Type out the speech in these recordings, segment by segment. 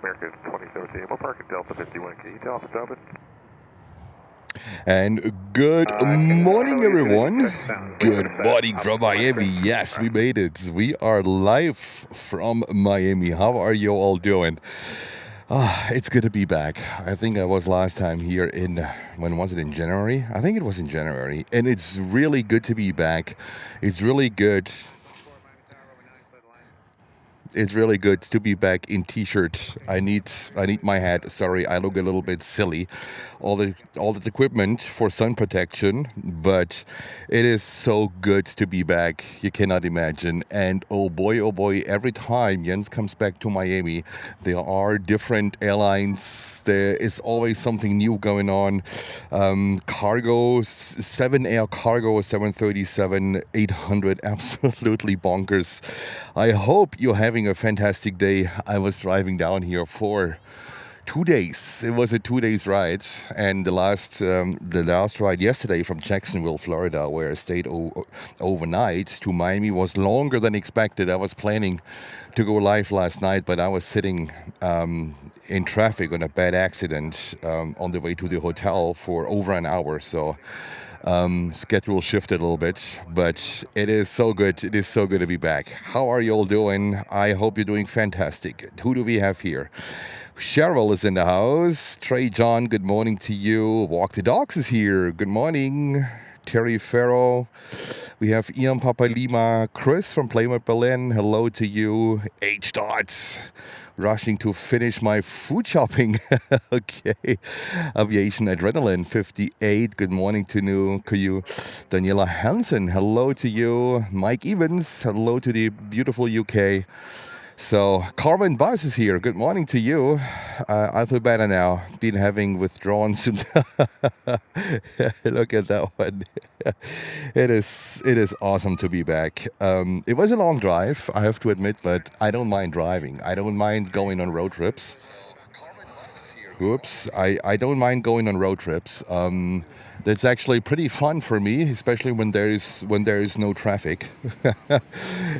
American 2017, we'll park at Delta 51. Can you tell if it's open? And good morning, everyone. Good morning from Miami. Yes, we made it. We are live from Miami. How are you all doing? It's good to be back. I think I was last time here in, when was it, in January? I think it was in January. And it's really good to be back. It's really good. It's really good to be back in t-shirt. I need my hat. Sorry, I look a little bit silly. All the equipment for sun protection, but it is so good to be back. You cannot imagine. And oh boy, every time Jens comes back to Miami, there are different airlines. There is always something new going on. Cargo, 7 Air Cargo, 737, 800, absolutely bonkers. I hope you're having a fantastic day. I was driving down here for 2 days. It was a 2 days ride, and the last ride yesterday from Jacksonville, Florida, where I stayed overnight, to Miami was longer than expected. I was planning to go live last night, but I was sitting in traffic on a bad accident on the way to the hotel for over an hour. So schedule shifted a little bit, but it is so good. It is so good to be back. How are you all doing? I hope you're doing fantastic. Who do we have here? Cheryl is in the house. Trey John, good morning to you. Walk the Dogs is here. Good morning. Terry Farrow. We have Ian Papa Lima. Chris from Playmate Berlin. Hello to you. H. Dots. Rushing to finish my food shopping. Okay. Aviation Adrenaline 58. Good morning to you. Daniela Hansen. Hello to you. Mike Evans. Hello to the beautiful UK. So, Carmen Buzz is here. Good morning to you. I feel better now. Been having withdrawn some. Look at that one. It is awesome to be back. It was a long drive, I have to admit, but I don't mind driving. I don't mind going on road trips. Oops. I don't mind going on road trips. That's actually pretty fun for me, especially when there is no traffic.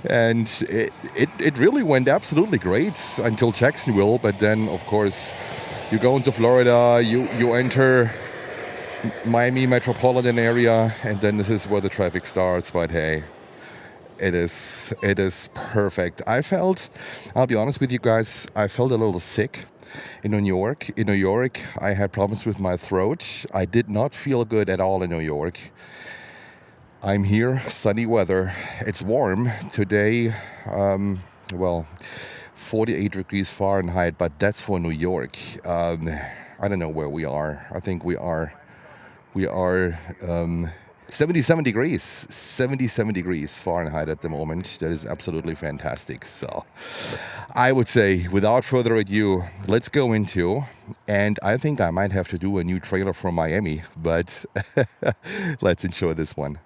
And it really went absolutely great until Jacksonville, but then of course you go into Florida, you enter Miami metropolitan area, and then this is where the traffic starts. But hey, it is perfect. I'll be honest with you guys, I felt a little sick in New York. In New York, I had problems with my throat. I did not feel good at all in New York. I'm here, sunny weather. It's warm today. 48 degrees Fahrenheit, but that's for New York. I don't know where we are. I think we are 77 degrees Fahrenheit at the moment. That is absolutely fantastic. So I would say, without further ado, let's go into, and I think I might have to do a new trailer from Miami, but let's enjoy this one.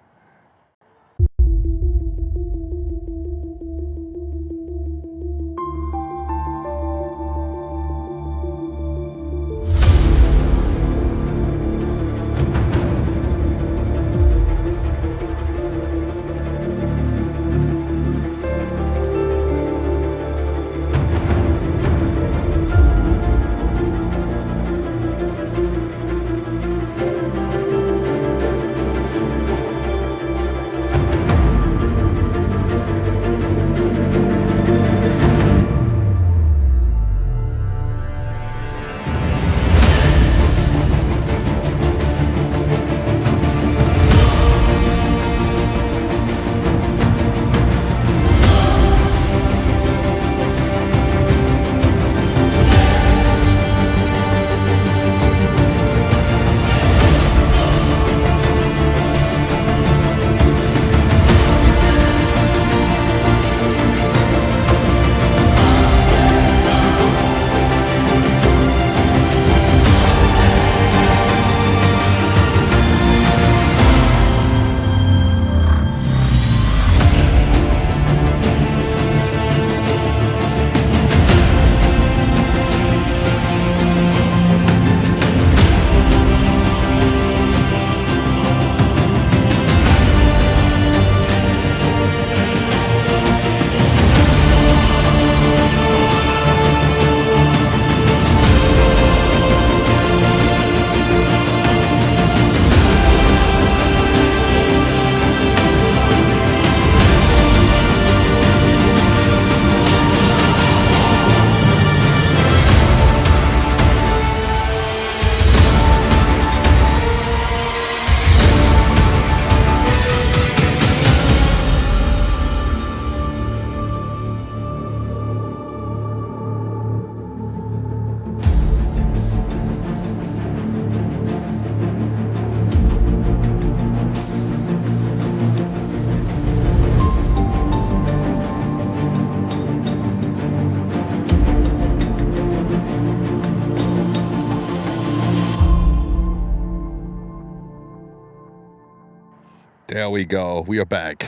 There we go. We are back.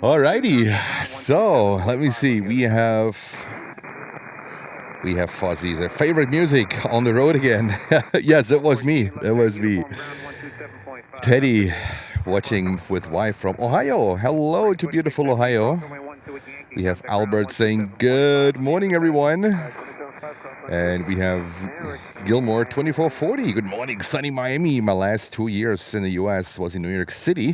Alrighty. So let me see. We have Fuzzy's favorite music on the road again. Yes, that was me. That was me. Teddy, watching with wife from Ohio. Hello to beautiful Ohio. We have Albert saying good morning, everyone. And we have Gilmore 2440. Good morning, sunny Miami. My last 2 years in the US was in New York City.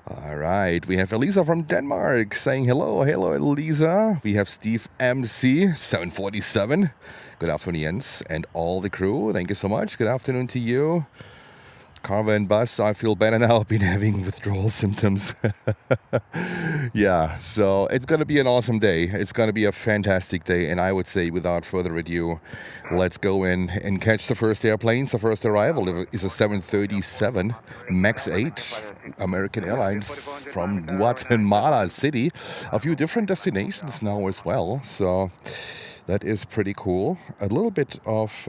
All right. We have Elisa from Denmark saying hello. Hello, Elisa. We have Steve MC 747. Good afternoon, Jens, and all the crew. Thank you so much. Good afternoon to you. Carver and Bus, I feel better now. I've been having withdrawal symptoms. Yeah, so it's going to be an awesome day. It's going to be a fantastic day. And I would say, without further ado, let's go in and catch the first airplanes. The first arrival is a 737 MAX 8 American Airlines from Guatemala City. A few different destinations now as well. So that is pretty cool. A little bit of...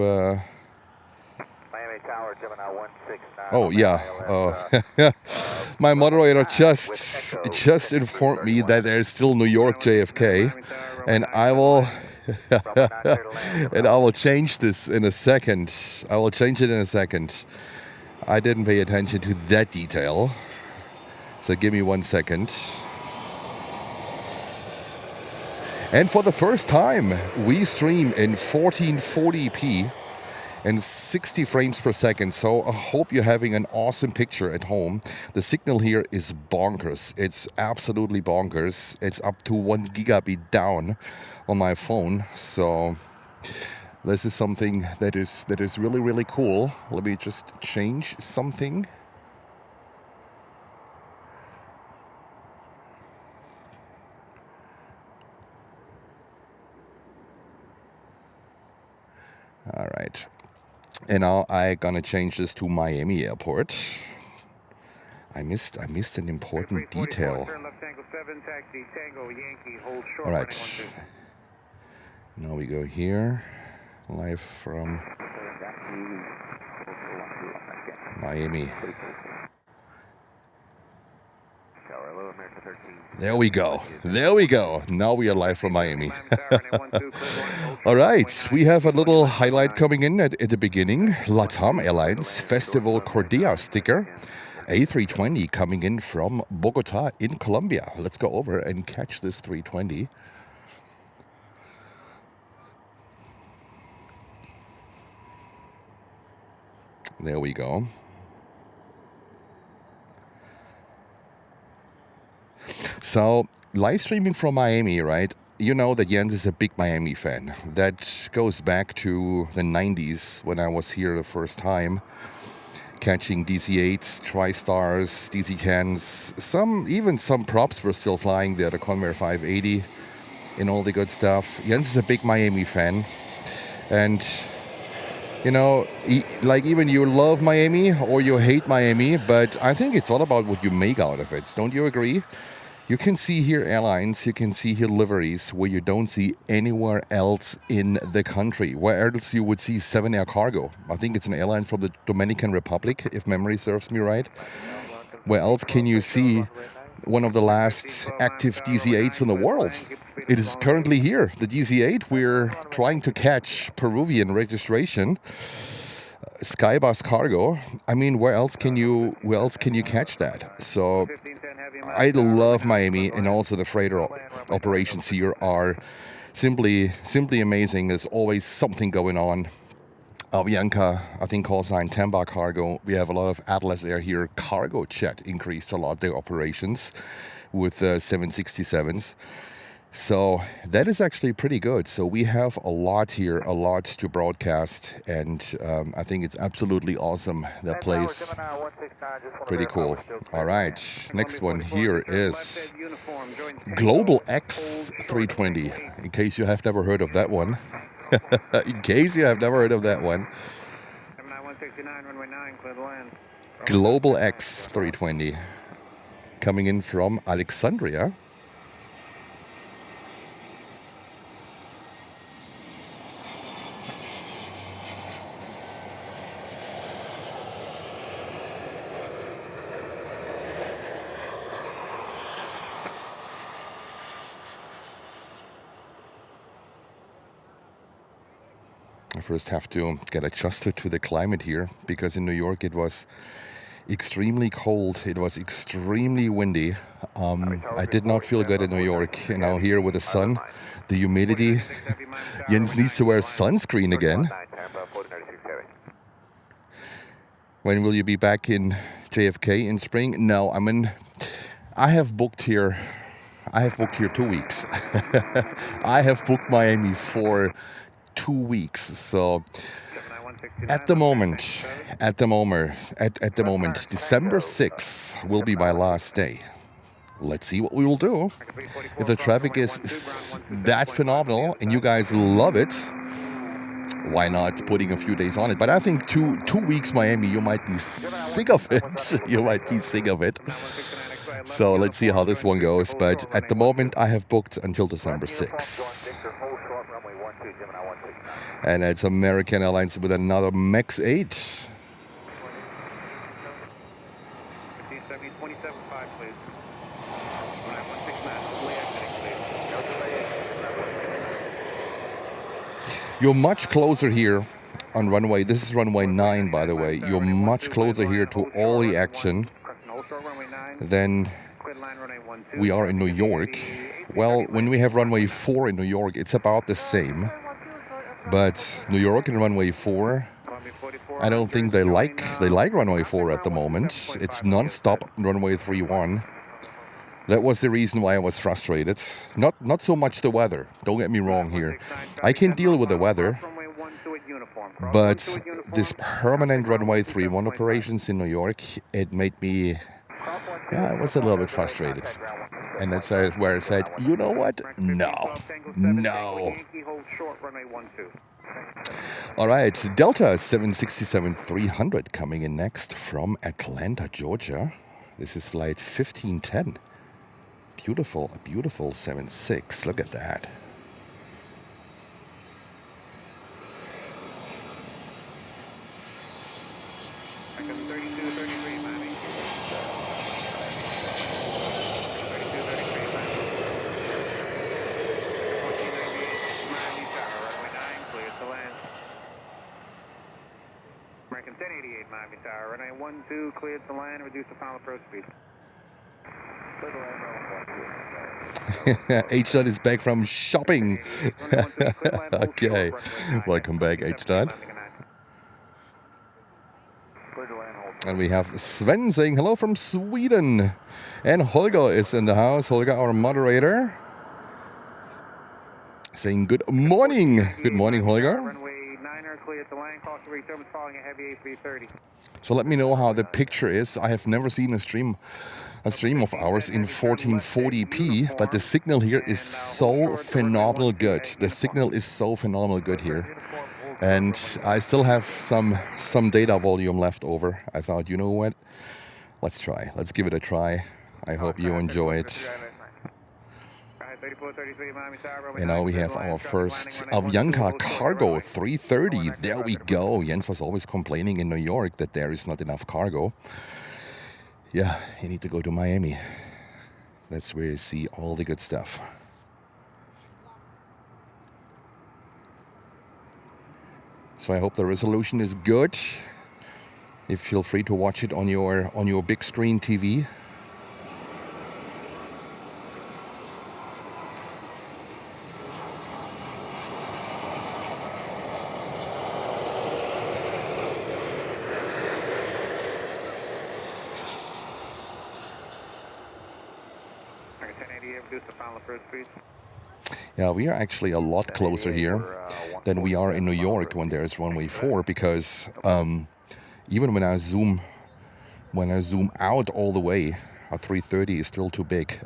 Oh yeah, my moderator just informed me that there's still New York JFK, and I will change this in a second. I will change it in a second. I didn't pay attention to that detail, so give me 1 second. And for the first time, we stream in 1440p. And 60 frames per second. So I hope you're having an awesome picture at home. The signal here is bonkers. It's absolutely bonkers. It's up to 1 gigabit down on my phone. So this is something that is really, really cool. Let me just change something. All right. And now I'm gonna change this to Miami Airport. I missed an important detail. All right. Now we go here, live from Miami. There we go. There we go. Now we are live from Miami. All right. We have a little highlight coming in at the beginning. LATAM Airlines Festival Cordia sticker. A320 coming in from Bogota in Colombia. Let's go over and catch this 320. There we go. So, live streaming from Miami, right? You know that Jens is a big Miami fan. That goes back to the 90s when I was here the first time, catching DC-8s, TriStars, DC-10s. Even some props were still flying there, the Convair 580 and all the good stuff. Jens is a big Miami fan. And, you know, even you love Miami or you hate Miami, but I think it's all about what you make out of it. Don't you agree? You can see here airlines, you can see here liveries where you don't see anywhere else in the country. Where else you would see 7 Air Cargo. I think it's an airline from the Dominican Republic, if memory serves me right. Where else can you see one of the last active DC-8s in the world? It is currently here, the DC-8. We're trying to catch Peruvian registration. Skybus cargo. I mean, where else can you catch that? So I love Miami, and also the freighter operations here are simply amazing. There's always something going on. Avianca, I think, call sign Tamba Cargo. We have a lot of Atlas Air here. Cargo Jet increased a lot their operations with 767s. So that is actually pretty good. So we have a lot here, a lot to broadcast, and I think it's absolutely awesome. That place, pretty cool. All right, next one here is Global X 320. In case you have never heard of that one. In case you have never heard of that one. Global X 320 coming in from Alexandria. I first have to get adjusted to the climate here, because in New York it was extremely cold, it was extremely windy. I did not feel good in New York. And now here with the sun, the humidity, Jens needs to wear sunscreen again. When will you be back in JFK in spring? No, I have booked here 2 weeks. I have booked Miami for 2 weeks. So at the moment, December 6th will be my last day. Let's see what we will do. If the traffic is that phenomenal and you guys love it, why not putting a few days on it? But I think two weeks Miami, you might be sick of it. You might be sick of it. So let's see how this one goes. But at the moment, I have booked until December 6th. And it's American Airlines with another MAX 8. You're much closer here on runway. This is runway 9, by the way. You're much closer here to all the action than we are in New York. Well, when we have runway 4 in New York, it's about the same. But New York and runway 4, I don't think they like runway 4 at the moment. It's nonstop runway 31. That was the reason why I was frustrated. Not so much the weather. Don't get me wrong here. I can deal with the weather, but this permanent runway 31 operations in New York, it made me, I was a little bit frustrated. And that's where I said, you know what? No. All right, Delta 767-300 coming in next from Atlanta, Georgia. This is flight 1510. Beautiful, beautiful 76. Look at that. American 1088 Miami Tower, runway 12, cleared to land, reduce the final approach speed. H-Dot is back from shopping. Okay, welcome back, H-Dot. And we have Sven saying hello from Sweden. And Holger is in the house. Holger, our moderator, saying good morning. Good morning, Holger. So let me know how the picture is. I have never seen a stream of ours in 1440p, but the signal here is so phenomenal good. The signal is so phenomenal good here. And I still have some data volume left over. I thought, you know what? Let's try. Let's give it a try. I hope you enjoy it. And now we have our first Avianca cargo 330. There we go. Jens was always complaining in New York that there is not enough cargo. Yeah, you need to go to Miami. That's where you see all the good stuff. So I hope the resolution is good. You feel free to watch it on your big screen TV. Yeah, we are actually a lot closer here than we are in New York when there is runway 4, because even when I zoom out all the way, a 330 is still too big.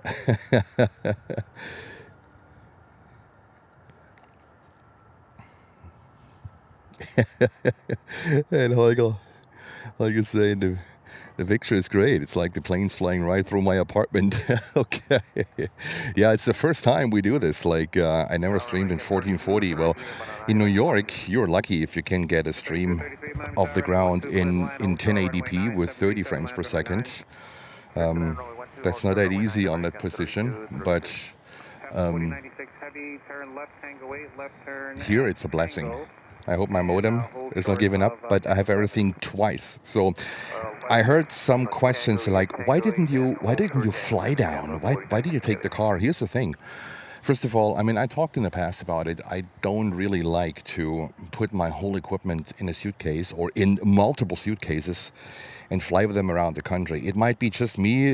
And Holger saying the picture is great. It's like the plane's flying right through my apartment. Okay. Yeah, it's the first time we do this. Like, I never streamed in 1440. Well, in New York, you're lucky if you can get a stream off the ground in 1080p with 30 frames per second. That's not that easy on that position, but here it's a blessing. I hope my modem is not giving up, but I have everything twice. So I heard some questions like, why didn't you fly down? Why did you take the car? Here's the thing. First of all, I mean, I talked in the past about it. I don't really like to put my whole equipment in a suitcase or in multiple suitcases and fly with them around the country. It might be just me,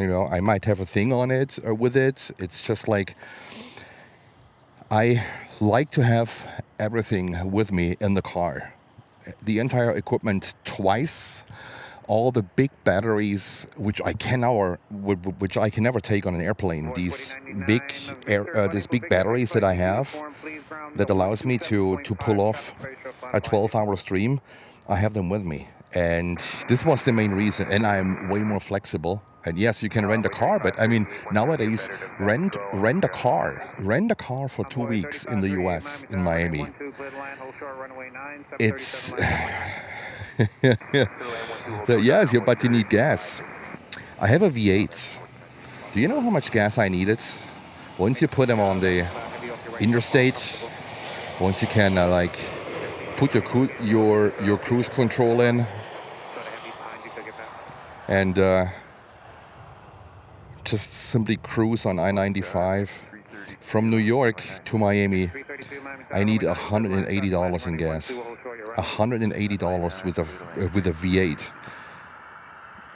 you know, I might have a thing on it or with it. It's just like, I like to have everything with me in the car. The entire equipment twice, all the big batteries, which I can never take on an airplane. These big batteries that I have, that allows me to pull off a 12-hour stream. I have them with me, and this was the main reason. And I'm way more flexible. And yes, you can rent a car, but I mean nowadays rent a car for 2 weeks in the U.S. in Miami. It's so yes, but you need gas. I have a V8. Do you know how much gas I needed? Once you put them on the interstate, once you can like put your cruise control in, and just simply cruise on I-95 from New York to Miami, I need $180 in gas. $180 with a V8.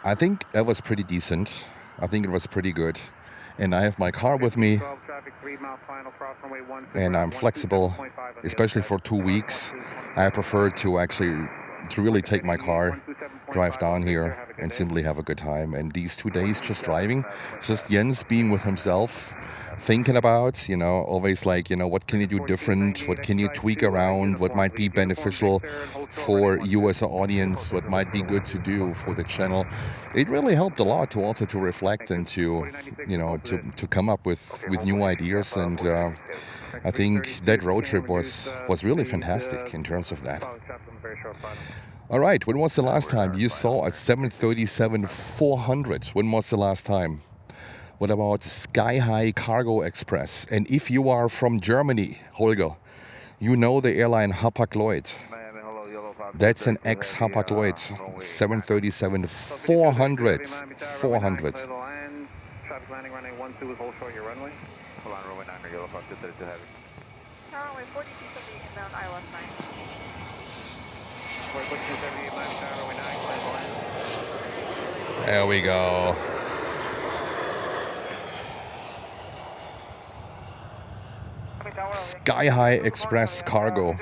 I think that was pretty decent. I think it was pretty good. And I have my car with me, and I'm flexible, especially for 2 weeks. I prefer to really take my car, drive down here, and simply have a good time. And these 2 days just driving, just Jens being with himself, thinking about, you know, always like, you know, what can you do different? What can you tweak around? What might be beneficial for you as an audience? What might be good to do for the channel? It really helped a lot to reflect and to, you know, to come up with new ideas. And I think that road trip was really fantastic in terms of that. All right, when was the last time you saw a 737-400? When was the last time? What about Sky High Cargo Express? And if you are from Germany, Holger, you know the airline Hapag-Lloyd. That's an ex-Hapag-Lloyd 737-400. 400. Traffic landing runway 12 with hold short your runway. Hold on, runway 9 or yellow fox, 232 heavy. Runway 4278 inbound ILS 9. Runway 4278 miles per hour, runway 9, clear to land. There we go. Sky High Express Cargo.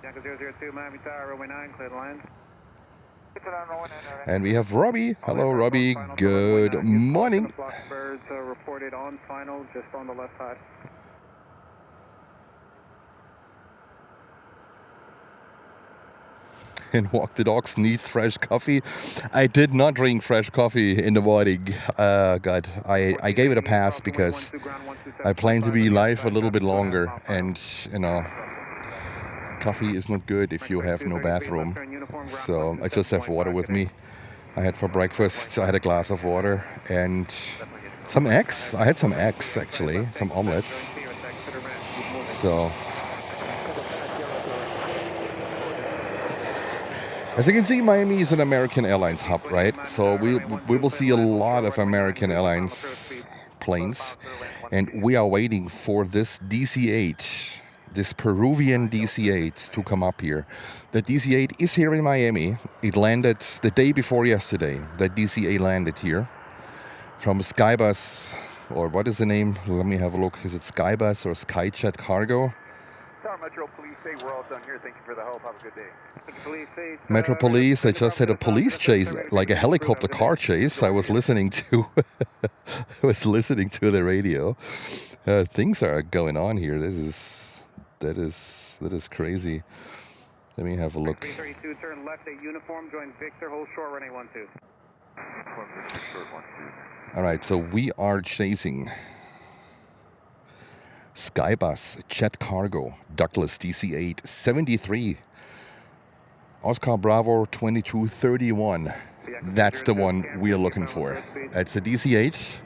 Yankee 002 Miami Tower, runway 9, clear to land. And we have Robbie. Hello, Robbie. Good morning. Birds reported on final, just on the left side. And Walk the Dogs needs fresh coffee. I did not drink fresh coffee in the morning. God, I gave it a pass because I plan to be live a little bit longer. And, you know, coffee is not good if you have no bathroom. So I just have water with me. I had for breakfast, I had a glass of water and some eggs. I had some eggs, actually, some omelets. So, as you can see, Miami is an American Airlines hub, right? So we will see a lot of American Airlines planes. And we are waiting for this DC-8, this Peruvian DC-8 to come up here. The DC-8 is here in Miami. It landed the day before yesterday. That DC-8 landed here from Skybus, or what is the name? Let me have a look. Is it Skybus or Skyjet Cargo? Metro Police, we're all done here. Thank you for the help. Have a good day. Metro Police, I just had a police chase, like a helicopter car chase. I was listening to the radio. Things are going on here. That is crazy. Let me have a look. 332, turn left at uniform, join Victor, hold short, runway 12. All right, so we are chasing Skybus Jet Cargo Douglas DC-8 73 Oscar Bravo 2231. That's the one we are looking for. It's a DC-8.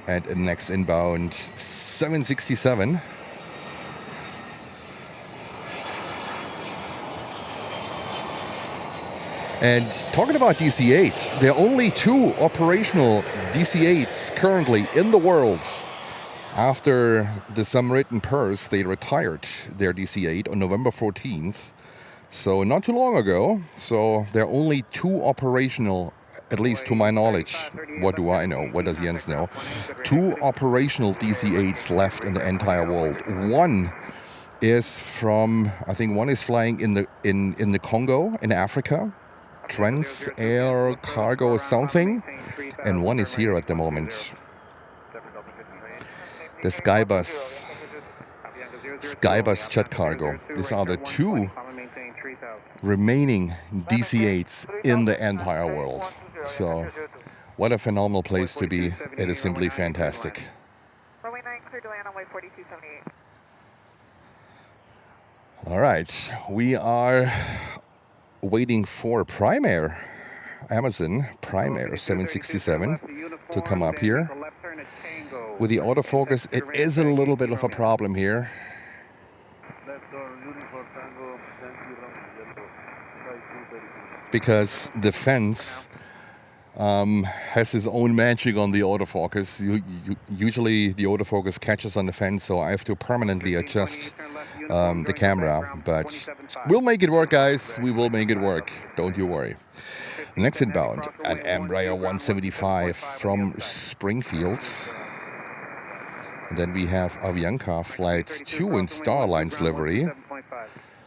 And next inbound, 767. And talking about DC-8, there are only 2 operational DC-8s currently in the world. After the Samaritan Purse, they retired their DC-8 on November 14th. So not too long ago. So there are only 2 operational, at least to my knowledge. What do I know? What does Jens know? 2 operational DC-8s left in the entire world. One is from, I think one is flying in the Congo, in Africa. Trans Air Cargo something. And one is here at the moment. The Skybus Jet Cargo. These are the 2 remaining DC-8s in the entire world. So, what a phenomenal place to be. It is simply fantastic. Runway 9, clear to land on way 4278. All right, we are waiting for Prime Air, Amazon Prime Air 767 to come up here. With the autofocus, it is a little bit of a problem here. Because the fence has its own magic on the autofocus. Usually the autofocus catches on the fence, so I have to permanently adjust the camera. But we'll make it work, guys. We will make it work. Don't you worry. Next inbound, an Embraer 175 from Springfield. And then we have Avianca Flight 2 in Starline's livery.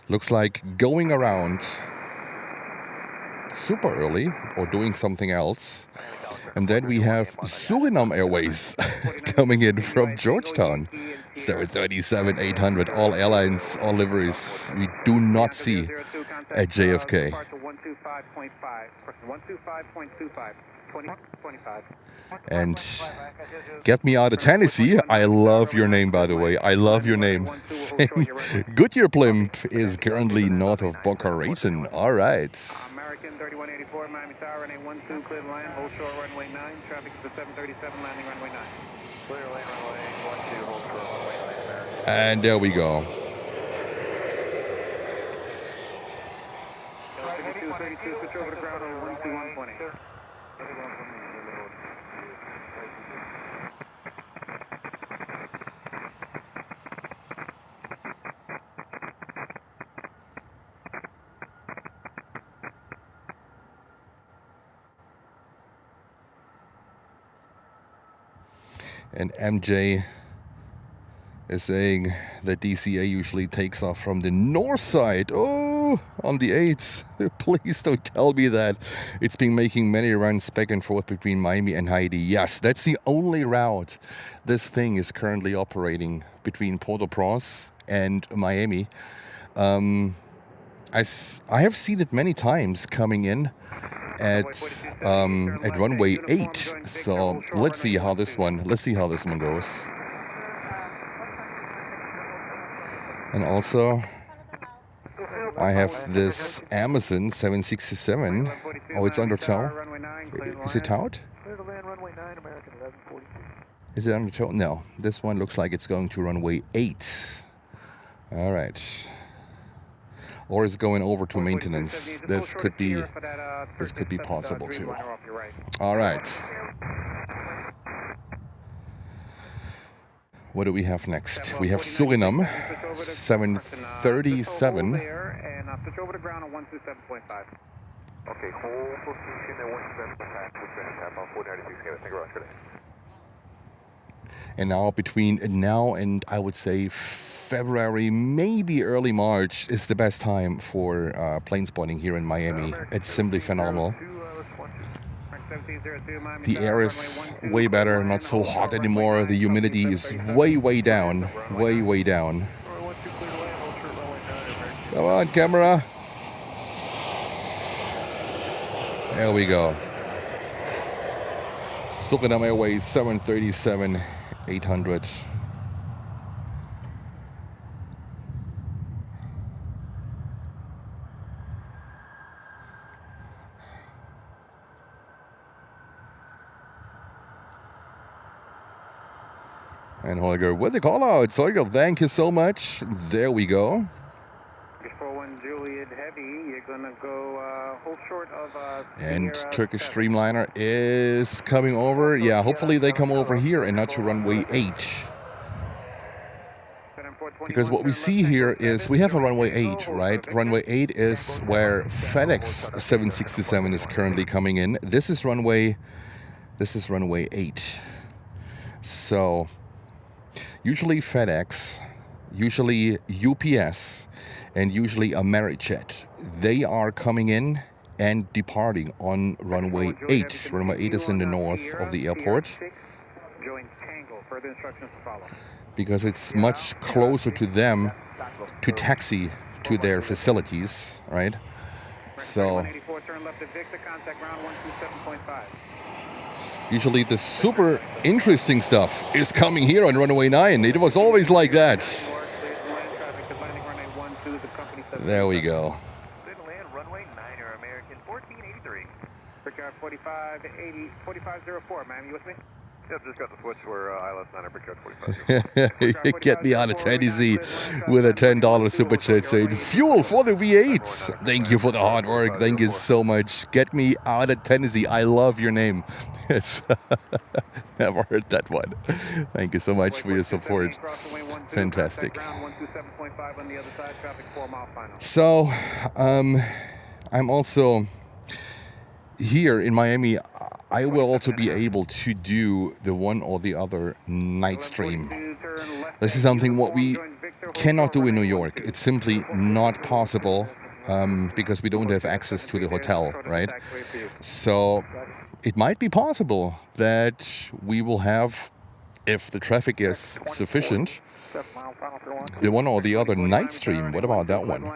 Looks like going around super early or doing something else. And then we have Suriname Airways coming in from Georgetown. 737-800, all airlines, all liveries. We do not see at JFK. And get me out of Tennessee. I love your name, by the way. I love your name. Goodyear Blimp is currently north of Boca Raton. All right. American 3184, Miami Tower, runway 12, clear to land, hold short, runway 9, traffic is the 737, landing runway 9. Clear to land, runway 12, hold short, runway 9, American. And there we go. 32, switch over to ground on 12120. And MJ is saying that DCA usually takes off from the north side. Oh, on the 8s. Please don't tell me that. It's been making many runs back and forth between Miami and Haiti. Yes, that's the only route this thing is currently operating between Port-au-Prince and Miami. I have seen it many times coming in at runway 8. So let's see how this one goes. And also I have this Amazon 767. Oh, it's under tow. Is it towed? Is it under tow? No, this one looks like it's going to runway 8. All right. Or it's going over to maintenance. This could be possible too. All right. What do we have next? We have Suriname 737. And switch over to ground on 127.5. Okay, hold position at 127.5. And now between now and I would say February, maybe early March is the best time for plane spotting here in Miami. It's simply phenomenal. The air is way better, not so hot anymore. The humidity is way down, way down. Come on, camera. There we go. Suriname Airways 737-800. And Holger with the call out. Holger, thank you so much. There we go. 41 Juliet Heavy, you're going to go hold short of And Sierra Turkish 7. Dreamliner is coming over. Yeah, hopefully they come over here and not to runway 8. Because what we see here is we have a runway 8, right? Runway 8 is where FedEx 767 is currently coming in. This is runway 8. So usually FedEx, usually UPS, and usually Arajet, they are coming in and departing on runway 8. Runway 8 is in the north of the airport because it's much closer to them to taxi to their facilities, right? So usually the super interesting stuff is coming here on runway 9. It was always like that. There we go. Runway 9 or American 1483. 4504, ma'am, you with me? Yep, just got the switch where ILS 9 Brickyard 45. Get me out of Tennessee with a $10 super chat saying, fuel for the V8s. Thank you for the hard work. Thank you so much. Get me out of Tennessee. I love your name. It's never heard that one. Thank you so much for your support. Fantastic. So, I'm also here in Miami. I will also be able to do the one or the other night stream. This is something what we cannot do in New York. It's simply not possible because we don't have access to the hotel, right? So it might be possible that we will have, if the traffic is sufficient, the one or the other night stream. What about that one?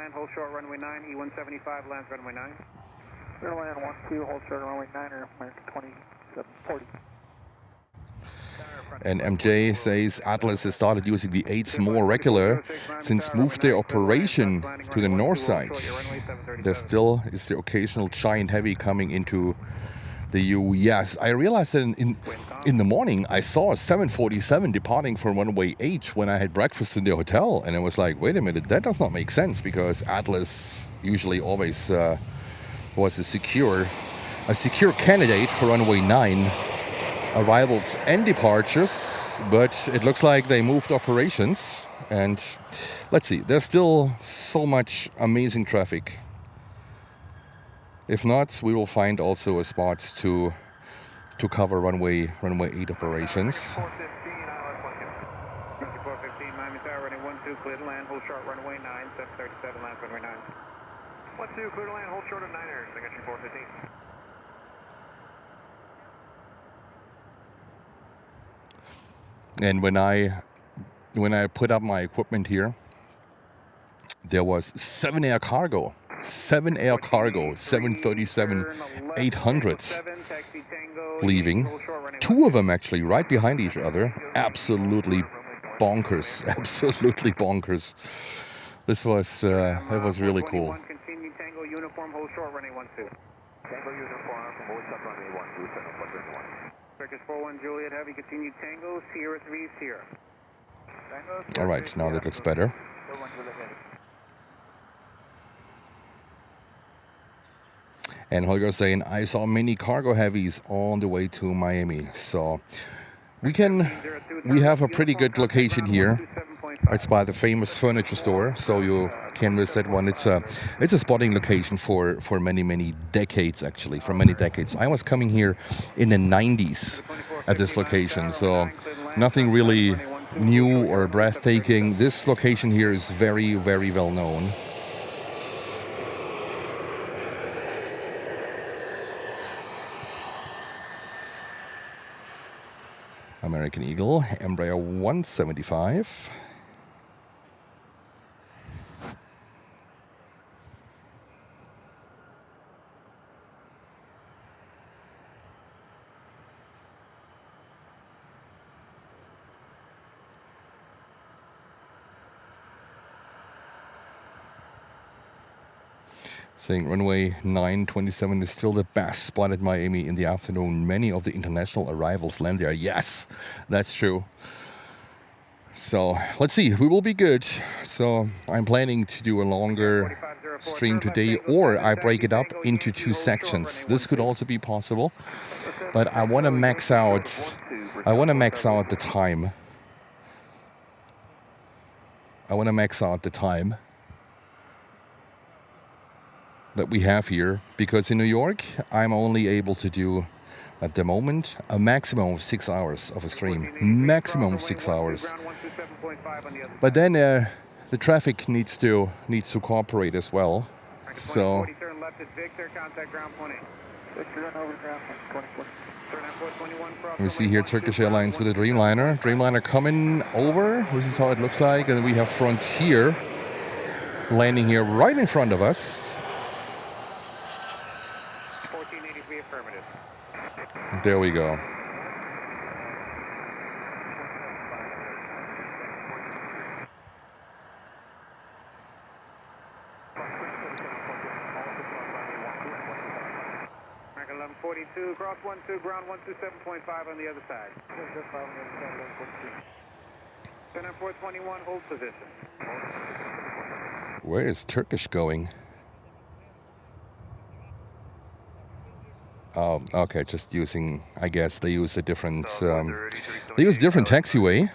Airline 12, hold short runway 9 or American 2740. And MJ says Atlas has started using the 8s more regular since moved their operation to the north side. There still is the occasional giant heavy coming into the U. Yes, I realized that in the morning I saw a 747 departing from runway 8 when I had breakfast in the hotel, and I was like, wait a minute, that does not make sense because Atlas usually always was a secure candidate for runway 9 arrivals and departures, but it looks like they moved operations. And let's see, there's still so much amazing traffic. If not, we will find also a spot to cover runway 8 operations. 415, Miami Tower, running 12, clear to land, hold short, runway 9, 737, land, runway 9. 12, clear to land, hold short of 9er, signature 415. And when I put up my equipment here, there was 7 air cargo, 737-800s leaving. 2 of them actually right behind each other. Absolutely bonkers, absolutely bonkers. This was that was really cool. Continue Tango uniform, hold short, running 12. Tango uniform from hold short, running 12, set up 1. Turkish 41 Juliet, heavy, continue Tango, Sierra 3, Sierra. All right, now that looks better. And Holger saying, I saw many cargo heavies on the way to Miami. So we have a pretty good location here. It's by the famous furniture store, so you can miss that one. It's a spotting location for many decades, actually, for many decades. I was coming here in the 90s at this location, so nothing really new or breathtaking. This location here is very well known. American Eagle, Embraer 175. Saying runway 927 is still the best spot at Miami in the afternoon. Many of the international arrivals land there. Yes, that's true. So let's see, we will be good. So I'm planning to do a longer stream today, or I break it up into 2 sections. This could also be possible, but I want to max out the time. I want to max out the time that we have here, because in New York I'm only able to do at the moment a maximum of 6 hours of a stream, maximum of 6 hours. But then the traffic needs to cooperate as well. So we see here Turkish Airlines with a Dreamliner. Dreamliner coming over. This is how it looks like, and we have Frontier landing here right in front of us. 1483 affirmative. There we go. American 1142, cross 12, ground 127.5 on the other side. 421, hold position. Where is Turkish going? Oh, okay, just using, I guess they use a different, different taxiway.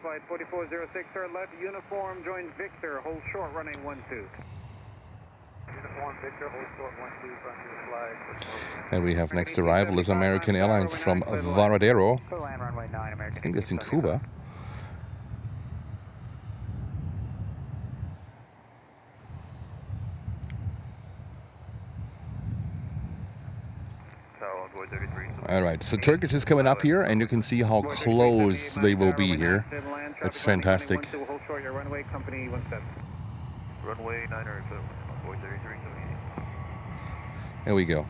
Flight 4406, sir, left uniform, joins Victor, hold short, running 12. Uniform, Victor, hold short, 12, front to the flag. And we have next arrival is American Airlines from Varadero. I think that's in Cuba. All right, so Turkish is coming up here, and you can see how close they will be here. It's fantastic. Runway 9 There we go.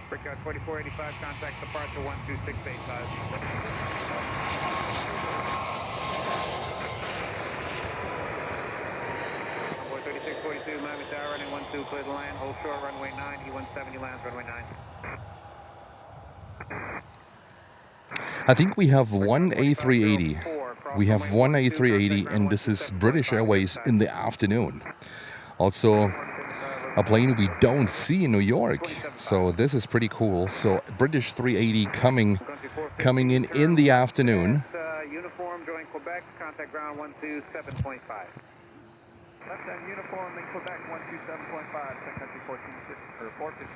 Brickyard 4485, contact departure 12685. 3642, Miami Tower, running 12, clear the land, hold short, runway 9, E170 lands, runway 9. I think we have one A380. We have one A380, and this is British Airways in the afternoon. Also, a plane we don't see in New York. So this is pretty cool. So British 380 coming in the afternoon. Uniform, join Quebec, contact ground 127.5. Left hand uniform in Quebec 127.5, check country 415.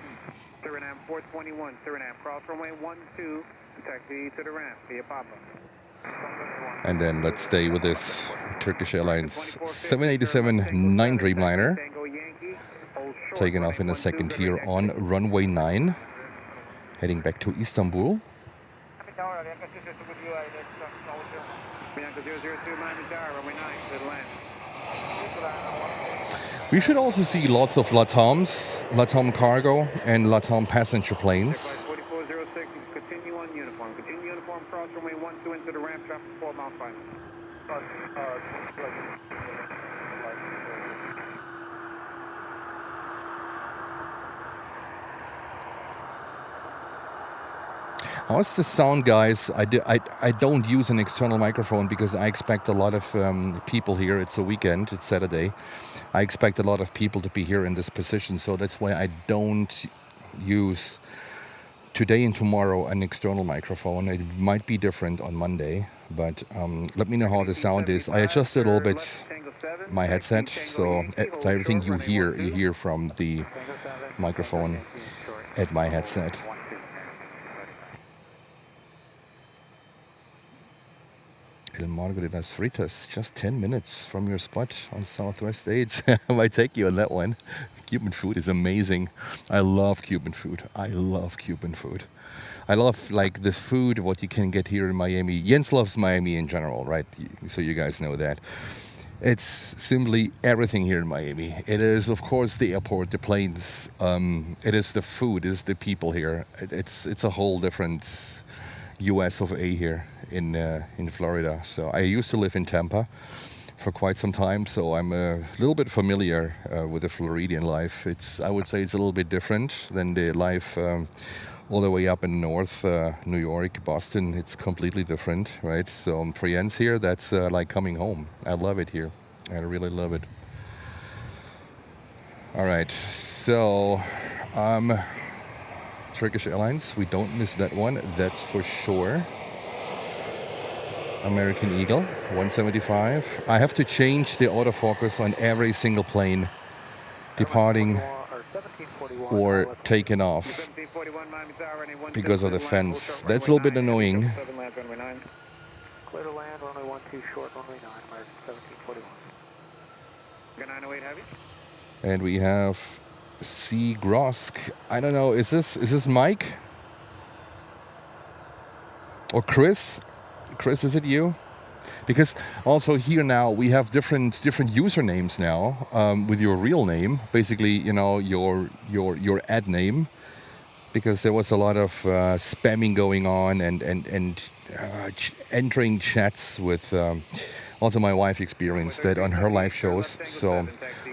Suriname 421, Suriname, cross runway 12, taxi to the ramp via Papa. And then let's stay with this Turkish Airlines 787-9 Dreamliner. Taking off in a second here on runway 9. Heading back to Istanbul. We should also see lots of LATAMs, LATAM cargo and LATAM passenger planes. 4406, continue on uniform. Continue uniform, cross runway 12 into the ramp, traffic 4 mile final. How's the sound, guys? I don't use an external microphone because I expect a lot of people here. It's a weekend, it's Saturday. I expect a lot of people to be here in this position, so that's why I don't use today and tomorrow an external microphone. It might be different on Monday, but let me know how the sound is. I adjusted a little bit my headset, so everything you hear from the microphone at my headset. El Margo de las Fritas, just 10 minutes from your spot on Southwest 8. I might take you on that one. Cuban food is amazing. I love Cuban food. I love Cuban food. I love like the food, what you can get here in Miami. Jens loves Miami in general, right? So you guys know that. It's simply everything here in Miami. It is, of course, the airport, the planes. It is the food, it is the people here. It's a whole different US of A here in Florida. So I used to live in Tampa, for quite some time, so I'm a little bit familiar with the Floridian life. I would say it's a little bit different than the life all the way up in north, New York, Boston. It's completely different, right? So for Jens here, that's like coming home. I love it here. I really love it. All right, so Turkish Airlines, we don't miss that one, that's for sure. American Eagle, 175. I have to change the autofocus on every single plane departing or taken off because of the fence. That's a little bit annoying. Clear to land, runway 12 short, runway 9, American 1741. 908 heavy. And we have C. Grosk. I don't know, is this Mike? Or Chris? Chris, is it you? Because also here now we have different usernames now with your real name, basically, you know, your ad name, because there was a lot of spamming going on and entering chats with. Also, my wife experienced that on her live shows. So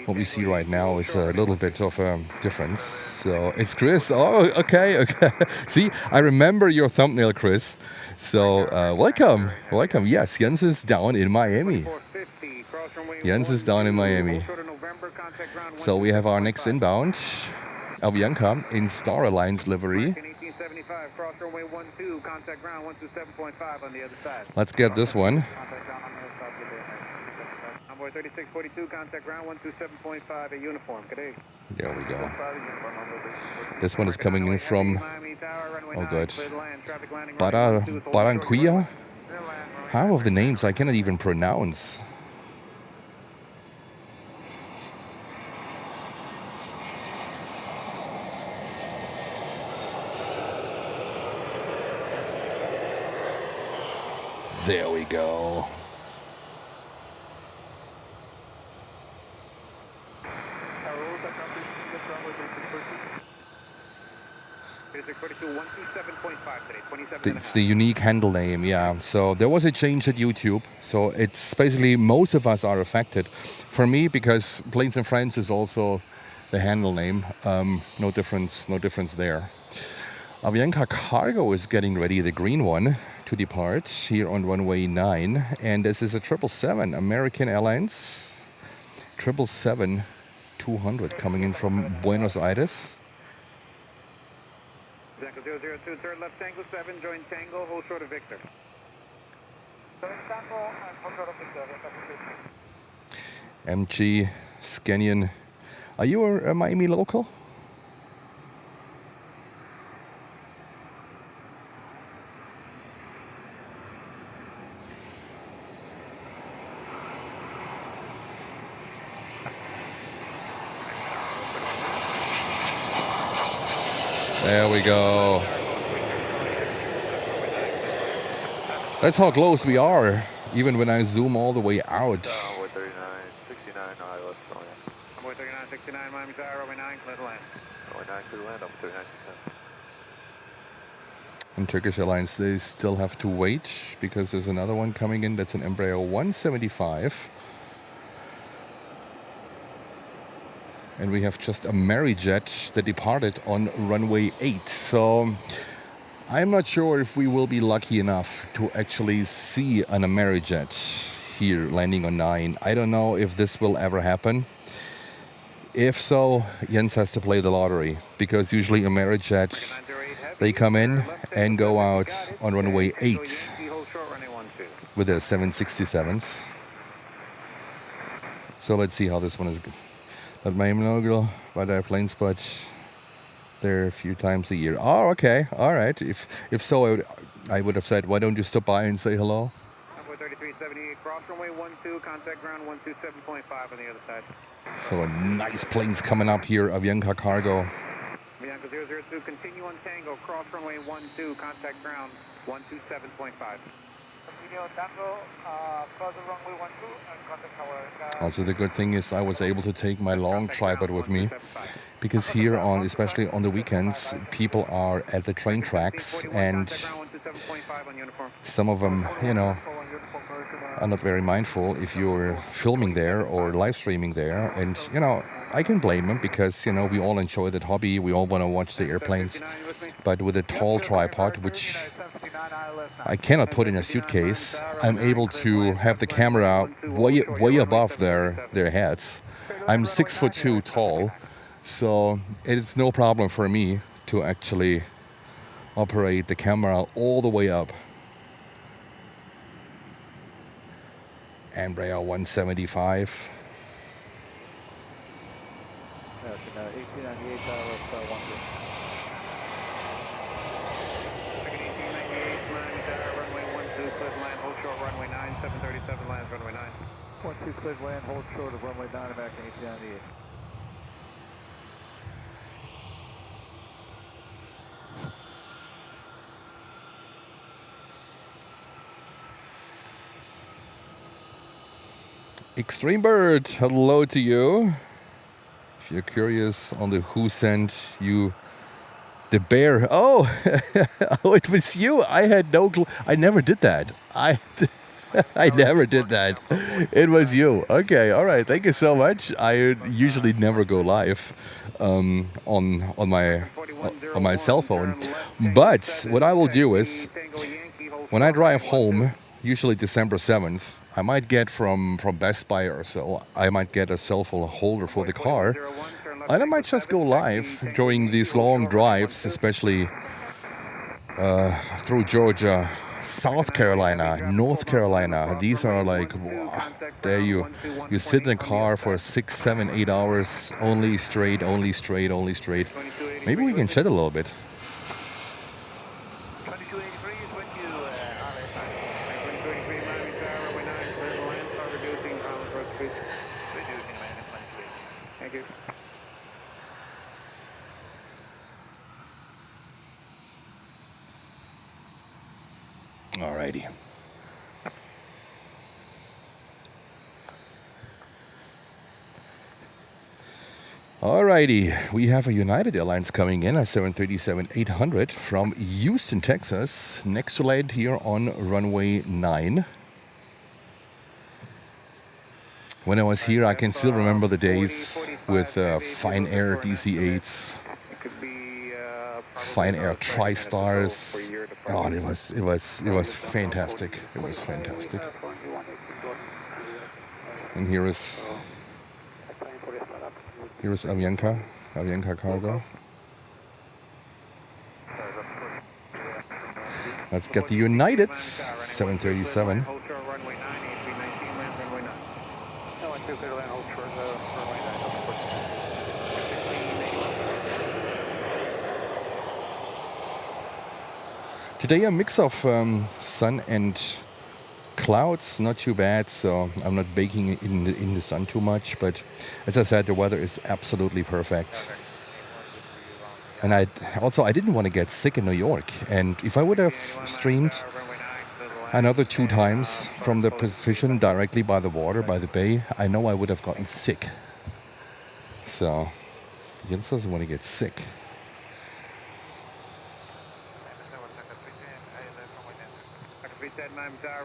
what we see right now is a little bit of a difference. So it's Chris. Oh, okay. See, I remember your thumbnail, Chris. So welcome. Yes, Jens is down in Miami. Jens is down in Miami. So we have our next inbound, Avianca in Star Alliance livery. Let's get this one. 3642, contact ground 127.5, a uniform. Good day. There we go. This one is coming in from, oh god, Barranquilla? Half of the names I cannot even pronounce. There we go. It's the unique handle name, yeah. So there was a change at YouTube. So it's basically most of us are affected. For me, because Planes and Friends is also the handle name. No difference there. Avianca Cargo is getting ready, the green one, to depart here on runway 9. And this is a 777 American Airlines 777-200 coming in from Buenos Aires. 002, turn left Tango 7, join Tango, hold short of Victor. MG Scanion. Are you a Miami local? There we go. That's how close we are, even when I zoom all the way out. 39, 69, ILS, Runway 39, 69, Miami Tower, runway 9, clear to land. runway 9 to the land, up 39, 69. And Turkish Airlines, they still have to wait because there's another one coming in. That's an Embraer 175. And we have just a Arajet that departed on runway 8. So I'm not sure if we will be lucky enough to actually see an Arajet here landing on 9. I don't know if this will ever happen. If so, Jens has to play the lottery, because usually Arajet, they come in and go out on runway 8 with their 767s. So let's see how this one is. At Miami local, but I plane spot there a few times a year. Oh, okay, all right. If so, I would have said, why don't you stop by and say hello? Number 3378, cross runway 12, contact ground 127.5 on the other side. So nice planes coming up here, Avianca Cargo. Avianca 002, continue on Tango, cross runway 12, contact ground 127.5. Also, the good thing is I was able to take my long tripod with me, because here on, especially on the weekends, people are at the train tracks and some of them, you know, are not very mindful if you're filming there or live streaming there. And, you know, I can blame them because, you know, we all enjoy that hobby. We all want to watch the airplanes. But with a tall tripod, which I cannot put in a suitcase, I'm able to have the camera way above their heads. I'm 6'2" tall, so it's no problem for me to actually operate the camera all the way up. Embraer 175. Runway 9, 737 lands, runway 9. 12 cleared land, hold short of runway 9 and back in 1898. Extreme Bird, hello to you. If you're curious on the who sent you the bear. Oh, oh, it was you. I had no clue. I never did that. I never did that. It was you. Okay, all right. Thank you so much. I usually never go live on my cell phone. But what I will do is, when I drive home, usually December 7th, I might get from Best Buy or so, I might get a cell phone holder for the car. And I might just go live during these long drives, especially through Georgia, South Carolina, North Carolina. These are like, wow, there you sit in a car for 6, 7, 8 hours, only straight. Maybe we can chat a little bit. Alrighty. Alrighty, we have a United Airlines coming in, a 737-800 from Houston, Texas, next to land here on runway 9. When I was here, I can still remember the days with Fine Air DC-8s, Fine Air TriStars. Oh, it was fantastic. It was fantastic. And here is Avianca cargo. Let's get the Uniteds 737. Today a mix of sun and clouds, not too bad, so I'm not baking in the sun too much, but as I said, the weather is absolutely perfect. And I didn't want to get sick in New York, and if I would have streamed another 2 times from the position directly by the water, by the bay, I know I would have gotten sick. So Jens doesn't want to get sick.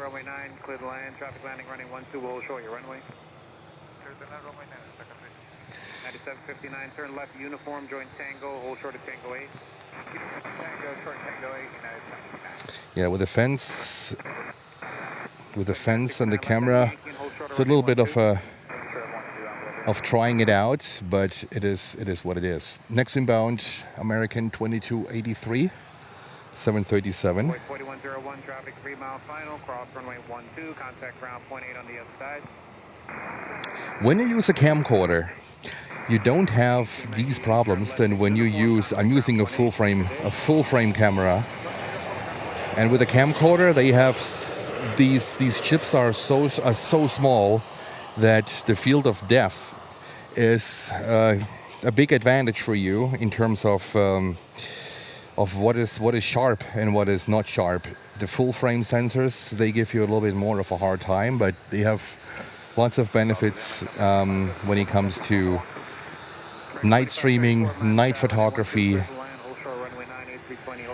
Runway 9, clear the land, traffic landing, running 12, we'll show you runway. 9759, turn left, uniform, join Tango, hold short of Tango 8. Tango, short Tango 8, United. Yeah, with the fence and the camera, it's a little bit of trying it out, but it is what it is. Next inbound, American 2283. 737. 4101, traffic 3 mile final, cross runway 12, contact ground 0.8 on the other side. When you use a camcorder, you don't have these problems than when you use, I'm using a full frame camera. And with a camcorder, they have these chips are so small that the field of depth is a big advantage for you in terms of what is sharp and what is not sharp. The full frame sensors, they give you a little bit more of a hard time, but they have lots of benefits when it comes to night streaming, night photography.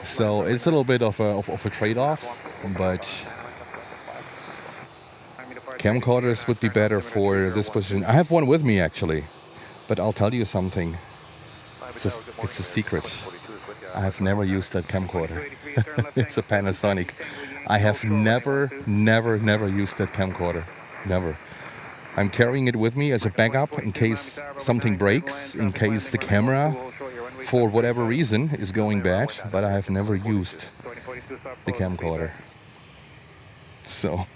So it's a little bit of a trade-off, but camcorders would be better for this position. I have one with me actually, but I'll tell you something. It's a secret. I have never used that camcorder. It's a Panasonic. I have never used that camcorder. Never. I'm carrying it with me as a backup in case something breaks, in case the camera, for whatever reason, is going bad, but I have never used the camcorder. So,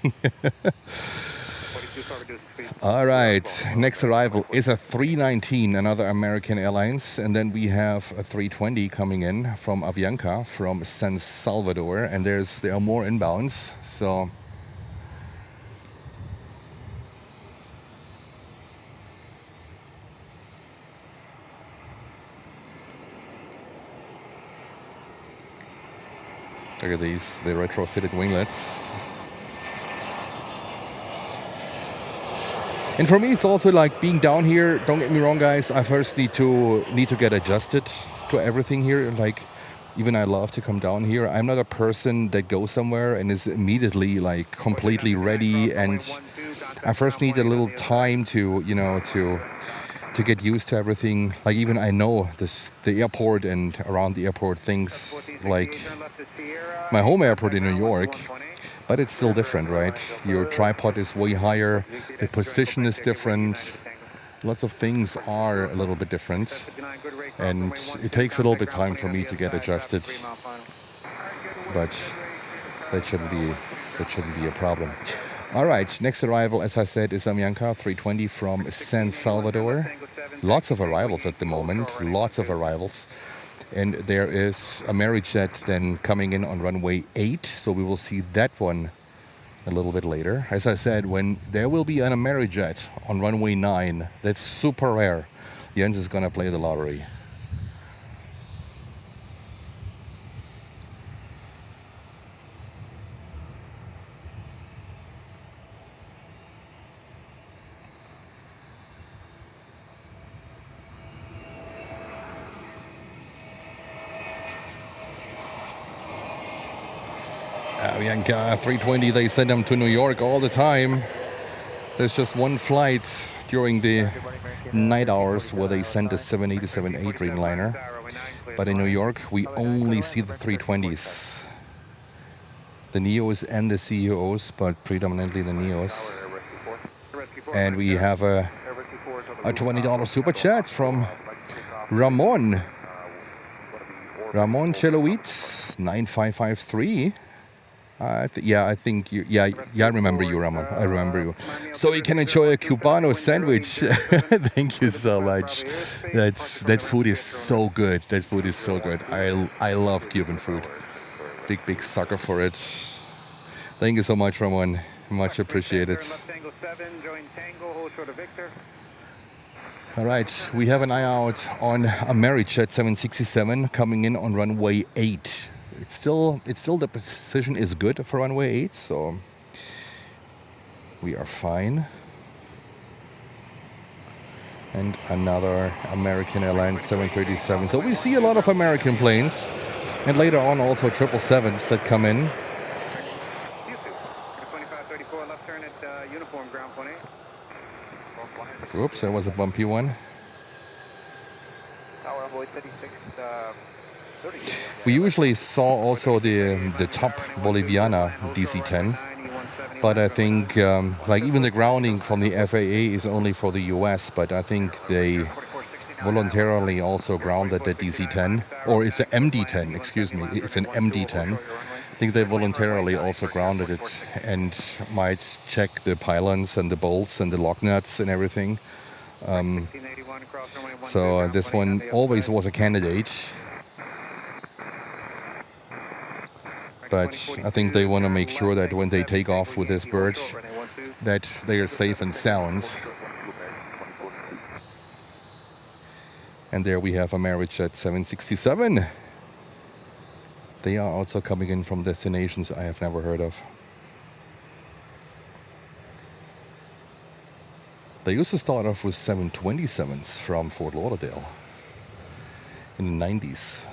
all right, next arrival is a 319, another American Airlines, and then we have a 320 coming in from Avianca from San Salvador, and there are more inbounds. So, look at these, the retrofitted winglets. And for me, it's also like being down here. Don't get me wrong, guys. I first need to get adjusted to everything here. Like, even I love to come down here. I'm not a person that goes somewhere and is immediately like completely ready. And I first need a little time to, you know, to get used to everything. Like, even I know the airport and around the airport things like my home airport in New York. But it's still different, right? Your tripod is way higher, the position is different, lots of things are a little bit different, and it takes a little bit of time for me to get adjusted, but that shouldn't be a problem. All right, next arrival, as I said, is Avianca 320 from San Salvador. Lots of arrivals at the moment, lots of arrivals. And there is a Arajet then coming in on runway 8, so we will see that one a little bit later. As I said, when there will be an Arajet on runway 9, that's super rare. Jens is gonna play the lottery. Avianca 320, they send them to New York all the time. There's just one flight during the night hours where they send the 787-8 Dreamliner. But in New York, we only see the 320s. The NEOs and the CEOs, but predominantly the NEOs. And we have a $20 super chat from Ramon. Ramon Chelowitz, 9553. I think you. Yeah, I remember you, Ramon. I remember you. So you can enjoy a Cubano sandwich. Thank you so much. That food is so good. That food is so good. I love Cuban food. Big sucker for it. Thank you so much, Ramon. Much appreciated. All right, we have an eye out on a Arajet 767 coming in on runway 8. It's still the position is good for runway 8, so we are fine. And another American Airlines 737. So we see a lot of American planes, and later on also 777s that come in. Oops, that was a bumpy one. We usually saw also the top Boliviana DC-10, but I think like even the grounding from the FAA is only for the US, but I think they voluntarily also grounded the DC-10, or it's an MD-10, excuse me, it's an MD-10. I think they voluntarily also grounded it and might check the pylons and the bolts and the lock nuts and everything. So this one always was a candidate. But I think they want to make sure that when they take off with this bird, that they are safe and sound. And there we have a Arajet 767. They are also coming in from destinations I have never heard of. They used to start off with 727s from Fort Lauderdale in the 90s.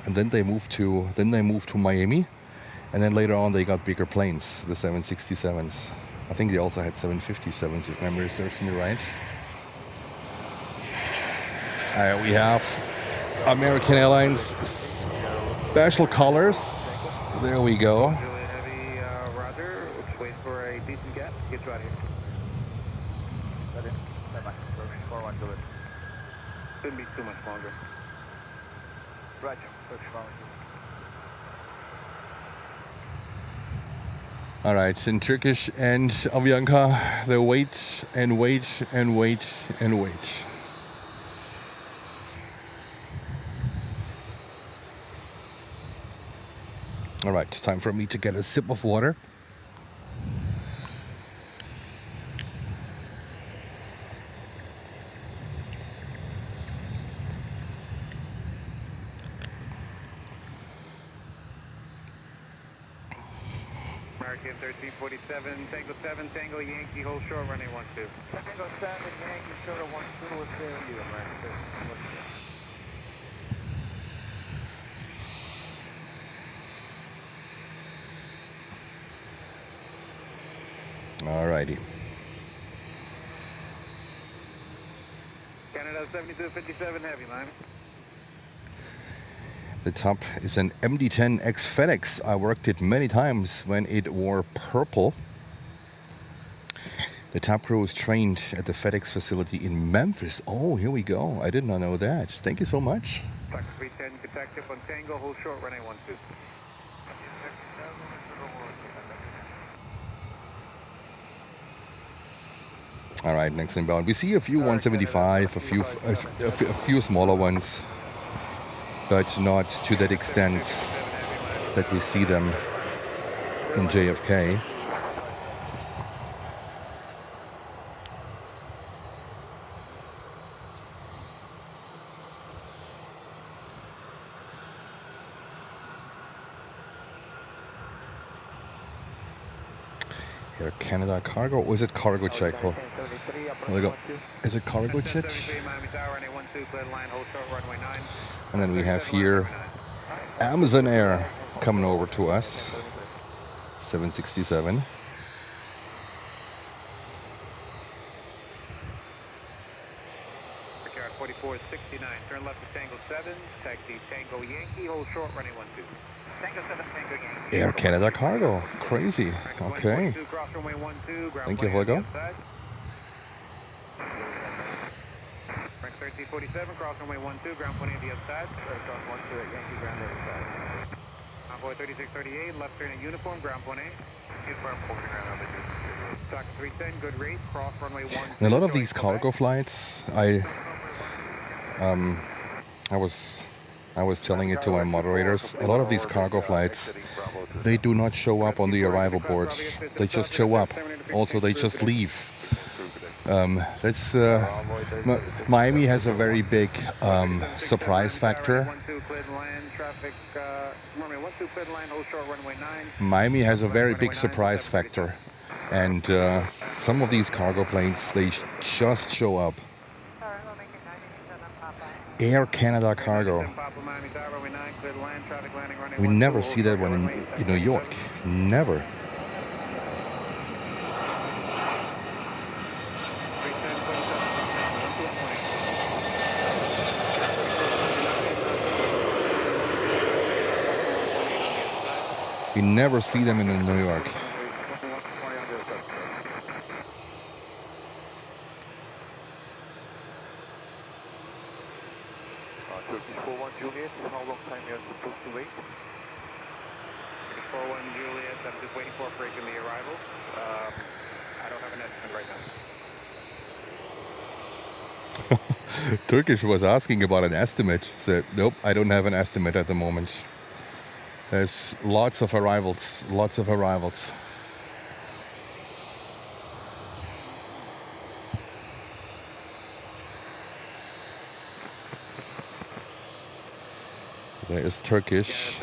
And then they moved to Miami. And then later on, they got bigger planes, the 767s. I think they also had 757s, if memory serves me right. We have American Airlines special colors. There we go. Heavy, Roger. Wait for a decent gap. Get you out of here. Shouldn't be too much longer. Roger. All right, in Turkish and Avianca, they wait and wait and wait and wait. All right, time for me to get a sip of water. American 1347, Tango 7, Tango Yankee, hold short, running 12. Tango 7, Yankee, short 12, what's there you, American 1347. All righty. Canada 7257, heavy line. The top is an MD-10X FedEx. I worked it many times when it wore purple. The top crew was trained at the FedEx facility in Memphis. Oh, here we go. I did not know that. Thank you so much. Fox 310, contact tip on Tango, hold short, running 12. All right, next inbound. We see a few 175, a few smaller ones, but not to that extent that we see them in JFK. Air Canada cargo, or is it cargo check? Oh, there we go. Is it cargo check? And then we have here Amazon Air coming over to us, 767. Ricard 4469, turn left to Tango 7, taxi Tango Yankee, hold short, running 12. Tango 7, Tango Yankee. Air Canada cargo, crazy. Okay. Thank you, Holger. Frank 1347, cross runway 12, ground point on the outside. Cross 12 at Yankee ground other side. Envoy 3638, left turn in uniform, ground point A. Uniform, holding ground other two. Stock 310, good rate, cross runway 12. And a lot of these cargo flights, I was telling it to my moderators, a lot of these cargo flights, they do not show up on the arrival board. They just show up. Also, they just leave. Miami has a very big surprise factor. Miami has a very big surprise factor. And some of these cargo planes, they just show up. Air Canada cargo. We never see that one in New York. Never. We never see them in New York. Turkish 41 Juliet, how long time you are supposed to wait? Turkish 41 Juliet, I'm just waiting for a break in the arrival. I don't have an estimate right now. Turkish was asking about an estimate. Said, nope, I don't have an estimate at the moment. There's lots of arrivals, lots of arrivals. There is Turkish.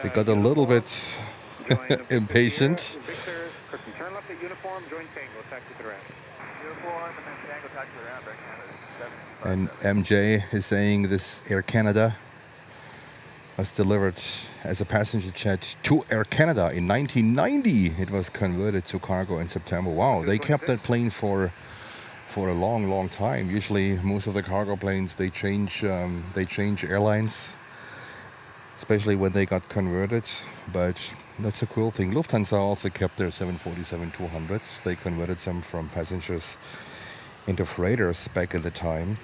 They got a little bit impatient. Turn left at uniform, join Tango, taxi to the ramp. Uniform and then Tango, taxi to the ramp, And MJ is saying this Air Canada. Was delivered as a passenger jet to Air Canada in 1990. It was converted to cargo in September. Wow, they kept that plane for a long, long time. Usually, most of the cargo planes they change airlines, especially when they got converted. But that's a cool thing. Lufthansa also kept their 747-200s. They converted them from passengers into freighters back at the time.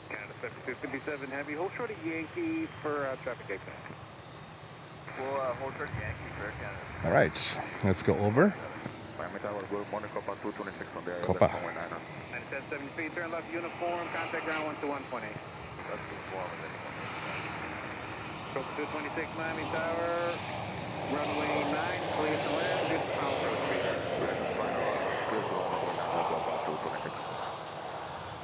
Canada 7257 Heavy, hold short of Yankee for traffic exit. We'll hold short Yankee for Air Canada. All right, let's go over. Copa. 97 feet, turn left uniform, contact ground 121.8. That's the form of it. Copa 226 Miami Tower, runway 9, clear to land, this is pound road speed.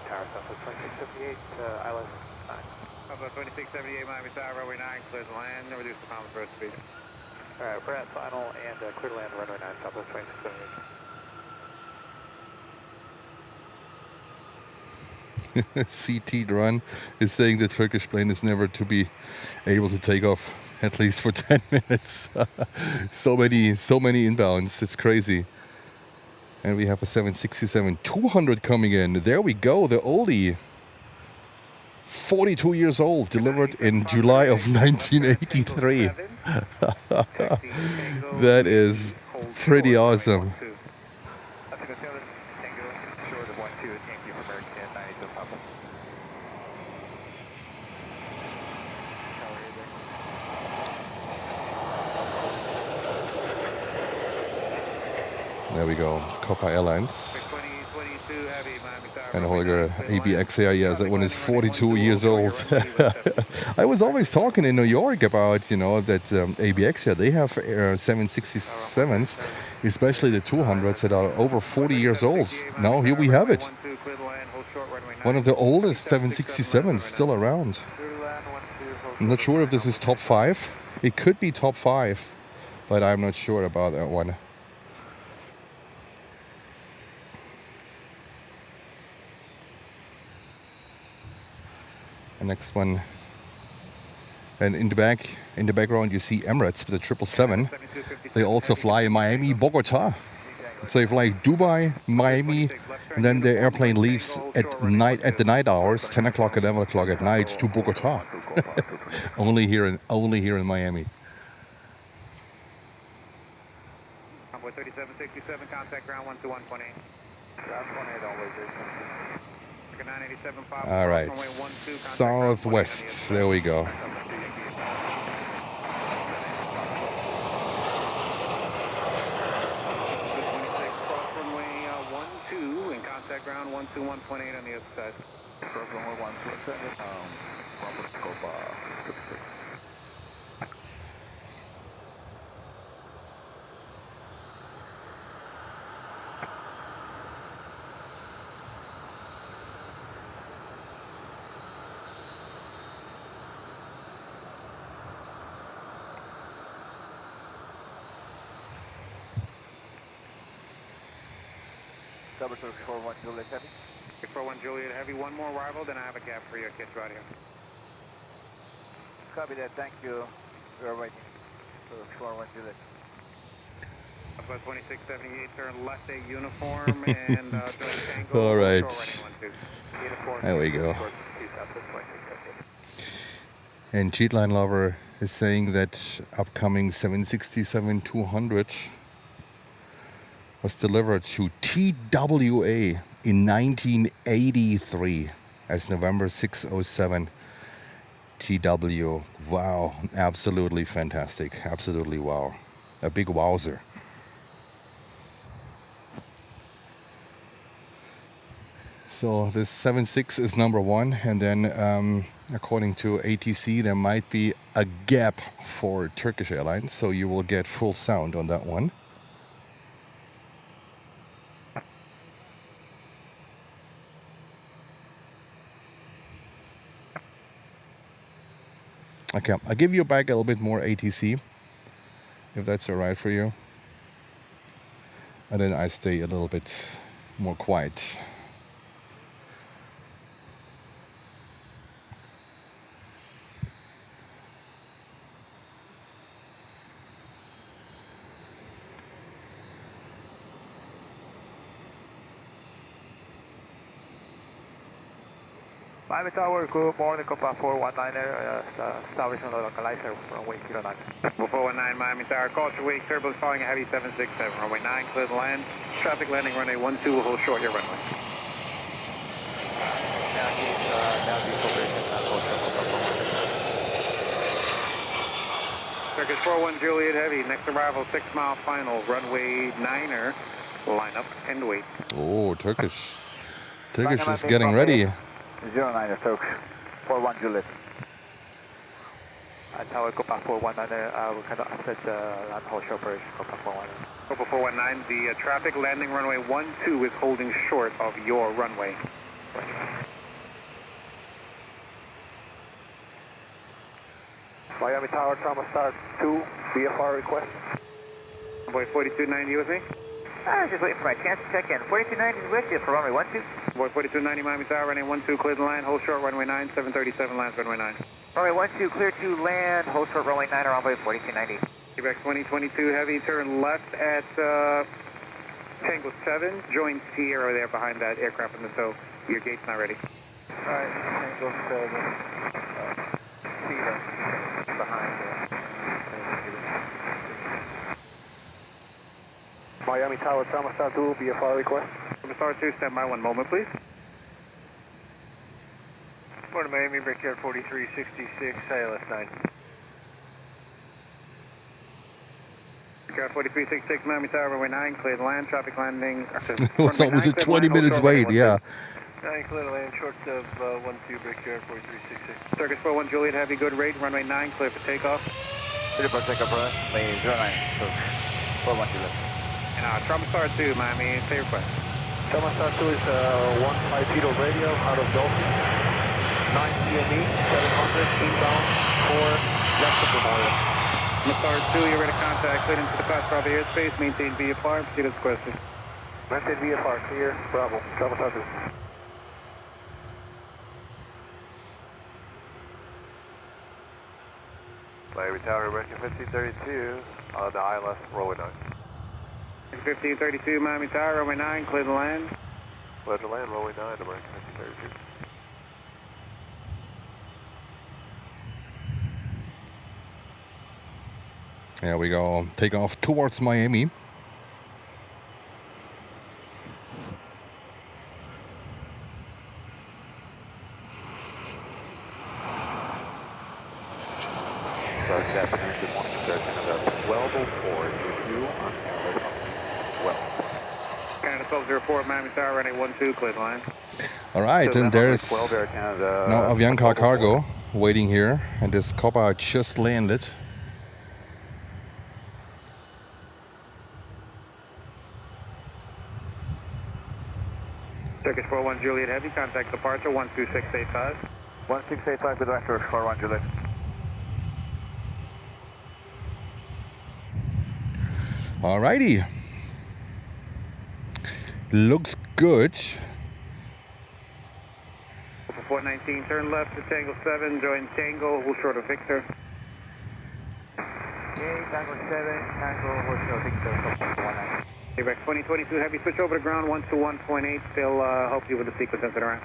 Tower Southwest 2678, ILS 9. Southwest 2678 Miami Tower, runway 9, clear to land, reduce the pound road speed. Alright, we're at final and clear to land runway 9, Southwest 2678. CT Run is saying the Turkish plane is never to be able to take off, at least for 10 minutes. so many inbounds, it's crazy. And we have a 767-200 coming in. There we go, the oldie. 42 years old, delivered in July of 1983. That is pretty awesome. There we go, Copa Airlines. And Holger, ABX Air, yes, that one is 42 years old. I was always talking in New York about, you know, that ABX Air, they have 767s, especially the 200s that are over 40 years old. Now here we have it. One of the oldest 767s still around. I'm not sure if this is top 5. It could be top 5, but I'm not sure about that one. The next one, and in the background you see Emirates with the 777. They also fly in Miami, Bogota. So they fly Dubai, Miami, and then the airplane leaves at night, at the night hours, 10 o'clock, 11 o'clock at night to Bogota. only here in Miami. Convoy 3767, contact ground 121.8. Ground 18 always is. All right, southwest. There we go. Runway 12 and contact ground 121.8 on the other side. Runway 12, Copa 56. Double 41 Juliet Heavy. 41 Juliet Heavy, one more arrival, then I have a gap for your kids right here. Copy that, thank you. We are waiting for 41 Juliet. Southwest 2678, turn left a uniform and Tango. All right. There we go. And Cheatline Lover is saying that upcoming 767-200 was delivered to TWA in 1983 as November 607 TW. Wow, absolutely fantastic. Absolutely wow. A big wowzer. So this 76 is number 1, and then according to ATC there might be a gap for Turkish Airlines, so you will get full sound on that one. Okay, I'll give you back a little bit more ATC, if that's all right for you. And then I stay a little bit more quiet. Miami Tower, good morning, Copa 419er, establishment localizer, runway 09. 419 Miami Tower, call to wake, turbulence following a heavy 767, runway 9, clear to land, traffic landing, runway 12, will hold short your runway. Turkish 41 Juliet Heavy, next arrival 6 mile final, runway 9er, line up and wait. Oh, Turkish. Turkish is getting ready. 09er, Turks, 41 Juliet. Tower, Copa 419er, we can access land hold short operation, Copa 419er. Copa 419, the traffic landing runway 12 is holding short of your runway. Miami Tower, Trauma Star 2, VFR request. Boy 4290 with me. I was just waiting for my chance to check in. 4290 is with you for runway 12. Boy 4290 Miami Tower, runway 12, clear to land, hold short runway 9, 737 lands runway 9. Runway 12, clear to land, hold short runway 9 or runway 4290. Quebec 2022 Heavy, turn left at Tango 7, join Sierra there behind that aircraft in the tow. Your gate's not ready. Alright, Tango 7, Sierra, behind Miami Tower, Trauma Star 2, VFR request. Trauma Star 2, stand by 1 moment, please. Port of Miami, Brickyard 4366, ILS 9. Brickyard 4366, Miami Tower, runway 9, clear to land, traffic landing. It's almost a 20 minutes wait, yeah. 9, clear to land, short of 12, Brickyard 4366. Turkish 41 Juliet Heavy, good rate, runway 9, clear for takeoff. Clear for takeoff, runway 09, so 41 Juliet. And Trauma Star 2, Miami, say request. Trauma Star 2 is 15 of radio out of Dolphin. 9 CME, 700, inbound, 4, left of Memorial. Trauma Star 2, you're ready to contact, cleared into the classified airspace, maintain VFR, proceed as requested. Maintain VFR, clear, Bravo, Trauma Star 2. Miami Tower, American 1532, on the ILS, runway 9. 1532 Miami Tower, runway 9, clear to land. Clear to land, runway 9, American 1532. There we go. Take off towards Miami. Good morning, sir. Canada 1204 with you on Air Canada 1204 Miami Tower, runway 12, clear to land. All right, and there's 12 Air Canada. now Avianca cargo waiting here, and this Copa just landed. Turkish 41 Juliet Heavy, contact departure 12685. 1685, good after 41 Juliet. Alrighty. Looks good. 419, turn left to Tango 7, join Tango, hold short of Victor. Okay, Tango 7, Tango, hold short Victor, 19. Quebec 2022 Heavy, switch over to ground 121.8, they'll help you with the sequence into the ramp.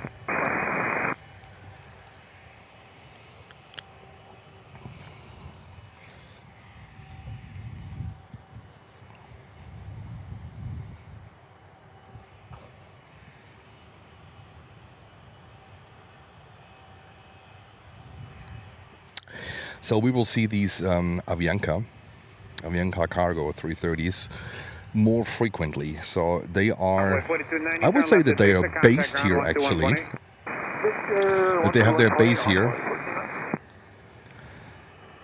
So we will see these Avianca cargo 330s more frequently. So they are, I would say that they are based here actually. That they have their base here.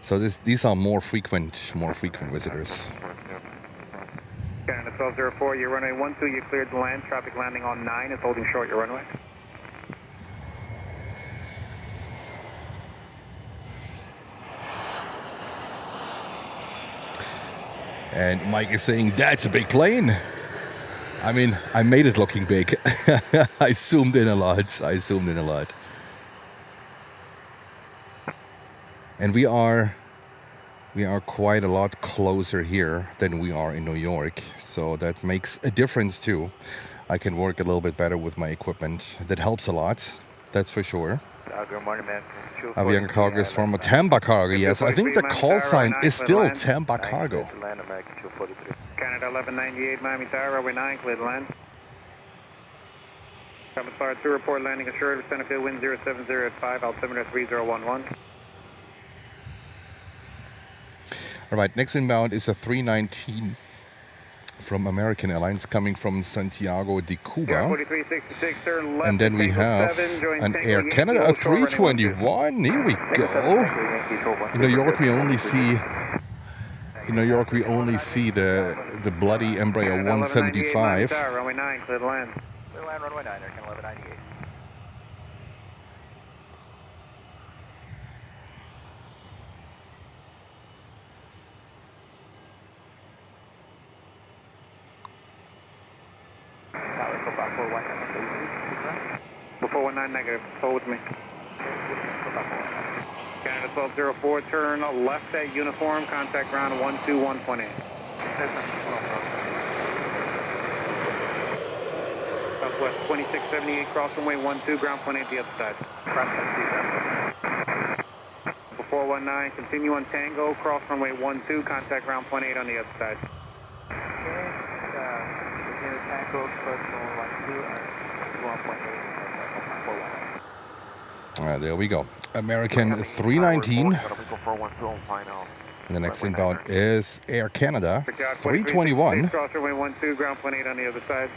So these are more frequent visitors. Canada 1204, your runway 12, you cleared the land, traffic landing on 9, it's holding short your runway. And Mike is saying, that's a big plane. I mean, I made it looking big. I zoomed in a lot. And we are quite a lot closer here than we are in New York. So that makes a difference too. I can work a little bit better with my equipment. That helps a lot. That's for sure. Good morning, man. Avianca Cargo is from a Tampa Cargo. Yes, I think the call sign is still Tampa Cargo. Canada 1198, Miami Tower, runway 9, clear to land. Compass Fire 2, report landing assured, center field wind 070 at 5, altimeter 3011. All right, next inbound is a 319 from American Airlines coming from Santiago de Cuba. 4366, sir, left And then we have an Air Canada, a 321. Here we go. In New York, we only see the bloody Embraer 175. Runway 9, clear to land. Clear to land, runway 9, Air Canada 1198. Before 19 negative, hold with me. Canada 1204, turn left at uniform, contact ground 121.8. Southwest 2678, cross runway 12, ground point 8 the other side. Before 19, continue on Tango, cross runway 12, contact ground point 8 on the other side. Tango, cross runway 12, 1.8. There we go. American 319. And the next inbound is Air Canada 321. Cross runway 12, ground point 8 on the other side.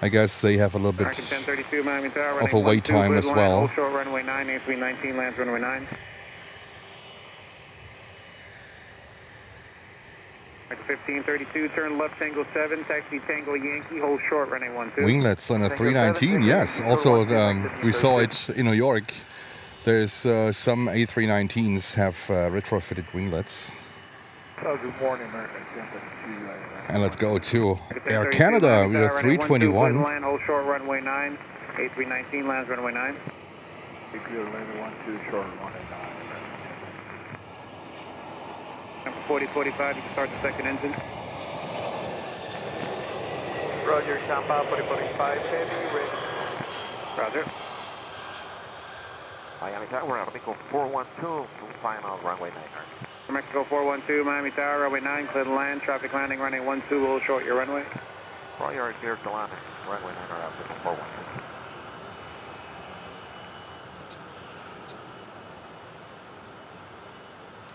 I guess they have a little bit of a wait time as well. Short runway 9, A319 lands runway 9. 1532, turn left Tango 7, taxi Tango Yankee, hold short runway 12. Winglets on a 319, yes. Also, we saw it in New York. There's some A319s have retrofitted winglets. Good morning, American. And let's go to Air Canada with a 321. Land, hold short runway 9, A319 lands runway 9. Clear to land 12, short runway 9. 4045, you can start the second engine. Roger, Tampa 4045, heavy, ready. Roger. Miami Tower, Aeromexico 412 to final runway 9. Mexico 412, Miami Tower, runway 9, clear to land, traffic landing, runway 12, hold short your runway. Roger, clear to land, runway 9 or Aeromexico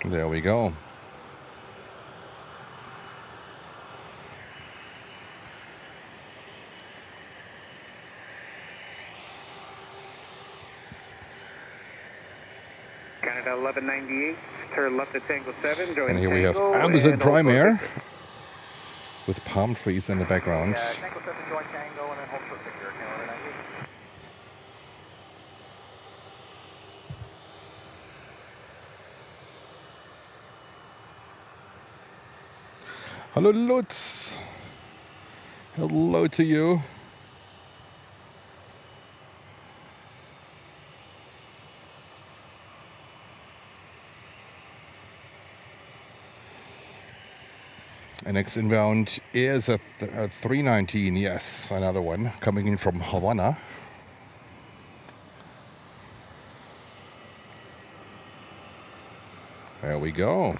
412. There we go. Canada 1198, turn left at Tango 7, join And here we have Tango, Amazon and Prime also Air with palm trees in the background. Tango 7, join Tango, and then hold short secure, Canada 98. Hello, Lutz. Hello to you. And next inbound is a 319, yes, another one coming in from Havana. There we go.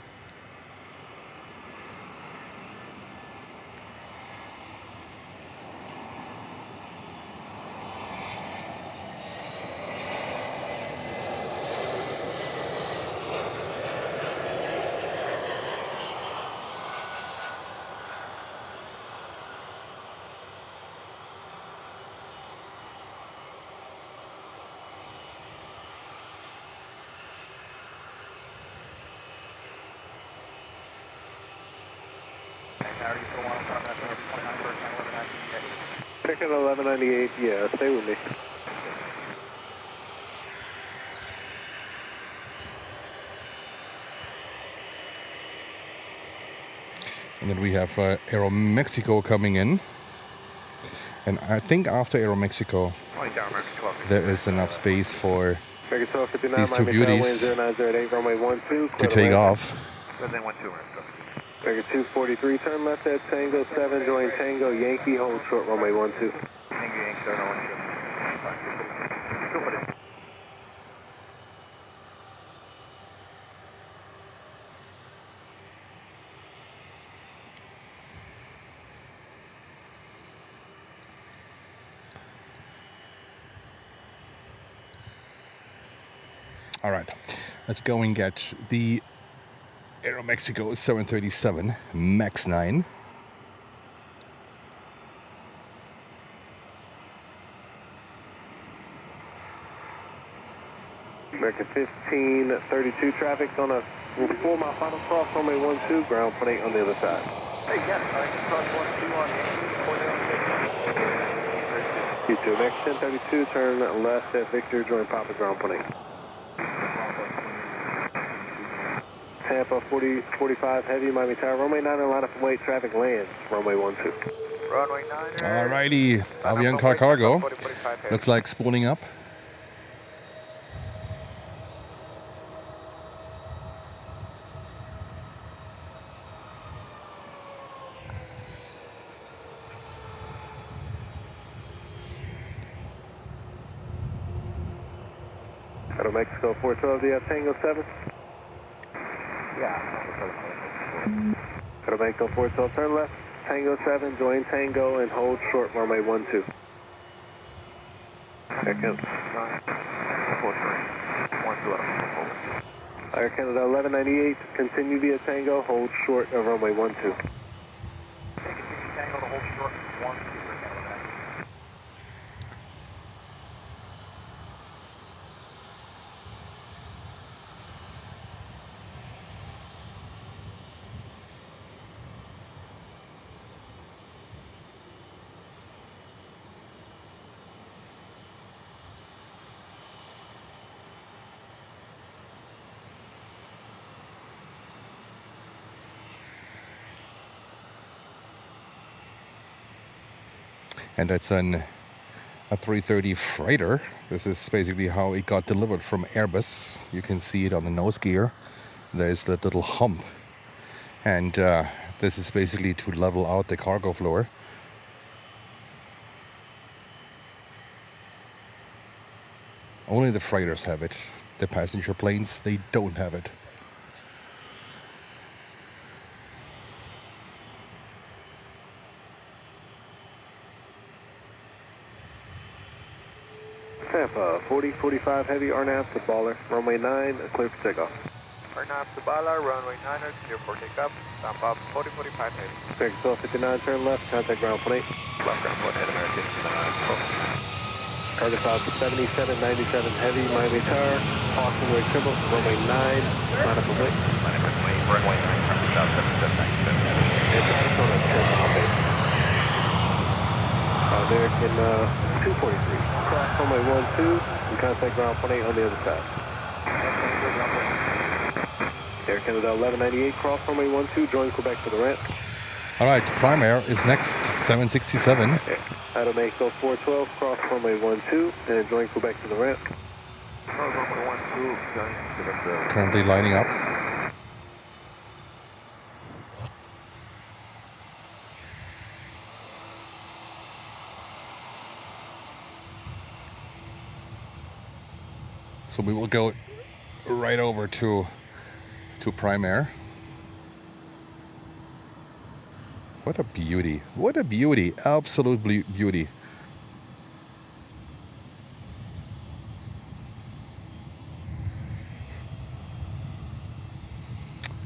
Ticket 1198, yeah, stay with me. And then we have AeroMexico coming in. And I think after AeroMexico, there is enough space for these two beauties to take off. Figure 243, turn left at Tango 7, join Tango Yankee, hold short runway 12. Tango Yankee, turn on 12. All right, let's go and get the AeroMexico 737 MAX 9. American 1532 traffic on a 4 mile final cross, runway 12, ground 8 on the other side. Hey, yes, I can cross 12 on Yankee, You2, American 1032, turn left at Victor, join Papa, ground 8. Tampa 4045 heavy, Miami Tower, runway 9 line up and wait, traffic lands, runway 12. Runway 9. Alrighty, Avianca cargo. Looks like spooling up. AeroMexico 412, do you have Tango 7? Yeah. AeroMexico 412, turn left, Tango 7, join Tango and hold short runway 12. Second. Air Canada 1198, continue via Tango, hold short of runway 12. Continue Tango to hold short 12. And that's a 330 freighter. This is basically how it got delivered from Airbus. You can see it on the nose gear. There's that little hump. And this is basically to level out the cargo floor. Only the freighters have it. The passenger planes, they don't have it. Tampa 4045 heavy, RNAV to Baller, runway 9, clear for takeoff. RNAV to Bala, runway 9, clear for takeoff. Tampa 4045 heavy. American 1259, turn left, contact ground 8. Left ground 1, head American. Target south to 7797 heavy, Miami Tower, Austin Way Triple, runway 9, line up and wait. Runway 9, target south 7797 heavy. And Arizona 10 mile base. American 243, cross runway 12, and contact ground 8 on the other side. Air Canada 1198, cross runway 12, join Quebec for the ramp. All right, Prime Air is next, 767. AeroMexico 412, cross runway 12, and join Quebec to the ramp. Currently lining up. So we will go right over to Prime Air. What a beauty. What a beauty. Absolute beauty.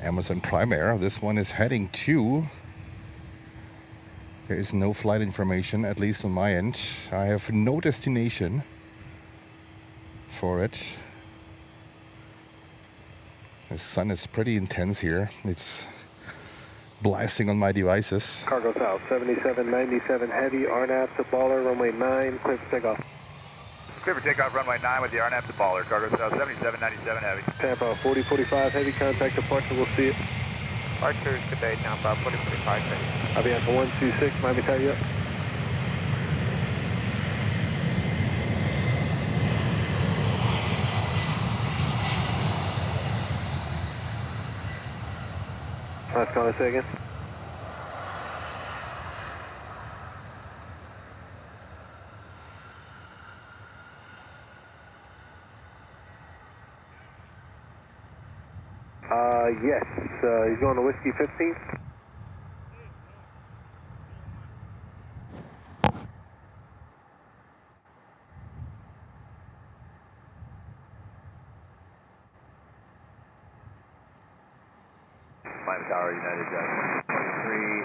Amazon Prime Air. This one is heading to... There is no flight information, at least on my end. I have no destination for it. The sun is pretty intense here. It's blasting on my devices. Cargo south, 7797 heavy, RNAV to Baller, runway 9, clear for takeoff. Clear for takeoff, runway 9 with the RNAV to Baller. Cargo south, 7797 heavy. Tampa 4045 heavy, contact departure, we'll see it. Departures today, down about 4045. Avianca 126, Miami Tower, you up? Last call, say again. Yes, he's going to Whiskey 15. Miami Tower, United 23,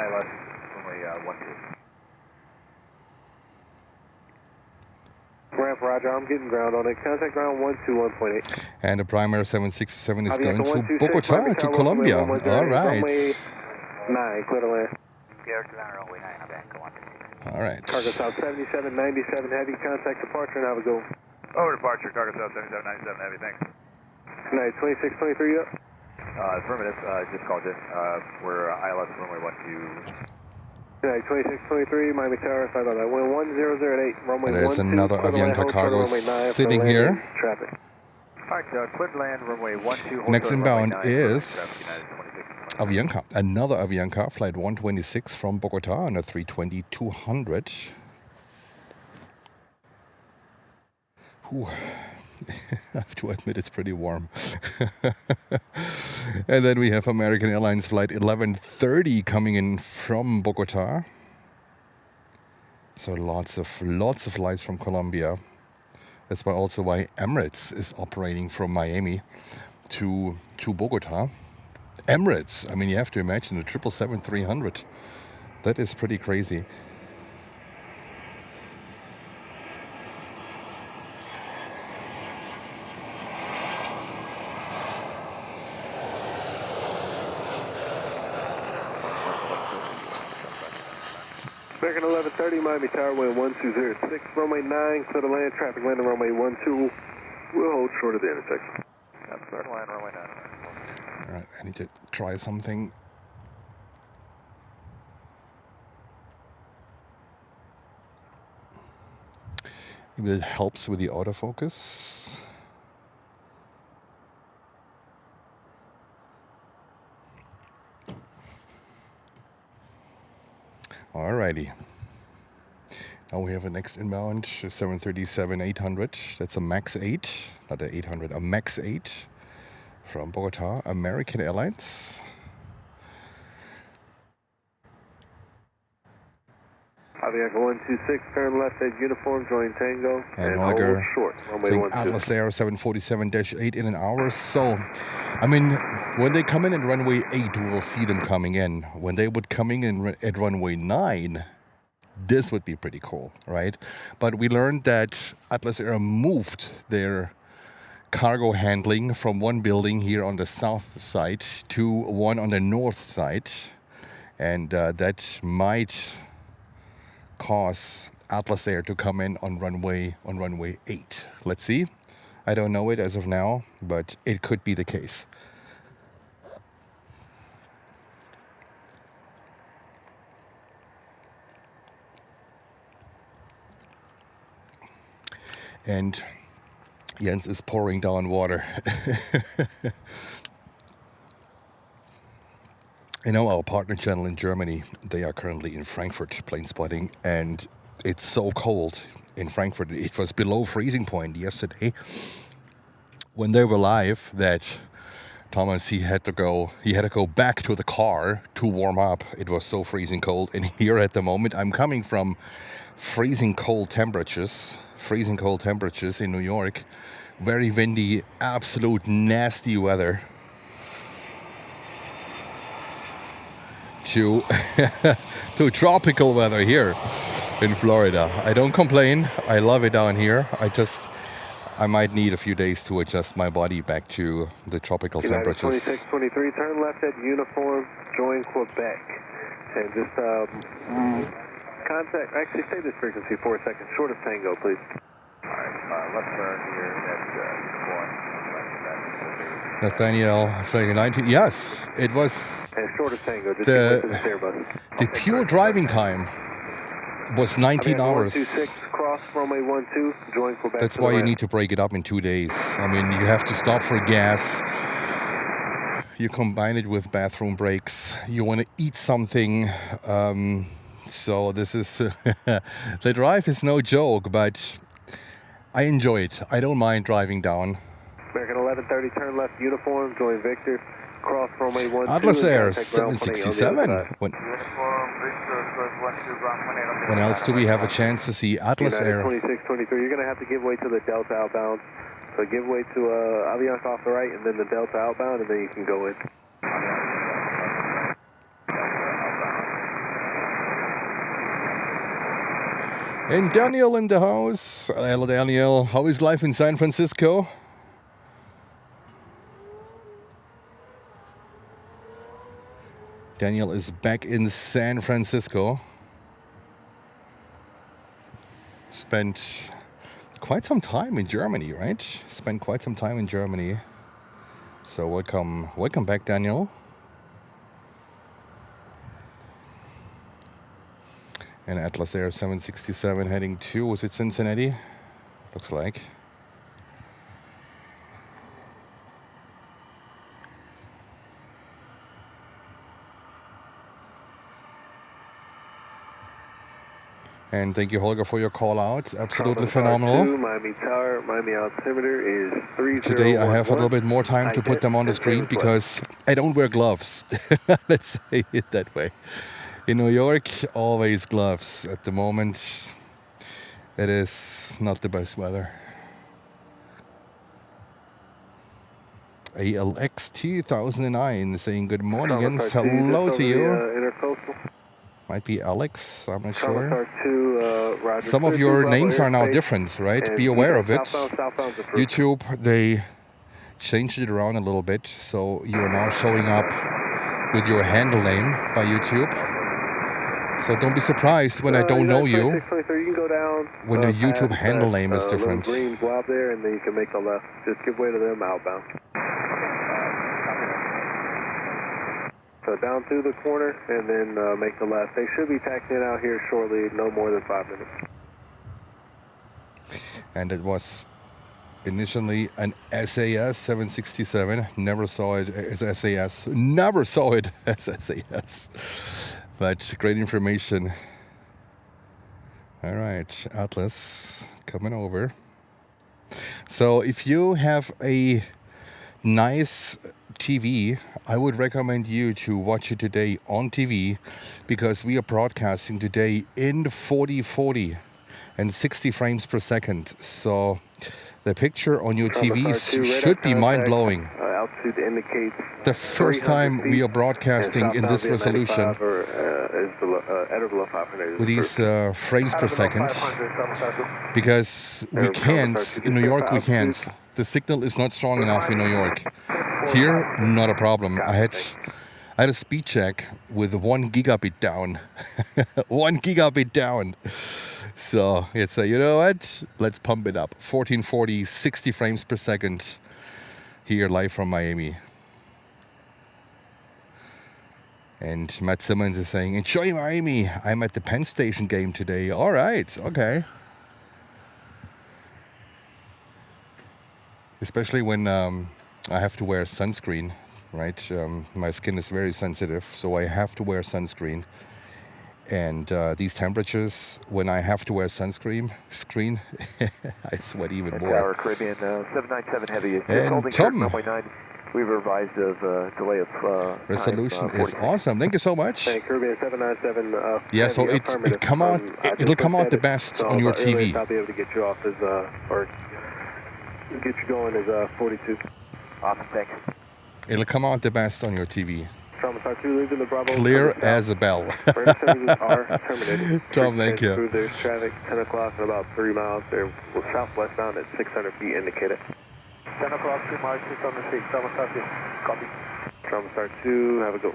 ILS, runway 12. Ramp, Roger, I'm getting ground on it. Contact ground 121.8. And the primary 767 is Avianca going to 126, Bogota, Miami to Tower, Colombia. runway 10, All right. Runway 9, clear to land. Air and Latam, runway 9, Avianca 126. All right. Cargo South 7797 heavy, contact departure, and have a go. Over departure, cargo south 7797 heavy, thanks. Night 2623 up. Affirmative, just called in. We're ILS runway 12. Night 2623, Miami Tower, sorry about that. Wind 1008, runway 12. There's another Avianca cargo sitting here. Traffic. Alright, clear to land, runway 12. Next inbound is Avianca, another Avianca, flight 126 from Bogota on a 320-200. Whew. I have to admit it's pretty warm. And then we have American Airlines flight 1130 coming in from Bogota. So lots of flights from Colombia. That's also why Emirates is operating from Miami to Bogota. Emirates, I mean, you have to imagine the 777-300. That is pretty crazy. American 1130, Miami Tower, wind 1206, runway 9, clear to land, traffic landing runway 12. We'll hold short of the intersection. That's clear to land, runway 9. All right, I need to try something. Maybe it helps with the autofocus. Alrighty. Now we have a next inbound 737-800. That's a MAX 8, not a 800, a MAX 8 from Bogota, American Airlines. Avianca 126, turn left at uniform, join Tango, and hold Holger, short, runway think 12. Atlas Air 747-8 in an hour. So, I mean, when they come in at runway 8, we will see them coming in. When they would coming in at runway 9, this would be pretty cool, right? But we learned that Atlas Air moved their cargo handling from one building here on the south side to one on the north side. And that might cause Atlas Air to come in on runway 8. Let's see. I don't know it as of now, but it could be the case. And Jens is pouring down water. You know, our partner channel in Germany, they are currently in Frankfurt plane spotting, and it's so cold in Frankfurt. It was below freezing point yesterday when they were live that Thomas, he had to go back to the car to warm up. It was so freezing cold. And here at the moment, I'm coming from freezing cold temperatures in New York. Very windy, absolute nasty weather. To tropical weather here in Florida. I don't complain. I love it down here. I might need a few days to adjust my body back to the tropical temperatures. 2623, turn left at uniform, join Quebec. And just contact, actually say this frequency for a second, short of Tango, please. Alright, left turn here at uniform. Nathaniel saying 19. Yes, it was And shorter tango, just give way to the steer bus. the pure driving time was 19 hours. 126, cross runway 12, join Quebec. That's to why the you right. need to break it up in 2 days. I mean, you have to stop for gas. You combine it with bathroom breaks. You want to eat something. So this is the drive is no joke, but I enjoy it. I don't mind driving down. American 1130, turn left, uniform, join Victor, cross runway 12. Atlas Air and contact ground 767. When else do we have a chance to see Atlas Air? 2623, you're going to have to give way to the Delta outbound. So give way to Avianca off the right and then the Delta outbound, and then you can go in. And Daniel in the house. Hello, Daniel. How is life in San Francisco? Daniel is back in San Francisco. Spent quite some time in Germany, right? Spent quite some time in Germany. So welcome back, Daniel. And Atlas Air 767 heading to, was it Cincinnati? Looks like. And thank you, Holger, for your call outs. Absolutely phenomenal. Miami Tower, Miami altimeter is 3011. Today I have a little bit more time to put them on the screen because I don't wear gloves. Let's say it that way. In New York, always gloves. At the moment, it is not the best weather. ALX 2009 saying good morning and hello to you. Might be Alex, I'm not sure. Some of your names are now different, right? Be aware of it. YouTube, they changed it around a little bit, so you are now showing up with your handle name by YouTube. So don't be surprised when I don't know you, when the YouTube handle name is different. Green blob there, and then you can make a left. Just give way to them outbound. So down through the corner, and then make the left. They should be taxiing out here shortly, no more than 5 minutes. And it was initially an SAS 767. Never saw it as SAS. Never saw it as SAS. But great information. All right, Atlas coming over. So if you have a nice TV, I would recommend you to watch it today on TV because we are broadcasting today in 4040 and 60 frames per second. So the picture on your TVs should be mind-blowing. Altitude indicates the first time we are broadcasting in this resolution with these frames per second, because we can't, in New York we can't. The signal is not strong enough in New York. Here, not a problem. I had a speed check with 1 gigabit down. 1 gigabit down. So it's you know what? Let's pump it up. 1440, 60 frames per second here live from Miami. And Matt Simmons is saying, enjoy Miami. I'm at the Penn Station game today. All right, okay. Especially when I have to wear sunscreen, right? My skin is very sensitive, so I have to wear sunscreen. And these temperatures, when I have to wear sunscreen, I sweat even more. Tower Caribbean 797 heavy. And Tom, we've revised of delay of resolution is awesome. Thank you so much. Hey, Caribbean 797. Yeah, so it'll come out the best on your TV. I'll be able to get you off as or get you going as 42. Awesome, thanks. It'll come out the best on your TV. Clear as a bell. Tom, thank you. There's traffic 10 o'clock and about 3 miles there. We're southwestbound at 600 feet indicated. 10 o'clock, 3 miles, 600 feet. Trauma Star 2. Copy. Trauma Star 2, have a go.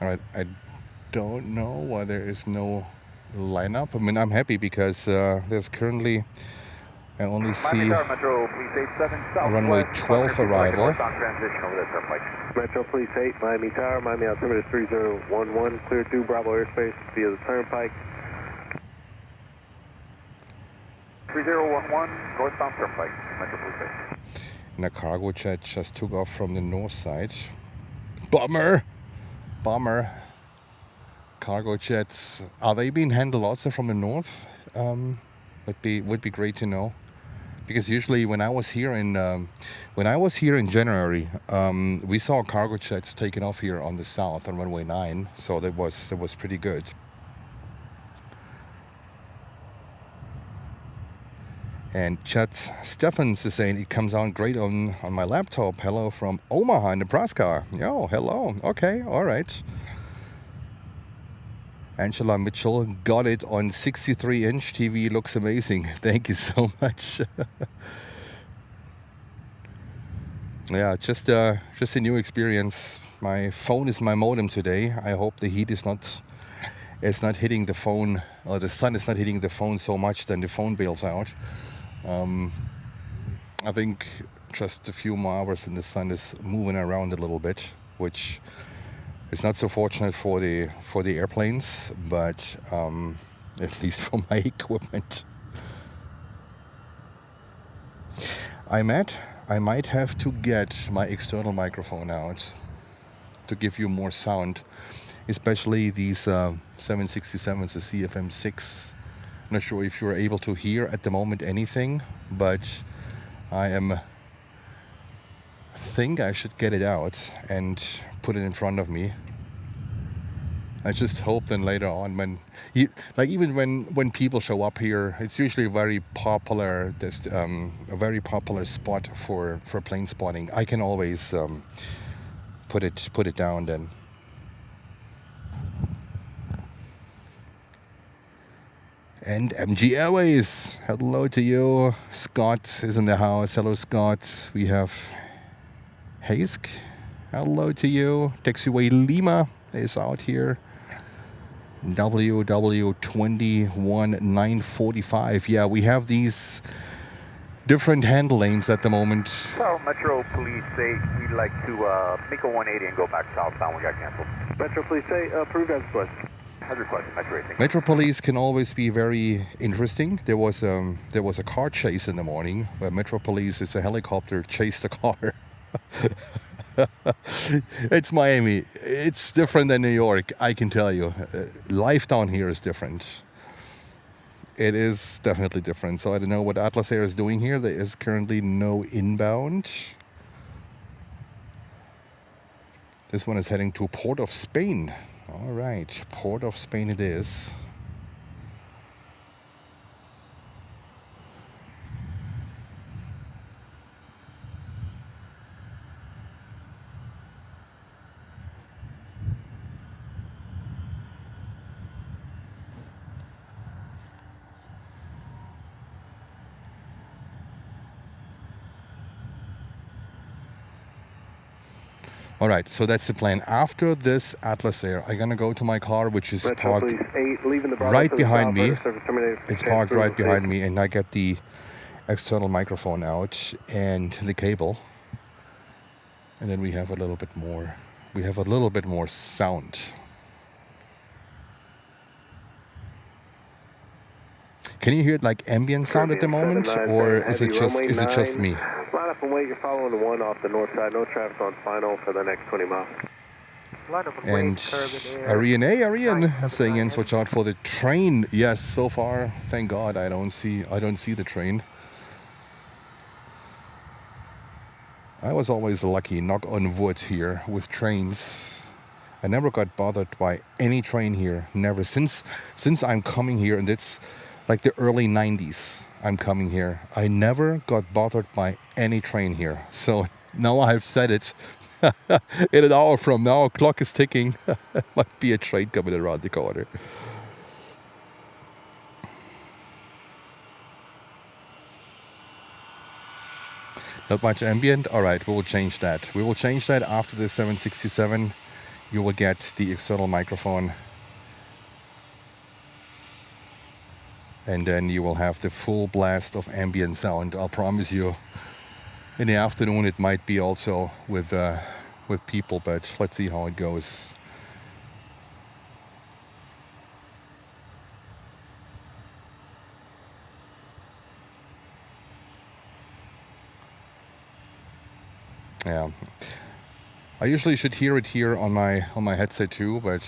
All right, I don't know why there is no lineup. I mean, I'm happy because there's currently, I only see runway 12 arrival. Metro Police 8, Miami Tower, Miami altimeter 3011, clear through Bravo airspace via the turnpike. 3011, northbound turnpike, Metro Police 8. And a cargo jet just took off from the north side. Bummer! Bummer. Cargo jets, are they being handled also from the north? Would be great to know. Because usually when I was here in January, we saw cargo jets taking off here on the south on runway 9, so that was pretty good. And Chet Stephens is saying it comes out great on my laptop. Hello from Omaha, Nebraska. Yo, hello. Okay, all right. Angela Mitchell got it on 63-inch TV. Looks amazing. Thank you so much. Yeah, just a new experience. My phone is my modem today. I hope the heat is not hitting the phone, or the sun is not hitting the phone so much that the phone bails out. I think just a few more hours and the sun is moving around a little bit, which is not so fortunate for the airplanes, but at least for my equipment. I might have to get my external microphone out to give you more sound, especially these 767s, the CFM6. I'm not sure if you're able to hear at the moment anything, but I think I should get it out and put it in front of me. I just hope then later on, even when people show up here, it's usually a very popular spot for plane spotting. I can always put it down then. And MG Airways, hello to you. Scott is in the house. Hello, Scott. We have Haysk. Hello to you. Taxiway Lima is out here. WW21945. Yeah, we have these different handle names at the moment. So Metro Police 8, we'd like to make a 180 and go back southbound. We got canceled. Metro Police 8, approved as requested. As requested, Metro 8. Metro Police can always be very interesting. There was a car chase in the morning where Metro Police, it's a helicopter, chased a car. It's Miami. It's different than New York, I can tell you. Life down here is different. It is definitely different. So I don't know what Atlas Air is doing here. There is currently no inbound. This one is heading to Port of Spain. All right, Port of Spain it is. All right, so that's the plan. After this Atlas Air, I'm gonna go to my car, which is parked right behind me. It's parked right behind me, and I get the external microphone out and the cable, and then we have a little bit more. We have a little bit more sound. Can you hear it like ambient sound at the moment, or is it just me? Line up and wait. You're following the one off the north side. No traffic on final for the next 20 miles. And Arian saying in, watch out for the train. Yes, so far, thank God, I don't see the train. I was always lucky, knock on wood here with trains. I never got bothered by any train here. Never since I'm coming here, and it's like the early 90s. I'm coming here. I never got bothered by any train here. So now I've said it. In an hour from now, clock is ticking. Might be a train coming around the corner. Not much ambient. All right, we will change that. We will change that after the 767. You will get the external microphone. and then you will have the full blast of ambient sound. I'll promise you. In the afternoon, it might be also with people, but let's see how it goes. Yeah, I usually should hear it here on my headset too, but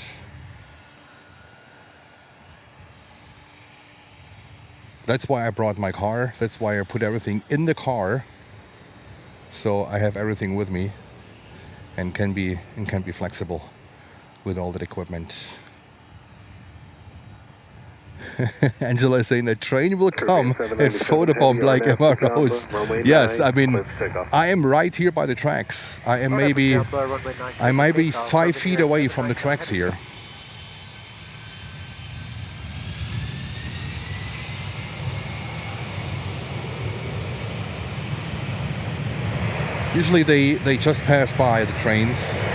that's why I brought my car. That's why I put everything in the car, so I have everything with me and can be flexible with all that equipment. Angela is saying the train will come and photobomb like MROs. Yes, I mean, I am right here by the tracks. I might be 5 feet away from the tracks here. Usually they just pass by the trains.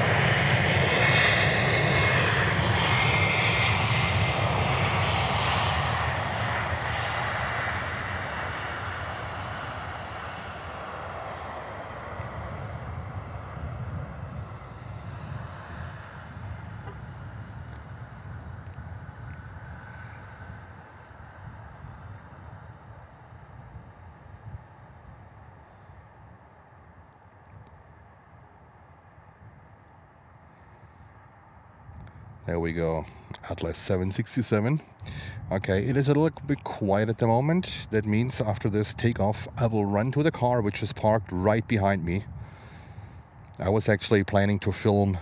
There we go, Atlas 767. Okay, it is a little bit quiet at the moment. That means after this takeoff, I will run to the car, which is parked right behind me. I was actually planning to film,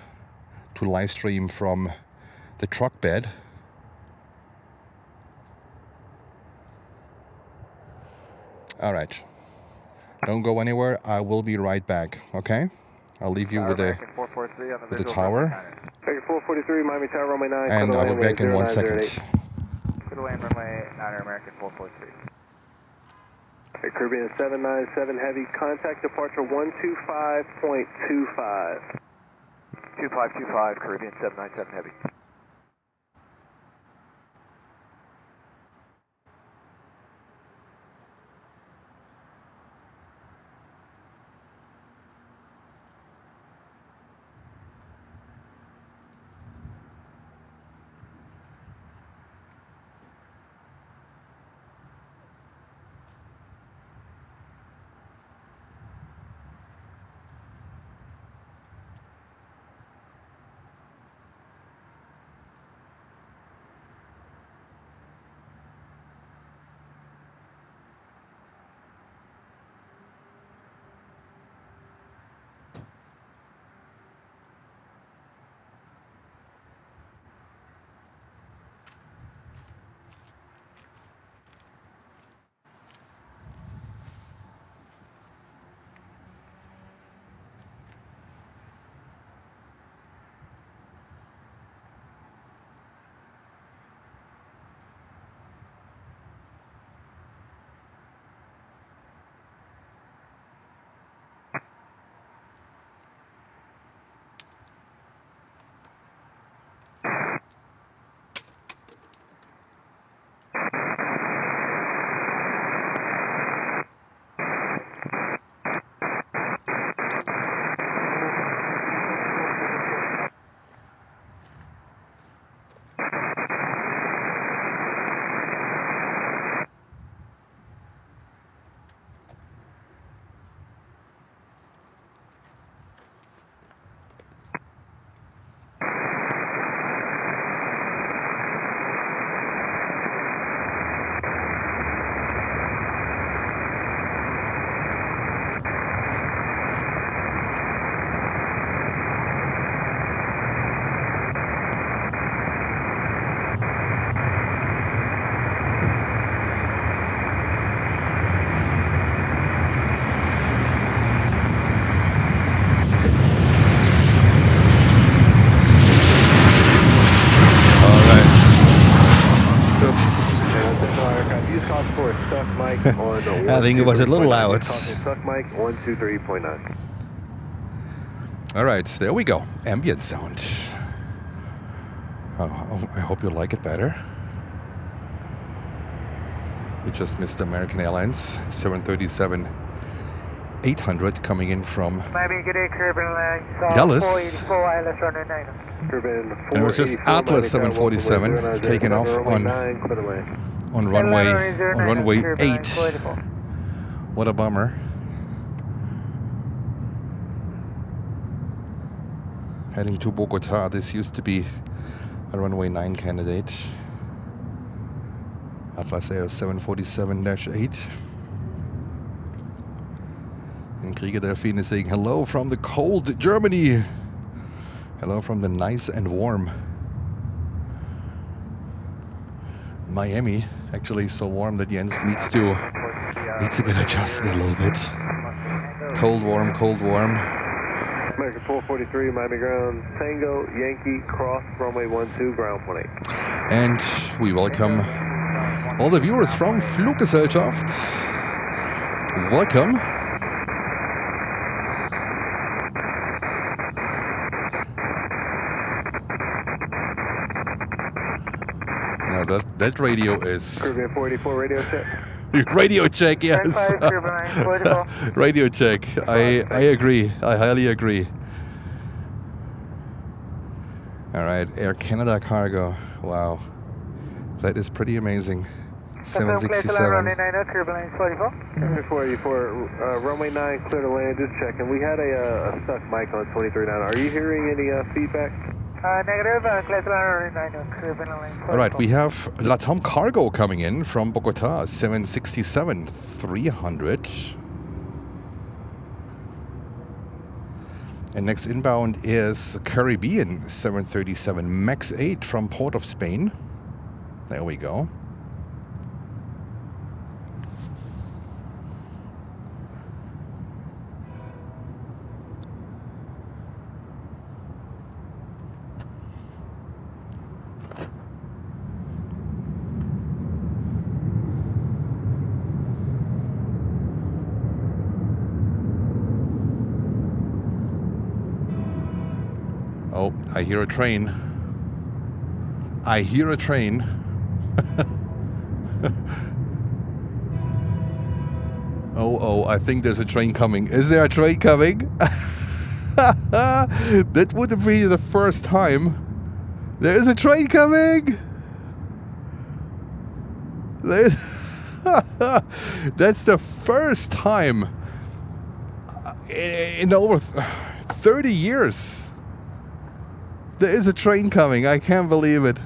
to live stream from the truck bed. All right, don't go anywhere. I will be right back, okay? I'll leave you with the tower. 443, Miami Tower, Runway 9. And I'll be back in 1 second. Good land, Runway 9, American 443. Caribbean 797 Heavy, contact departure 125.25. 2525, Caribbean 797 Heavy. I think it was a little loud. Mic 123.9. All right, there we go. Ambient sound. Oh, I hope you like it better. We just missed American Airlines 737-800 coming in from Dallas. And it was just Atlas 747 taking off on runway 8. What a bummer. Heading to Bogota. This used to be a runway 9 candidate. Atlas Air 747-8. And Krieger Delphine is saying hello from the cold Germany. Hello from the nice and warm Miami. Actually so warm that Jens needs to get adjusted a little bit. Cold, warm, cold, warm. American 443, Miami ground, Tango, Yankee, cross, runway 12, ground 18. And we welcome all the viewers from Fluggesellschaft. Welcome. Now that radio is... Caribbean 484 radio check. Radio check, yes. Radio check. I agree. I highly agree. All right, Air Canada cargo. Wow, that is pretty amazing. 767. 484, runway 9, clear to land. Just checking. We had a stuck mic on 23.9. Are you hearing any feedback? Negative, All right, we have LATAM cargo coming in from Bogota, 767-300. And next inbound is Caribbean 737 MAX 8 from Port of Spain. There we go. Oh, I hear a train. I hear a train. Oh, I think there's a train coming. Is there a train coming? That would be the first time. There is a train coming. That's the first time in over 30 years. There is a train coming. I can't believe it.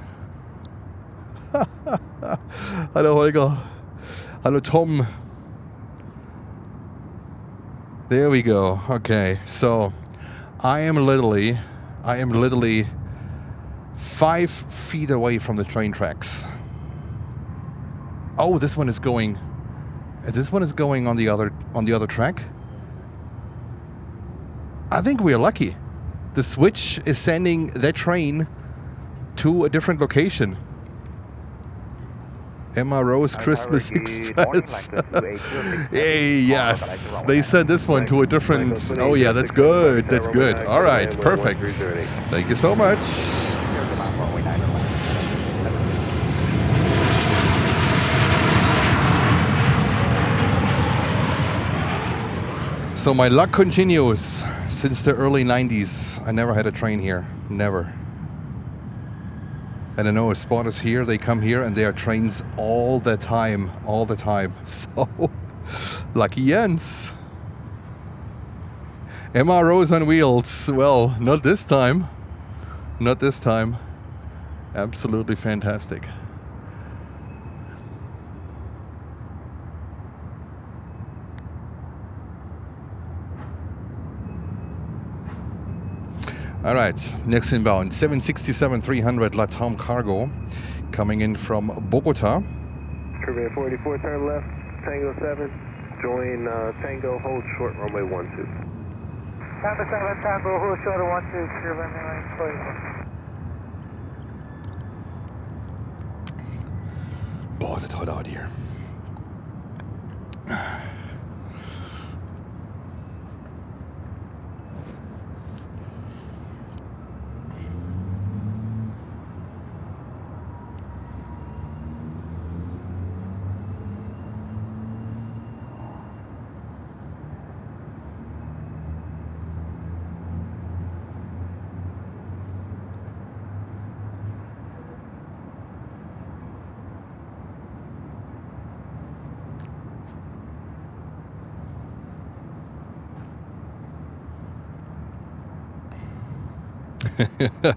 Hello, Holger. Hello, Tom. There we go. Okay, so I am literally 5 feet away from the train tracks. Oh, this one is going. This one is going on the other track. I think we are lucky. The switch is sending that train to a different location. Emma Rose Christmas Express. Hey, yes, they sent this one to a different. Oh yeah, that's good. That's good. All right, perfect. Thank you so much. So my luck continues. Since the early 90s, I never had a train here. Never. And I know spotters here, they come here and there are trains all the time. All the time. So, lucky Jens. MROs on wheels. Well, not this time. Not this time. Absolutely fantastic. All right, next inbound, 767-300 LATAM cargo coming in from Bogota. Caribbean 484, turn left, Tango 7, join Tango, hold short, runway 12. Tango 7, Tango, hold short, 12, Caribbean 484. Boah, is it hot out here.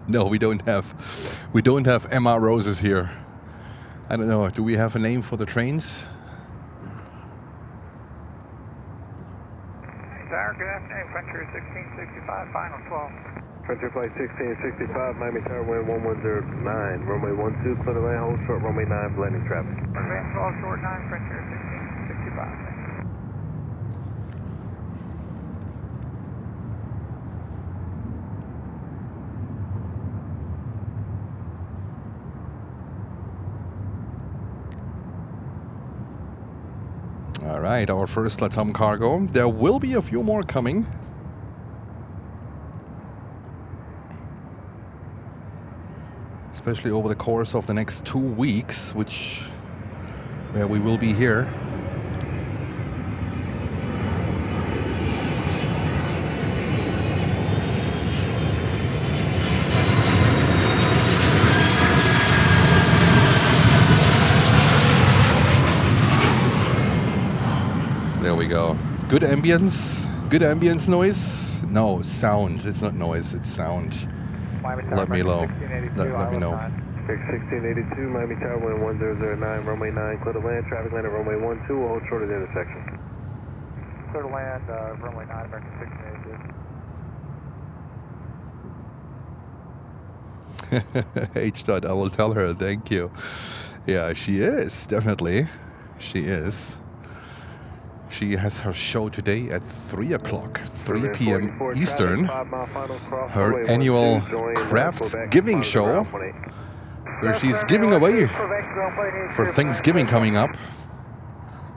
No, we don't have Emma Roses here. I don't know. Do we have a name for the trains? Sir, good afternoon. Frontier 1665, final 12. Frontier Flight 1665, Miami Tower, wind 1109, runway 12, clear to land, hold short, runway 9, blending traffic. Advance 12, short 9, Frontier 1665. All right, our first LATAM cargo. There will be a few more coming. Especially over the course of the next 2 weeks, where we will be here. There we go. Good ambience. Good ambience noise. No, sound. It's not noise, it's sound. Let me know. Let me know. 1682, Miami Tower, wind 1009, runway 9, clear to land, traffic land at runway 12, will hold short at the intersection. Clear to land, runway 9, American 1682. H. Dot, I will tell her. Thank you. Yeah, she is. Definitely. She is. She has her show today at 3 o'clock, 3 p.m. Eastern. Her annual Crafts Giving show, where she's giving away for Thanksgiving coming up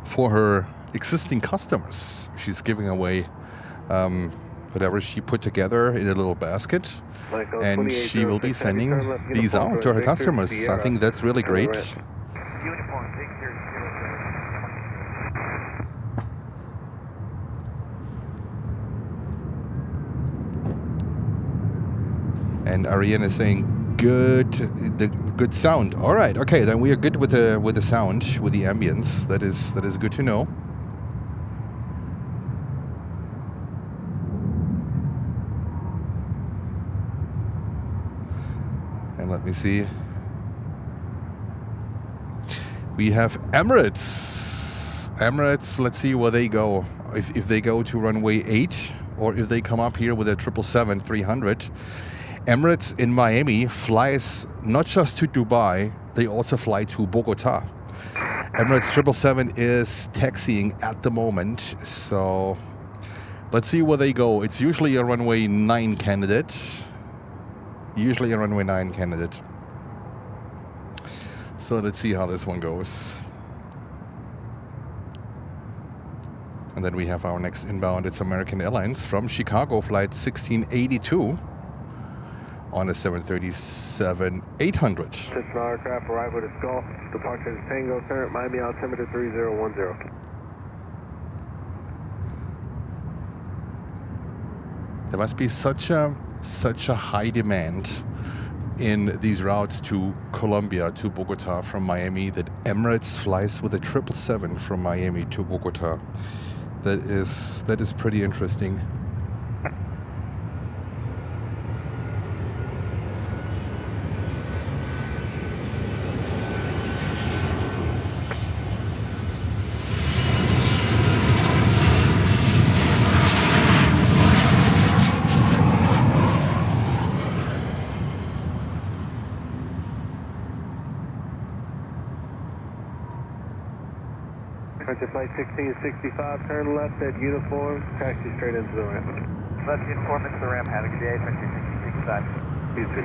for her existing customers. She's giving away whatever she put together in a little basket, and she will be sending these out to her customers. I think that's really great. And Ariane is saying good sound. All right, okay, then we are good with the sound, with the ambience. That is good to know. And let me see. We have Emirates. Emirates, let's see where they go. If they go to runway 8 or if they come up here with a 777-300. Emirates in Miami flies not just to Dubai, they also fly to Bogota. Emirates 777 is taxiing at the moment, so let's see where they go. It's usually a runway 9 candidate. So let's see how this one goes. And then we have our next inbound. It's American Airlines from Chicago, flight 1682. On a 737-800. System aircraft arrival at Skull. Departure is Tango, current Miami altimeter 3010. There must be such a high demand in these routes to Colombia, to Bogota from Miami, that Emirates flies with a 777 from Miami to Bogota. That is pretty interesting. Frontier Flight 1665, turn left at uniform, taxi straight into the ramp. Left uniform into the ramp, have a good day, Frontier 1665. You too.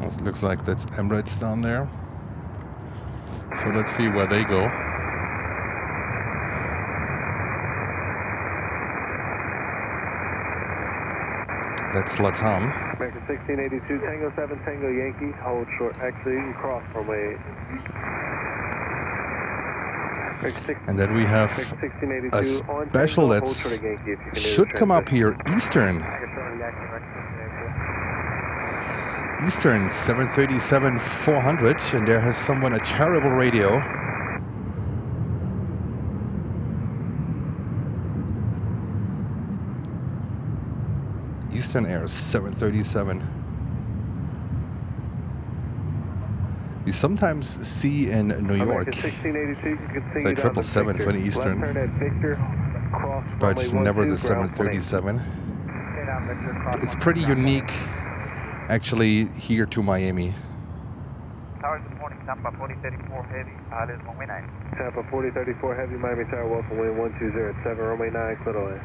It looks like that's Emirates down there. So let's see where they go. That's LATAM. American 1682, Tango 7, Tango Yankee, hold short. Actually, you can cross from a... And then we have a special that should come up here, Eastern. Eastern 737-400, and there has someone a terrible radio. Eastern Air 737. We sometimes see in New York the 777 for the Eastern, but never the 737. It's pretty unique, actually, here to Miami. Towers this morning, Tampa 4034 Heavy, Alice Runway 9. Tampa 4034 Heavy, Miami Tower, welcome wind 120 at 7, Runway 9, clear to land.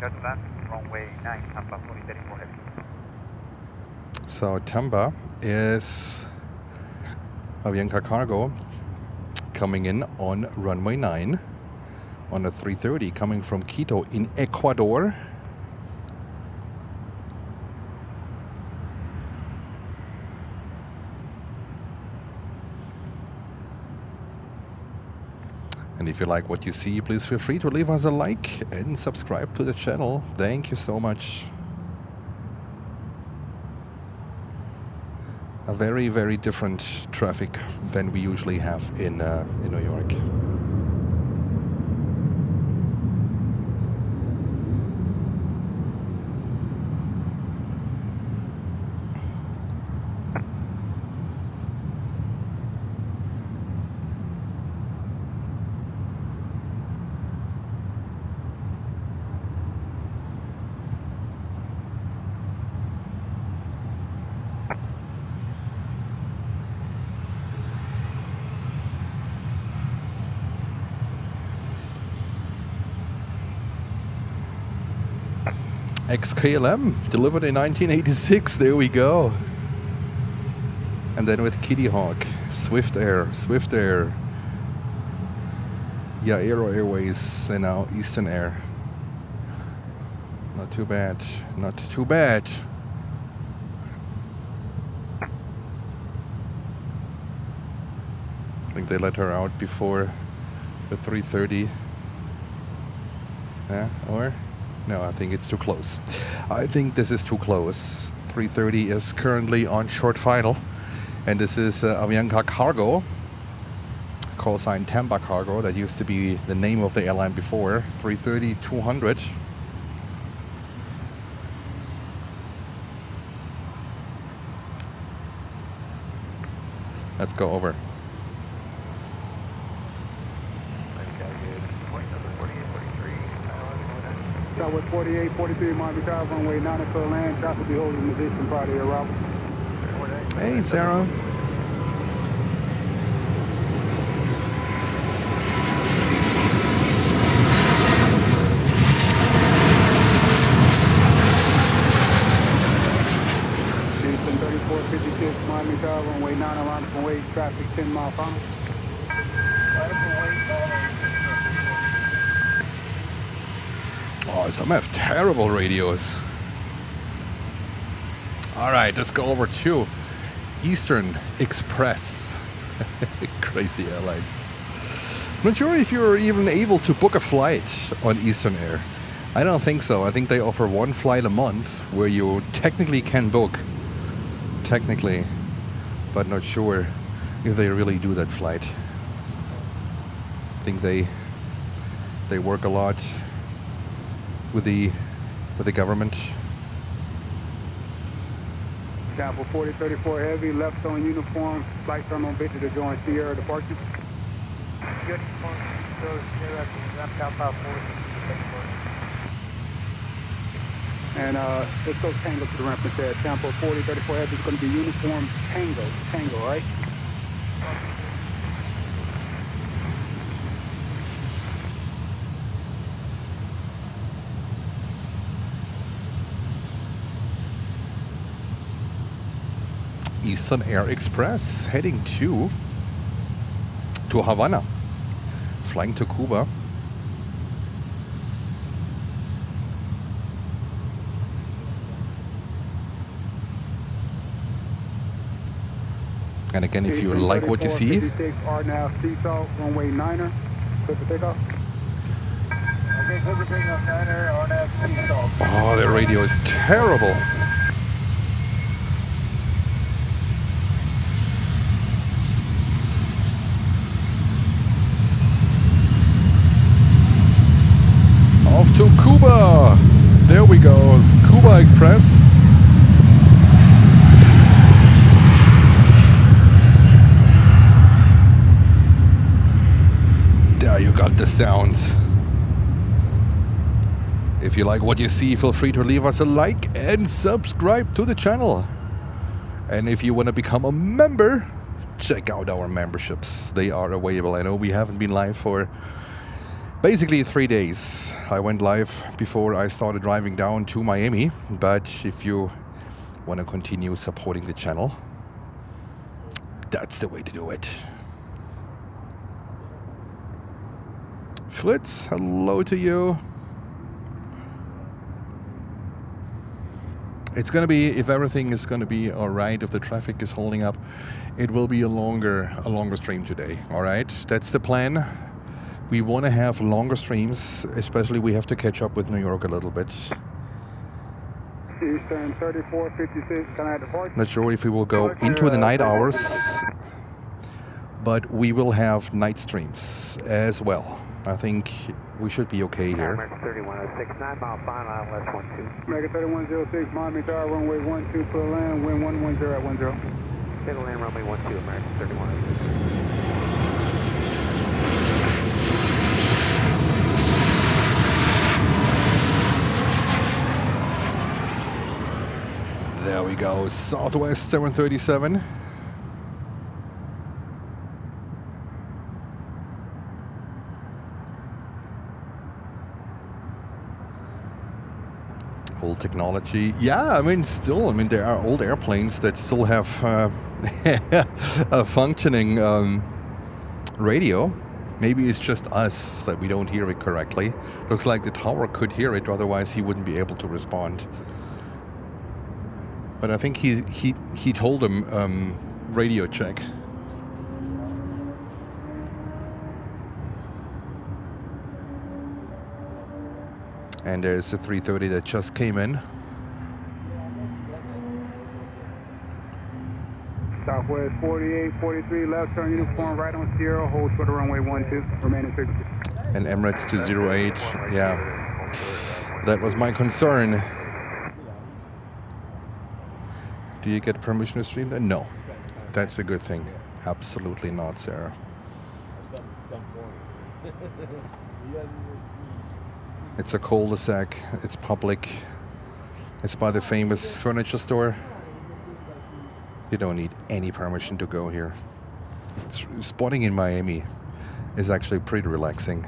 Got that, Runway 9, Tampa 4034 Heavy. So Tampa is Avianca cargo coming in on runway 9 on a 330 coming from Quito in Ecuador. And if you like what you see, please feel free to leave us a like and subscribe to the channel. Thank you so much. A very, very different traffic than we usually have in New York. XKLM, delivered in 1986, there we go. And then with Kitty Hawk, Swift Air, yeah, Airways, and now Eastern Air. Not too bad, not too bad. I think they let her out before the 330. Yeah, or? No, I think it's too close. I think this is too close. 330 is currently on short final. And this is Avianca Cargo, call sign Tampa Cargo. That used to be the name of the airline before. 330-200. Let's go over. Southwest 48, 43 Miami Tower, runway 9 until land. Traffic will be holding position prior to your arrival. Hey, Sarah. Houston 3456 Miami Tower, runway 9 around from weight. Traffic 10 mile final. Oh, some have terrible radios. All right, let's go over to Eastern Express. Crazy airlines. Not sure if you're even able to book a flight on Eastern Air. I don't think so. I think they offer one flight a month where you technically can book. Technically. But not sure if they really do that flight. I think they work a lot with the government. Tampa 4034 Heavy, left on uniform, flight terminal bitter to join Sierra departure. Good. And let's go Tango to the ramp instead. Tampa 4034 Heavy is going to be uniform Tango, right? Eastern Air Express heading to Havana, flying to Cuba. And again, if you like what you see, are now Seasalt, runway 9er, Clear for takeoff. Okay, clear for takeoff, Niner, RNAV, stall. Oh, their radio is terrible. Off to Cuba. There we go. Cuba Express. There you got the sound. If you like what you see, feel free to leave us a like and subscribe to the channel. And if you want to become a member, check out our memberships. They are available. I know we haven't been live for basically 3 days. I went live before I started driving down to Miami. But if you want to continue supporting the channel, that's the way to do it. Fritz, hello to you. It's going to be, if everything is going to be all right, if the traffic is holding up, it will be a longer stream today. All right, that's the plan. We want to have longer streams, especially we have to catch up with New York a little bit. Eastern 3456, can I depart? Not sure if we will go into the night hours, but we will have night streams as well. I think we should be okay here. American 3106, 9 mile final, less 12. American 3106, Miami Tower, runway 12, clear land, wind 110 at 10. Clear land, runway 12, American 3106. There we go, Southwest 737. Old technology. Yeah, I mean, still, there are old airplanes that still have a functioning radio. Maybe it's just us that we don't hear it correctly. Looks like the tower could hear it, otherwise he wouldn't be able to respond. But I think he told him radio check. And there's the 330 that just came in. Southwest 4843, left turn uniform, right on Sierra, hold short of runway 12, remaining 50. And Emirates to 08, yeah. That was my concern. Do you get permission to stream that? No. That's a good thing. Absolutely not, Sarah. It's a cul-de-sac. It's public. It's by the famous furniture store. You don't need any permission to go here. Spotting in Miami is actually pretty relaxing.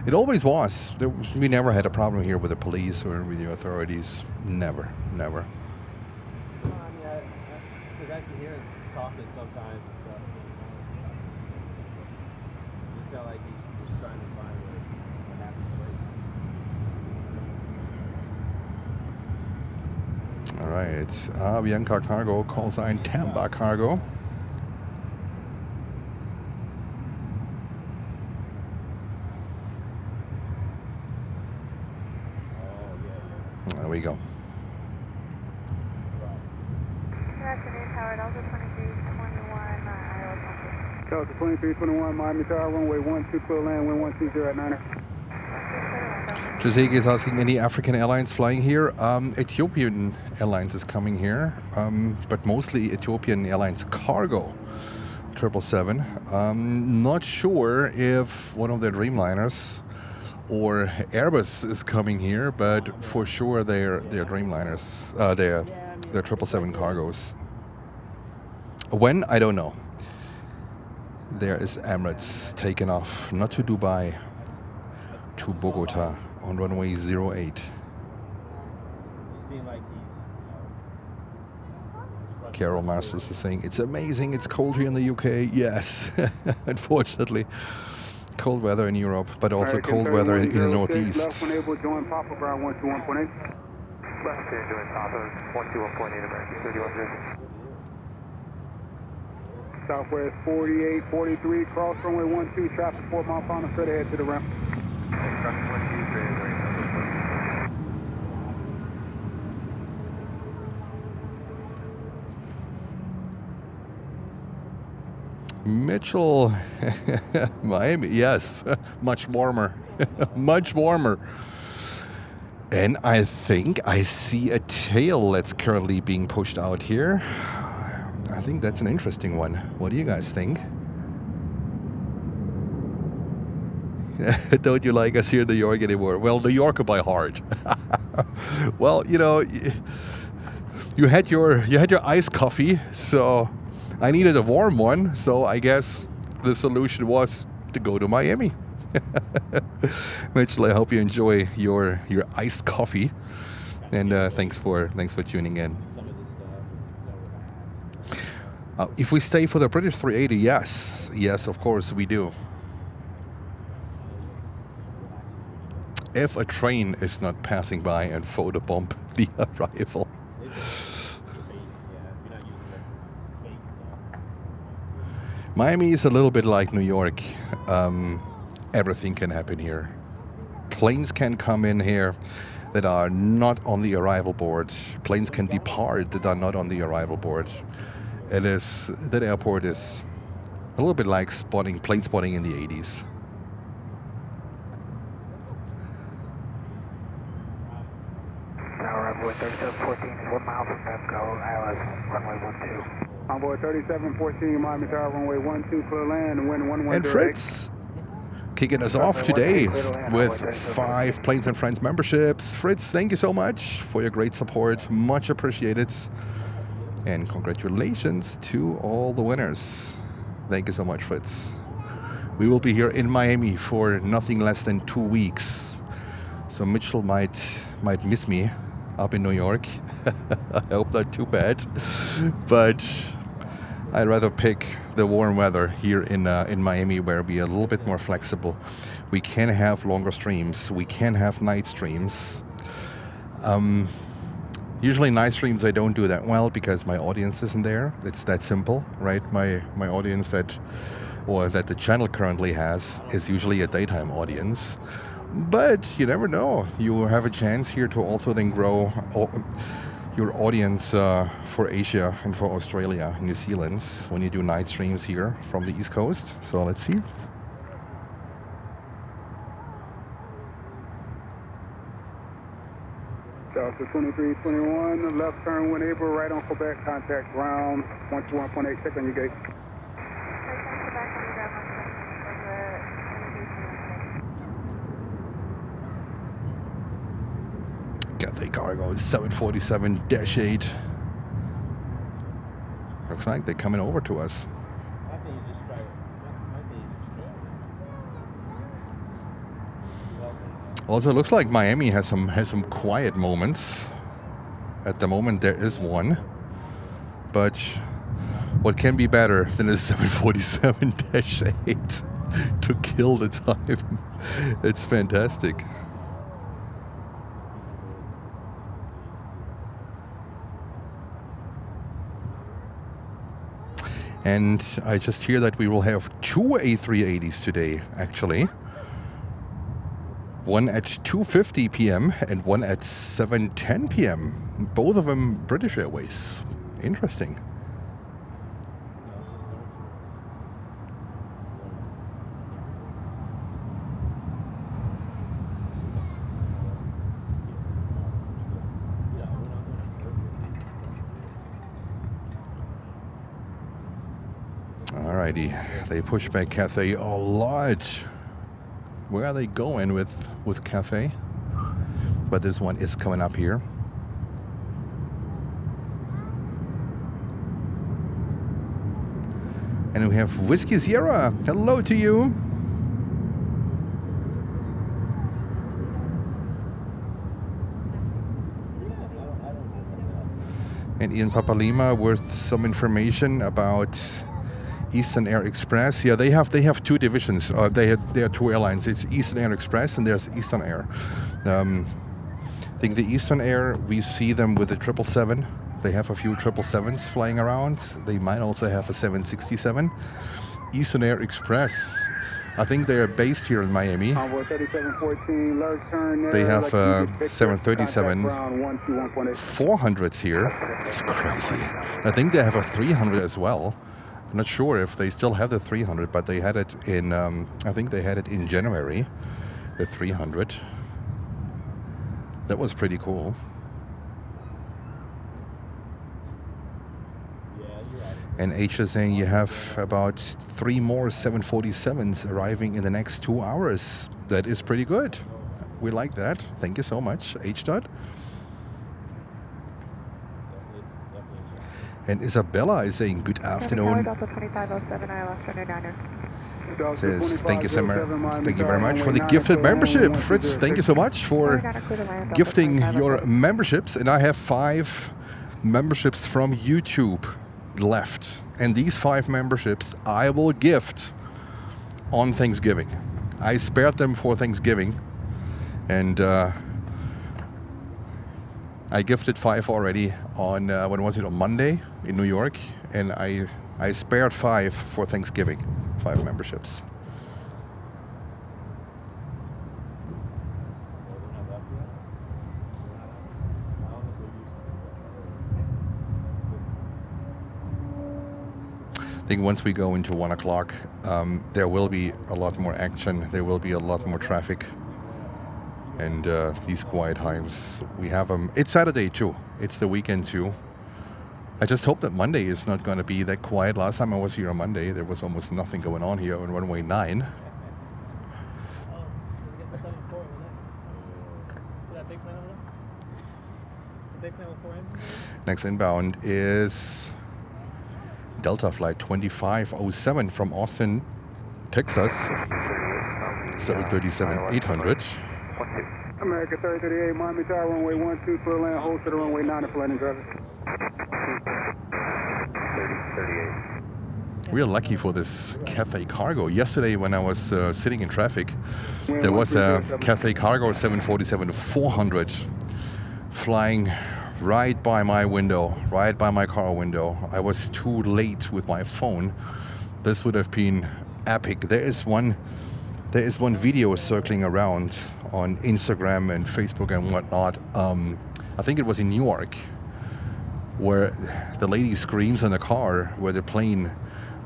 It always was. We never had a problem here with the police or with the authorities. Never, never. I can hear him talking sometimes and stuff. You sound like he's just trying to find a happy place. All right, it's Avianca Cargo, call sign Tamba Cargo. There we go. Delta 2321, Miami Tower, runway 12, clear land, wind 120 at 9. José is asking, any African airlines flying here? Ethiopian Airlines is coming here, but mostly Ethiopian Airlines Cargo 777. Not sure if one of their Dreamliners or Airbus is coming here, but for sure they're Dreamliners, they're 777 cargos. When? I don't know. There is Emirates taking off, not to Dubai, to Bogota on runway 08. He seemed like he's... Carol Masters is saying, it's amazing, it's cold here in the UK. Yes, unfortunately. Cold weather in Europe, but also cold weather in the Northeast. Left when able, join Papa ground 121.8. Left turn, doing Papa, 121.8, American 3106. Southwest 4843, cross runway 12, traffic 4 mile pound, straight ahead to the ramp. Mitchell, Miami, yes, much warmer, much warmer. And I think I see a tail that's currently being pushed out here. I think that's an interesting one. What do you guys think? Don't you like us here in New York anymore? Well, New Yorker by heart. Well, you know, you had your iced coffee, so I needed a warm one. So I guess the solution was to go to Miami. Mitchell, I hope you enjoy your iced coffee, and thanks for tuning in. If we stay for the British 380, yes, of course we do. If a train is not passing by and photobomb the arrival. Miami is a little bit like New York. Everything can happen here. Planes can come in here that are not on the arrival board. Planes can depart that are not on the arrival board. That airport is a little bit like plane spotting in the 80s. Runway 3714 is 1 mile from Pepco, ILS, runway 12. Envoy 3714, Miami Tower, runway 12, clear land, wind 11. And Fritz kicking us off today with 5 Planes and Friends memberships. Fritz, thank you so much for your great support. Much appreciated. And congratulations to all the winners. Thank you so much, Fritz. We will be here in Miami for nothing less than 2 weeks. So Mitchell might miss me up in New York. I hope not too bad. But I'd rather pick the warm weather here in Miami, where we're a little bit more flexible. We can have longer streams. We can have night streams. Usually night streams I don't do that well because my audience isn't there. It's that simple, right? My audience that the channel currently has is usually a daytime audience. But you never know. You have a chance here to also then grow your audience for Asia and for Australia, New Zealand, when you do night streams here from the East Coast. So let's see. Delta 2321, left turn 1 April, right on Quebec, contact ground 121.8, check on your gate. Cathay Cargo 747-8. Looks like they're coming over to us. Also, looks like Miami has some quiet moments. At the moment, there is one. But what can be better than a 747-8 to kill the time? It's fantastic. And I just hear that we will have 2 A380s today, actually. One at 2:50 p.m. and one at 7:10 p.m. Both of them British Airways. Interesting. Alrighty, they push back Cathay a lot. Where are they going with Cathay? But this one is coming up here. And we have Whiskey Sierra. Hello to you. And Ian Papalima with some information about Eastern Air Express. Yeah, they have 2 divisions. They are 2 airlines. It's Eastern Air Express and there's Eastern Air. I think the Eastern Air, we see them with the 777 They have a few 777s flying around. They might also have a 767. Eastern Air Express. I think they're based here in Miami. They have 737 400s here. It's crazy. I think they have a 300 as well. I'm not sure if they still have the 300, but they had it in, I think they had it in January, the 300. That was pretty cool. And H is saying you have about 3 more 747s arriving in the next 2 hours. That is pretty good. We like that. Thank you so much, H. And Isabella is saying good afternoon. Says thank you very much for the gifted membership. Fritz, thank you so much for gifting your memberships. And I have 5 memberships from YouTube left, and these 5 memberships I will gift on Thanksgiving. I spared them for Thanksgiving, and I gifted 5 already on when was it, on Monday in New York, and I spared 5 for Thanksgiving, 5 memberships. I think once we go into 1 o'clock, there will be a lot more action. There will be a lot more traffic. And these quiet times, we have them. It's Saturday too. It's the weekend too. I just hope that Monday is not going to be that quiet. Last time I was here on Monday, there was almost nothing going on here on runway 9. Next inbound is Delta flight 2507 from Austin, Texas, 737-800. America 3038, Miami Tower, runway 12, clear land, hold to the runway 9 and landing traffic. 3038. We are lucky for this Cathay Cargo. Yesterday when I was sitting in traffic, there was a Cathay Cargo 747-400 flying right by my window, right by my car window. I was too late with my phone. This would have been epic. There is one video circling around on Instagram and Facebook and whatnot. I think it was in New York, where the lady screams in the car, where the plane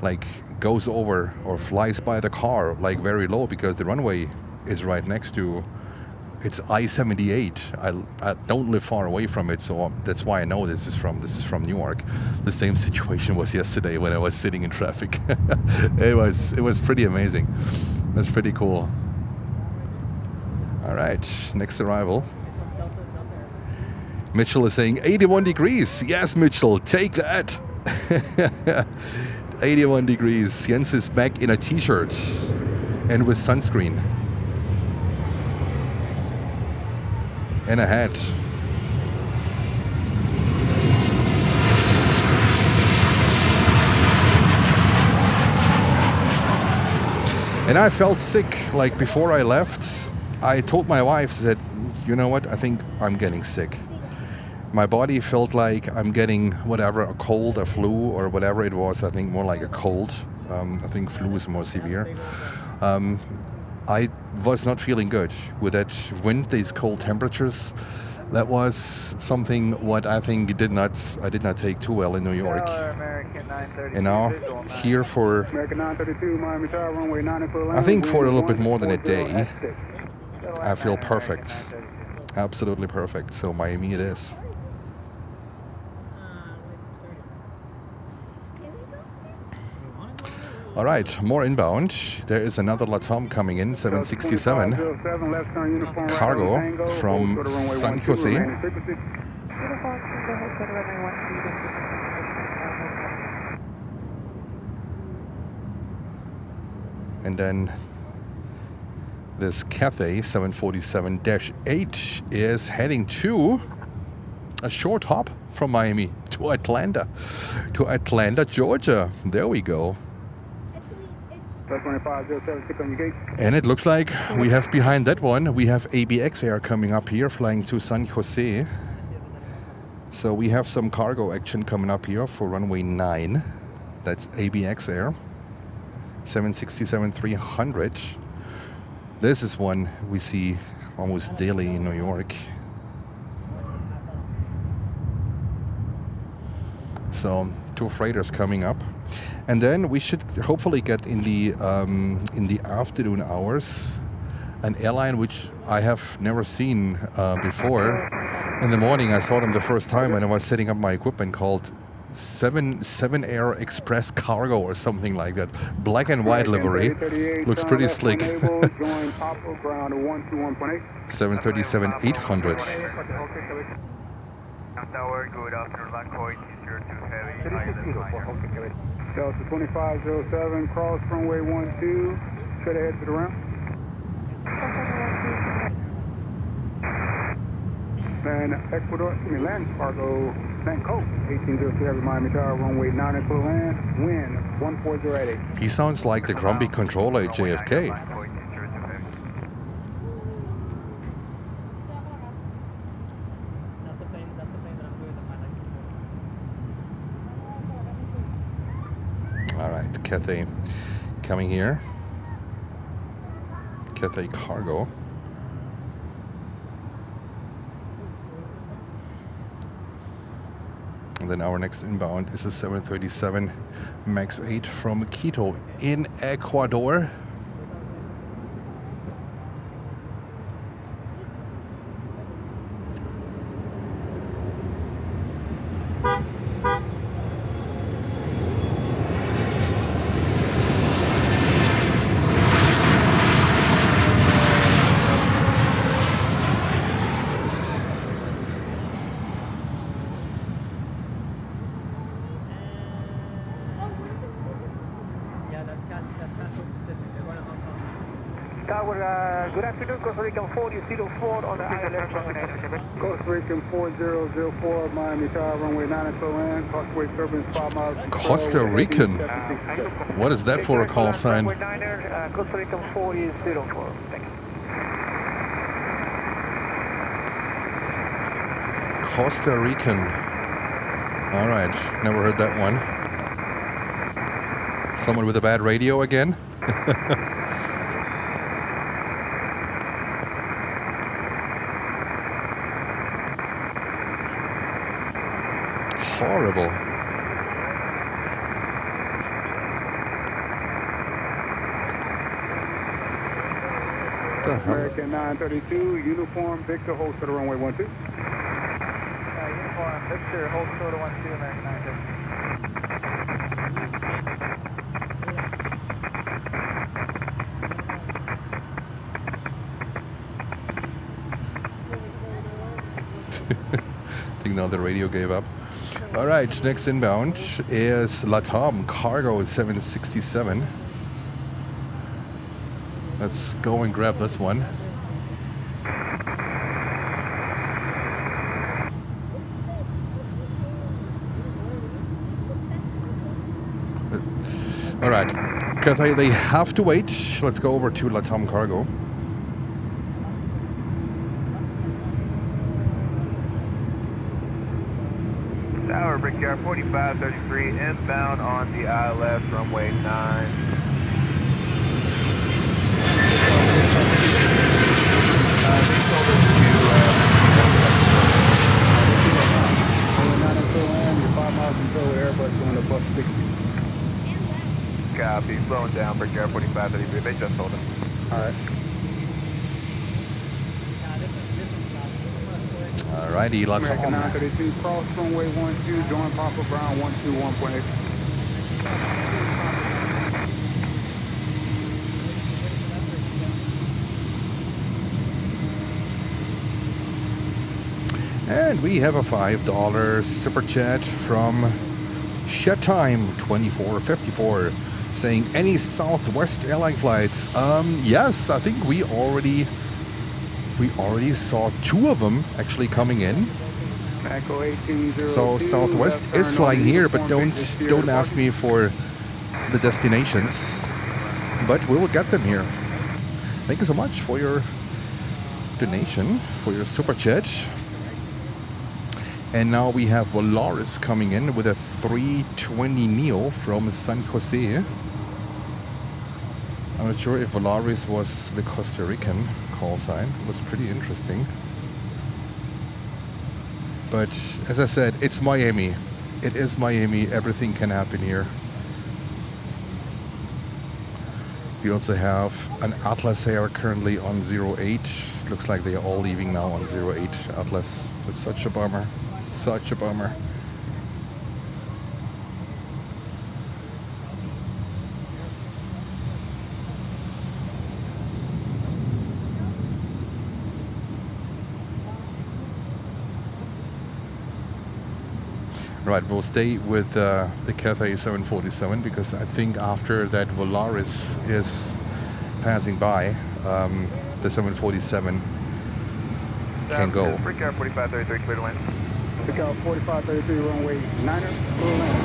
like goes over or flies by the car like very low, because the runway is right next to. It's I-78. I don't live far away from it, so that's why I know this is from New York. The same situation was yesterday when I was sitting in traffic. It was pretty amazing. It was pretty cool. All right, next arrival. Mitchell is saying 81 degrees. Yes, Mitchell, take that. 81 degrees. Jens is back in a t-shirt and with sunscreen. And a hat. And I felt sick, like before I left. I told my wife that, you know what, I think I'm getting sick. My body felt like I'm getting whatever, a cold, a flu, or whatever it was. I think more like a cold. I think flu is more severe. I was not feeling good with that wind, these cold temperatures. That was something what I think I did not take too well in New York. And now here for, I think for a little bit more than a day, I feel perfect, absolutely perfect. So Miami it is. All right, more inbound. There is another LATAM coming in, 767 cargo from San Jose. And then this Cathay 747-8 is heading to a short hop from Miami to Atlanta, Georgia. There we go. And it looks like we have behind that one, we have ABX Air coming up here, flying to San Jose. So we have some cargo action coming up here for runway 9. That's ABX Air 767-300. This is one we see almost daily in New York. So 2 freighters coming up, and then we should hopefully get in the afternoon hours an airline which I have never seen before. In the morning I saw them the first time when I was setting up my equipment, called 7 Air Express Cargo or something like that. Black and white livery. Looks pretty slick. 737-800. Tower, good afternoon, line 480 to heavy. Delta 2507, cross runway 12, straight ahead to the ramp. And Ecuador, land cargo, land coast, 1802 heavy Miami Tower, runway 9 and clear land, wind 14088. He sounds like the grumpy controller at JFK. That's the plane that I'm doing the All right, Cathay coming here. Cathay Cargo. And then our next inbound is a 737 MAX 8 from Quito in Ecuador. Good afternoon, Costa Rican 4004 on the ILS runway. Costa Rican 4004, Miami Tower, runway 9 and clear land, crossway turbines 5 miles. Costa Rican? What is that for a call sign? Costa Rican 4004. Thank you. Costa Rican. All right, never heard that one. Someone with a bad radio again? Horrible. The hell? American 932, uniform Victor, hold to the runway 12. Uniform Victor, hold to the 12, American 932. I think now the radio gave up. All right, next inbound is Latam Cargo 767. Let's go and grab this one. All right, Cathay, they have to wait. Let's go over to Latam Cargo. Tower, Brickyard 4533, inbound on the ILS, runway 9. Copy, slowing down, Brickyard 4533, they just told him. Alright. Alrighty, let's American on. 932, cross runway 12, join Papa Brown 121.8. And we have a $5 super chat from Shettime 2454 saying, any Southwest airline flights? Yes, I think we already saw 2 of them actually coming in. So Southwest is flying here, but don't ask me for the destinations. But we will get them here. Thank you so much for your donation, for your super chat. And now we have Volaris coming in with a 320 Neo from San Jose. I'm not sure if Volaris was the Costa Rican call sign. It was pretty interesting. But as I said, it's Miami. It is Miami. Everything can happen here. We also have an Atlas Air currently on 08. Looks like they are all leaving now on 08 Atlas. It's such a bummer. Such a bummer. Right, we'll stay with the Cathay 747 because I think after that Volaris is passing by, the 747 can go. Freakout 4533, clear to land. Freakout 4533, runway 9er, clear land.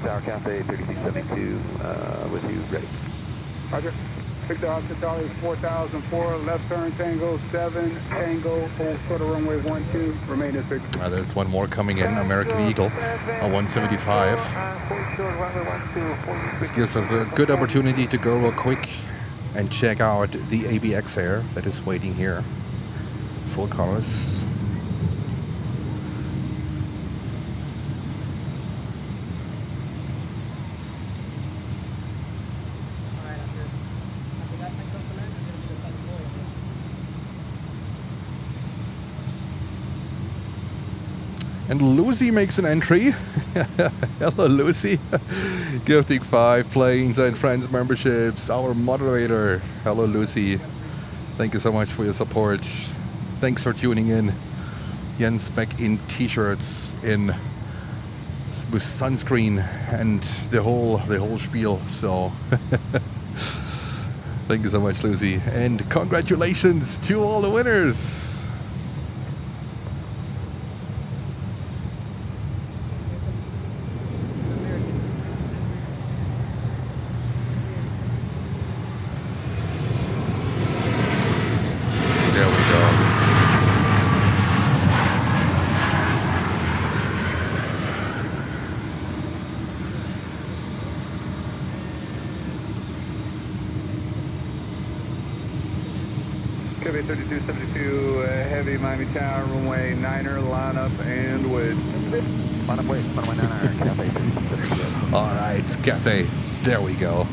Tower Cafe 3272 with you, ready. Roger. Victor Oscar Charlie 4004, left turn Tango 7, Tango, hold short of runway 12, remain as Victor. There's one more coming in, American Eagle, a 175. This gives us a good opportunity to go real quick and check out the ABX Air that is waiting here. Full colors. And Lucy makes an entry. Hello, Lucy. Gifting 5 planes and friends memberships. Our moderator. Hello, Lucy. Thank you so much for your support. Thanks for tuning in. Jens back in t-shirts, with sunscreen and the whole spiel. So thank you so much, Lucy, and congratulations to all the winners. Cafe 3272, heavy Miami Tower, runway 9er, line up and wood. Line up, wait, runway 9er, Cafe 3272. All right, Cafe, there we go.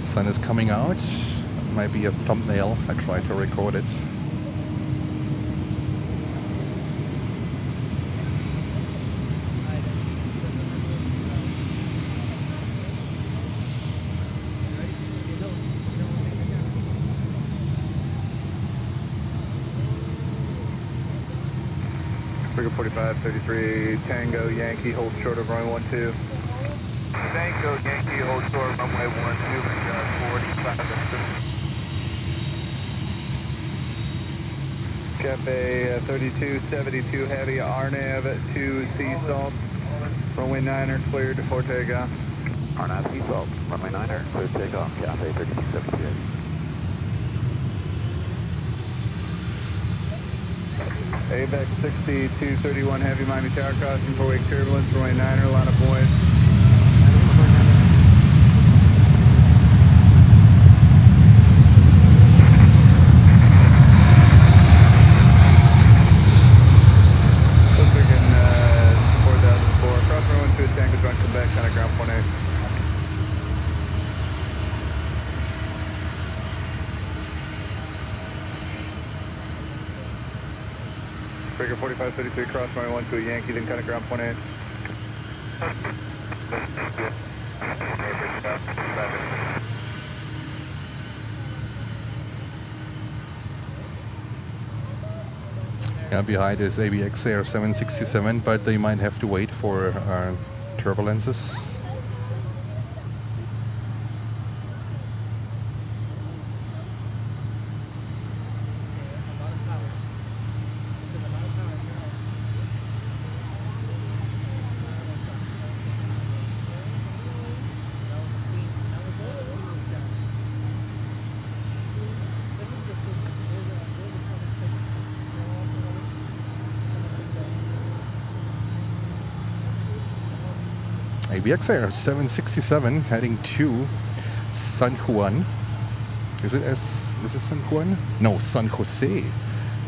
Sun is coming out. Might be a thumbnail. I tried to record it. Figure 4533, Tango Yankee, hold short of runway 12. Tango Yankee, hold short, runway 12, 45. Cafe 3272, heavy RNAV to sea salt, runway 9er, cleared for takeoff. RNAV sea salt, runway 9er, cleared takeoff, Cafe 3272. AVEX 6231, heavy Miami Tower, crossing for wake turbulence, runway 9er, line up void. Copenhagen 4004, cross runway 12, Tango, join Quebec, on ground 18. Breaker 4533, cross runway 12 Yankee, then kind of ground point 8. Yeah, behind is ABX Air 767, but they might have to wait for turbulences. ABX Air 767 heading to San Juan. Is it San Juan? No, San Jose.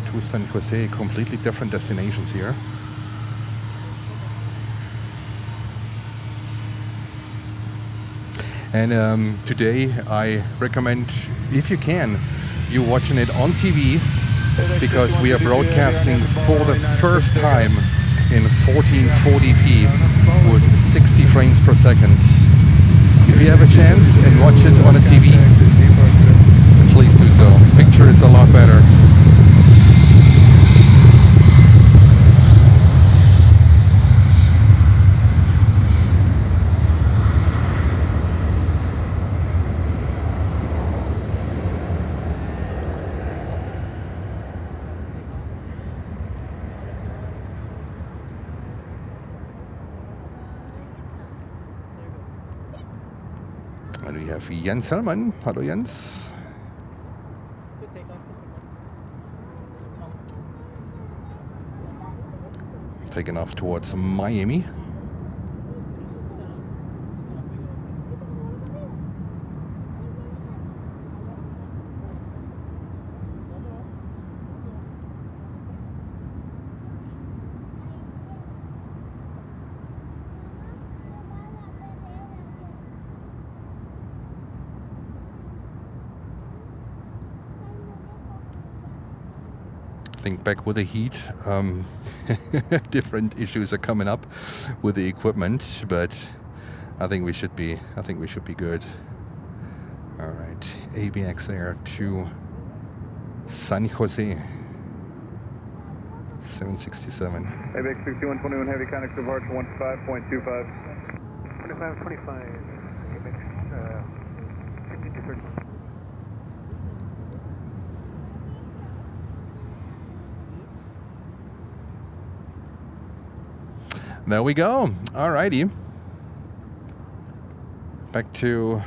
To San Jose, completely different destinations here. And today I recommend, if you can, you watching it on TV, because we are broadcasting for the first time in 1440p with 60 frames per second. If you have a chance and watch it on a TV, please do so. Picture is a lot better. And we have Jens Hellmann. Hello, Jens. Good takeoff. Taking off towards Miami. Think back with the heat. Different issues are coming up with the equipment, but I think we should be good. All right, ABX Air to San Jose. 767. ABX 6121 heavy contact departure 15.25. 2525. ABX 5230. There we go. Alrighty. Back to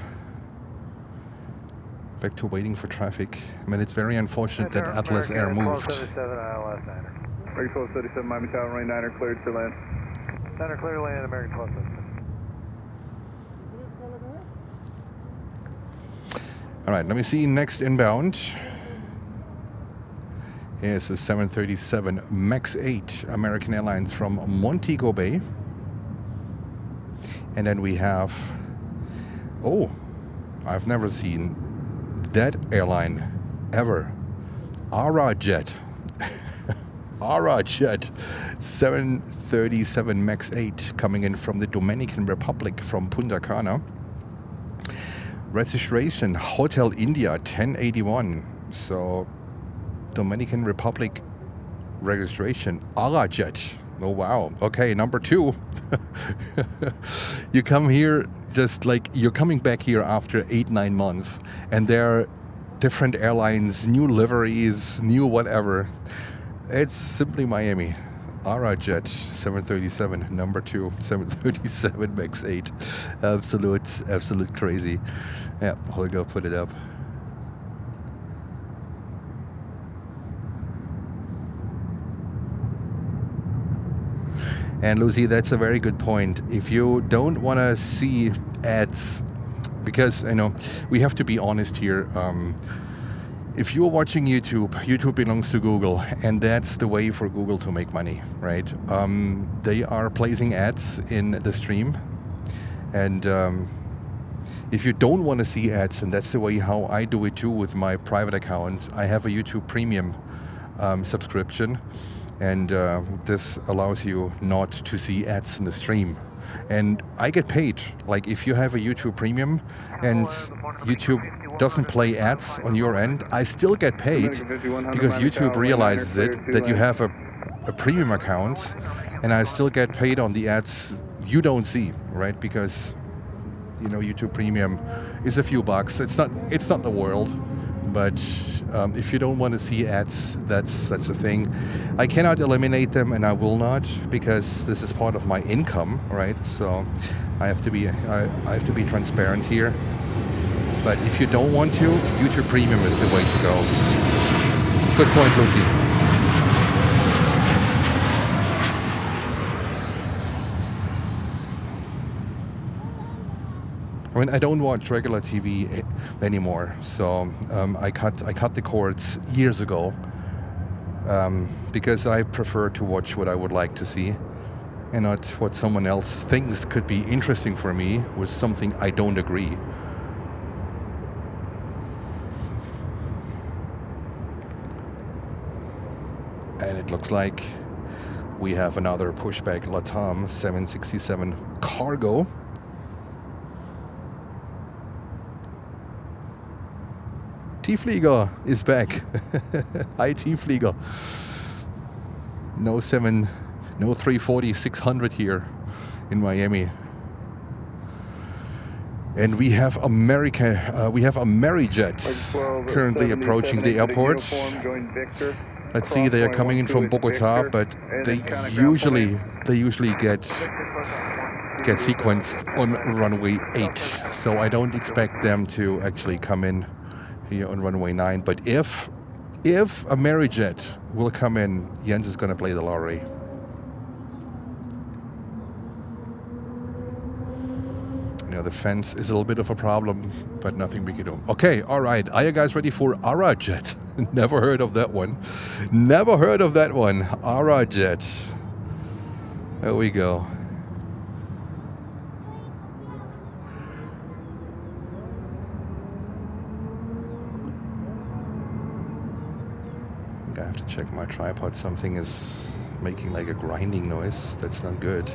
waiting for traffic. I mean, it's very unfortunate that Atlas Air moved. 1277 Miami Tower, runway 9er cleared to land. 9er clear to land, American 1277. All right, let me see next inbound. Here's the 737 MAX 8 American Airlines from Montego Bay. And then we have, oh, I've never seen that airline ever. Arajet. Arajet 737 MAX 8 coming in from the Dominican Republic from Punta Cana. Registration Hotel India 1081. So Dominican Republic registration, Arajet. Oh wow. Okay, number 2. You come here just like you're coming back here after 8-9 months, and there are different airlines, new liveries, new whatever. It's simply Miami. Arajet 737 number 2, 737 MAX 8. Absolute crazy. Yeah, Holger put it up. And Lucy, that's a very good point. If you don't want to see ads, because we have to be honest here. If you're watching YouTube belongs to Google, and that's the way for Google to make money, right? They are placing ads in the stream, and if you don't want to see ads, and that's the way how I do it too with my private accounts, I have a YouTube Premium subscription. And this allows you not to see ads in the stream. And I get paid. Like if you have a YouTube Premium and YouTube doesn't play ads on your end, I still get paid because YouTube realizes it that you have a premium account, and I still get paid on the ads you don't see, right? Because you know YouTube Premium is a few bucks. It's not the world, but if you don't want to see ads, that's the thing. I cannot eliminate them, and I will not, because this is part of my income, right? So I have to be transparent here. But if you don't want to, YouTube Premium is the way to go. Good point, Lucy. I mean, I don't watch regular TV anymore, so I cut the cords years ago because I prefer to watch what I would like to see and not what someone else thinks could be interesting for me with something I don't agree. And it looks like we have another pushback Latam 767 cargo. T-Flieger is back. Hi, T-Flieger. No 340-600 here in Miami. And we have Arajet currently approaching the airport. Let's see, they are coming in from Bogota, but they usually get sequenced on runway 8. So I don't expect them to actually come in here on runway 9. But if Arajet will come in, Jens is going to play the lottery. You know, the fence is a little bit of a problem, but nothing we can do. Okay, all right. Are you guys ready for Arajet? Never heard of that one. Never heard of that one. Arajet. There we go. I think I have to check my tripod. Something is making like a grinding noise. That's not good.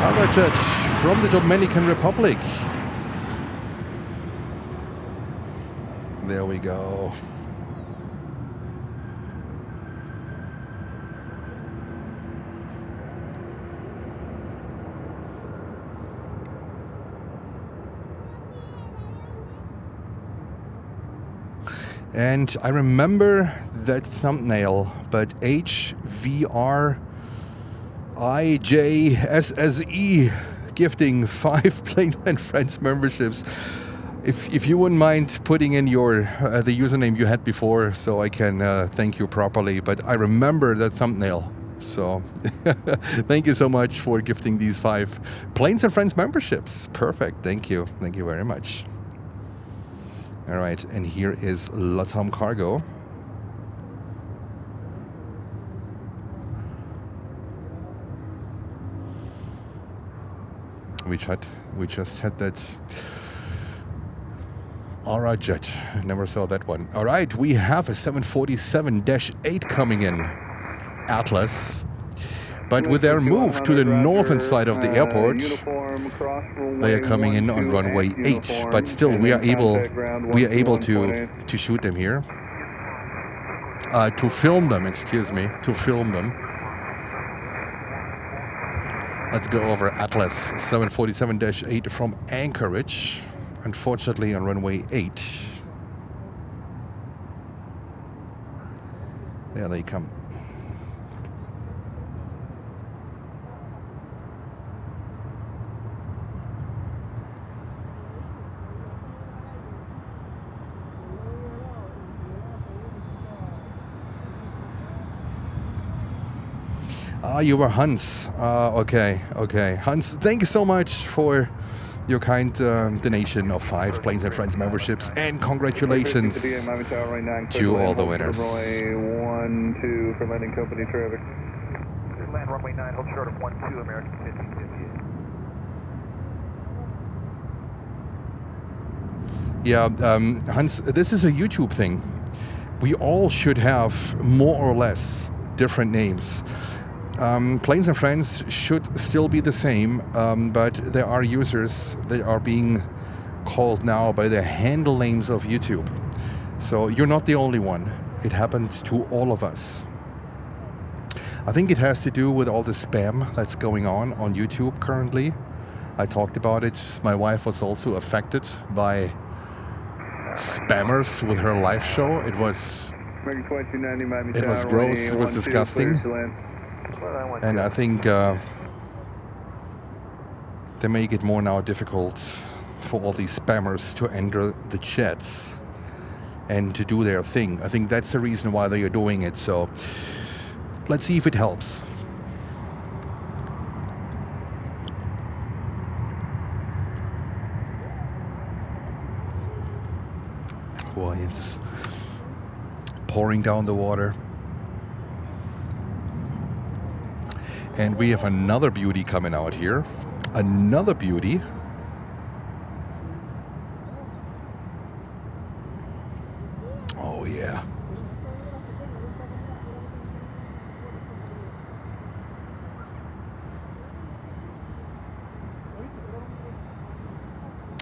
Arajet from the Dominican Republic. There we go. And I remember that thumbnail, but HVRIJSSE gifting 5 Plane and Friends memberships. If you wouldn't mind putting in your the username you had before, so I can thank you properly. But I remember that thumbnail, so thank you so much for gifting these 5 Planes and Friends memberships. Perfect, thank you very much. All right, and here is Latam cargo. We just had that Arajet. Never saw that one. All right, we have a 747-8 coming in, Atlas. But with their move to the northern side of the airport, they are coming in on runway 8. But still, we are able to shoot them here, to film them. Excuse me, to film them. Let's go over Atlas 747-8 from Anchorage. Unfortunately, on runway 8. There they come. You were Hans. Okay. Hans, thank you so much for your kind donation of 5 Planes and Friends memberships, and congratulations to all the winners. Runway 12 for landing company traffic. Land runway 9, hold short of 12, American 1558. Yeah, Hans, this is a YouTube thing. We all should have more or less different names. Planes and Friends should still be the same, but there are users that are being called now by the handle names of YouTube. So you're not the only one. It happened to all of us. I think it has to do with all the spam that's going on YouTube currently. I talked about it. My wife was also affected by spammers with her live show. It was gross, it was disgusting. And I think they make it more now difficult for all these spammers to enter the chats and to do their thing. I think that's the reason why they are doing it. So let's see if it helps. Boy, it's just pouring down the water. And we have another beauty coming out here. Another beauty. Oh, yeah.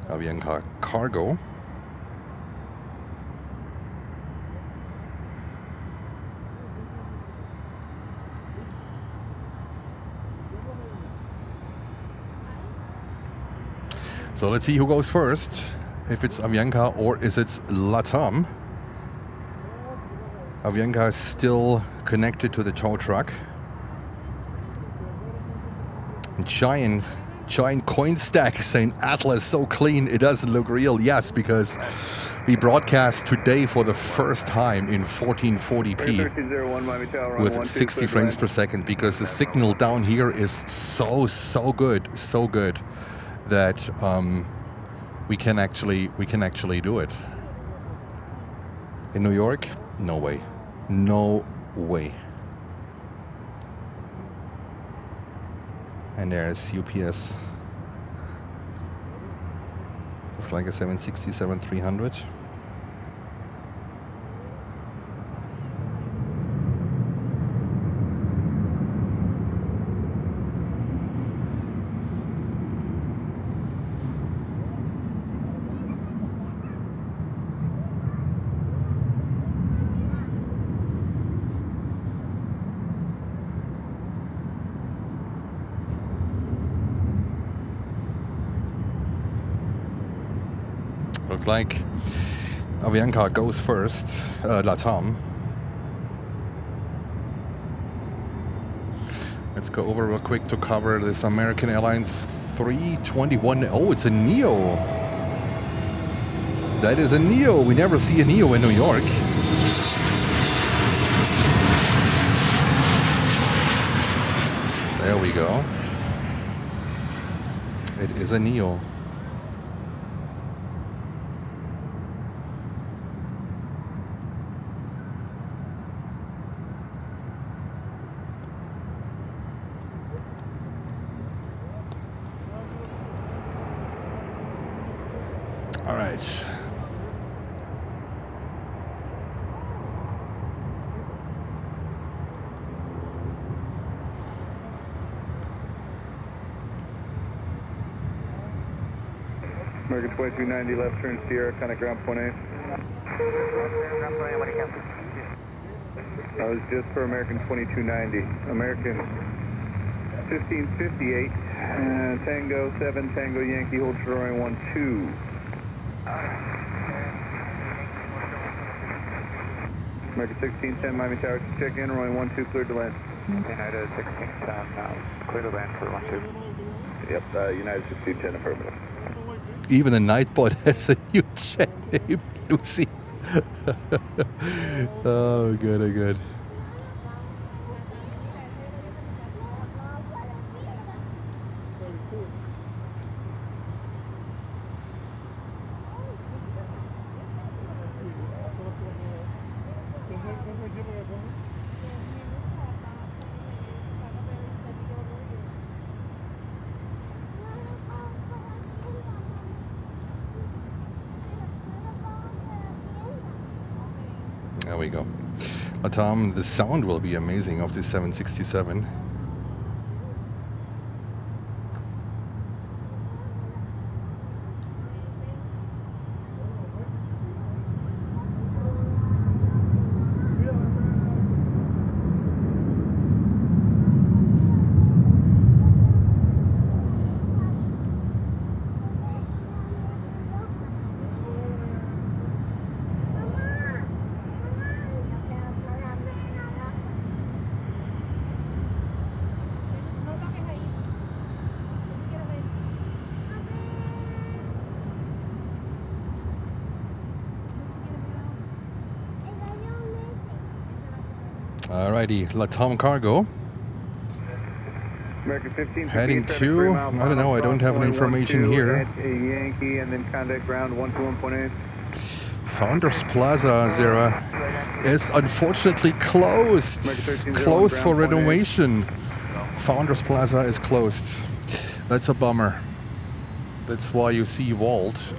Avianca Cargo. So let's see who goes first, if it's Avianca or is it Latam. Avianca is still connected to the tow truck. And giant coin stack saying Atlas so clean it doesn't look real. Yes, because we broadcast today for the first time in 1440p with 60 frames per second, because the signal down here is so good that we can actually do it. In New York, no way. And there's UPS. Looks like a 767-300. Looks like Avianca goes first, Latam. Let's go over real quick to cover this American Airlines 321. Oh, it's a Neo. That is a Neo. We never see a Neo in New York. There we go. It is a Neo. All right. American 2290, left turn Sierra, kind of ground point A. That was just for American 2290. American 1558, Tango 7, Tango Yankee, hold for runway 12. American 1610, Miami Tower, check in, runway 12, cleared to land. United 1610, clear to land for 12. Yep, United 1610, affirmative. Even the Nightbot has a new chat name, Lucy. Oh, good. There we go. Latam, the sound will be amazing of this 767. Alrighty, Latam cargo. American 15, Heading to, I don't know, I don't have any information here. At a Yankee and then contact ground 121.8. Founders Plaza, Zera, is unfortunately closed. Closed for renovation. Founders Plaza is closed. That's a bummer. That's why you see Walt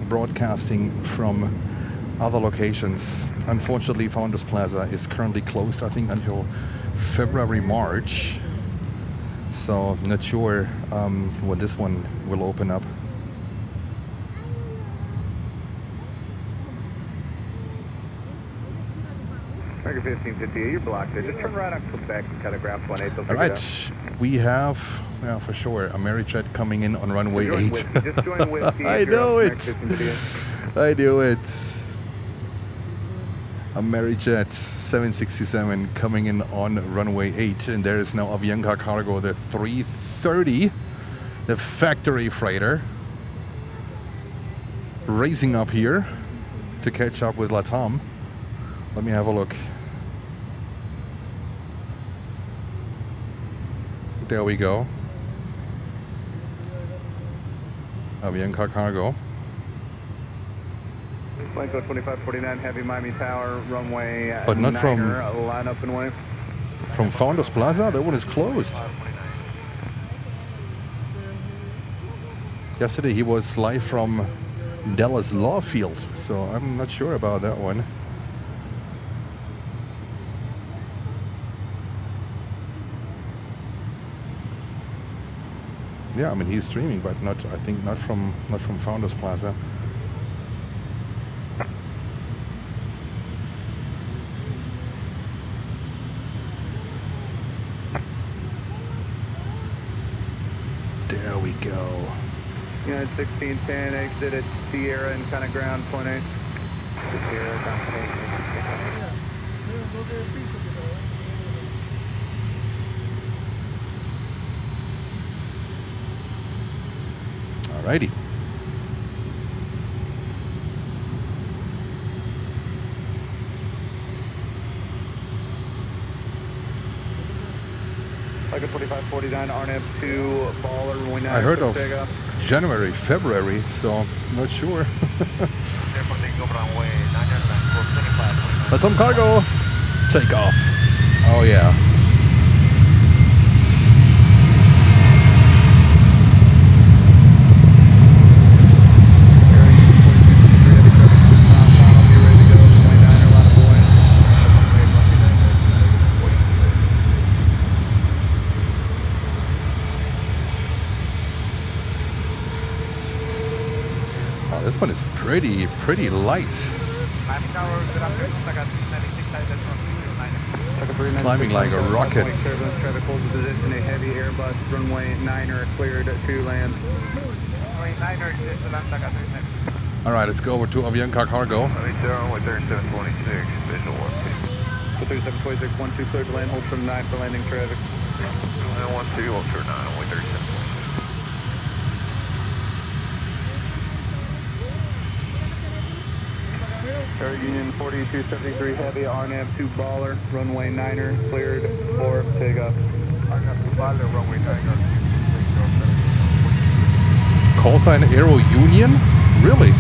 broadcasting from other locations. Unfortunately, Founders Plaza is currently closed, I think, until February, March. So, not sure when this one will open up. American 1558, you're blocked there. Just turn right on Quebec and cut a ground 18. All right, we have, yeah, for sure, Arajet coming in on runway 8. Just join with I know it. I knew it. Arajet 767 coming in on runway 8, and there is now Avianca cargo, the 330, the factory freighter, racing up here to catch up with Latam. Let me have a look. There we go. Avianca cargo. Flight code 2549, heavy Miami Tower, runway. But not from line up and wave. From Founders Plaza. That one is closed. Yesterday he was live from Dallas Law Field, so I'm not sure about that one. Yeah, I mean he's streaming, but not. I think not from Founders Plaza. There we go. United 1610, exit at Sierra and kind of ground 0.8. Sierra, Alrighty. Like a 2549, RNF 2, baller, runway 9. I heard of January, February, so not sure. Let some cargo take off. Oh yeah. This one is pretty light. It's climbing like a rocket. Traffic holds position, a heavy Airbus, runway 9er cleared to land. All right, let's go over to Avianca cargo. Runway 3726, visual 3726, 12 cleared to land, hold from 9 for landing traffic. 12, hold for 9, runway 3726. Air Union 4273 heavy, RNAV 2 baller, runway 9er, cleared for takeoff. RNAV 2 baller, runway 9er. Call sign Aero Union? Really?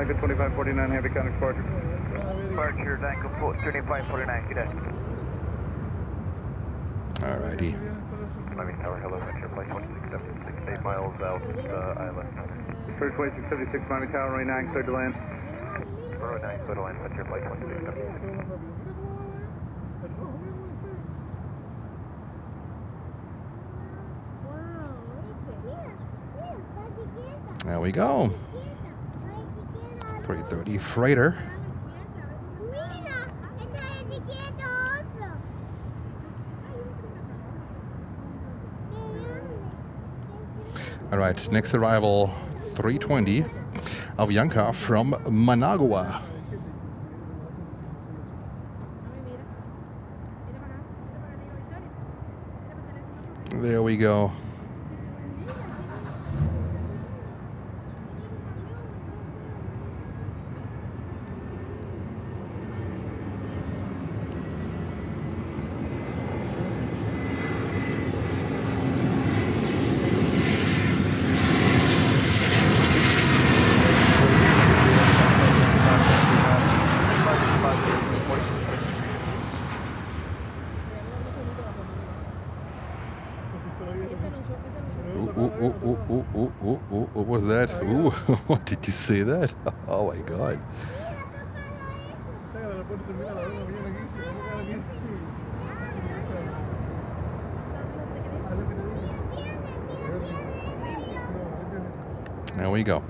Danko 2549, heavy contact departure. Departure, Danko 2549, good day. Alrighty. Miami Tower, hello, Metro Flight 2676, 8 miles out, island. First 2676, Miami Tower, runway 9, cleared to land. Runway 9, clear to land, Metro Flight 2676. There we go. 330 freighter. All right, next arrival 320 Avianca from Managua. There we go. What was that? Ooh, what did you say that? Oh my God. There we go.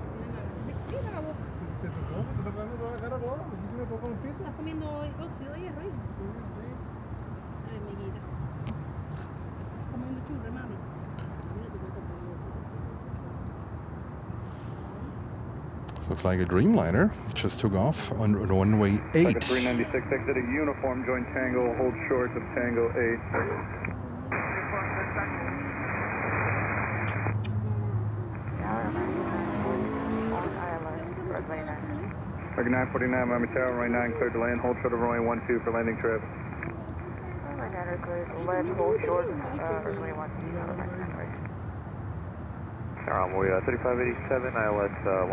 Looks like a Dreamliner just took off on runway 8. Like a 396, exit a uniform, join Tango, hold short of Tango 8. Like 949, Miami Tower, runway 9, cleared to land, hold short of runway 12 for landing traffic. Runway 9 are cleared to land, hold short, runway 12, Runway 3587, ILS 12.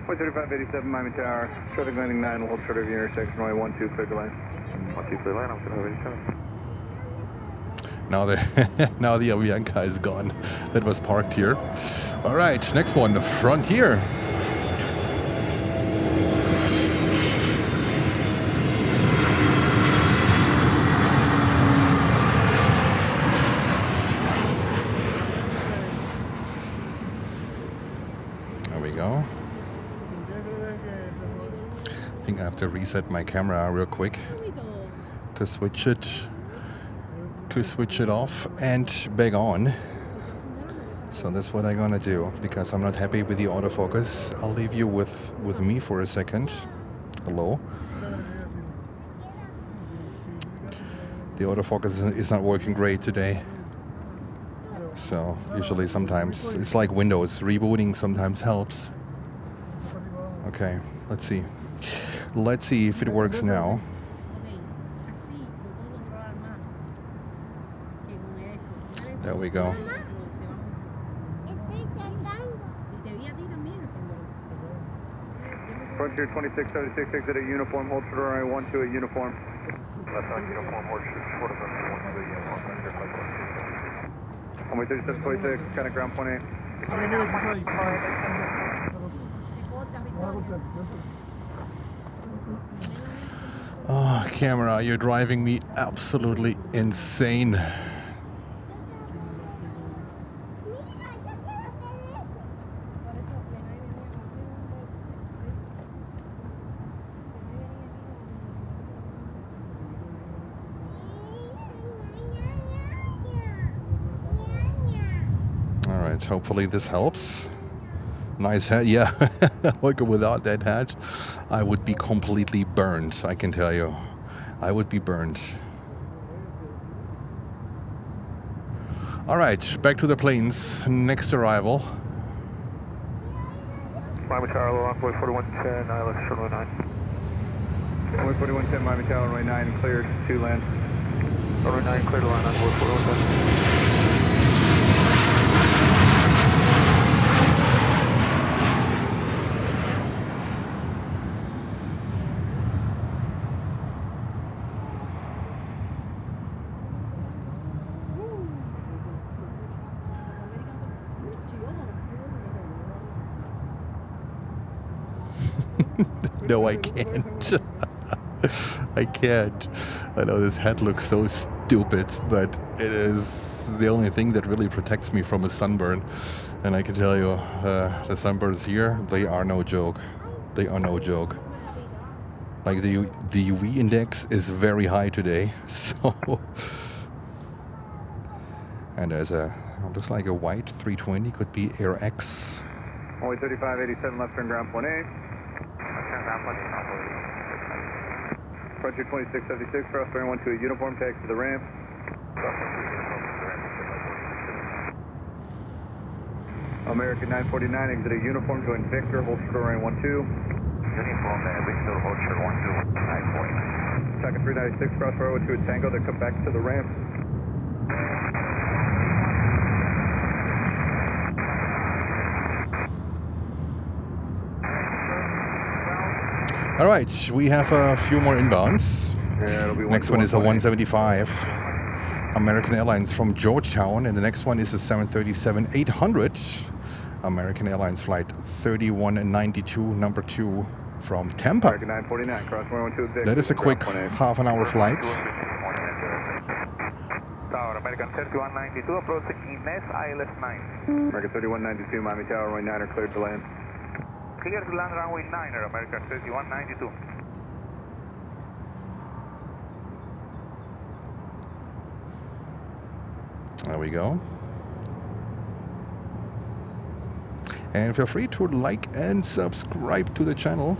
3587, Miami Tower, traffic landing 9, hold short of your intersection, runway 12, cleared to land. 12 clear to land, I'm 3587. Now the Avianca is gone. That was parked here. All right, next one, Frontier. There we go. I think I have to reset my camera real quick to switch it off and back on. So that's what I'm gonna do, because I'm not happy with the autofocus. I'll leave you with me for a second. Hello. The autofocus is not working great today. So usually sometimes it's like Windows, rebooting sometimes helps. Okay, let's see. Let's see if it works now. There we go. Frontier 2676, exit a uniform, hold short of runway 12 at uniform. Left on uniform, hold short of runway 12 at uniform, Runway 3726, kind of ground point 8. Oh, camera, you're driving me absolutely insane. All right, hopefully this helps. Nice hat, yeah. Look, without that hat, I would be completely burned, I can tell you. I would be burned. All right, back to the planes. Next arrival. Miami Tower, runway 4110, ILS runway 9. Runway 4110, Miami Tower, runway 9, cleared to land. Runway 9, clear to land, runway 4110. No, I can't. I can't. I know this hat looks so stupid, but it is the only thing that really protects me from a sunburn. And I can tell you, the sunburns here, they are no joke. They are no joke. Like the UV index is very high today, so. And there's looks like a white 320, could be Air X. Only 3587 left turn ground point A. Approach 2676, cross runway 12 uniform, taxi to the ramp. American 949, exit a uniform, join Victor, hold short runway 12. Uniform, Victor, hold short 12, 949. Second 396, cross runway 2 at Tango, then come back to the ramp. All right, we have a few more inbounds. Yeah, it'll be Next one is a 175, American Airlines from Georgetown, and the next one is a 737-800, American Airlines flight 3192, number 2 from Tampa. American 949, cross runway 12. That is a quick half-an-hour flight. Tower, American 3192, approaching Ines, ILS 9. American 3192, Miami Tower, runway 9 are cleared to land. Clear to land runway 9er, American 3192. There we go. And feel free to like and subscribe to the channel.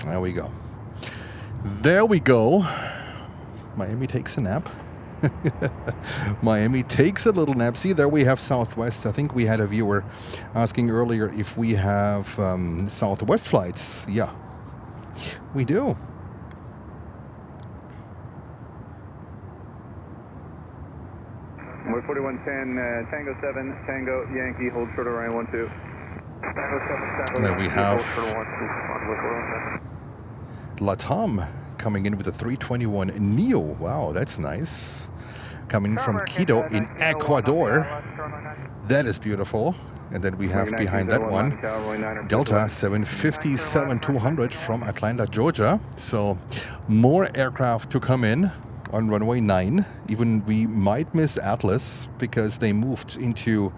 There we go. There we go. Miami takes a nap. Miami takes a little nap. See, there we have Southwest. I think we had a viewer asking earlier if we have Southwest flights. Yeah, we do. We're 4110, Tango 7, Tango, Yankee, hold short runway 12. Tango 7, Tango, There we Yankee, have hold short 12. Latam coming in with a 321 Neo. Wow, that's nice. Coming from Quito in Ecuador. That is beautiful. And then we have behind that one Delta 750-200 from Atlanta, Georgia. So more aircraft to come in on runway 9. Even we might miss Atlas because they moved into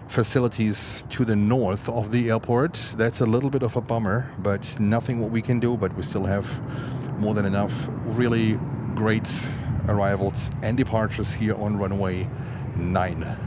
facilities to the north of the airport. That's a little bit of a bummer, but nothing what we can do. But we still have more than enough really great arrivals and departures here on runway 9.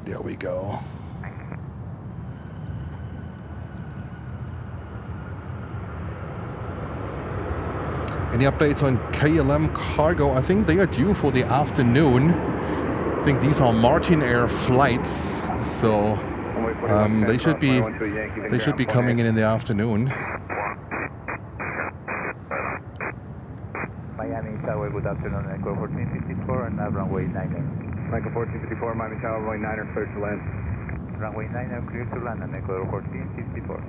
There we go. Any updates on KLM Cargo? I think they are due for the afternoon. I think these are Martin Air flights, so they should be coming in the afternoon. Miami Tower, good afternoon, Echo 1454 and runway 9. Michael 1454, Miami Tower, runway 9 are cleared to land. Runway 9 are clear to land, and Echo 1454.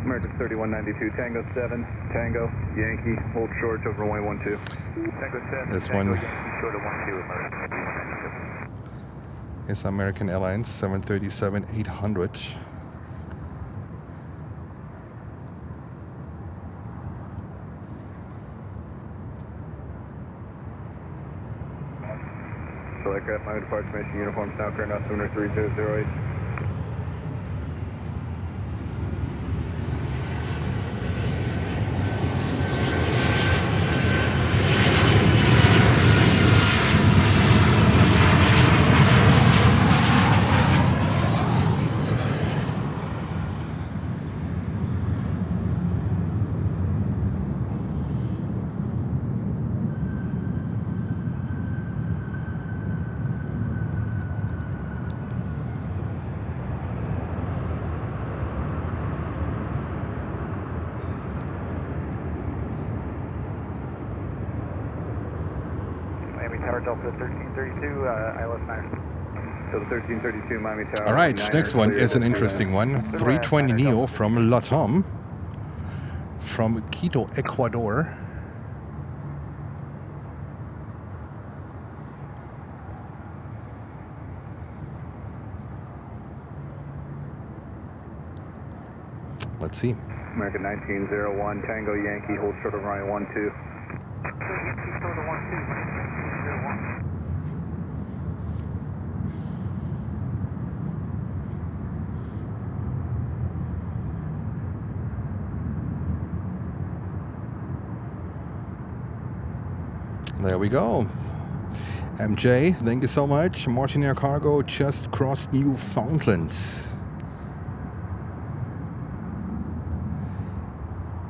American 3192, Tango 7, Tango, Yankee, hold short over runway 12. Tango 7, This Tango, one Yankee, short of 12, American 3192. is American Airlines 737-800. So aircraft, my departure mission uniform, now current altimeter 3008. Delta 1332, ILS 9. So the 1332 Miami Tower. All right, next one is an interesting one. 320 Neo from Latam, from Quito, Ecuador. Let's see. American 1901 Tango Yankee, hold short of runway 12. Yankee short of 12, 1901. There we go. MJ, thank you so much. Martinair Cargo just crossed Newfoundland.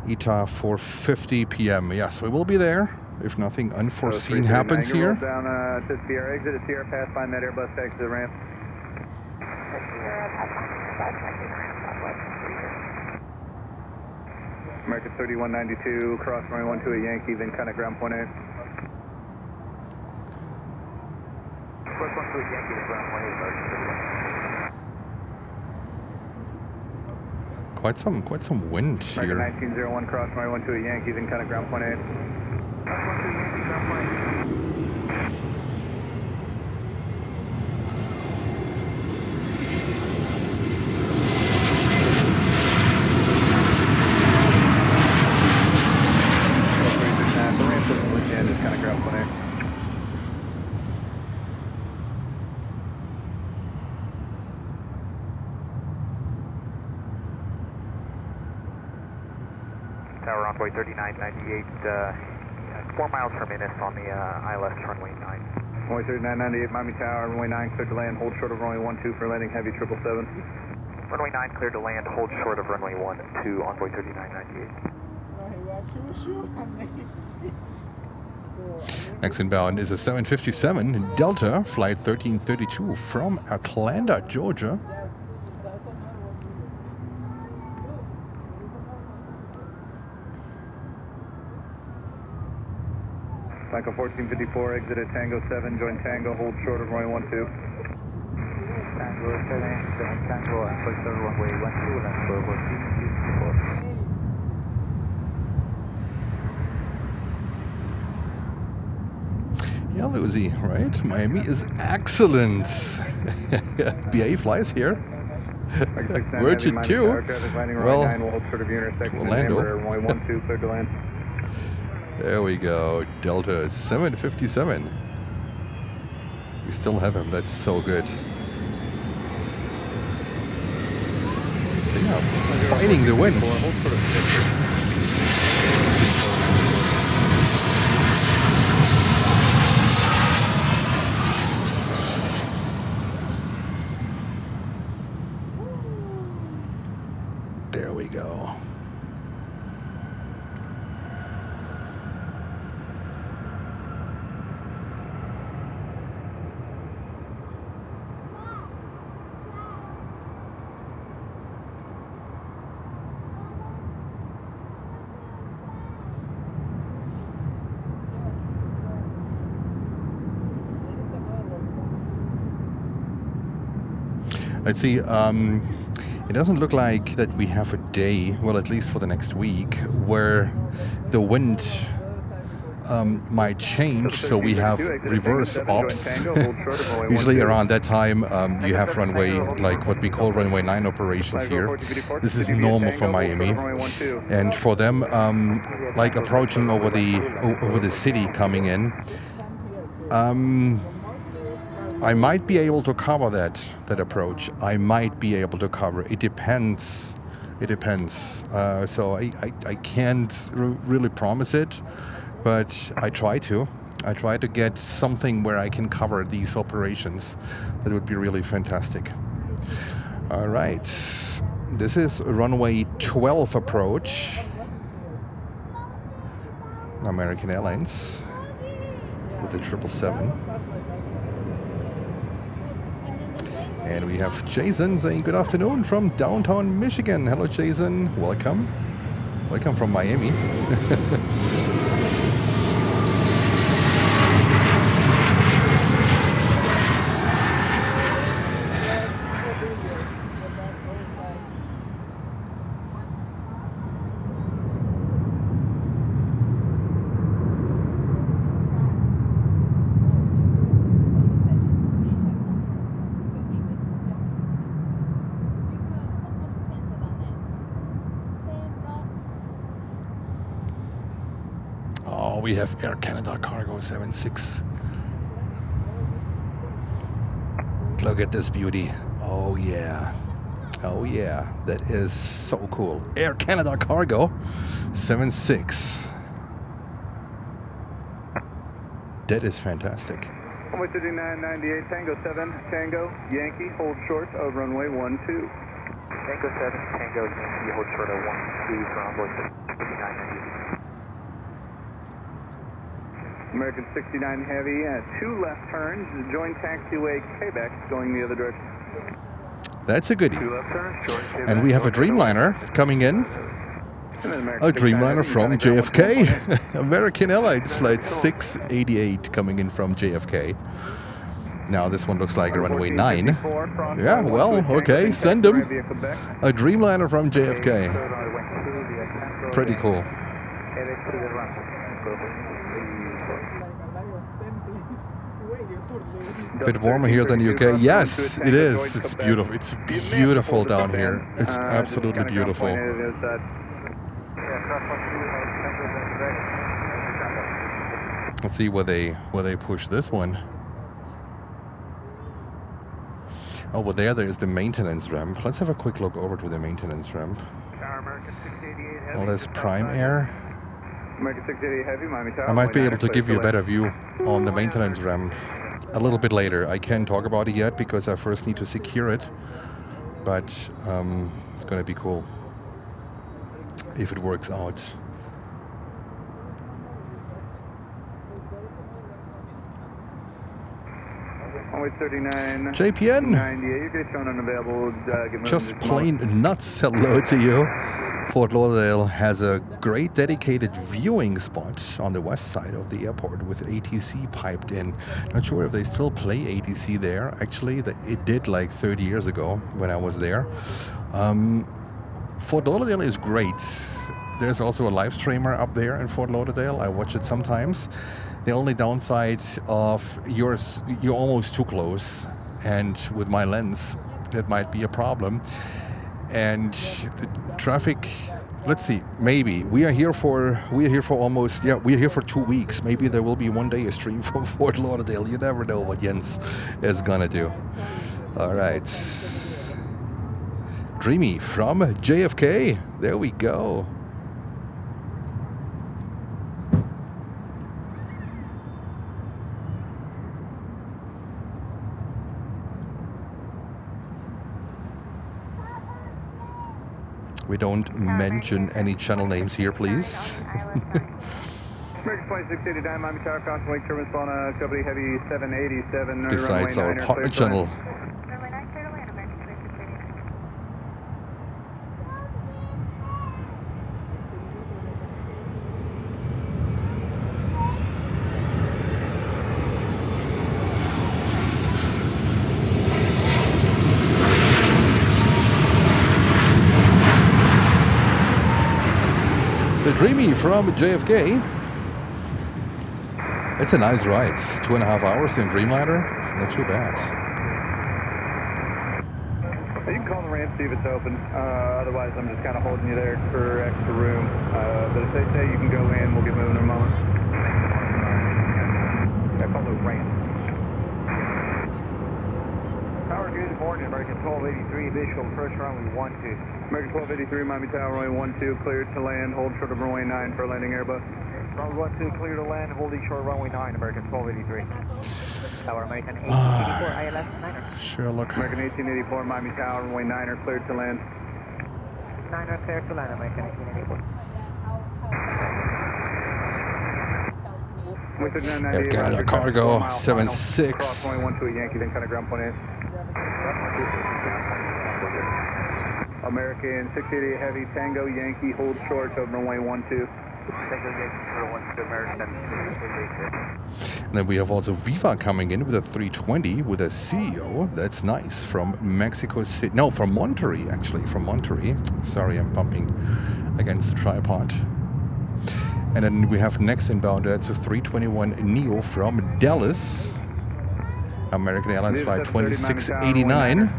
ETA 4:50 p.m. Yes, we will be there if nothing unforeseen happens here. Down to Sierra, exit at Sierra, pass by that Airbus exit ramp. American 3192, cross runway 12 at Yankee, then kind of ground point 8. Cross 12 at Yankee, then ground point 8, American 31. Quite some wind American here. 1901, cross runway 12 at Yankee, then kind of ground point 8. Cross 12 at Yankee, ground point 8. Tower runway 3998, 4 miles per minute on the ILS runway 9. Runway 3998, Miami Tower, runway 9, cleared to land, hold short of runway 12 for landing heavy 777. Runway 9 cleared to land, hold short of runway 12, Envoy 3998. Next inbound is a 757 Delta Flight 1332 from Atlanta, Georgia. Michael 1454, exit at Tango 7, join Tango, hold short of runway 12. Tango 7, Tango, Envoy 7, runway 12, land for 1454. Yeah, Lucy, right? Miami is excellent. BA flies here. Virgin 2. Well, Orlando. There we go. Delta 757. We still have him. That's so good. They are fighting the wind. There we go. Let's see, it doesn't look like that we have a day, well, at least for the next week, where the wind might change, so we have reverse ops. Usually around that time, you have runway, like what we call runway 9 operations here. This is normal for Miami. And for them, like approaching over the city coming in, I might be able to cover that approach. I might be able to cover. It depends. It depends. So I can't really promise it, but I try to. I try to get something where I can cover these operations. That would be really fantastic. All right. This is runway 12 approach. American Airlines with the 777. And we have Jason saying good afternoon from downtown Michigan. Hello, Jason. Welcome. Welcome from Miami. we have Air Canada Cargo 76. Look at this beauty. Oh yeah. Oh yeah. That is so cool. Air Canada Cargo 76. That is fantastic. Runway 3998, Tango 7, Tango, Yankee, hold short of runway 12. Tango 7, Tango, Yankee, hold short of 12 for onboard 3998. American 69 Heavy, 2 left turns, join taxiway Quebec, going the other direction. That's a goodie. 2 left turns, short Quebec. And we have a Dreamliner coming in. A Dreamliner from JFK. American Airlines Flight 688 coming in from JFK. Now this one looks like a runway 9. Yeah, well, okay, send them. A Dreamliner from JFK. Pretty cool. Bit warmer here than UK. Yes, it is. It's beautiful. It's beautiful down here. It's absolutely beautiful. Let's see where they push this one. Over there is the maintenance ramp. Let's have a quick look over to the maintenance ramp. Well, there's Prime Air. I might be able to give you a better view on the maintenance ramp a little bit later. I can't talk about it yet because I first need to secure it. But it's going to be cool if it works out. JPN, just plain nuts hello to you. Fort Lauderdale has a great dedicated viewing spot on the west side of the airport with ATC piped in. Not sure if they still play ATC there. Actually, it did like 30 years ago when I was there. Fort Lauderdale is great. There's also a live streamer up there in Fort Lauderdale. I watch it sometimes. The only downside of you're almost too close, and with my lens, that might be a problem. And the traffic. Let's see. Maybe we're here for 2 weeks. Maybe there will be one day a stream from Fort Lauderdale. You never know what Jens is gonna do. All right. Dreamy from JFK. There we go. We don't mention any channel names here, please. American Flight 689, Miami Tower, crossing Lake Turbine, spawn company Heavy 787. Besides our partner channel. Dreamy from JFK. It's a nice ride. It's 2.5 hours in Dreamliner. Not too bad. You can call the ramp, see if it's open. Otherwise, I'm just kind of holding you there for extra room. But if they say you can go in, we'll get moving in a moment. I call the ramp. Tower, good morning. American 1283, visual first runway 12. American 1283, Miami Tower, runway 12, cleared to land, hold short of runway 9 for landing Airbus. Runway 12, clear to land, holding short runway 9, American 1283. Tower, American 1884, ILS 9er. Sherlock. American 1884, Miami Tower, runway 9er, cleared to land. 9er, cleared to land, American 1884. Air Canada Cargo 76. Runway 12 Yankee, then kind of ground point 8. American 688 Heavy, Tango, Yankee, hold short of runway 12. Tango, Yankee, 12, American 688. And then we have also Viva coming in with a 320 with a CEO. That's nice. From Mexico City. No, from Monterrey, actually. From Monterrey. Sorry, I'm bumping against the tripod. And then we have next inbound, that's a 321 Neo from Dallas. American Airlines Flight 2689.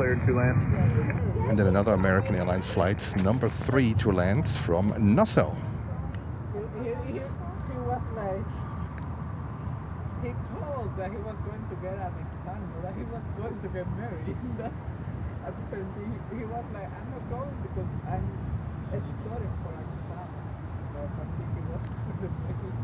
And then another American Airlines flight, number 3 to land from Nassau. was going to get an exam, that he was going to get married. That's a different thing. He was like, I'm not going because I'm studying for an exam. But I think he was going to get married.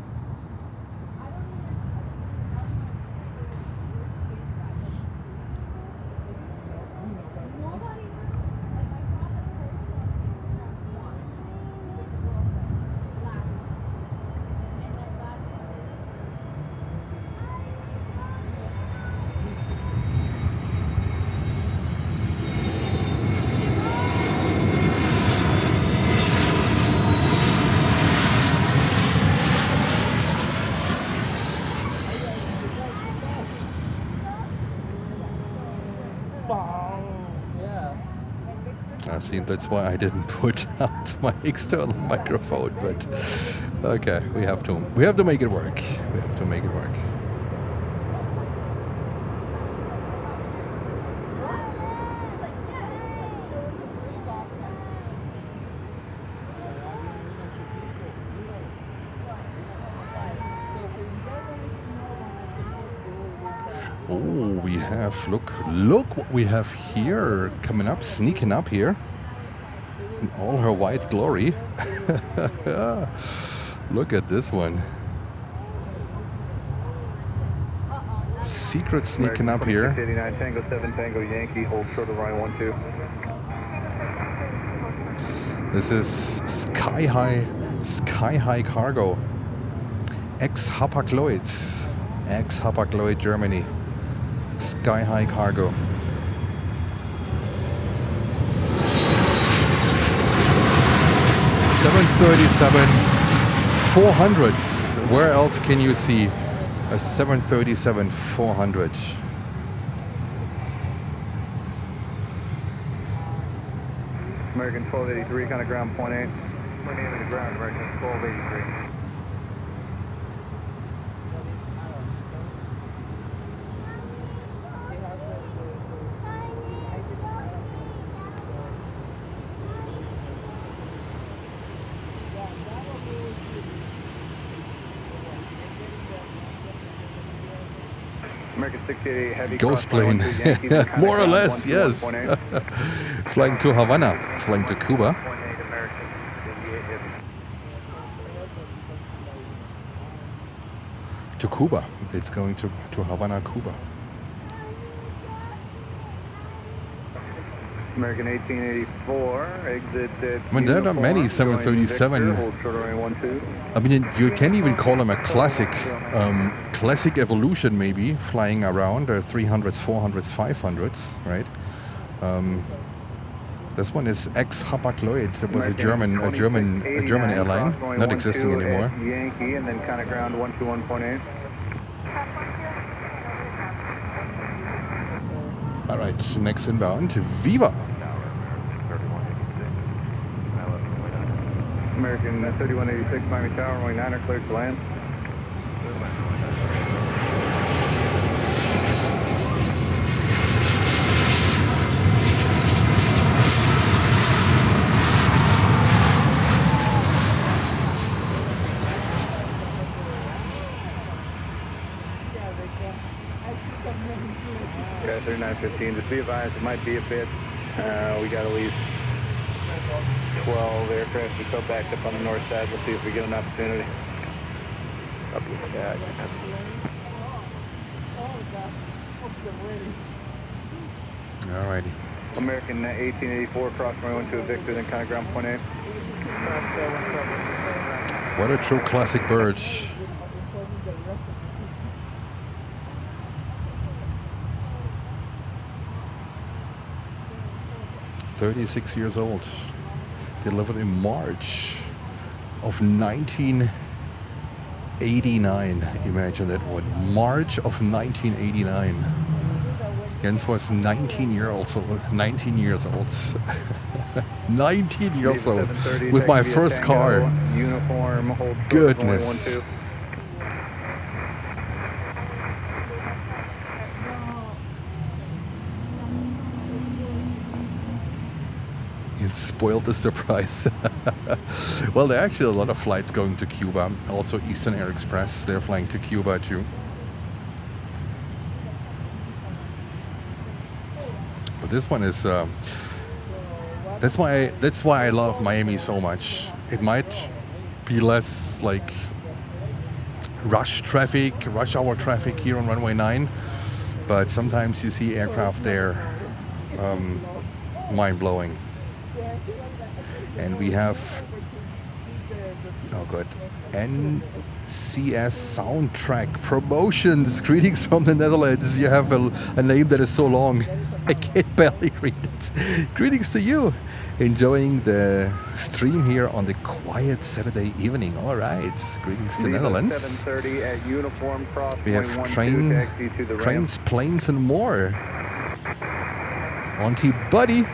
I see, that's why I didn't put out my external microphone, but okay, we have to make it work. We have to make it work. Oh, we have, look what we have here, coming up, sneaking up here in all her white glory. Look at this one. Secret sneaking up here. 89 Tango 7 Tango Yankee, hold short of Ryan 12. This is Sky High Cargo. Ex-Hapag-Lloyd, Germany. Sky High Cargo. $737-400. Where else can you see a 737-400? American 1283, kind of ground point 8. My name is the ground, American 1283. American 688 heavy Ghost plane. More or less, yes. Flying to Havana, flying to Cuba. To Cuba. It's going to Havana, Cuba. American 1884, exit at I mean, there are many 737. I mean, you can't even call them a classic. Classic evolution, maybe, flying around. 300s, 400s, 500s, right? This one is ex-Hapag-Lloyd. It was a German airline, not existing anymore. Yankee, and then kind of ground 121.8. All right, next inbound, Viva. American 3186 Miami Tower, runway 9 cleared to land. Okay, 3915. Just be advised, it might be a bit. We got at least 12 aircraft to come back up on the north side. We'll see if we get an opportunity. Copy that. Alrighty. American 1884 cross runway 12 Victor, then kind of ground point 8. What a true classic bird. 36 years old. Delivered in March of 1989. Imagine that one. March of 1989. Jens was 19 years old. 19 years old with my first car. Uniform, Goodness. It spoiled the surprise. Well, there are actually a lot of flights going to Cuba. Also, Eastern Air Express, they're flying to Cuba too. this one is. That's why I love Miami so much. It might be less like rush hour traffic here on runway 9, but sometimes you see aircraft there, mind-blowing. And we have, oh good, NCS Soundtrack Promotions. Greetings from the Netherlands. You have a name that is so long I can barely read it. Greetings to you. Enjoying the stream here on the quiet Saturday evening. All right. Greetings to Netherlands. 7:30 at uniform cross. We have trains, planes, and more. Auntie Buddy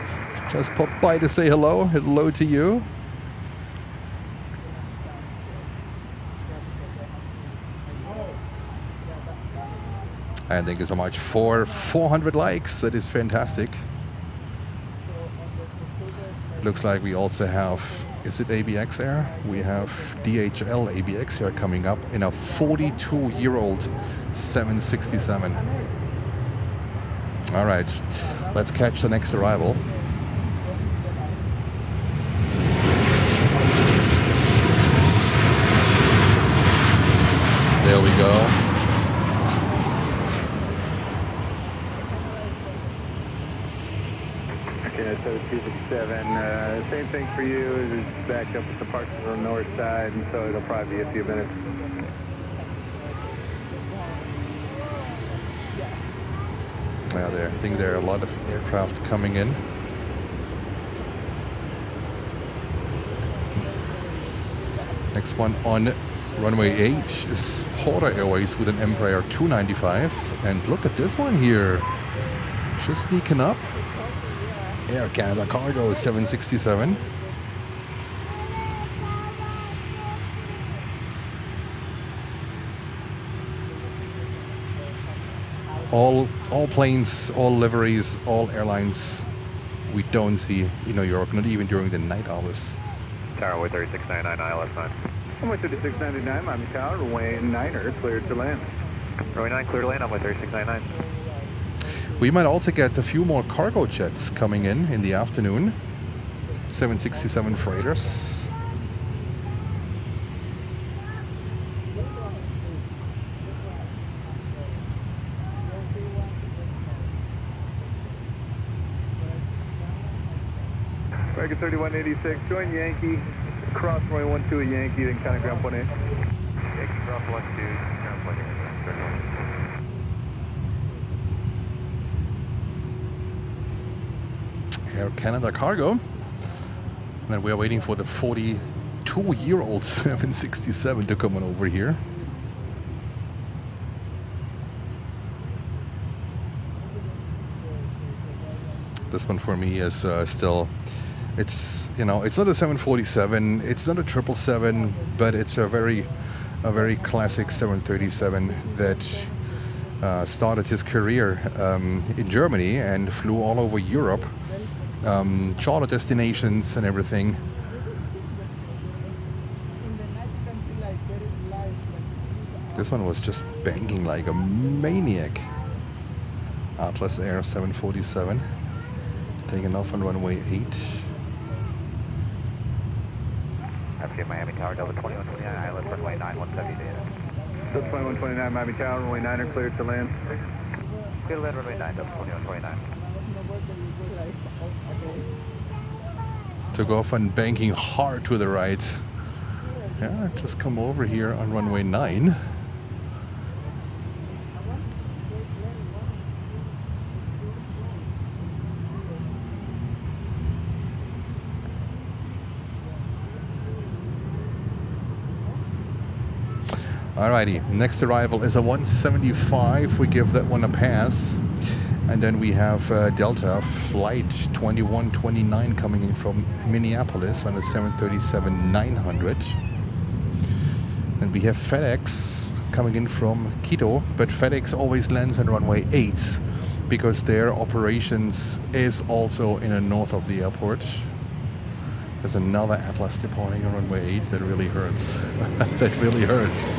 just popped by to say hello. Hello to you. And thank you so much for 400 likes. That is fantastic. Looks like we also have, is it ABX Air? We have DHL ABX here coming up in a 42-year-old 767. All right, let's catch the next arrival. There we go. Yeah, 7267. Same thing for you. It's backed up with the parts on the north side, and so it'll probably be a few minutes. Yeah, I think there are a lot of aircraft coming in. Next one on runway 8 is Porter Airways with an Embraer 295. And look at this one here. Just sneaking up. Air Canada Cargo 767. All planes, all liveries, all airlines we don't see in New York, not even during the night hours. Tower with 3699 ILS 9. I'm with 3699, Miami Tower, runway 9er, cleared to land. Runway 9 cleared to land, I'm with 3699. We might also get a few more cargo jets coming in the afternoon. 767 freighters. American 3186, join Yankee, cross runway 12 at Yankee, then counter ground point 8. Yankee cross 12, ground point 8. Air Canada Cargo. And we are waiting for the 42-year-old 767 to come on over here. This one for me is still, it's, you know, it's not a 747, it's not a 777, but it's a very classic 737 that started his career in Germany and flew all over Europe. Charter destinations and everything. This one was just banging like a maniac. Atlas Air 747 taking off on runway 8. FK Miami Tower Delta 2129 ILS runway 9170 data. Delta 2129 Miami Tower, runway 9er, cleared to land. Clear to land runway 9 Delta 2129. Took off and banking hard to the right. Yeah, just come over here on runway 9. Alrighty, next arrival is a 175. We give that one a pass. And then we have Delta Flight 2129 coming in from Minneapolis on a 737-900. And we have FedEx coming in from Quito, but FedEx always lands on runway 8 because their operations is also in the north of the airport. There's another Atlas departing on runway 8. That really hurts. That really hurts.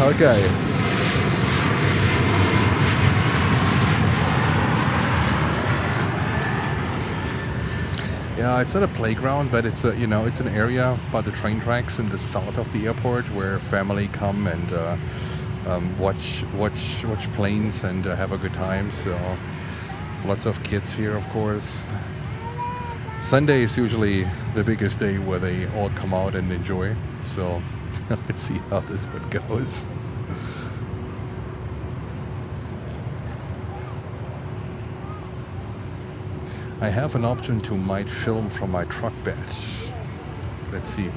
Okay. Yeah, it's not a playground, but it's a it's an area by the train tracks in the south of the airport where family come and watch planes and have a good time. So lots of kids here, of course. Sunday is usually the biggest day where they all come out and enjoy. So let's see how this one goes. I have an option to might film from my truck bed. Let's see.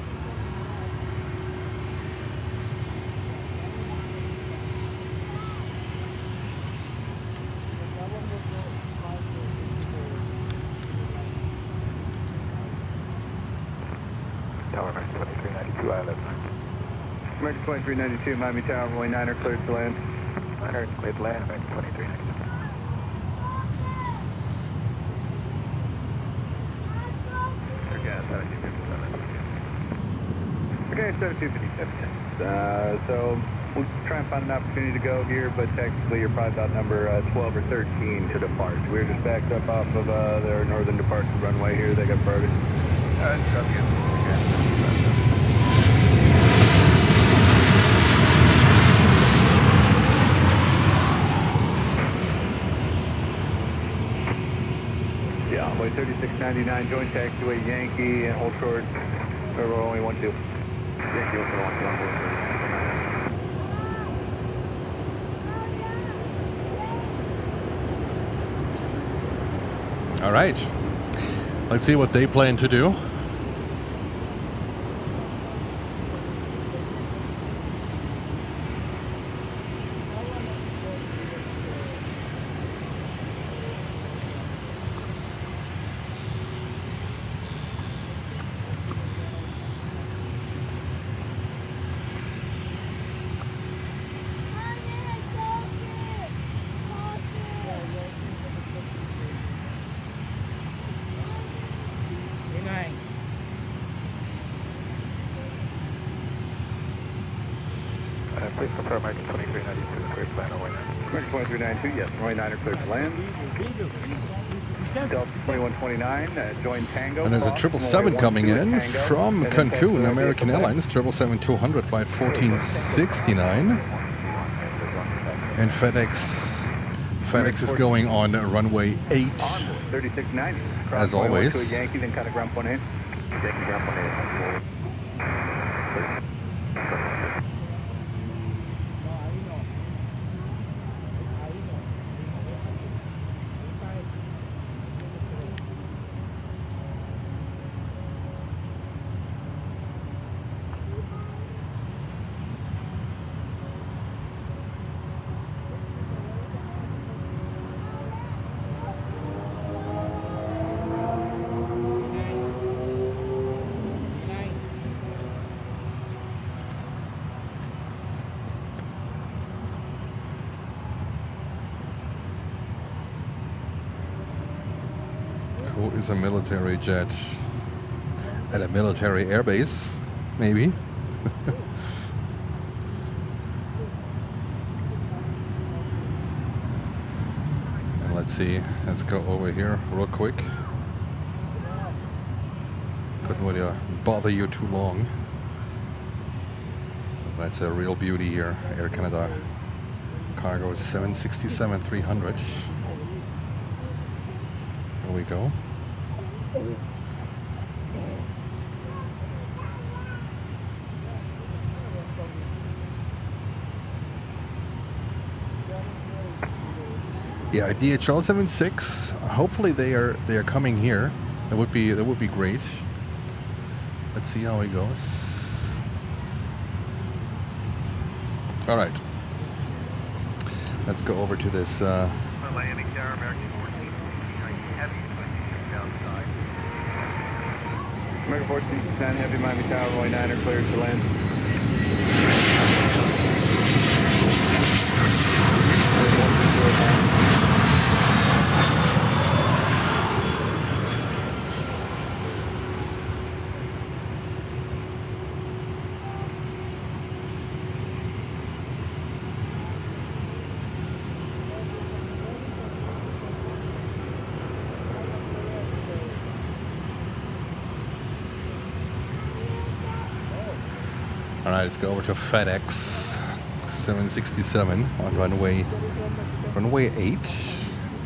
Tower American 2392, ILS. American 2392, Miami Tower, runway 9er, cleared to land. 9er, cleared to land, American 2392. Okay, 7257. So we'll try and find an opportunity to go here, but technically you're probably about number 12 or 13 to depart. We're just backed up off of their northern departure runway here. They got priority. Yeah, runway 3699, joint taxiway Yankee and hold short. River only 12. Yankee 112. All right. Let's see what they plan to do. Please confirm American 2392, cleared to land runway 9. American 2392, yes, runway 9er cleared to land. Delta 2129, join Tango. And there's a 777 coming in from Cancun, American Airlines, 777-200, flight 1469. And FedEx is going on runway 8, 3690. as always. To a Yankee, then kind of ground point in. Yankee ground point in. Who is a military jet at a military airbase? Maybe. And let's see. Let's go over here real quick. Couldn't really bother you too long. That's a real beauty here. Air Canada cargo is 767-300. There we go. Yeah, DHL 76. Hopefully they are coming here. That would be great. Let's see how it goes. All right. Let's go over to this. Landing tower, American 14, heavy, outside. American 14, heavy Miami Tower, runway 9er, cleared to land. right, let's go over to FedEx 767 on runway 8.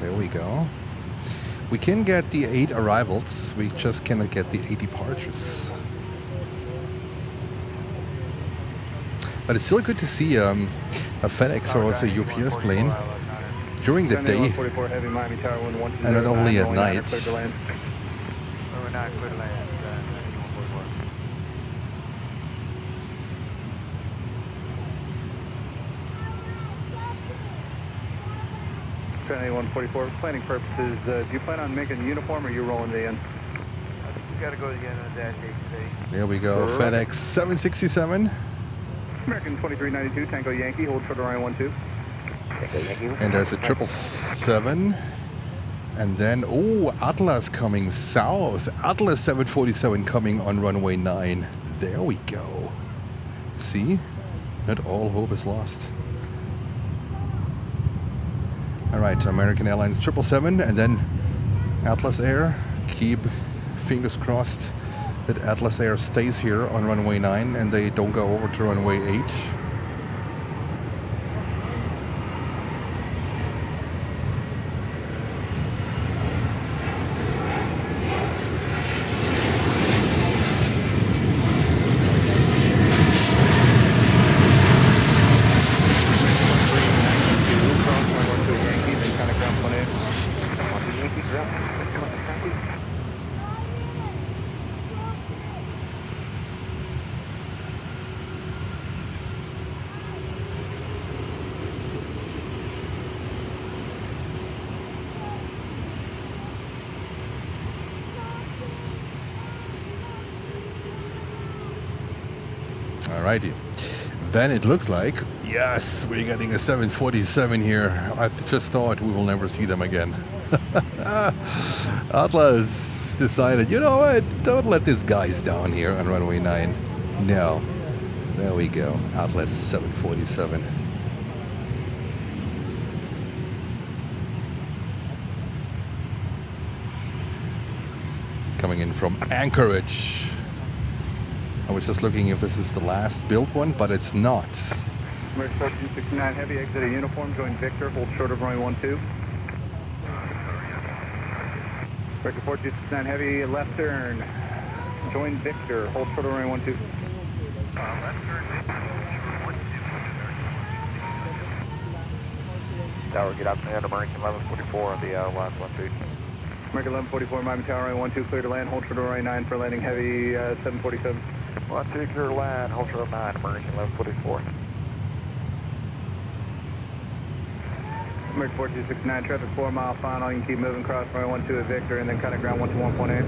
There we go. We can get the 8 arrivals, we just cannot get the 8 departures. But it's still good to see a FedEx or also a UPS plane during the day and not only at night. Trinity 144, planning purposes, do you plan on making uniform or are you rolling the end? You gotta go to the end of the dash 8 today. There we go, FedEx 767. American 2392, Tango Yankee, hold short Orion 12. And there's a 777. And then, oh, Atlas coming south. Atlas 747 coming on runway 9. There we go. See? Not all hope is lost. All right, American Airlines 777 and then Atlas Air. Keep fingers crossed that Atlas Air stays here on runway 9 and they don't go over to runway 8. Alrighty, then it looks like, yes, we're getting a 747 here. I just thought we will never see them again. Atlas decided, you know what, don't let these guys down here on runway 9. No, there we go, Atlas 747. Coming in from Anchorage. I was just looking if this is the last built one, but it's not. American 1469 Heavy, exit a uniform, join Victor, hold short of runway 12. American 1469 Heavy, left turn, join Victor, hold short of runway 12. Left turn, Tower, get out there, American 1144 on the last 12. American 1144, Miami Tower, runway 12, clear to land, hold short of runway 9 for landing heavy 747. 12, clear land, hold short of 9, American 1144. American 4269, traffic 4 mile final, you can keep moving across runway 12 at Victor and then cut it ground 121.8.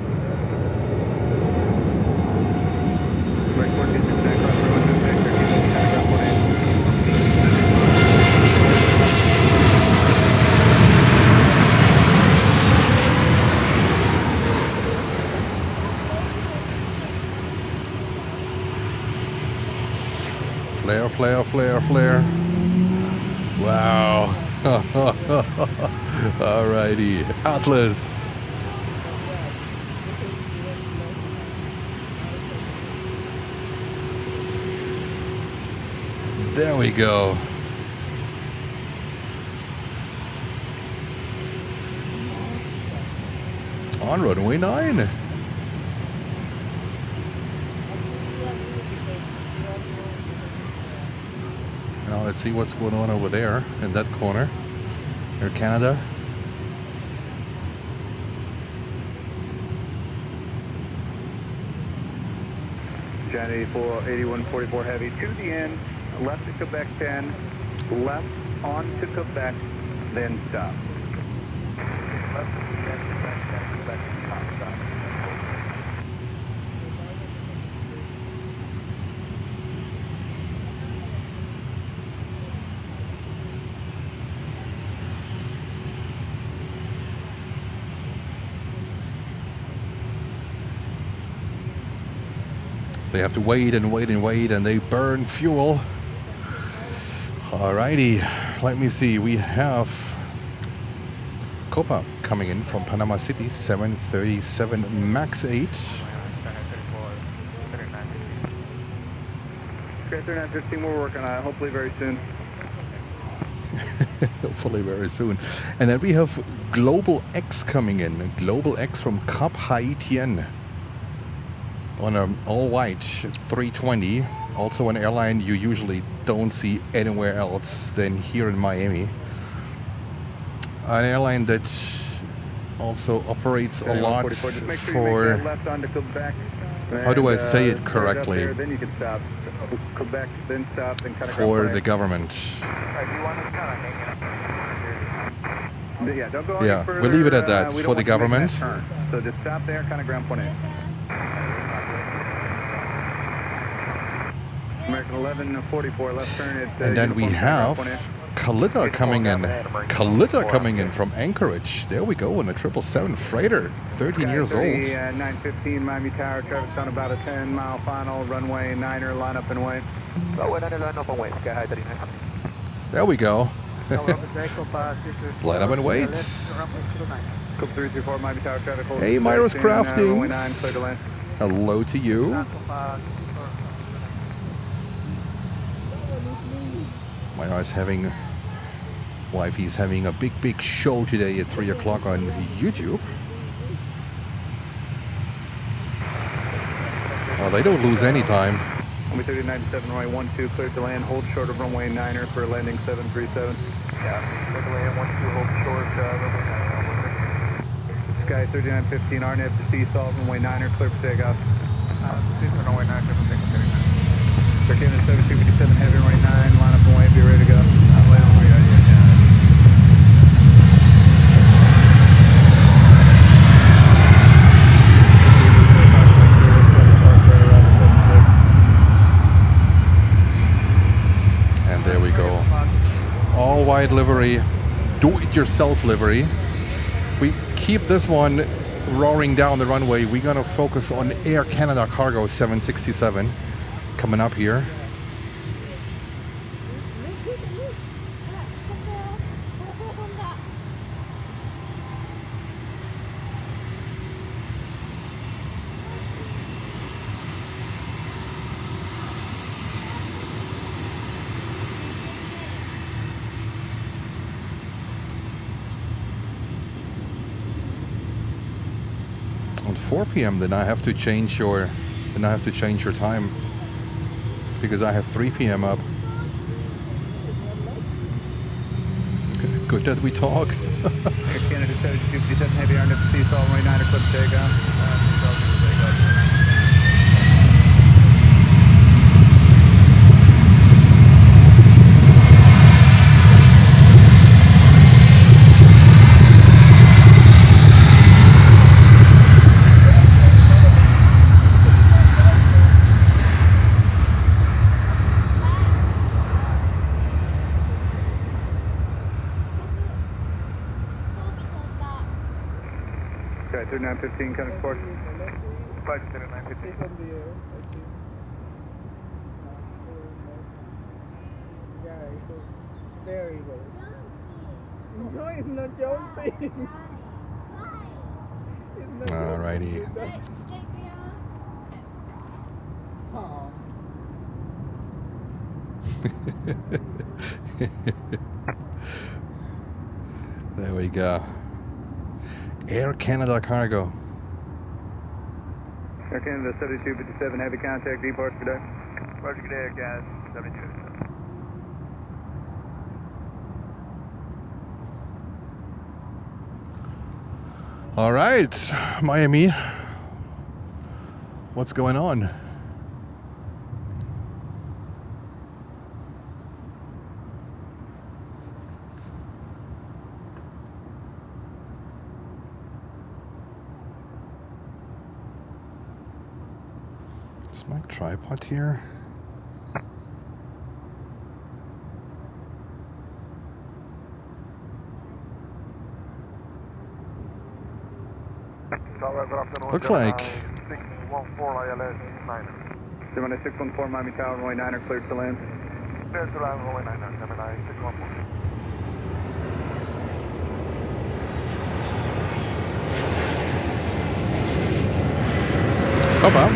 American 4269, cross runway 12 at Victor, keep moving, cut it ground 1.8. Flare, flare, flare, flare. Wow. Alrighty, Atlas. There we go. On runway 9. Now let's see what's going on over there in that corner. Air Canada. Jan 84, 8144 Heavy to the end, left to Quebec 10, left on to Quebec, then stop. Left to Quebec, Quebec, stop. They have to wait and wait and wait, and they burn fuel. Alrighty, let me see. We have Copa coming in from Panama City, 737 MAX 8. Okay, 3915, we're working on it. Hopefully very soon. Hopefully very soon. And then we have Global X coming in. Global X from Cap Haitien on an all-white 320. Also an airline you usually don't see anywhere else than here in Miami. An airline that also operates a lot for... How do I say it correctly? Then you can stop. Quebec, then stop, then kind of For the government. Yeah, don't go Yeah, any further. we'll leave it at that. We don't For the want to make government. that turn. So just stop there, kind of ground point in. American 1144, left turn at And then we uniform have ground point in. Kalita coming in. Kalita coming in from Anchorage. There we go, in a 777 freighter, 13 years old. 915 Miami Tower, traffic's on about a 10-mile final, runway 9er, line up and wait. There we go. Line up and wait. Coupe 334 Miami Tower, traffic. Hey, Myros Craftings. 9, clear to land. Hello to you. Myra's having... Wifey's having a big show today at 3 o'clock on YouTube. Well, they don't lose any time. Runway 3997, runway 12, clear to land, hold short of runway 9er for landing 737. Yeah, clear to land, 12, hold short, runway 9er. Sky 3915, RNAV to Seasalt, runway 9er, clear for takeoff. Runway 9, clear for takeoff. Turkish 7257, heavy, runway 9, line up and wait, be ready to go. And there we go. All white livery, do-it-yourself livery. We keep this one roaring down the runway. We're gonna focus on Air Canada Cargo 767 coming up here. At 4 p.m. then I have to change your time because I have 3 p.m. up. Good that we talk. Canada 7257, heavy, RNAV to Seasalt, runway 9er, clip takeoff. Okay, 3915, kind of course. 3915. It's on the air, I think. Yeah, it goes. There he goes. No, it's not jumping. It's not Alrighty. Oh. There we go. Air Canada Cargo. Air Canada 7257, heavy contact, departs for Duct. Roger, good air, guys, 72. All right, Miami. What's going on? Is my tripod here? Looks like 614 Miami Tower, runway 9er, cleared to land. Cleared to land, runway 9er, Gemini 614. Come on.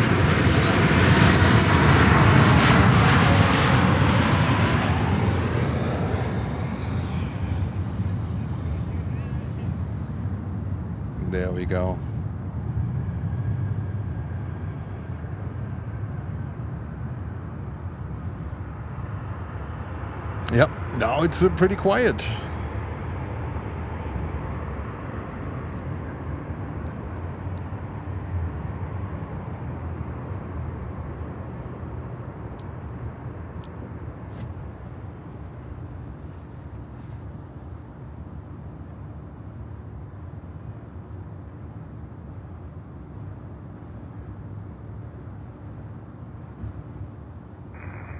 There we go. Yep, now it's pretty quiet.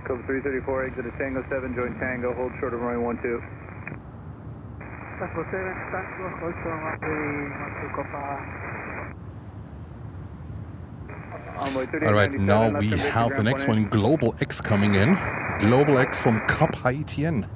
Code 334, exit at Tango 7, join Tango, hold short of runway 12. Tango 7, Tango, hold short of runway 12, All right, now we have the next one, Global X coming in. Global X from Cap Haitien.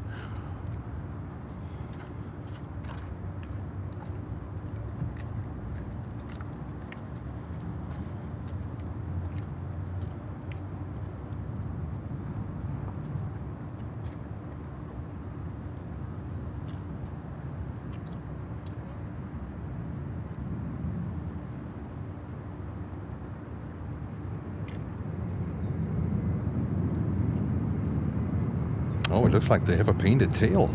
Oh, it looks like they have a painted tail.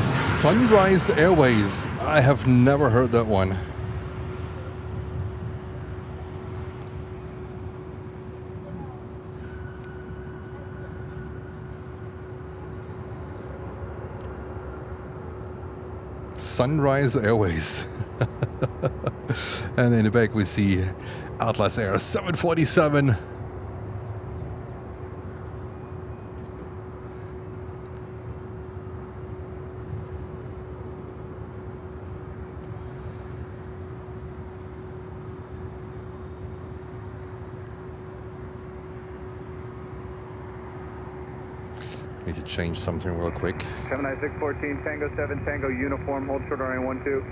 Sunrise Airways. I have never heard that one. Sunrise Airways. And in the back we see Atlas Air 747. Need to change something real quick. 79614, Tango 7, Tango uniform, hold short on runway 12.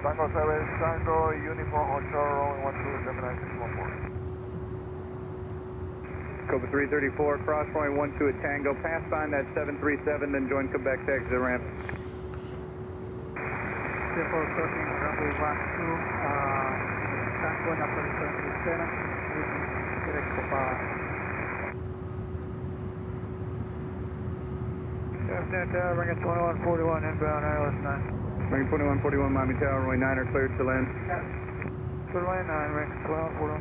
Tango 7, Tango uniform, hold short on runway 12, 79614. Cobra 334, cross runway 12 at Tango, pass behind that 737, then join Quebec to exit the ramp. 413, runway 12, Tango number 737, direct Copa. Bring it 2141 inbound, ILS 9. Bring 2141 Miami Tower, runway 9 are cleared to land. Runway 9, bring 2141.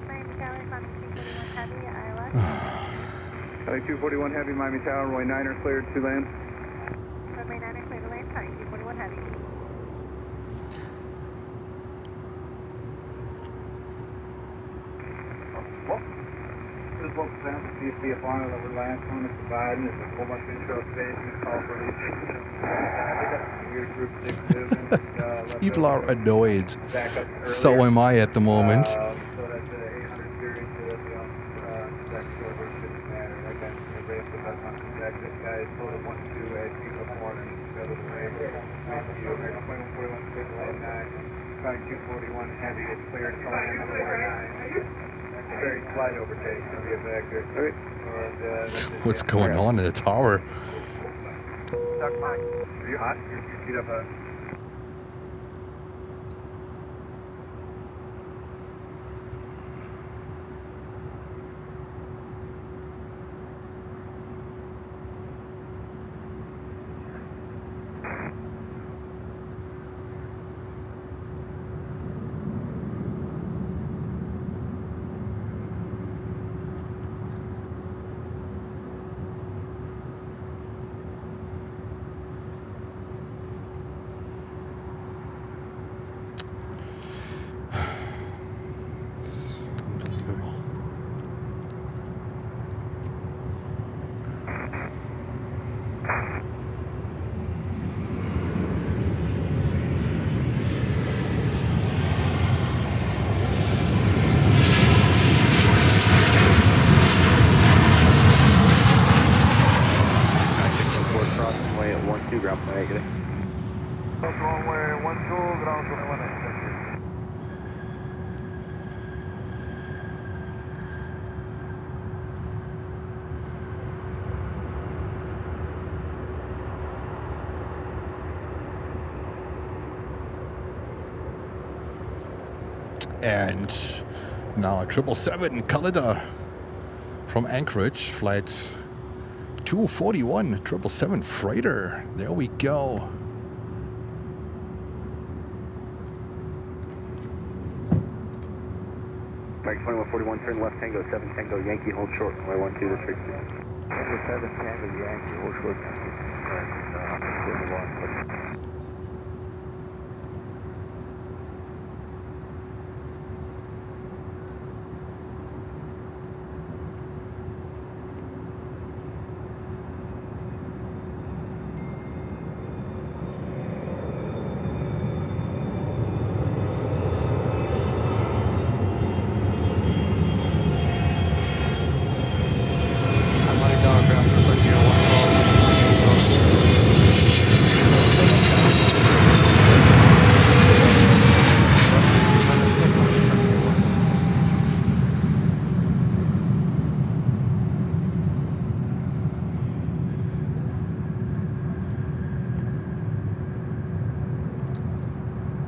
Miami Tower, Miami 241 Heavy, ILS. LA 241 Heavy, Miami Tower, runway 9 are cleared to land. Runway 9 are clear to land, Miami 241 Heavy. This is what the CFR that we're last one is providing. There's a whole bunch of intro stations, call for these weird group 6 People are annoyed. So am I at the moment. So that's the 800 series, so that's the over, it shouldn't matter. Like that, everybody put that on the deck. This guy is total 1-2 at uniform and go to the ramp. Thank you. 2141 clear to land 9. Trying 241 heavy, it's cleared to land over 9. Very slight overtake. I'll get back there. And, What's going on in the tower? Are you hot? You heat up a... ground 21. And now 777 Canada from Anchorage, flight 241, 777 freighter. There we go. Mike 2141, turn left Tango, 7 Tango, Yankee, hold short, runway 12, this fix. Tango 7 Tango, Yankee, hold short,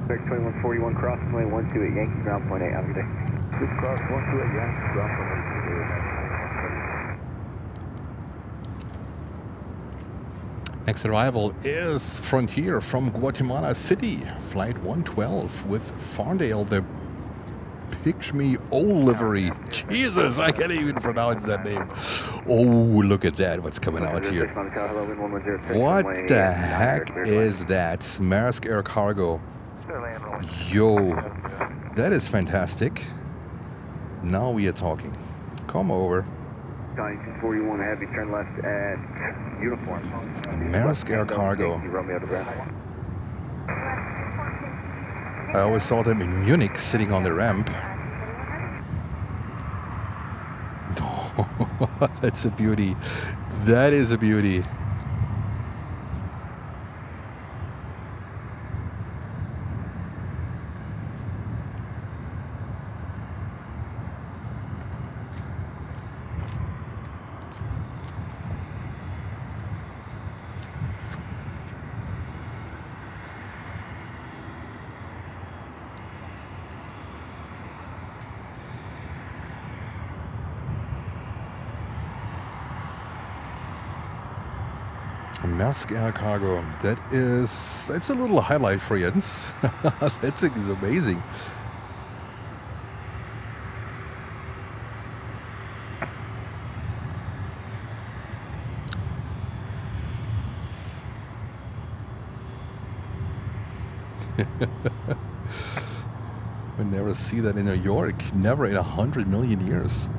American 2141, cross runway 12 at Yankee, ground point 8, have a good day. Good cross 12 at Yankee, ground point 8. Next arrival is Frontier from Guatemala City, flight 112 with Farndale, the Picture O livery. Jesus, I can't even pronounce that name. Oh, look at that, what's coming out here. What the heck is that? Maersk Air Cargo. Yo, that is fantastic. Now we are talking. Come over. 1941, heavy, turn left at uniform. Maersk Air Cargo. I always saw them in Munich sitting on the ramp. Oh, that's a beauty. That is a beauty. Maersk Air Cargo. That's a little highlight for Jens. That thing is amazing. We never see that in New York. Never in 100 million years.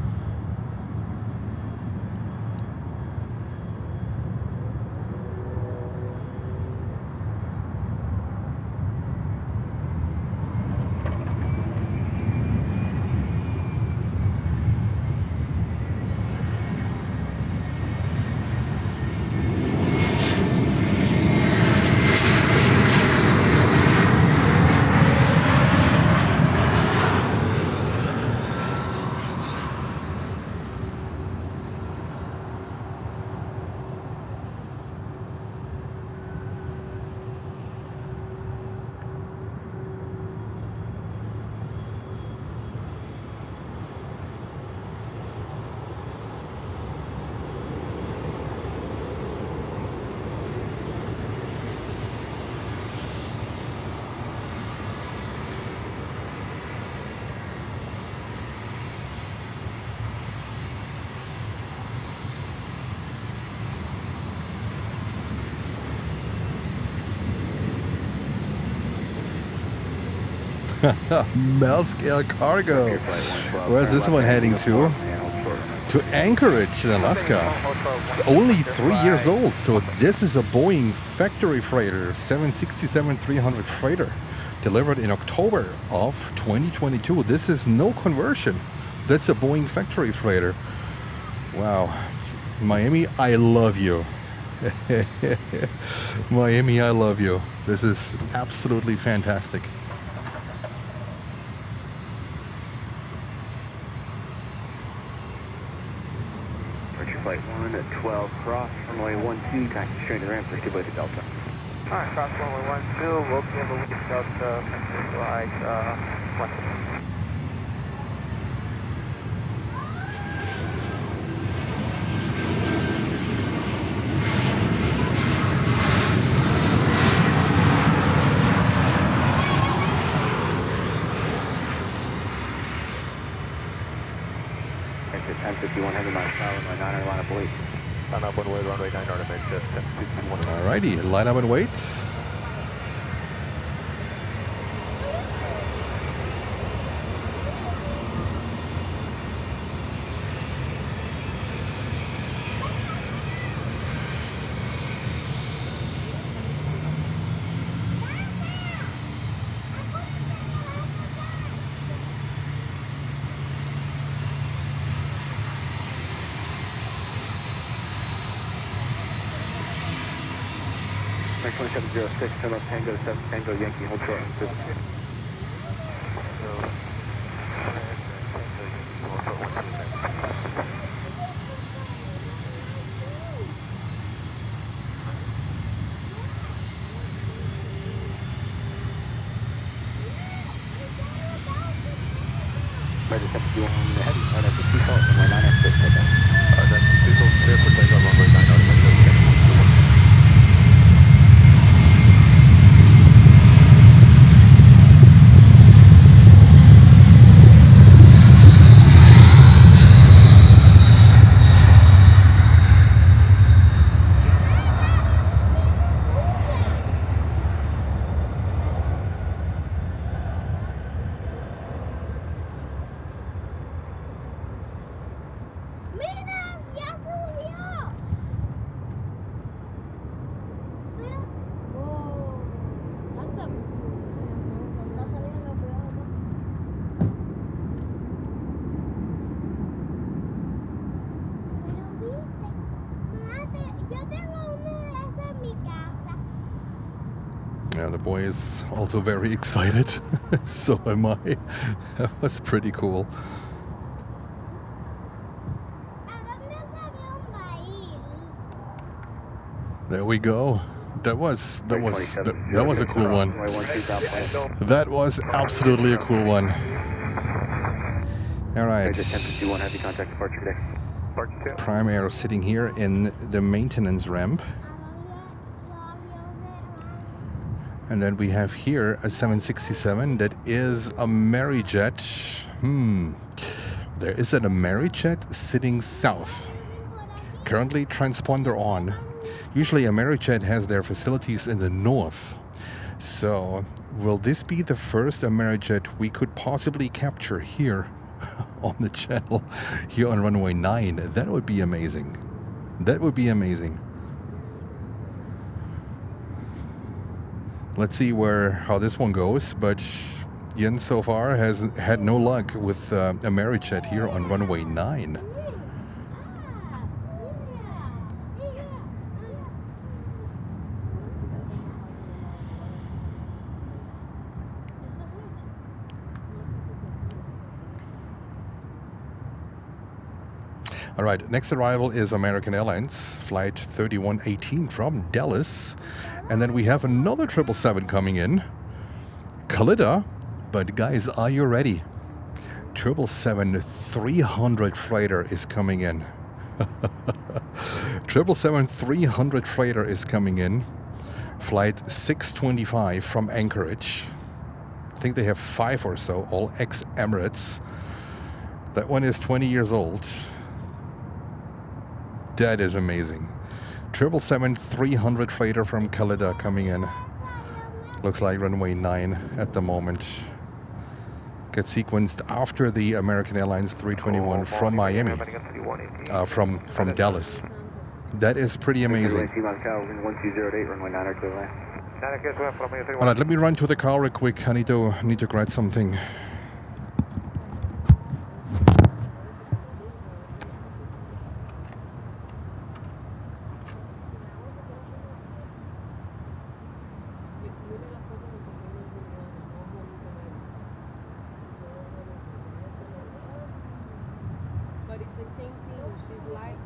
Maersk Air Cargo. Where's this one heading to? To Anchorage in Alaska. It's only 3 years old, so this is a Boeing factory freighter, 767-300 freighter, delivered in October of 2022. This is no conversion. That's a Boeing factory freighter. Wow. Miami, I love you. Miami, I love you. This is absolutely fantastic. Departure flight 112 cross, runway 12, taxi straight to the ramp for 2 to Delta. Alright, cross runway 12, we'll be able to get Delta, visualize, 1. Exit 1051, heavy miles per hour, runway 9, line up wait. Line up one way, runway 9, Arajet, 1051. Alrighty, line up and wait. Next 2706, hello, Tango 7, Tango Yankee, hold short. Ready, 71, heavy, right at the default, runway 9 at 6, takeoff. That's default, clear for takeoff, runway 9, Arajet, 1051. Yeah, the boy is also very excited. So am I. That was pretty cool. There we go. That was a cool one. That was absolutely a cool one. All right. Heavy contact departure today. Prime Aero sitting here in the maintenance ramp. And then we have here a 767 that is a Arajet. There is an Arajet sitting south. Currently transponder on. Usually Arajet has their facilities in the north. So will this be the first Arajet we could possibly capture here on the channel, here on runway 9? That would be amazing. That would be amazing. Let's see how this one goes, but Jens so far has had no luck with Arajet here on runway 9. All right, next arrival is American Airlines, flight 3118 from Dallas. And then we have another 777 coming in, Khalida. But guys, are you ready? 777-300 freighter is coming in. 777-300 freighter is coming in, flight 625 from Anchorage. I think they have 5 or so, all ex-Emirates. That one is 20 years old. That is amazing. 777-300 freighter from Khalida coming in. Looks like runway 9 at the moment. Gets sequenced after the American Airlines 321 from Miami, from Dallas. That is pretty amazing. All right, let me run to the car real quick. I need to grab something. the same thing. She's light eyes.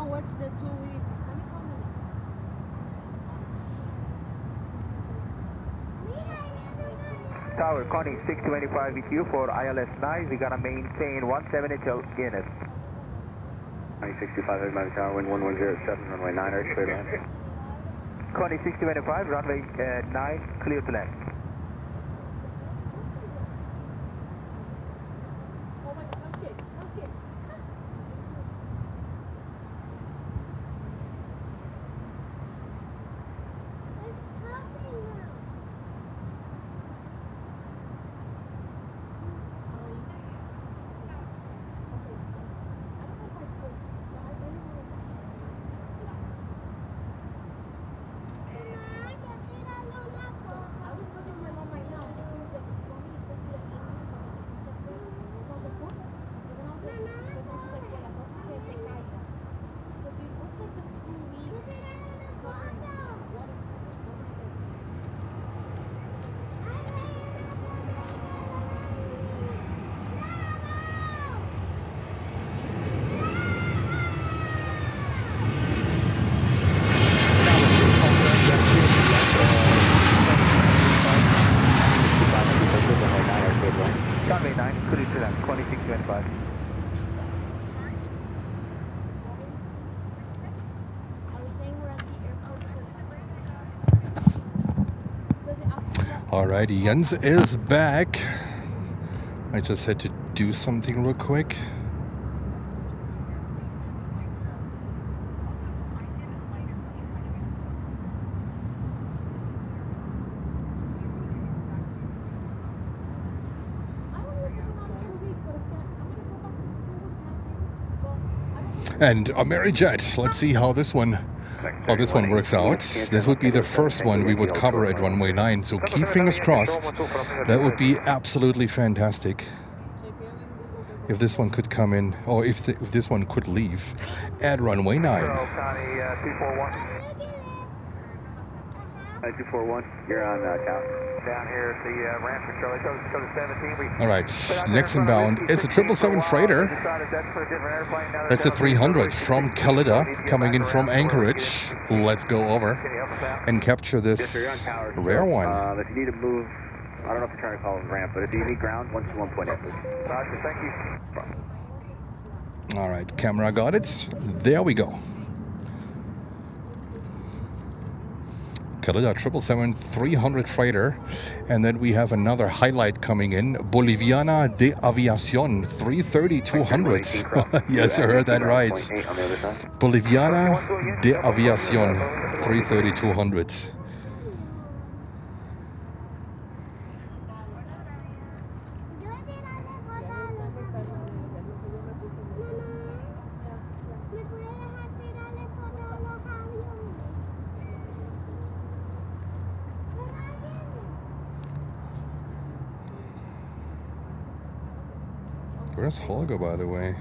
What's the 2 weeks? Tower, Connie 625 EQ for ILS 9. We gotta maintain 17 till Guinness. 965 heavy Miami Tower, wind 1107, runway 9, clear to land. Connie 625, runway 9, clear to land. Runway 9, clear to land, Connie 625. Alrighty, Jens is back. I just had to do something real quick. And Arajet, let's see how this one works out. This would be the first one we would cover at runway 9, so keep fingers crossed. That would be absolutely fantastic if this one could come in, or if this one could leave at runway 9. 241, you're on town. Down here at the ramp for Charlie, code 17. All right, next inbound is a 777 freighter. That's a 300 from Calida, coming in from Anchorage. Let's go over and capture this rare one. If you need to move, I don't know if you're trying to call it ramp, but if you need ground, 121.8, please. Roger, thank you. All right, camera got it. There we go. Calida 777 300 freighter, and then we have another highlight coming in, Boliviana de Aviación 330-200. Yes, I heard that right. Boliviana de Aviación 330-200. Where's Holger, by the way?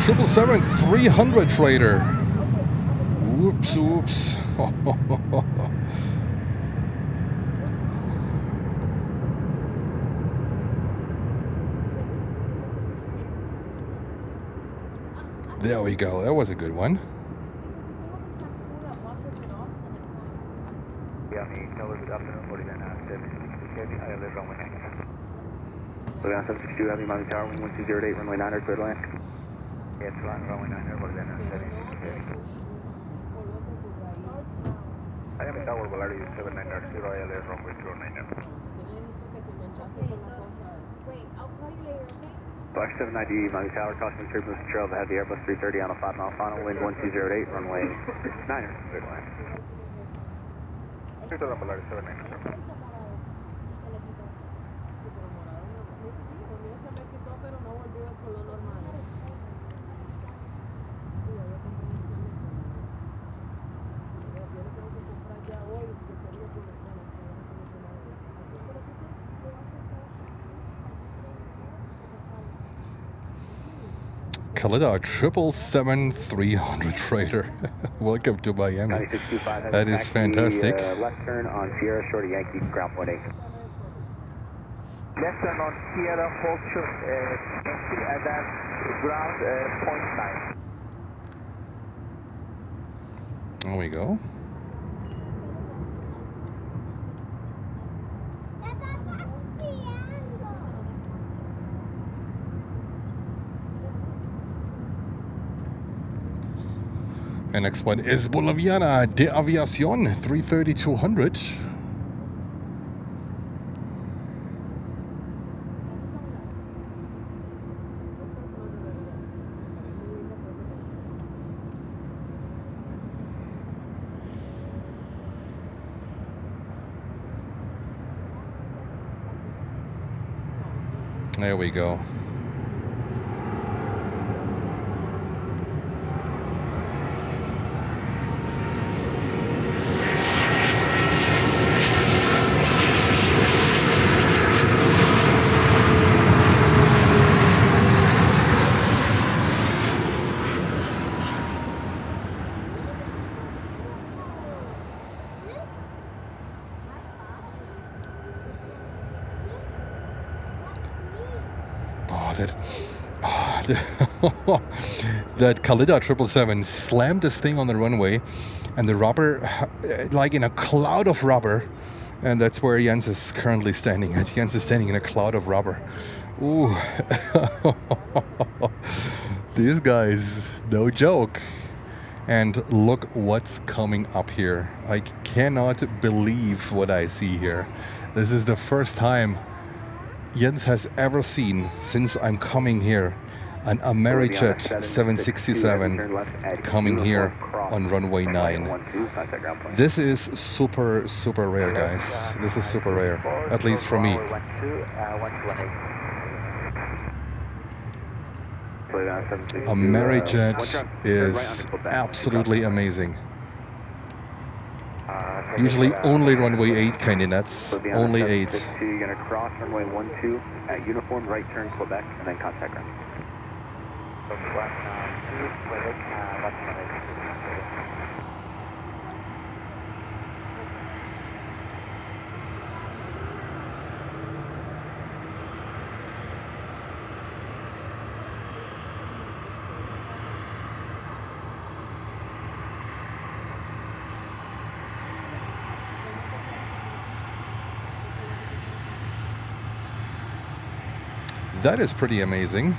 Triple 300 freighter. Whoops, whoops. There we go. That was a good one. Lebanon 762, Heavy Miami Tower, wing 1208, runway 9, clear to land. Yes, runway 9, Lebanon 762. Miami Tower, Valerio 790, ILS, runway 209. Wait, I'll call you later, okay? Box 790, Miami Tower, crossing turbulence trail of the Heavy Airbus 330 on a 5-mile final, wind 1208, runway 9, clear to land. Clear to land, Valerio 790. Kalida 777-300 freighter. Welcome to Miami. That is fantastic. Left turn on Sierra Shorty Yankee, ground point 8. Left turn on Sierra Foxtrot, Yankee, and then ground point 9. There we go. And next one is Boliviana de Aviación 330-200. There we go. That Kalida 777 slammed this thing on the runway, and the rubber, like in a cloud of rubber, and that's where Jens is currently standing. Jens is standing in a cloud of rubber. Ooh. These guys, no joke. And look what's coming up here. I cannot believe what I see here. This is the first time Jens has ever seen since I'm coming here an Arajet 767 coming here on runway 9. This is super, super rare, guys. This is super rare, at least for me. Arajet is absolutely amazing. Usually only runway 8 candidates, only 8. You're going to cross runway 12 at uniform, right turn Quebec, and then contact ground. That is pretty amazing.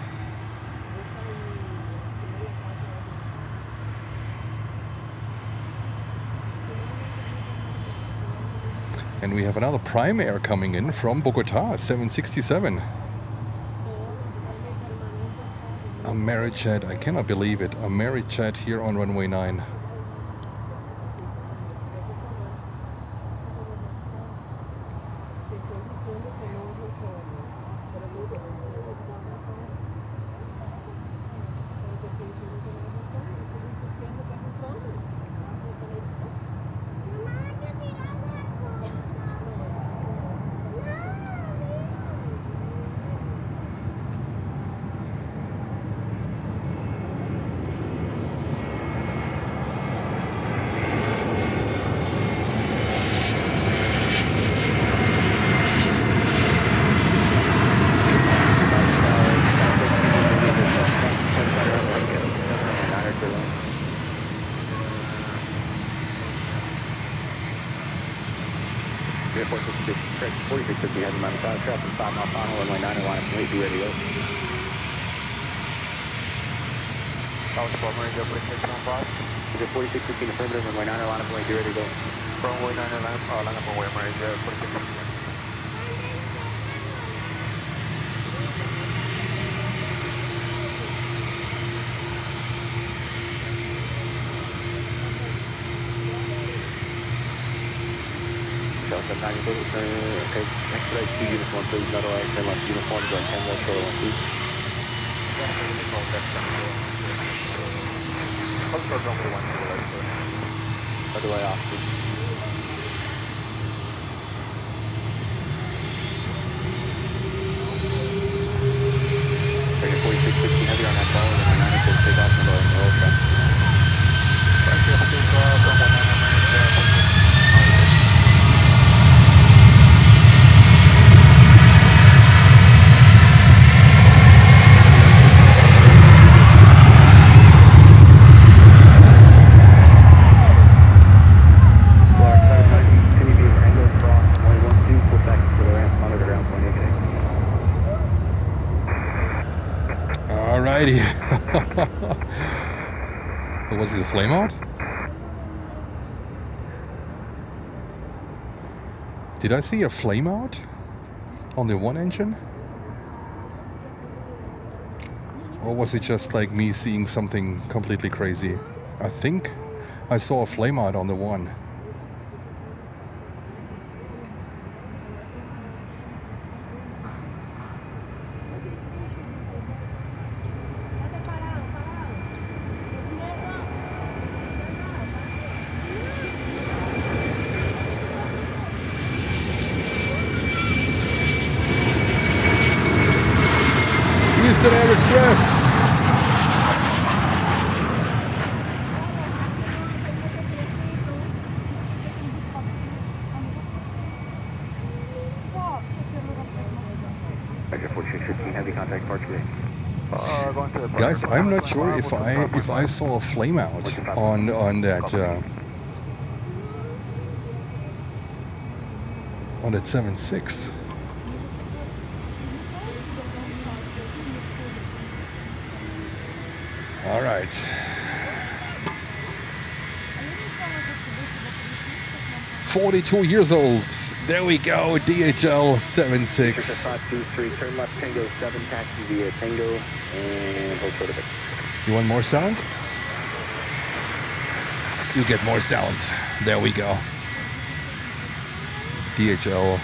And we have another Prime Air coming in from Bogota, 767. Arajet, I cannot believe it. Arajet here on runway 9. Correct, 4650 heavy Miami Tower, traffic 5 mile final, runway 9 line up 8, be ready to go. South Florida, Maria, 4615. Is it 4615 affirmative, runway 9 line up 8, be ready to go. Runway 9 line up away, Maria, 4615. Delta 90, okay, expedite 2 uniform, please, not alright, 10 left uniform, going 10 left, short 1, please. Also, runway 1 to the left, sir. Other way off, please. Taking 4615 heavy on that ball, and then 9 is take off and low in the roll track. Right, you have to go runway 9 Maria, Alrighty. Was it a flame out? Did I see a flame out on the one engine? Or was it just like me seeing something completely crazy? I think I saw a flame out on the one. Air Express. Heavy contact departure. Guys, I'm not sure if I saw a flame out on that on that 7.6. All right. "42 years old. There we go. DHL 76. 523, turn left Tango 7, taxi via Tango, and hold short of it. You want more sound? You get more sounds. There we go. DHL.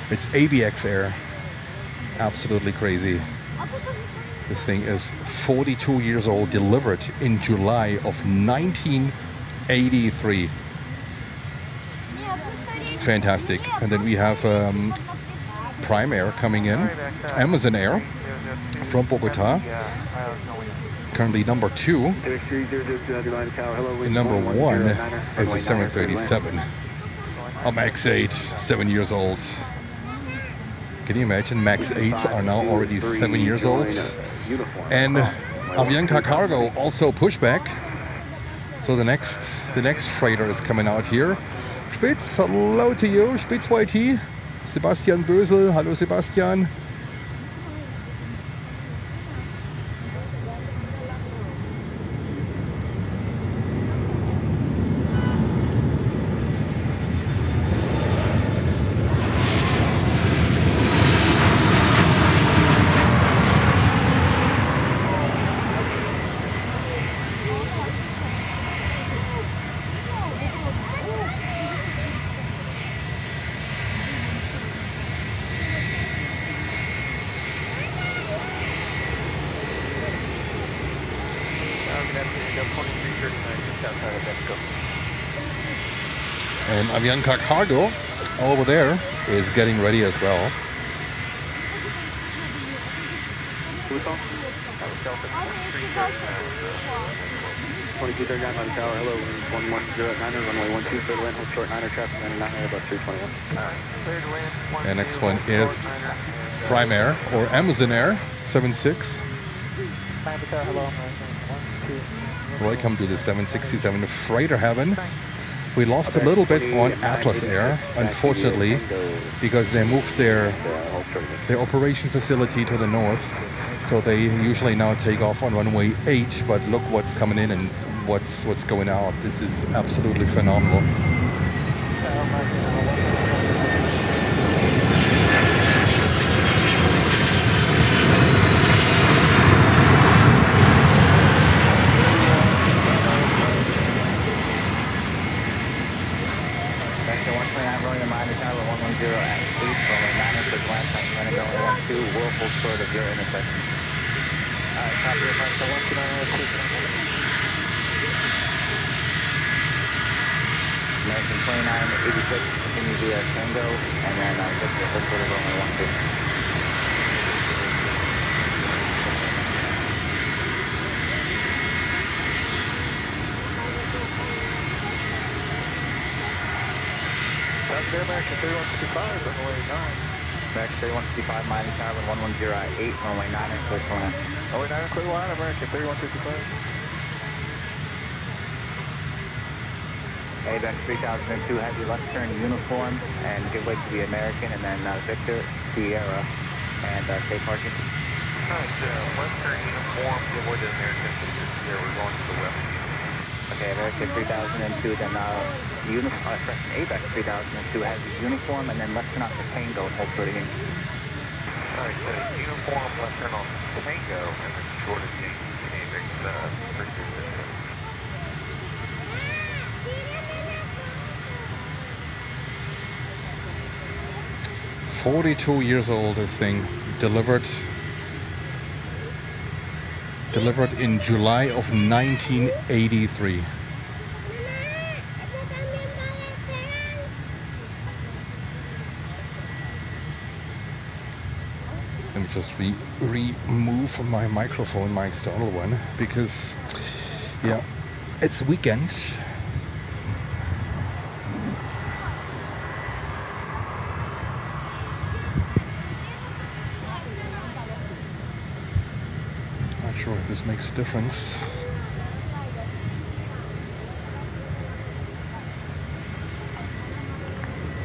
It's ABX Air. Absolutely crazy. This thing is 42 years old, delivered in July of 1983. Fantastic. And then we have Prime Air coming in, Amazon Air from Bogota. Currently number 2. And number 1 is a 737. A MAX 8, 7 years old. Can you imagine? MAX 8s are now already 7 years old. And Avianca Cargo also pushback. So the next freighter is coming out here. Spitz, hello to you. Spitz YT. Sebastian Bösel, hallo Sebastian. And Avianca Cargo over there is getting ready as well. Hello, 1109, runway 12, third land, hold short 9er traffic, 99 Airbus 321. And next one is Prime Air or Amazon Air 76. Welcome to the 767 Freighter Heaven. We lost a little bit on Atlas Air, unfortunately, because they moved their operation facility to the north. So they usually now take off on runway 8, but look what's coming in and what's going out. This is absolutely phenomenal. Short of your intersection. Alright, copy your America 129, American 2986, continue via Tango, and then Victor, look for the runway 12. That's the American 3155, runway 9. American 3155, Miami Tower, 1108, runway 9 and clear to land. Runway 9 and clear to land, American 3155. ABEX 3002, heavy left turn uniform, and give way to the American, and then Victor, Sierra, and stay parking. Alright, left turn uniform, give way to the American, Sierra, we're going to the west. Okay, American 3002, then ABEX 3002 has his uniform, and then left turn off the Tango and hold for the game. Alright, uniform, left turn on Tango, and then short of the ABEX 3002. 42 years old, this thing. Delivered in July of 1983. Let me just remove my microphone, my external one, because, yeah, it's weekend. Not sure if this makes a difference.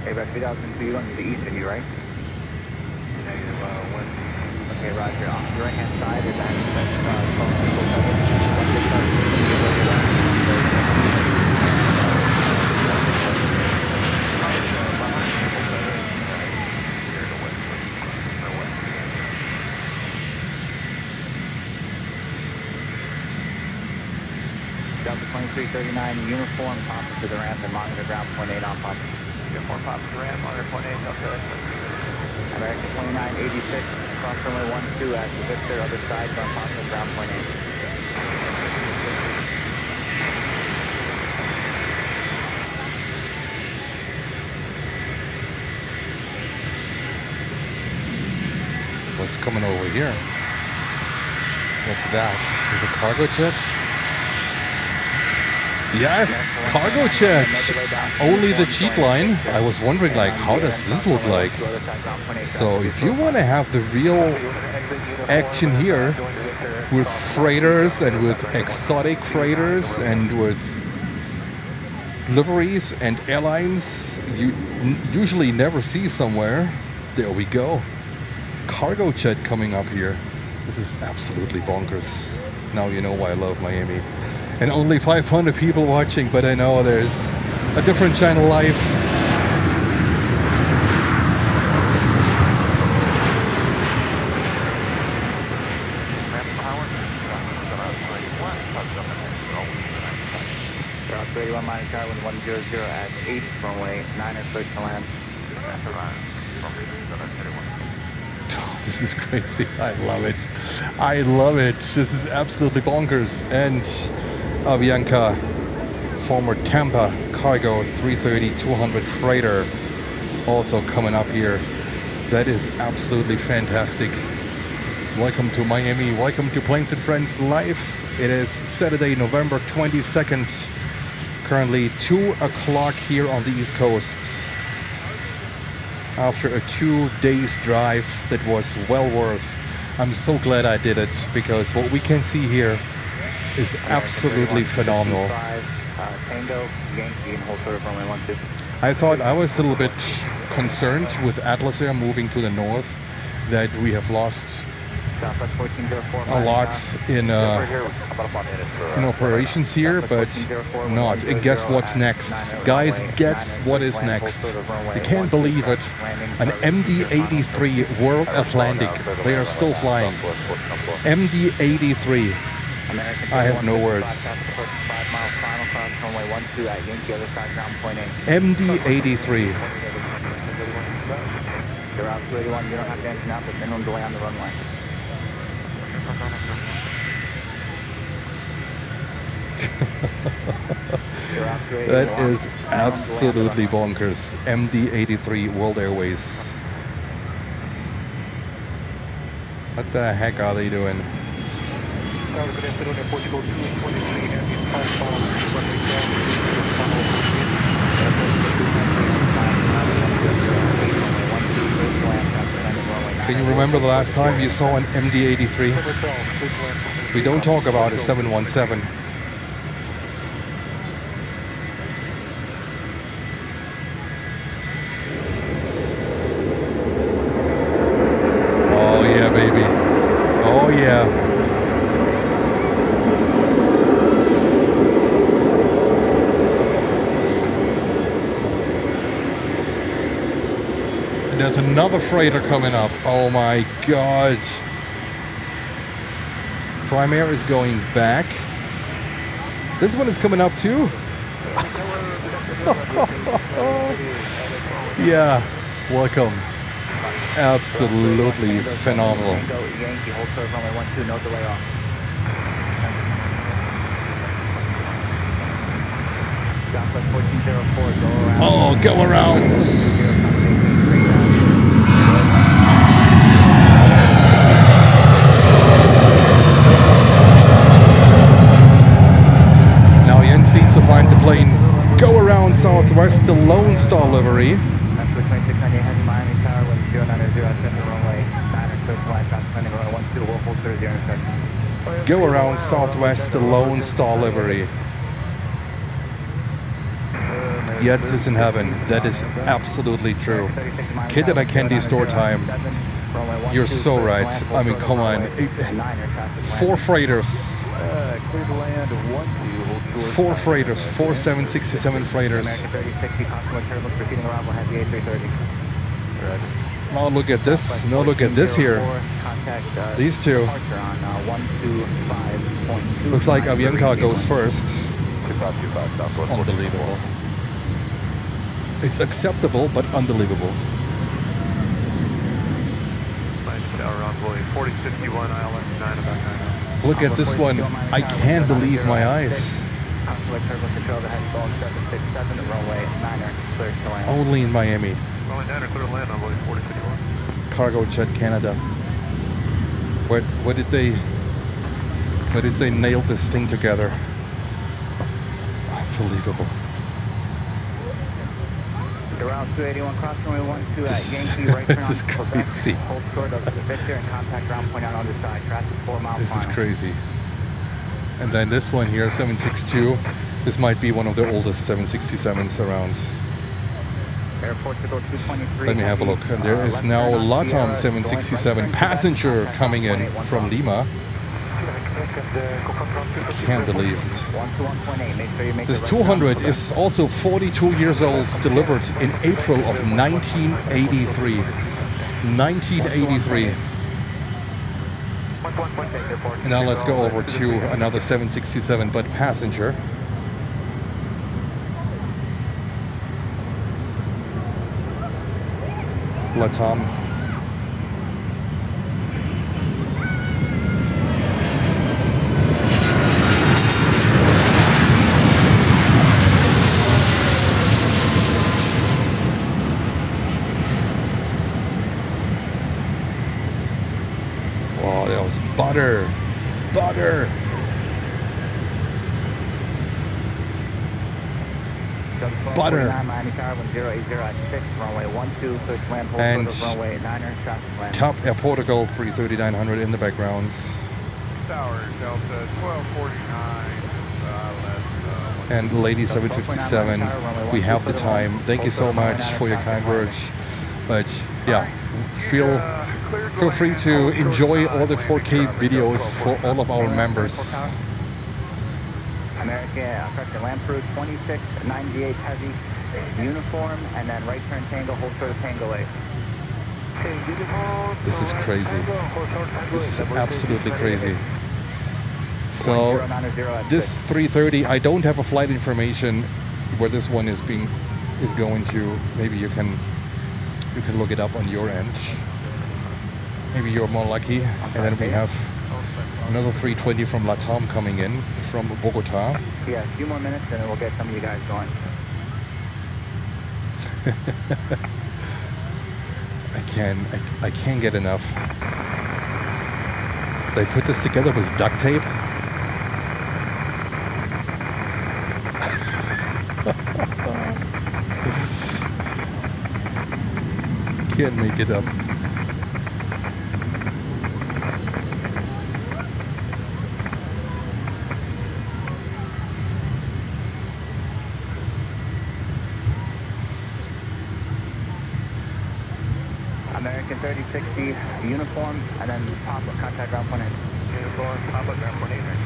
Hey, about 3002, you want to the east of you, right? Negative 1. Okay, roger. Off the right-hand side is that Delta 2339 uniform, pop to the ramp and monitor ground point 8 on pop. Uniform pop to the ramp, monitor point 8, Delta. American 2986, cross runway 12 at Victor, other side, on pop to ground point 8. What's coming over here? What's that? Is it a cargo jet? Yes, cargo jet. Only the cheat line. I was wondering, like, how does this look like? So if you want to have the real action here with freighters and with exotic freighters and with liveries and airlines you usually never see somewhere, there we go. Cargo jet coming up here. This is absolutely bonkers. Now you know why I love Miami. And only 500 people watching, but I know there's a different channel live. Route 31 minus Tower 100 at 8 runway 9 and clear to land. This is crazy. I love it. I love it. This is absolutely bonkers. And Avianca, former Tampa cargo 330-200 freighter, also coming up here. That is absolutely fantastic. Welcome to Miami. Welcome to Planes and Friends Live. It is Saturday, November 22nd. Currently 2 o'clock here on the East Coast. After a 2 days drive that was well worth. I'm so glad I did it, because what we can see here is absolutely phenomenal. Tango, Yankee, and hold short of runway 12. I thought I was a little bit concerned with Atlas Air moving to the north that we have lost Southwest 1404. a lot in operations here, but not. And guess what's next? Guys, guess what is next? You can't believe it. An MD-83 World Atlantic. They are still flying. MD-83. I have no words. MD-83. You're out 281, you don't have to engine out, but minimum delay on the runway. That is absolutely bonkers. MD-83 World Airways. What the heck are they doing? Can you remember the last time you saw an MD-83? We don't talk about a 717. Oh yeah, baby. Oh yeah. There's another freighter coming up. Oh my god. Prime Air is going back. This one is coming up too. Yeah, welcome. Absolutely phenomenal. Yankee, hold short of runway 12, no delay off. Southwest 1404, go around. Oh, go around. Now Jens needs to find the plane. Go around Southwest, the Lone Star livery. Southwest 2698, heavy Miami Tower, wind 0907, runway 9er, clear to line, fast landing, runway 12, will hold 30 intersection. Go around Southwest, the Lone Star livery. Jens is in heaven. That is absolutely true. Kid and I candy store time. You're so right. I mean, come on. 4 freighters. 4 freighters. 4 767 freighters. Now look at this. Now look at this here. These two. Looks like Avianca goes first. It's unbelievable. It's acceptable, but unbelievable. Look at this one. I can't believe my eyes. Only in Miami. Cargo Jet Canada. Where did they nail this thing together? Unbelievable. Around 281, cross runway 12 at Yankee, right turn on Quebec, crazy. hold short of Victor and contact ground point out on the side, traffic 4 miles. This is crazy. And then this one here, 762. This might be one of the oldest 767s around. Airport to go 223. Let me have a look. And there is now LATAM 767 passenger coming in from Lima. I can't believe it. This 200 is also 42 years old, delivered in April of 1983. 1983. And now let's go over to another 767, but passenger. LATAM. Wow, that was butter. Butter. Butter. And top Air Portugal 33900 in the background. Tower Delta 1249, left And lady 757, we have the time. Thank you so much for your kind words. But yeah, feel free to enjoy all the 4K videos for all of our members. American, correction, land crew 2698 heavy, uniform, and then right turn tango, hold short of tango 8. This is crazy. This is absolutely crazy. So this 330, I don't have a flight information where this one is going to. Maybe you can look it up on your end. Maybe you're more lucky. And then we have another 320 from Latam coming in from Bogota. Yeah, a few more minutes and then we'll get some of you guys going. I can't get enough. They put this together with duct tape. Can't make it up. American 3060 uniform, and then top of contact ground point 8. Uniform, top of ground point 8, right,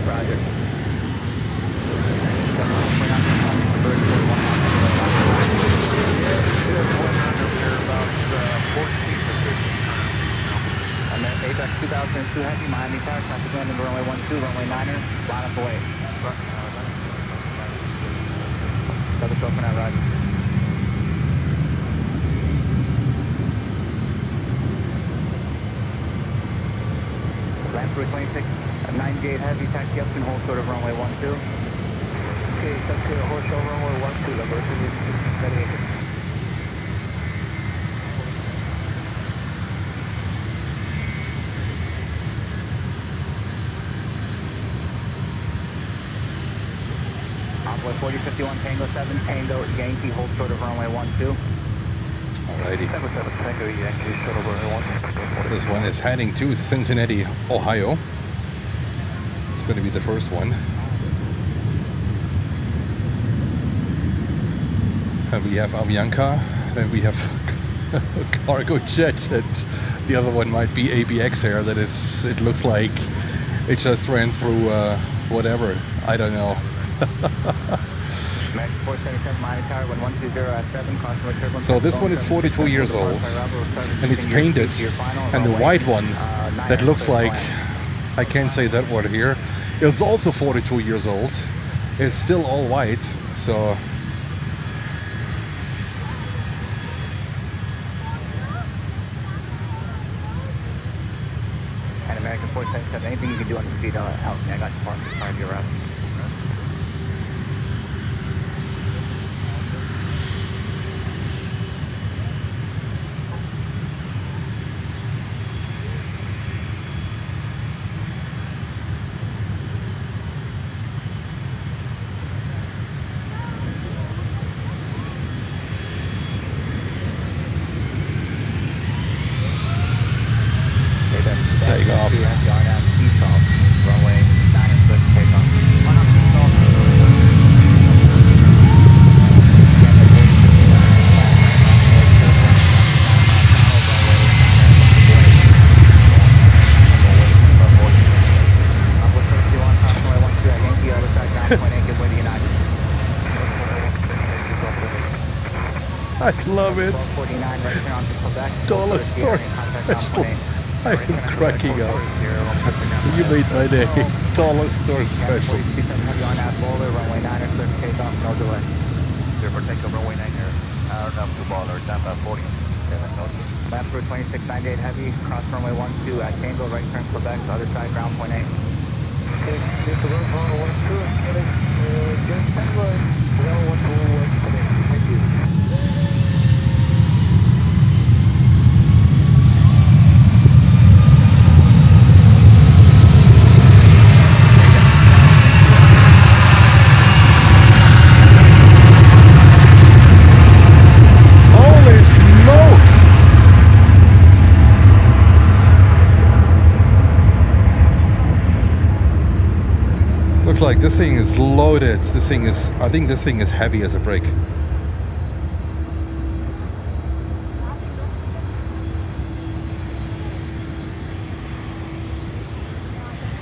Roger. ABEX 2002 Heavy, Miami Tower, traffic landing runway 12, runway 9er, line up away. Double stroke for now, Roger. Land crew 2698 Heavy, taxi up and hold short of runway 12. Okay, taxi hold short runway 12, number 2. Envoy 4051 Tango 7 Tango Yankee, hold short of runway 12. Alrighty. 77 Tango Yankee, short of runway 12. This one is heading to Cincinnati, Ohio. It's going to be the first one. And we have Avianca, then we have cargo jet, and the other one might be ABX here. That is, it looks like it just ran through whatever, I don't know. So this one is 42 years old, and it's painted, and the white one that looks like, I can't say that word here, it's also 42 years old. It's still all white, so and American 477, anything you can do on the speed out, I got you parked beside your route. take off. Runway 9 and take off. I love it. Dollar store special. I am cracking up. You made my day. Dollar store special. Runway 9 clear for takeoff, no delay. Clear for takeoff, runway 9 up to baller, Tampa 47, no delay. Last for 2698 heavy, cross runway 12 at Tango, right turn Quebec, other side, ground point 8. Okay, this is runway 12, just Tango, ground 12, thank you. Looks like this thing is loaded. This thing is, I think this thing is heavy as a brick.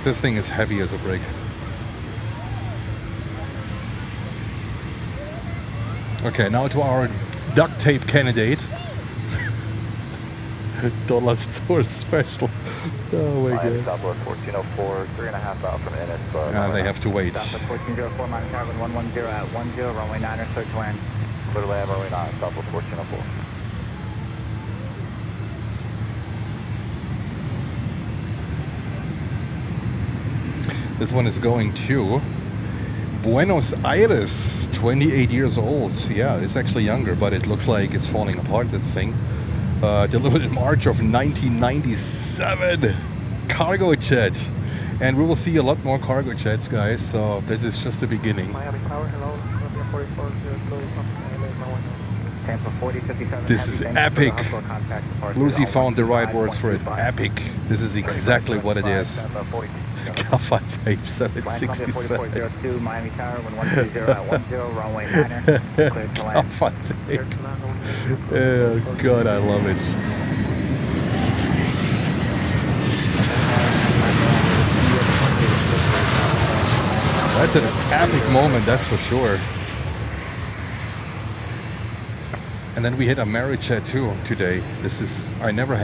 This thing is heavy as a brick. Okay, now to our duct tape candidate. Dollar store special. Oh my god. Southwest 1404, 3.5 out from NS. They have to wait. Southwest 1404, minus carbon 110 at 10, runway 9er, search land. Clear land, runway 9, Southwest 1404. This one is going to Buenos Aires, 28 years old. Yeah, it's actually younger, but it looks like it's falling apart, this thing. Delivered in March of 1997. Cargo jet. And we will see a lot more cargo jets, guys, so this is just the beginning. Miami Tower, hello. 44, Tampa 4057. This is epic. Lucy found the right words for it. Epic. This is exactly what it is. Gaffer tape 767. 4402, Miami Tower, 1120 at 10, runway 9er. Clear to land. Gaffer tape. Oh god, I love it. That's an epic moment, that's for sure. And then we hit Arajet too today. This is, I've never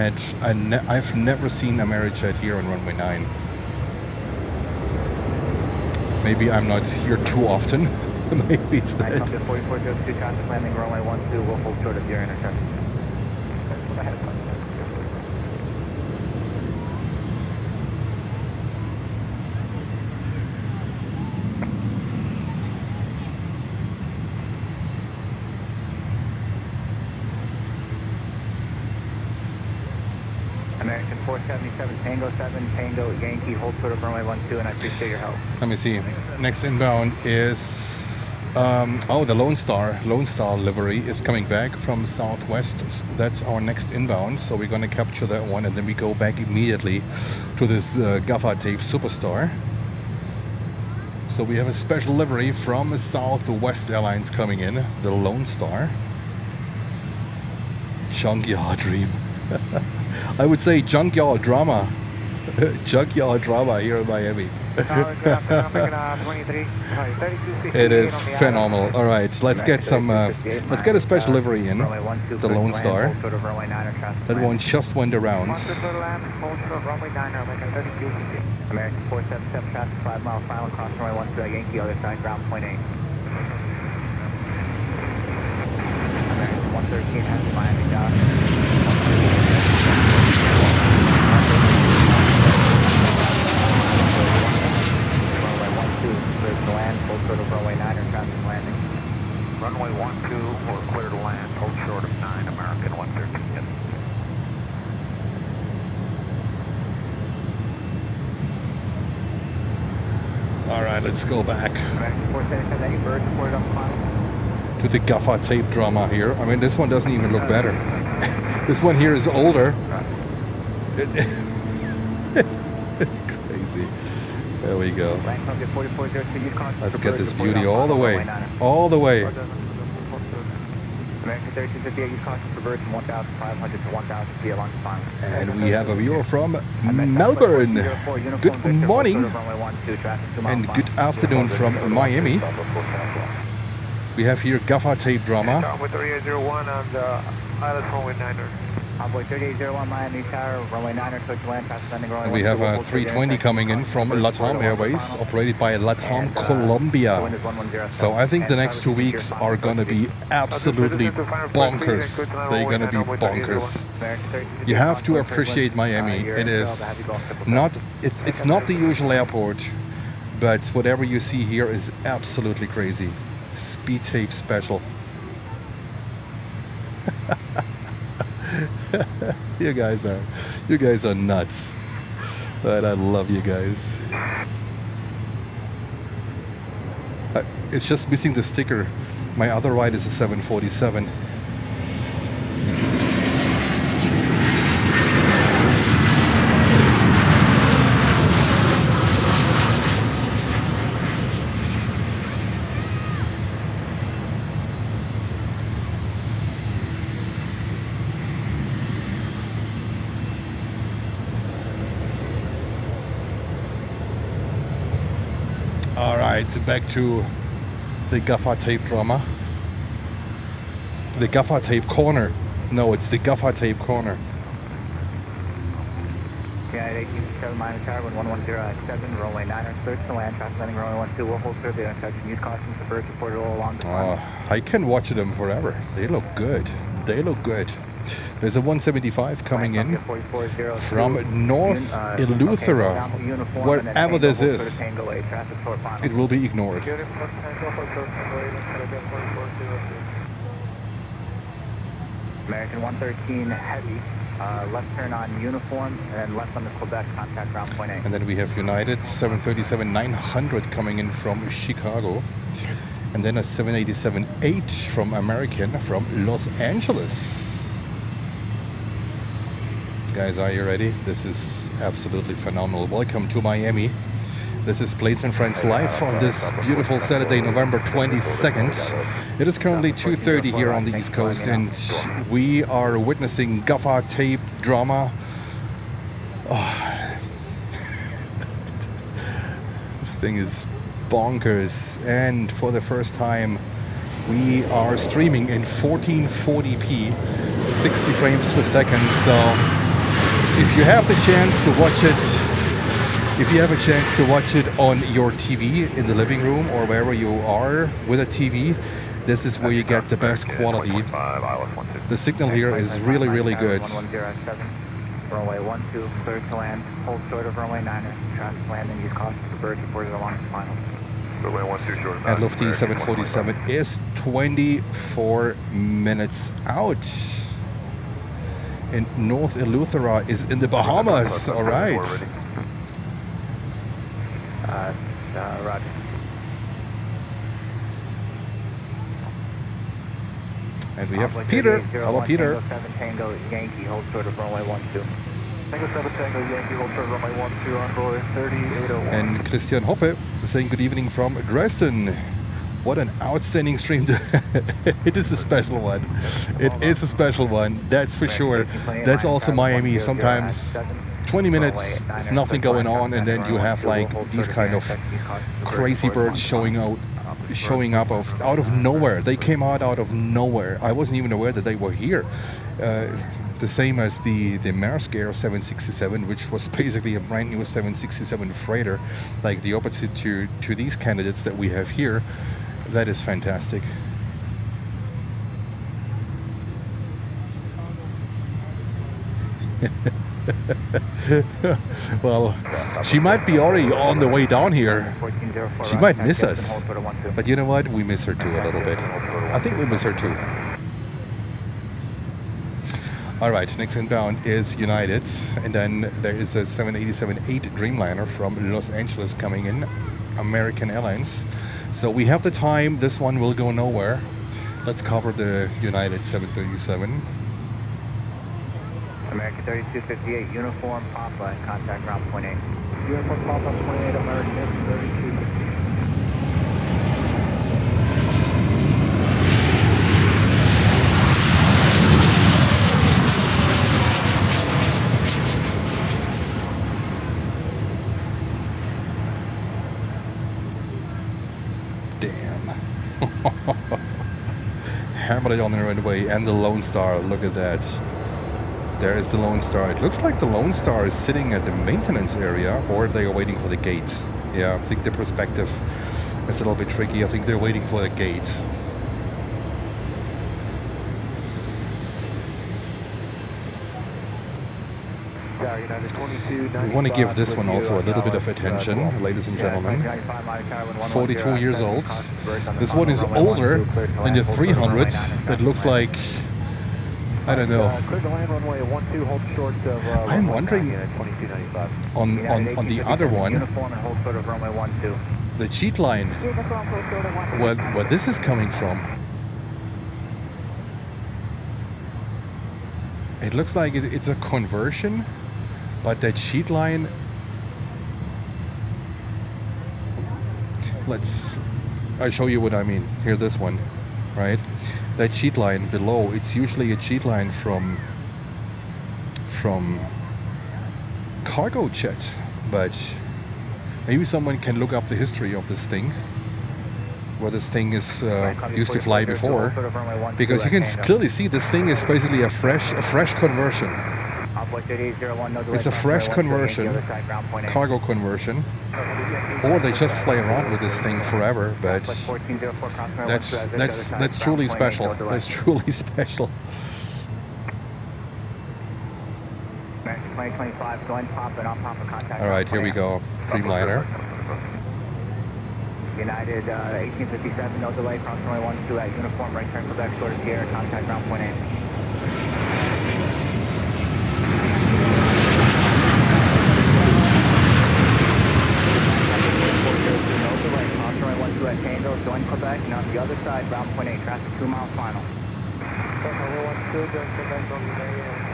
seen Arajet here on runway 9. Maybe I'm not here too often. Maybe it's that. 4402, traffic landing, runway 12, will hold short of your intersection. American 477, Tango 7, Tango Yankee, hold short of runway 12, and I appreciate your help. Let me see. Next inbound is the Lone Star. Lone Star livery is coming back from Southwest. That's our next inbound. So we're gonna capture that one, and then we go back immediately to this Gaffer Tape Superstar. So we have a special livery from Southwest Airlines coming in, the Lone Star. Junkyard Dream. I would say junkyard drama. Junkyard drama here in Miami. It is phenomenal. All right, let's get some. Let's get a special livery in. The Lone Star. That one just went around. American 477, traffic 5 mile final, cross runway 12, Yankee, other side, ground point 8. American 113 has Miami Dock. Land, hold short of runway 9er, traffic landing. Runway 12, we're clear to land, hold short of 9, American 113. All right, let's go back American 477, any birds reported on the final? to the Gaffer Tape drama here. I mean, this one doesn't even look better. This one here is older. It's crazy. There we go. Let's get this beauty all the way. All the way. American 3258, use caution for birds from 1,500 to 1,000 feet along the final. And we have a viewer from Melbourne. Good morning and good afternoon from Miami. We have here Gaffer Tape drama. With 3801 on the Island runway 9er. Envoy 3801 Miami Tower, runway 9er, switch to land, traffic landing, runway And we have a 320 coming in from Latam Airways, operated by Latam Colombia. So I think the next 2 weeks are going to be absolutely bonkers. They're going to be bonkers. You have to appreciate Miami. It is not, it's not the usual airport, but whatever you see here is absolutely crazy. Speed tape special. You guys are nuts. But I love you guys. It's just missing the sticker. My other ride is a 747. right, back to the gaffer tape drama. The gaffer tape corner. No, it's the gaffer tape corner. United 18 minus tower, 1110 runway 9er, search the land, traffic landing runway 12, we'll hold through the intersection, use caution, subvert, reported all along the line. I can watch them forever. They look good. They look good. There's a 175 coming in from North Eleuthera. Wherever this is, it will be ignored. American 113 heavy, left turn on uniform and left on the Quebec contact ground point A. And then we have United 737-900 coming in from Chicago. And then a 787-8 from American from Los Angeles. Guys, are you ready? This is absolutely phenomenal. Welcome to Miami. This is Plates and Friends live on this beautiful Saturday, November 22nd. It is currently 2:30 here on the East Coast, and we are witnessing gaffer tape drama. Oh. This thing is bonkers, and for the first time we are streaming in 1440p, 60 frames per second. So if you have the chance to watch it, on your TV in the living room or wherever you are with a TV, this is where you get the best quality. The signal here is really, really good. Runway 12, clear to land, hold short of runway 9er, traffic landing, use caution for birds reported along the final. Runway 12 short of And Lufthansa 747 is 24 minutes out. And North Eleuthera is in the Bahamas. All right. Roger. And we have Peter. Hello, Peter. 7 Tango Yankee, hold short of runway 12. Tango 7 Tango Yankee, hold short of runway 12, envoy 3801. And Christian Hoppe saying good evening from Dresden. What an outstanding stream. It is a special one. It is a special one, that's for sure. That's also Miami. Sometimes 20 minutes, there's nothing going on, and then you have like these kind of crazy birds showing up out of nowhere. They came out of nowhere. I wasn't even aware that they were here. The same as the Maersk Air 767, which was basically a brand new 767 freighter, like the opposite to these candidates that we have here. That is fantastic. Well, she might be already on the way down here. She might miss us. But you know what? We miss her too a little bit. I think we miss her too. All right, next inbound is United. And then there is a 787-8 Dreamliner from Los Angeles coming in. American Airlines. So we have the time. This one will go nowhere. Let's cover the United 737. American 3258, uniform Papa, contact ground point 8. Uniform Papa 28, American 32. Hammered it on the runway, and the Lone Star. Look at that. There is the Lone Star. It looks like the Lone Star is sitting at the maintenance area, or they are waiting for the gate. Yeah, I think the perspective is a little bit tricky. I think they're waiting for the gate. We want to give this one also a little bit of attention, ladies and gentlemen. 42 years old. This one is older than the 300. That looks like, I don't know. I'm wondering on the other one, the cheat line, where this is coming from. It looks like it's a conversion. But that sheet line, I'll show you what I mean. Here, this one, right? That sheet line below, it's usually a sheet line from cargo jet, but Maybe someone can look up the history of this thing, where this thing is used to fly before, because you can clearly see this thing is basically a fresh conversion. It's a fresh conversion, cargo conversion, or they just fly around with this thing forever. But that's truly special. That's truly special. 2025, going pop and on pop of contact. All right, here we go. Dreamliner. United 1857, no delay, cross runway 12 at uniform, right turn Quebec, short of Sierra, contact ground point 8. No delay, cross runway 12 at Tango, join Quebec, and on the other side, ground point 8, traffic 2 mile final. Runway 12, join Quebec, on delay,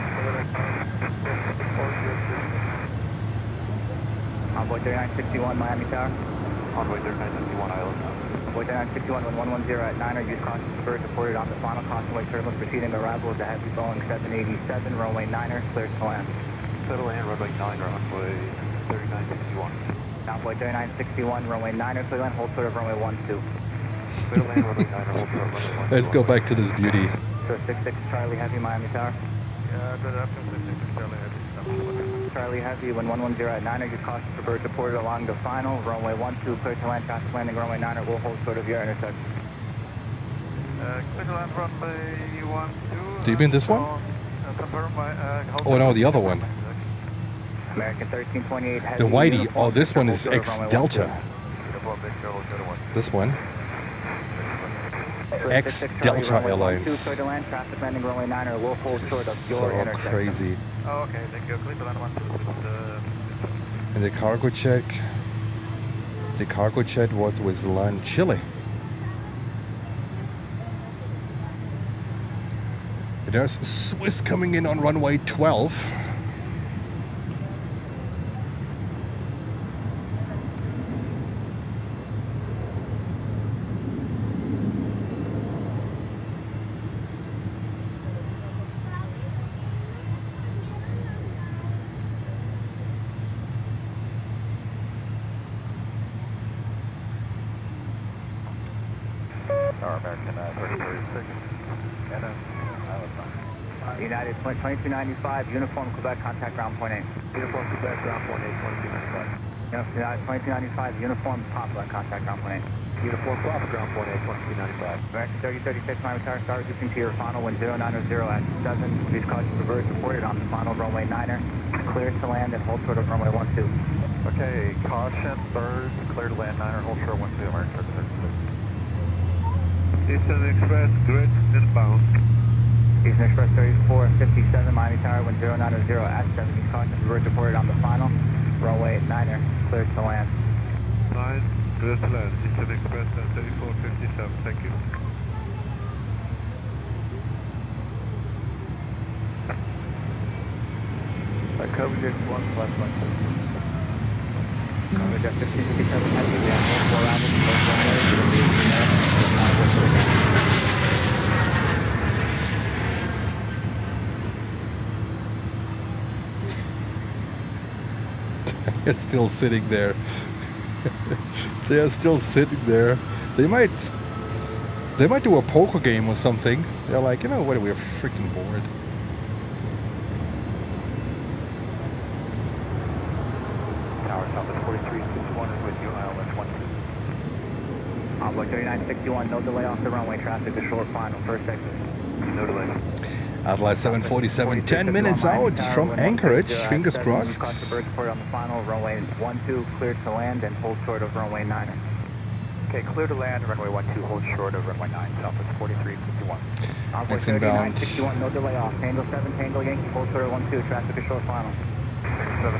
Envoy 3961, Miami Tower. Envoy 3961, Island. Envoy 3961, 1110 at 9er, use caution spur, supported on the final caution turbulence preceding arrival of the heavy Boeing 787, runway 9er, cleared to land. Clear to land, runway 9er, envoy 3961. Envoy 3961, runway 9er, clear land, hold short of runway 12. Clear to land, runway 9er, hold short of runway 12. Let's go back to this beauty. So 66 Charlie Heavy, Miami Tower. Yeah, good afternoon, 66 Charlie Heavy. Charlie Heavy, wind 110 at 9er, use caution for bird supported along the final, runway 12, clear to land, traffic landing, runway 9er, will hold short of your intersection. Clear to land, runway 12. Do you mean this one? Oh no, the other one. American 1328 Heavy. The Whitey. Oh, this one is X Delta. This one. X Delta Airlines. Clear to land, traffic landing, runway 9er, will hold That short is of so your intersection. crazy. Oh, okay, thank you. Clear to land, 12. And the cargo check. The cargo jet was with LAN Chile. There's Swiss coming in on runway 12. American 3036. United 2295, uniform Quebec, contact ground point 8. Uniform Quebec, ground point 8, 2295. United 2295, uniform Papa, contact ground point 8. Uniform Papa, ground point 8, 2295. American 3036, Miami Tower, start reducing to your final, wind 090 at 7. Please caution for bird supported on the final, runway 9er. Clear to land and hold short of runway 12. Okay, caution, birds, clear to land 9er, hold short 12, American 3036. Eastern Express, grid inbound. Eastern Express 3457, Miami Tower, wind 090 at 7. Please caution for bird supported on the final, runway 9er. Clear to land. 9, clear to land. Eastern Express 3457, thank you. Coverage 1+1. Coverage 1557, heavy, we have 4 arrivals, both runways, will be They're still sitting there. They're still sitting there. They might do a poker game or something. They're like, you know what, we're freaking bored. Tower Southwest 4361 is with you, ILS 12. Envoy 3961, no delay off the runway, traffic is short final, first exit. No delay. Atlas 747, 10 minutes out from Anchorage, fingers crossed. Cross the bird support on the final, runway 12, cleared to land and hold short of runway 9er. Okay, clear to land, runway 12, hold short of runway 9, Southwest 4351. Envoy Next inbound. 3961, no delay off, Tango 7, Tango Yankee, hold short of 12, traffic is short final. 7,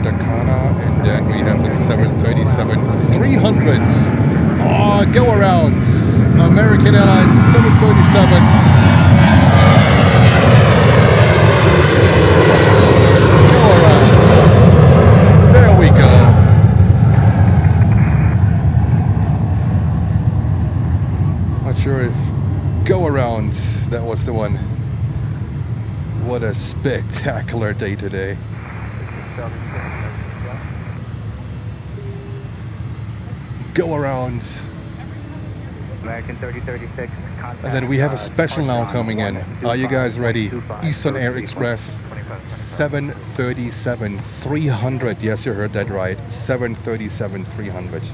Takana, and then we have a 737 300. Oh, go around. American Airlines 737. Go around. There we go. Not sure if go around that was the one. What a spectacular day today. go around. American 3036. And then we have a special now coming in. Are you guys ready? Eastern Air Express 737-300. Yes, you heard that right. 737-300.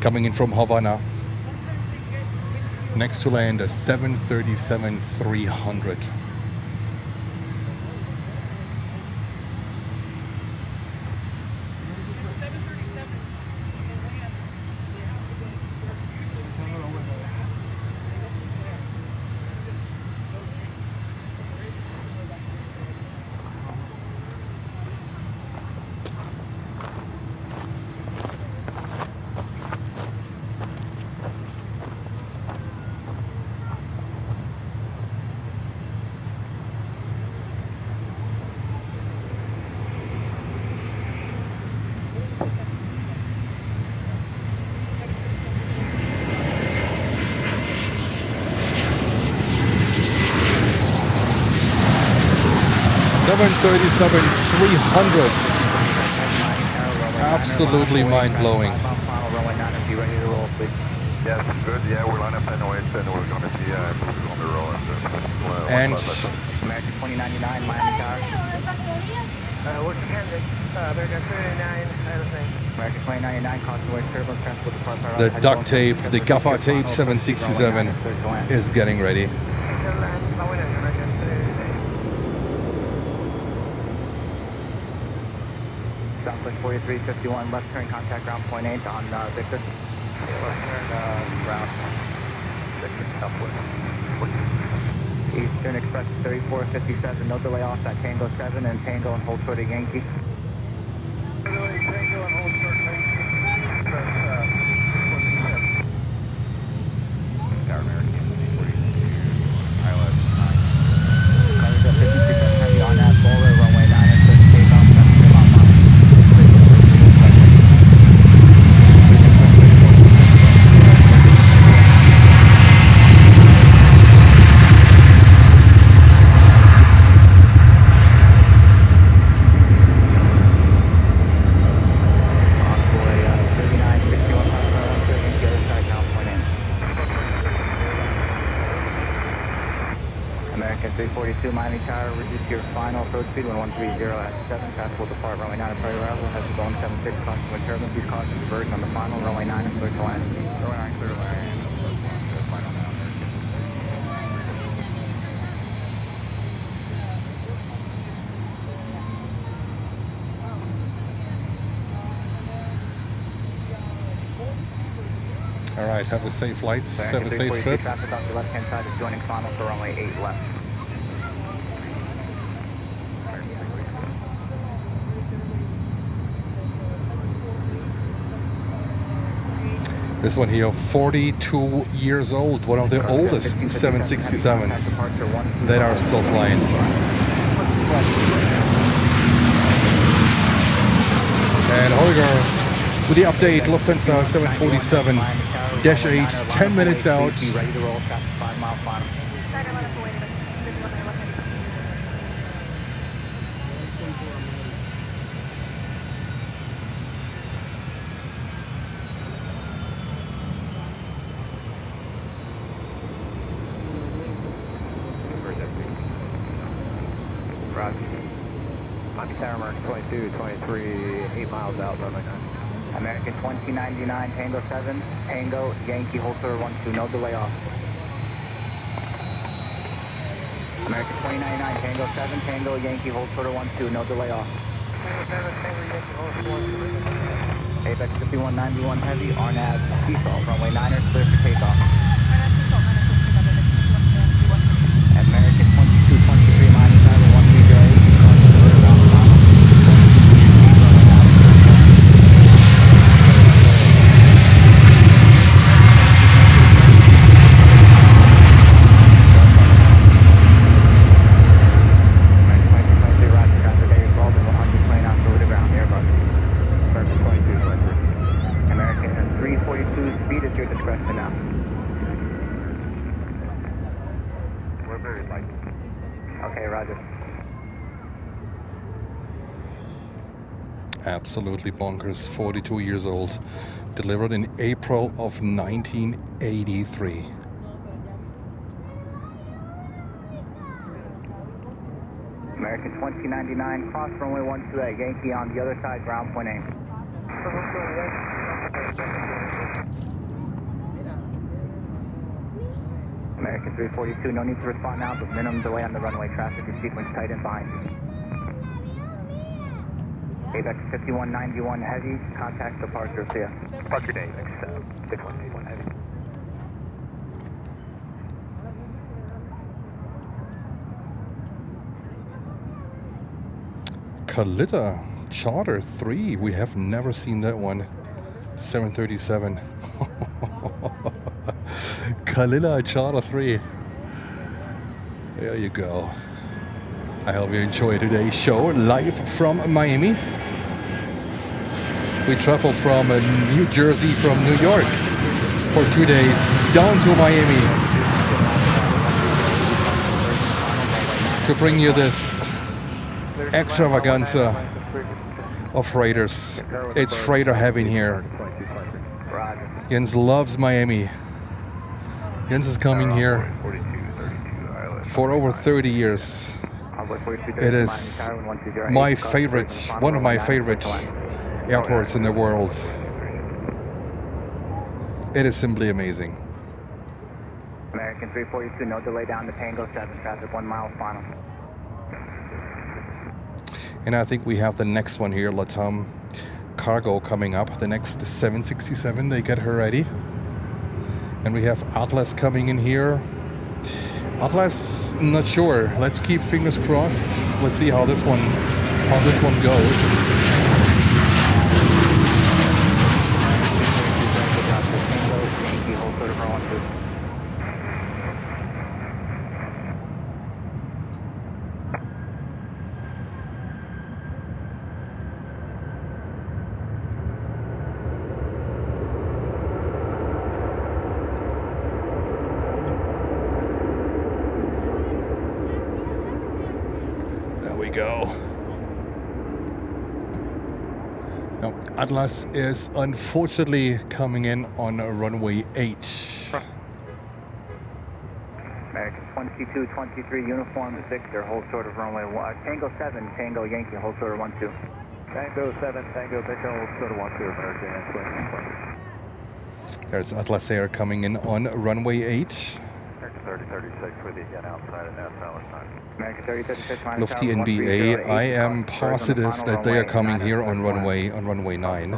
Coming in from Havana. Next to land a 737-300. Absolutely mind-blowing. Yes, good. Yeah, we're line up anyway, and we're going to see who's on the roll. And American 2099, Miami Tower. Working candidate, American 39, American 2099, Constantway Turbulence Transport Department. the duct tape, the gaffer tape 767 is getting ready. Southwest 4351, left turn, contact ground point 8 on Victor. Left turn, ground. Victor, southwest. Eastern Express 3457, no delay off at Tango 7 and Tango and hold short at Yankee. Tango and hold short Yankee. Our American 42, ILS 9. Cars up 56 heavy on that bowler, runway 9 and push takeoff, 7 mile. American 342, Miami Tower, reduce your final approach speed 1130 at 7, fast will depart, runway 9 approach arrival, has to go on 76, caution with turbulence, please caution diversion on the final, runway 9 and clear to land. Runway 9, clear to land. Final now, American. All right, have a safe flight, have a safe trip. Traffic off the left-hand side is joining final for runway 8 left. This one here, 42 years old, one of the oldest 767s that are still flying. And Holger with the update, Lufthansa 747-8, 10 minutes out. Ready to roll, traffic 5 mile final. Roger. Miami Tower, American 22, 23, 8 miles out, runway 9. American 2099, Tango 7, Tango, Yankee, hold short 12, no delay off. American 2099, Tango 7, Tango, Yankee, hold short 12, no delay off. Apex 5191 heavy, RNAV, default, runway 9ers, clear for takeoff. American 2223, Miami Tower, 1308, speed at your discretion now. We're very light. Okay, roger. Absolutely bonkers. 42 years old. Delivered in April of 1983. American 2099, cross runway 12 at Yankee on the other side, ground point aim. American 342, no need to respond now, but minimum delay on the runway. Traffic is sequence tight and fine. AVEX 5191 heavy, contact departure, see ya. Departure day, AVEX 5191 heavy. Kalita Charter 3. We have never seen that one. 737. Kalila Charter 3. There you go. I hope you enjoy today's show live from Miami. We traveled from New Jersey from New York for 2 days down to Miami to bring you this extravaganza of freighters. It's freighter heaven here. Jens loves Miami. Jens is coming here for over 30 years. It is my favorite, one of my favorite airports in the world. It is simply amazing. American 342, no delay down to Tango 7, traffic 1 mile final. And I think we have the next one here, Latam Cargo, coming up. The next 767, they get her ready. And we have Atlas coming in here. Atlas, not sure. Let's keep fingers crossed. Let's see how this one goes. Go. Now, Atlas is unfortunately coming in on runway 8. American 2223, uniform Victor, hold short of runway 1. Tango 7, Tango Yankee, hold short of 12. Tango 7, Tango Victor, hold short of 12, American 2020. There's Atlas Air coming in on runway 8. American 3036 with you again outside of Nassau time. American 3036 minus Lufty NBA, I am positive that they are coming here on runway 9.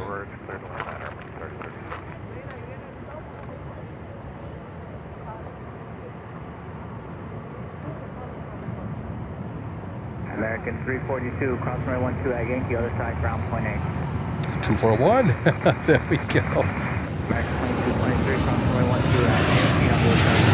American 342, cross runway 12 at Yankee, other side, ground point 8. 241. There we go. American 2223, cross runway 12 at Yankee, on the other side, ground point 8.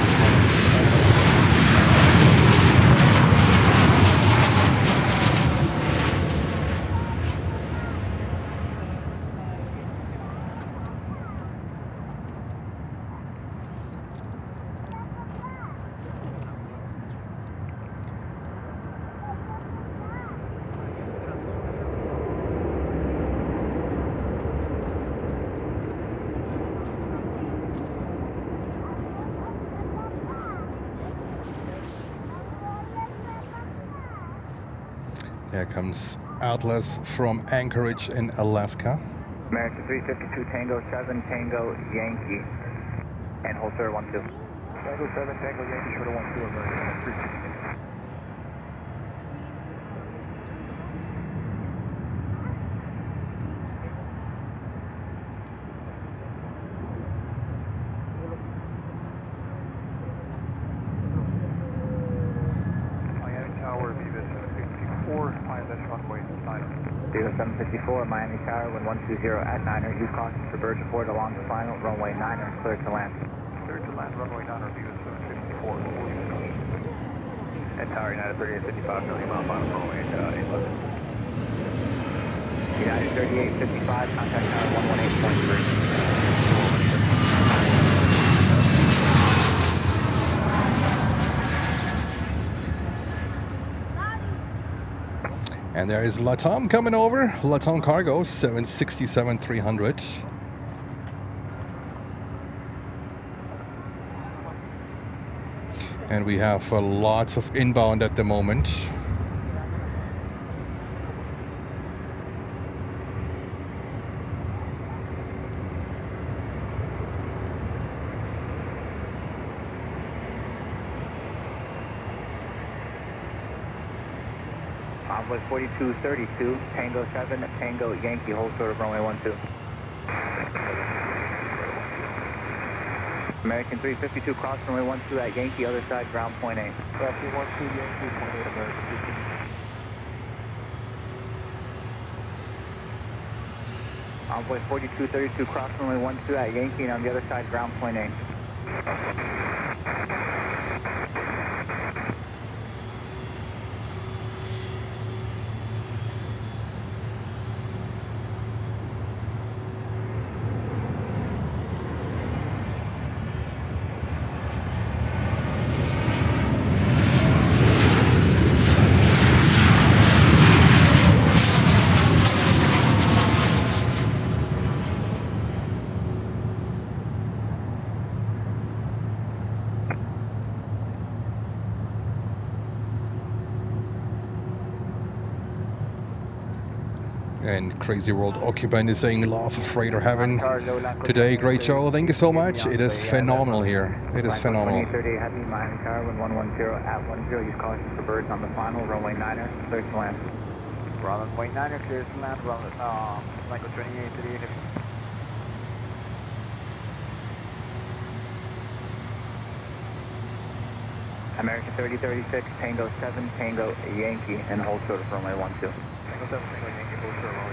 Here comes Atlas from Anchorage in Alaska. American 352, Tango 7, Tango Yankee, and hold short of 12. Tango 7, Tango Yankee, short of 12, American 352. Viva 754, Miami Tower, wind 120 at 9er. Use caution for bird report along the final, runway 9er, clear to land. Clear to land, runway 9er, Viva 754, At Tower United 3855, million mile final, runway 811. United 3855, contact Tower 118.3. And there is Latam coming over. Latam Cargo 767-300. And we have lots of inbound at the moment. Envoy 4232, Tango 7, Tango Yankee, hold short of runway 12. American 352, cross runway 12 at Yankee, other side, ground point 8. Copy 12 Yankee, point 8 American 352. Envoy 4232, cross runway 12 at Yankee, and on the other side, ground point 8. And Crazy World Occupant is saying love of Freighter Heaven today. Great show. Thank you so much. It is phenomenal here. It is phenomenal. 2838 Heavy, Miami Tower, 1110 at 10. Use caution for birds on the final. Runway 9er, clear to land. Runway 9er, clear to land. Michael 2838 Heavy. American 3036, Tango 7, Tango Yankee, and hold short of runway 12. Tango 7, Tango Yankee, hold short of runway 12.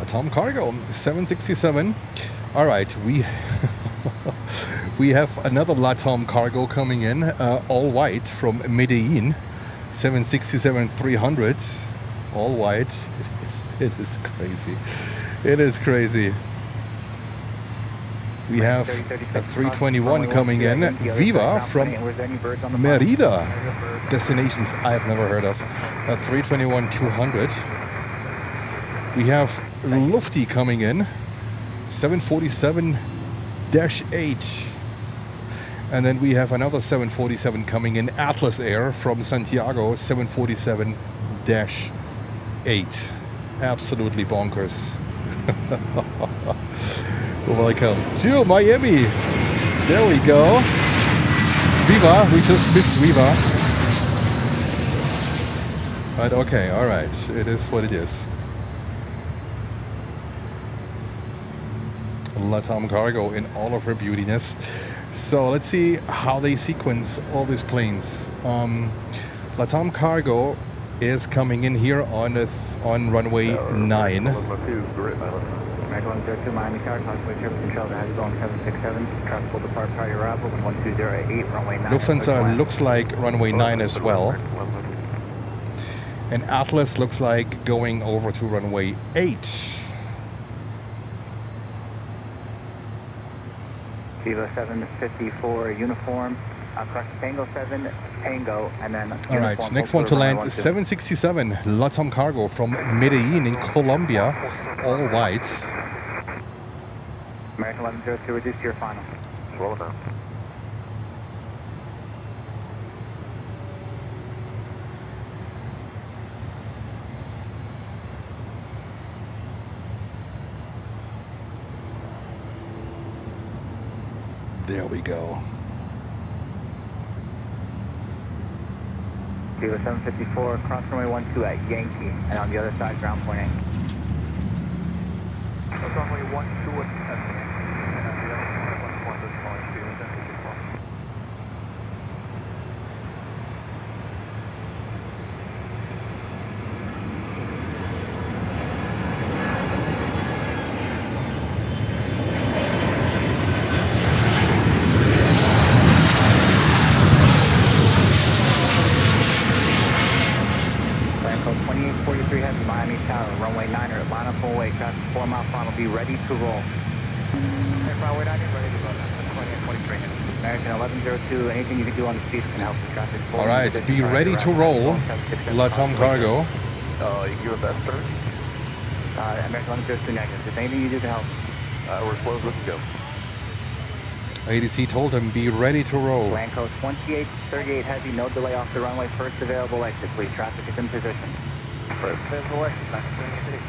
Latam Cargo 767. All right, we we have another Latam Cargo coming in, all white from Medellin, 767-300, all white. It is crazy. It is crazy. We have a 321 coming in, Viva from Merida, destinations I've never heard of, a 321-200. We have Lufty coming in, 747-8. And then we have another 747 coming in, Atlas Air from Santiago, 747-8. Absolutely bonkers. Welcome to Miami. There we go. Viva, we just missed Viva. But okay, all right. It is what it is. Latam Cargo in all of her beautiness. So let's see how they sequence all these planes. Latam Cargo is coming in here on runway 9. American 102 Miami Tower, convoy trip control to Boeing 767, trustful depart prior to arrival, 12088, runway 9. Lufthansa looks like runway 9 as well. And Atlas looks like going over to runway 8. Viva 754 uniform, across Tango 7, Tango, and then all right, next one to land is 767 Latam Cargo from Medellin in Colombia, all whites. American 1102, reduce to your final. Roll down. There we go. Viva 754, cross runway 12 at Yankee, and on the other side, ground point 8. That's runway 12 at Yankee, and on the other side, 1 is calling Viva 754. Miami Tower, runway 9er, line up full way, traffic 4 mile final, be ready to roll. Runway 9 is ready to roll. 2843. American 1102, anything you can do on the speed can help the traffic. All right, be ready to roll. Latam cargo. You can give it that, sir. American 1102 negative. If anything you do to help. We're closed, let's go. ADC told him, be ready to roll. Land code 2838 heavy, no delay off the runway, first available exit, please. Traffic is in position. First available exit, 928.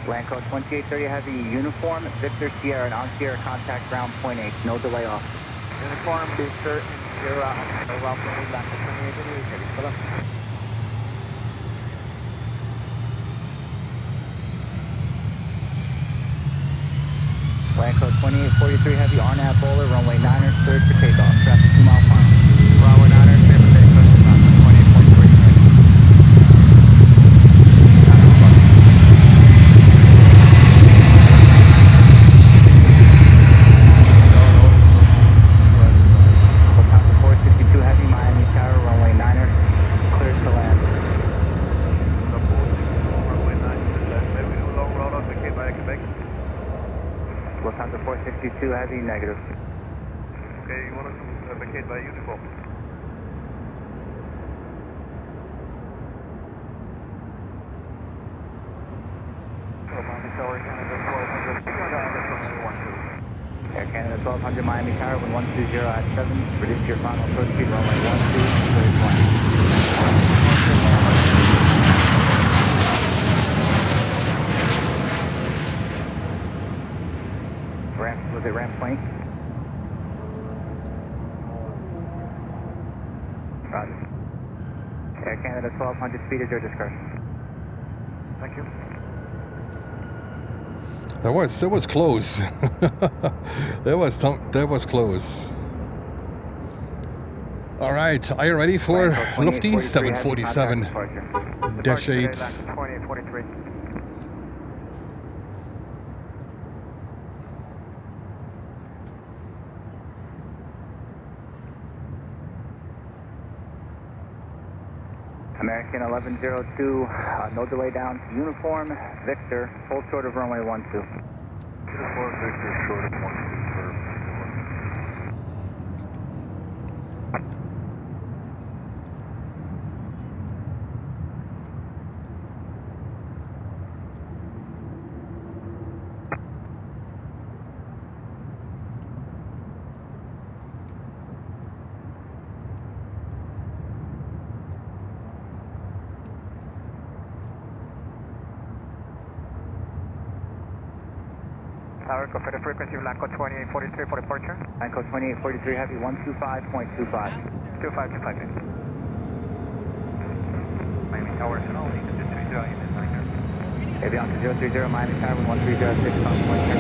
Land code 2830 heavy, uniform, Victor Sierra, and on Sierra contact ground point 8, no delay off. Uniform, Victor, and Sierra, on ground point 8, land code 2838 heavy. Fill up. Land code 2843 heavy, RNAV bowler, runway 9er, cleared for takeoff. Traffic 2 mile final. Runway 9er, cleared for takeoff, 2843 heavy. Lufthansa 462 heavy, Miami Tower, runway 9er, cleared to land. Lufthansa 462 heavy, negative. Okay, you want us to vacate by uniform? Miami Tower, Canada 1200, Air Canada 1200, Miami Tower, 120 at 7, reduce your final approach speed, runway 12, cleared to land. Ramp, was it ramp 20? Roger. Air Canada 1200, speed is your discretion. Thank you. That was close. that was close. All right, are you ready for Lufty 747 Dash 8s? 2843. American 1102, no delay down, uniform, Victor, full short of runway 12. Uniform, Victor, short of 12, sir. Tower, confirm the frequency of land code 2843 for departure. Land code 2843 heavy, 125.25. 2525. Miami Tower, so only to 30 unit niner. Avianca 030, Miami Tower, 1306, on point 7.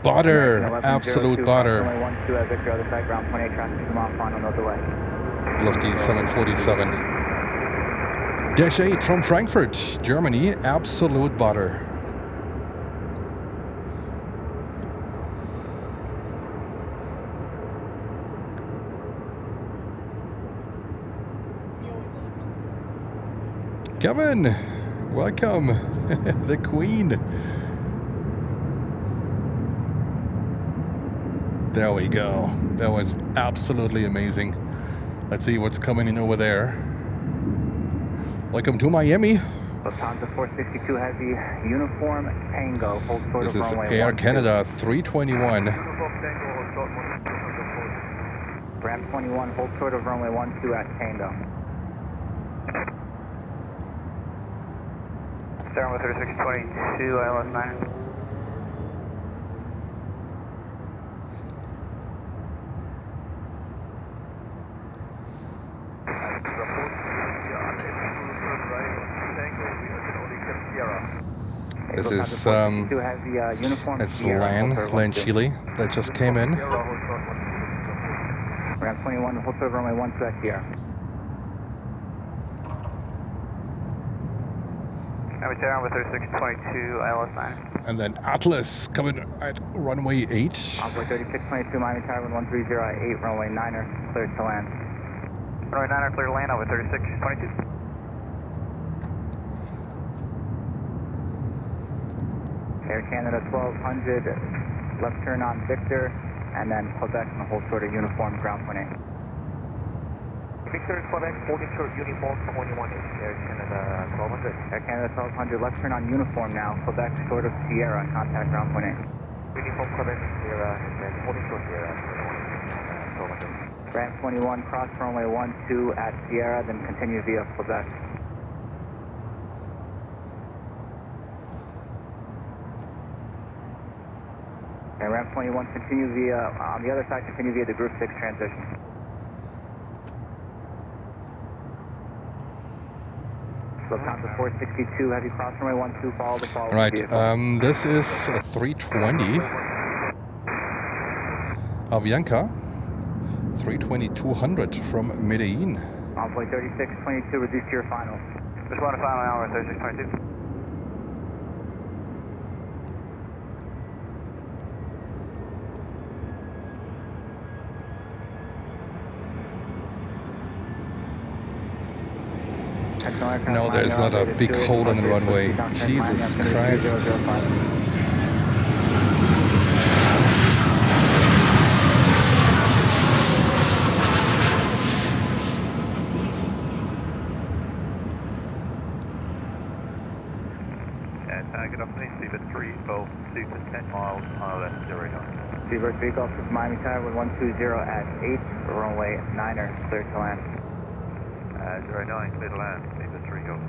Butter, absolute butter. Lufty 747. Dash 8 from Frankfurt, Germany, absolute butter. Kevin, welcome, the Queen. There we go. That was absolutely amazing. Let's see what's coming in over there. Welcome to Miami. Lufthansa 462 heavy, uniform, Tango, hold short This of is runway Air 12. Canada 321. Ramp 21, hold short of runway 12 at Tango. Starting with 3622, ILS 9. This is it's Lan Chile that just came in. Ramp 21, hold short of runway 12 at Sierra. Tower with 3622 ILS 9. And then Atlas coming at runway 8. Envoy 3622 Miami Tower 130 at 8, runway 9er, cleared to land. Runway 9er, clear to land over 3622. Air Canada 1200, left turn on Victor, and then Quebec and hold short of uniform ground point 8. Victor, Quebec, holding short uniform 21 Air Canada 1200. Air Canada 1200, left turn on uniform now, Quebec short of Sierra, contact ground point 8. Uniform Quebec, Sierra, and then holding short Sierra 1200. Ram 21, cross runway 12 at Sierra, then continue via Quebec. And Ram 21, continue via, on the other side, continue via the Group 6 transition. Lufthansa 462, heavy cross runway 12, follow the following Right, vehicle. this is a 320 Avianca 320-200 from Medellin. Envoy 3622, reduce to your final. Just want to final hour 3622. No, there's not a big hole in the runway. Jesus Christ. Target off me, Seabird 3, Golf 2 to 10 miles, ILS 09. Seabird 3 Golf to Miami Tower 120 at 8, runway 9er, clear to land. 09, clear to land, Seabird 3 Golf 2.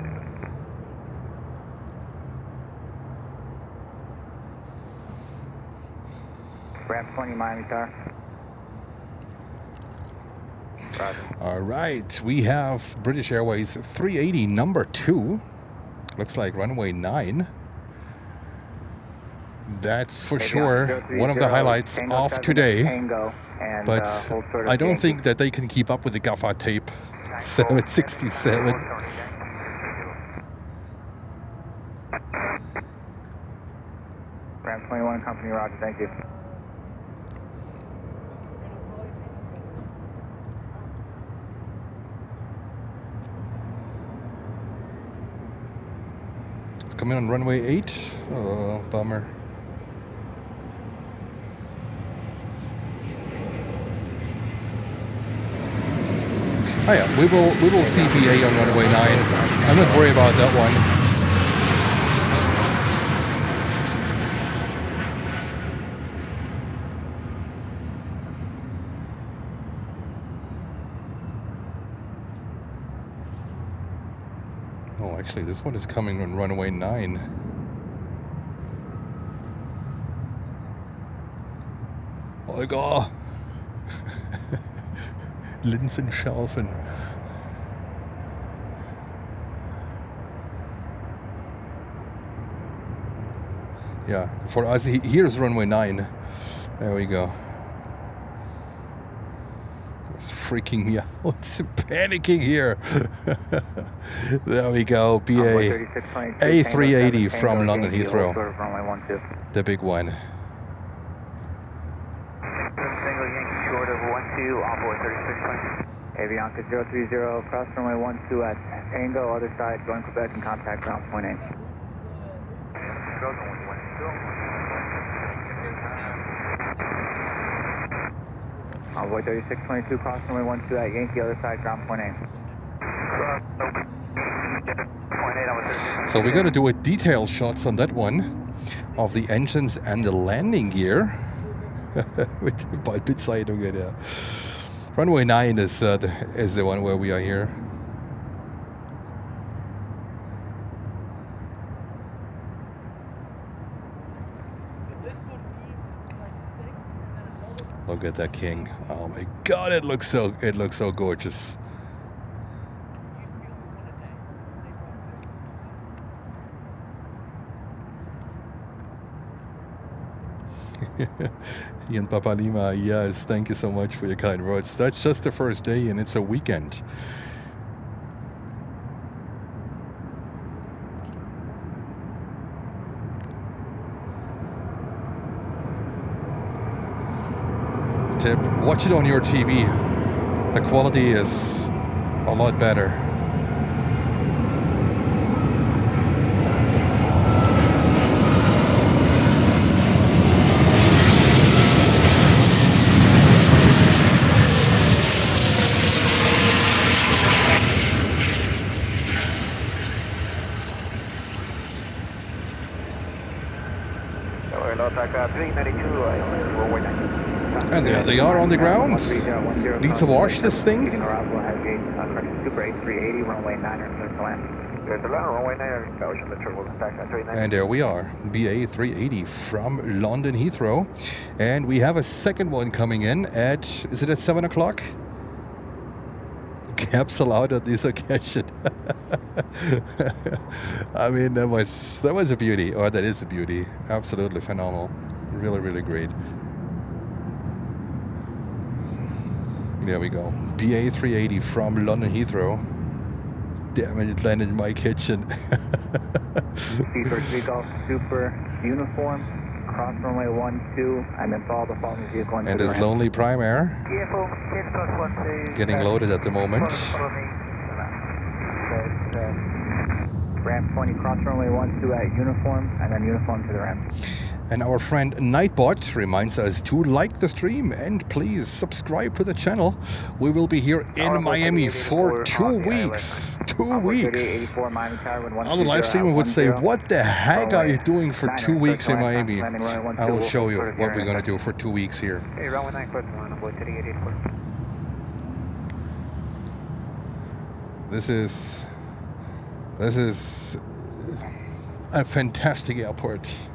Ramp 20, Miami Tower. All right, we have British Airways 380 number 2. Looks like runway 9. That's for sure one of the highlights of today. But I don't think that they can keep up with the gaffer tape. 767. Ram 21, company roger, thank you. Coming on runway 8. Oh, bummer. Oh yeah, we will CPA on runway 9. I'm not worried about that one. Oh, actually, this one is coming on runway 9. Oh god. Linsenschaufen. Yeah, for us, here's runway 9. There we go. It's freaking me out. It's panicking here. There we go. BA A380 from London Heathrow. The big one. Single Yankee short of 12, onboard 3620. Avianca 030, cross runway 12 at Tango, other side, going Quebec and contact ground point 8. Envoy 3622, cross runway 12 at Yankee, other side, ground point 8. So we're going to do a detailed shots on that one of the engines and the landing gear. Mit Bildbezeichnungen, ja. Runway 9 is the one where we are here. Look at that king. Oh my god, it looks so gorgeous. Ian Papa Lima, yes, thank you so much for your kind words. That's just the first day and it's a weekend. tip. Watch it on your TV. The quality is a lot better. And there they are on the ground. Need to wash this thing. And there we are, BA 380 from London Heathrow. And we have a second one coming in at, is it at 7 o'clock? Caps allowed on this occasion. I mean, that was a beauty, or that is a beauty. Absolutely phenomenal. Really, really great. There we go. BA 380 from London Heathrow. Damn it, it landed in my kitchen. C-First Golf Super uniform, cross runway 12, and then follow the following vehicle into and the his ramp. lonely Prime Air getting loaded at the moment. Ramp 20, cross runway 12 at uniform, and then uniform to the ramp. And our friend Nightbot reminds us to like the stream and please subscribe to the channel. We will be here in Miami for 2 weeks. 2 weeks. Other live streamer would say, what the heck are you doing for 2 weeks in Miami? I will show you what we're going to do for 2 weeks here. This is a fantastic airport.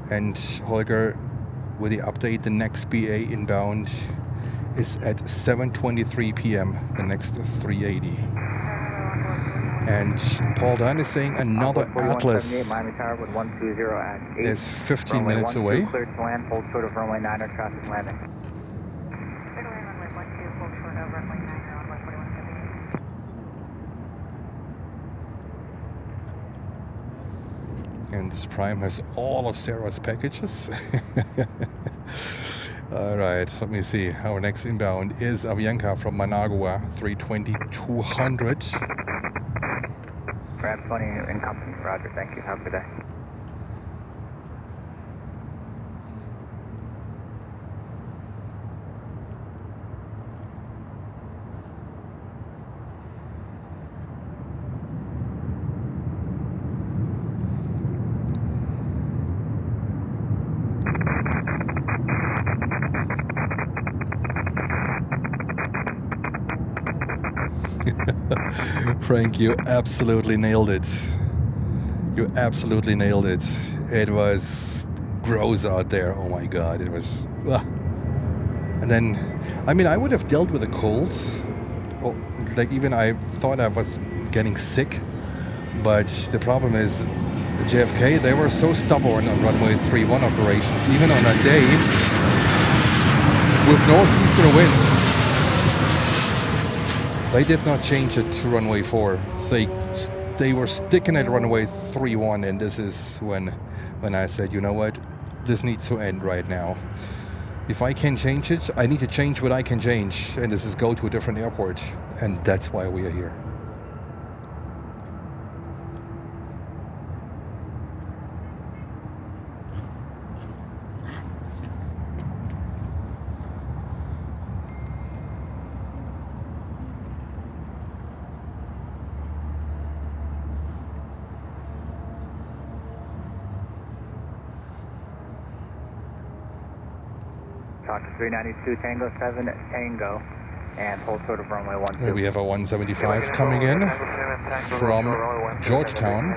And Holger, with the update, the next BA inbound is at 7:23 p.m. the next 380. And Paul Dunn is saying another Atlas is 15 minutes away. Cleared to land, hold short of runway 9er, traffic landing. And this Prime has all of Sarah's packages. All right, let me see. Our next inbound is Avianca from Managua, 320-200. Ramp 20 in company, roger, thank you, have a good day. Frank, you absolutely nailed it. You absolutely nailed it. It was gross out there. Oh my God, it was. And then, I mean, I would have dealt with a cold. Oh, like even I thought I was getting sick. But the problem is, the JFK, they were so stubborn on runway 31 operations, even on a day with northeastern winds. They did not change it to runway 4. They were sticking at runway 31, and this is when I said, you know what, this needs to end right now. If I can change it, I need to change what I can change, and this is go to a different airport, and that's why we are here. Talk to 392 Tango 7 Tango and hold short of runway 12. And we have a 175 coming in from Georgetown.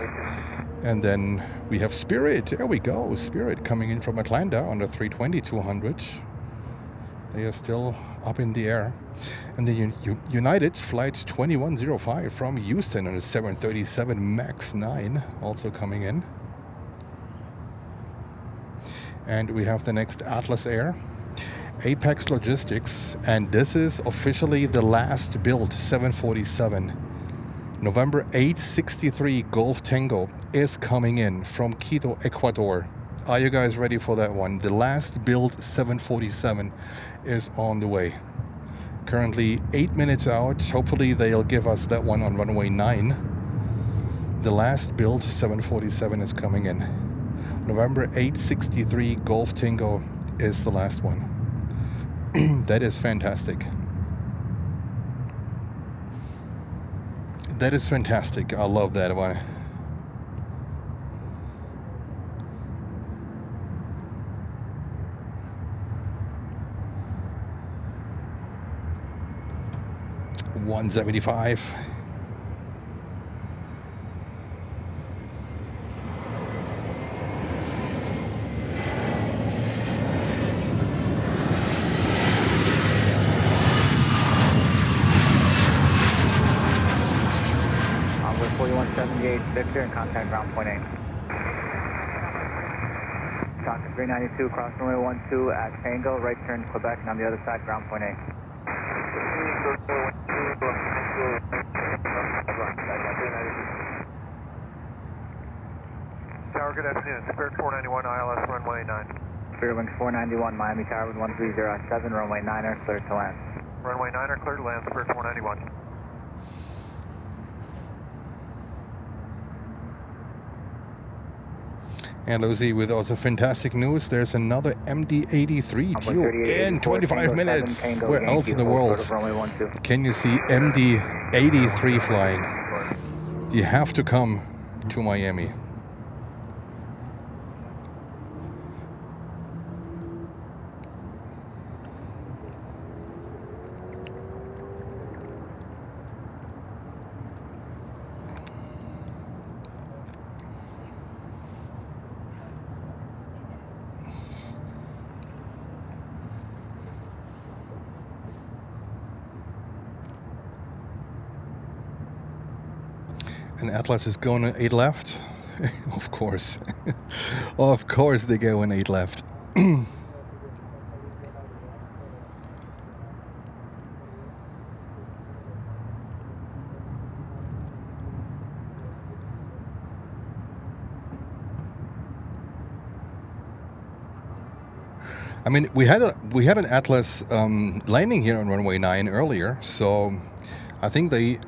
And then we have Spirit. There we go. Spirit coming in from Atlanta on the 320-200. They are still up in the air. And then United flight 2105 from Houston on a 737 MAX 9 also coming in. And we have the next Atlas Air, Apex Logistics, and this is officially the last build 747 November 863 Golf Tango is coming in from Quito, Ecuador. Are you guys ready for that one? The last build 747 is on the way. Currently 8 minutes out. Hopefully they'll give us that one on runway 9. The last build 747 is coming in. November 863 Golf Tango is the last one. That is fantastic. That is fantastic. I love that one. $175. Envoy 4178 Victor and contact ground point 8. Talking 392 across runway 12 at Tango, right turn Quebec, and on the other side ground point 8. Tower, good afternoon. Spirit 491 ILS runway 9. Spirit Wings 491 Miami Tower with 130 runway 9er, cleared to land. Runway 9er cleared to land, Spirit 491. And Lucy, with also fantastic news, there's another MD-83 due in 25 minutes. Where else in the world can you see MD-83 flying? You have to come to Miami. And Atlas is going on 8 left. Of course. Of course they go on 8 left. I mean, we had an Atlas landing here on runway 9 earlier, so I think they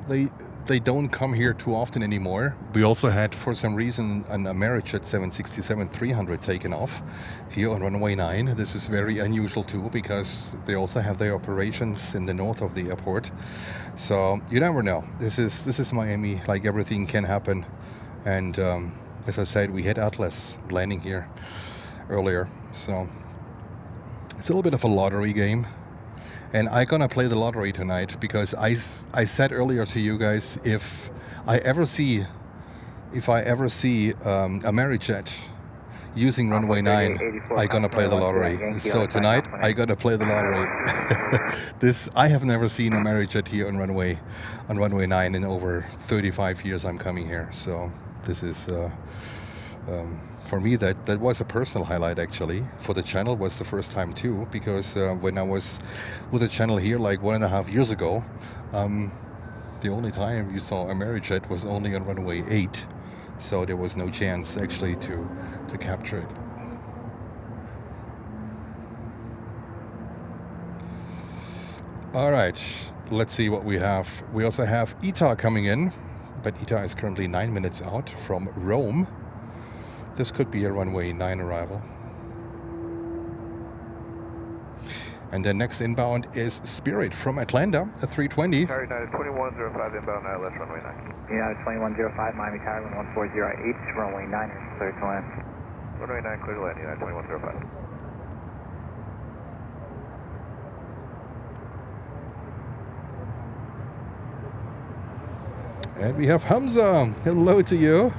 don't come here too often anymore. We also had, for some reason, an Arajet 767-300 taken off here on runway 9. This is very unusual too, because they also have their operations in the north of the airport. So you never know. This is Miami. Like, everything can happen. And as I said, we had Atlas landing here earlier. So it's a little bit of a lottery game. And I'm gonna play the lottery tonight, because I said earlier to you guys, if I ever see a Arajet using runway 9, I'm gonna play the lottery. So tonight I'm gonna play the lottery. I have never seen a Arajet here on runway 9 in over 35 years I'm coming here. So this is for me, that was a personal highlight, actually. For the channel was the first time too, because when I was with the channel here like 1.5 years ago, the only time you saw a Arajet was only on runway 8, so there was no chance actually to capture it. All right, let's see what we have. We also have ITA coming in, but ITA is currently 9 minutes out from Rome. This could be a runway 9 arrival. And then next inbound is Spirit from Atlanta, a 320. Tower United 2105 inbound ILS runway 9. United 2105 Miami Tower 140 runway 9er, cleared to land. Runway 9 clear to land, United 2105. And we have Hamza. Hello to you.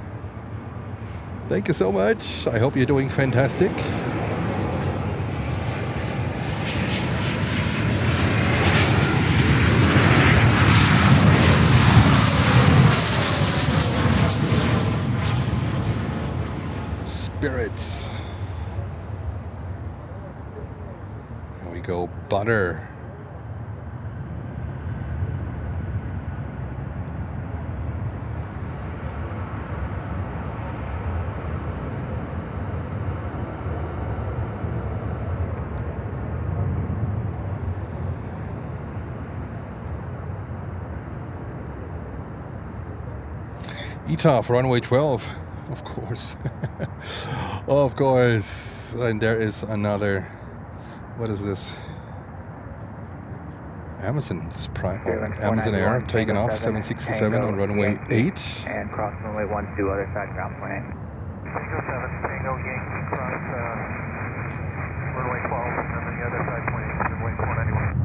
Thank you so much. I hope you're doing fantastic. Spirits. Here we go, butter. ETOF, runway 12, of course. Of course. And there is another, what is this? Amazon Air taking off 767 on runway 8. And cross runway 12, other side ground plane. Tango 7, Tango Yankee, cross runway 12, and then the other side plane, runway 491.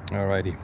Alrighty.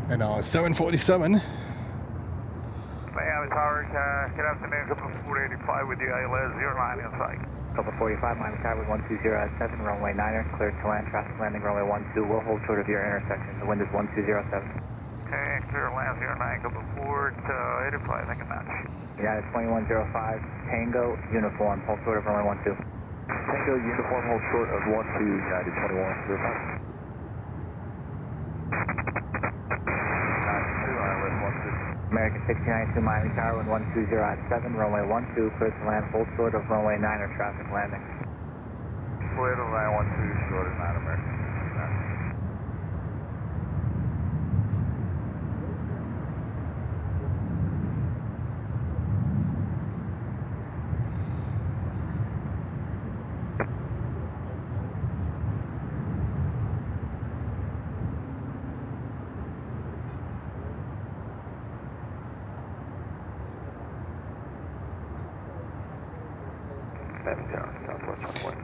And now it's 7:47. Hey, Tower, good afternoon, couple 485 with the ILS, 09 in sight. Couple 45, Miami Tower 120 at 7, runway 9er, cleared to land, traffic landing, runway 12, we'll hold short of your intersection, the wind is 1207. Okay, clear land, 09, couple 485, I think it match. United 2105, Tango, uniform, hold short of runway 12. Tango, uniform, hold short of 12, United 2105. American 1692 Miami Tower 120 at 7, runway 12, clear to land, hold short of runway 9er, traffic landing. Clear to land 12, short of 9 American.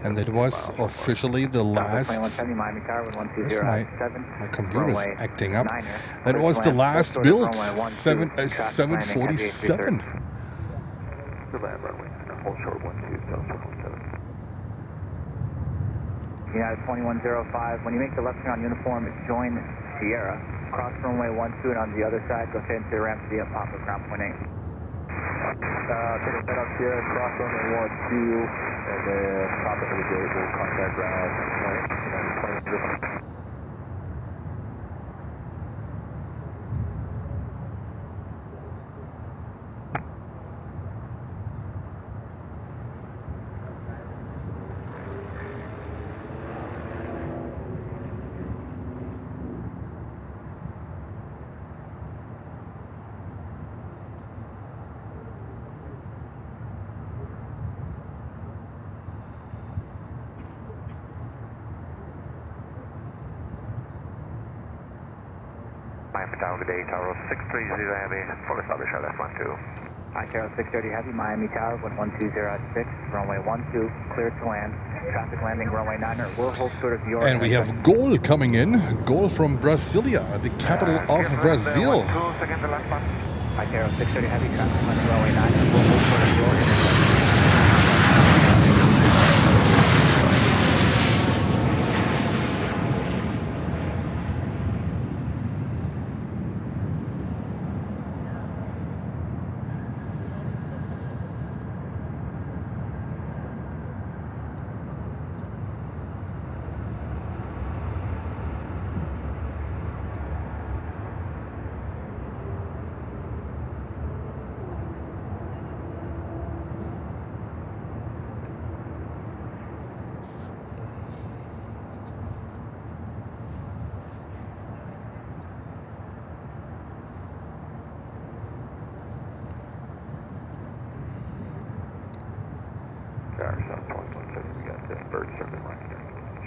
And it was officially the last. My computer's acting up. That was the last build. 747. United 2105. When you make the left turn on uniform, join Sierra. Cross runway 12, and on the other side, go straight into the ramp to the Papa ground point 8. Take a head up here, cross runway 12, and then top of the gate, we'll contact ground point, and then 2105. Miami Tower, good day, Tower 630 Heavy, full establish LS 12. Hi, Tower 630 Heavy, Miami Tower, 110 at 6, runway 12, clear to land, traffic landing, runway 9er, we'll hold short of your... And we have Gol coming in, Gol from Brasilia, the capital of Brazil. Hi, Tower 630 Heavy, traffic landing, runway 9er, we'll hold short of your intersection.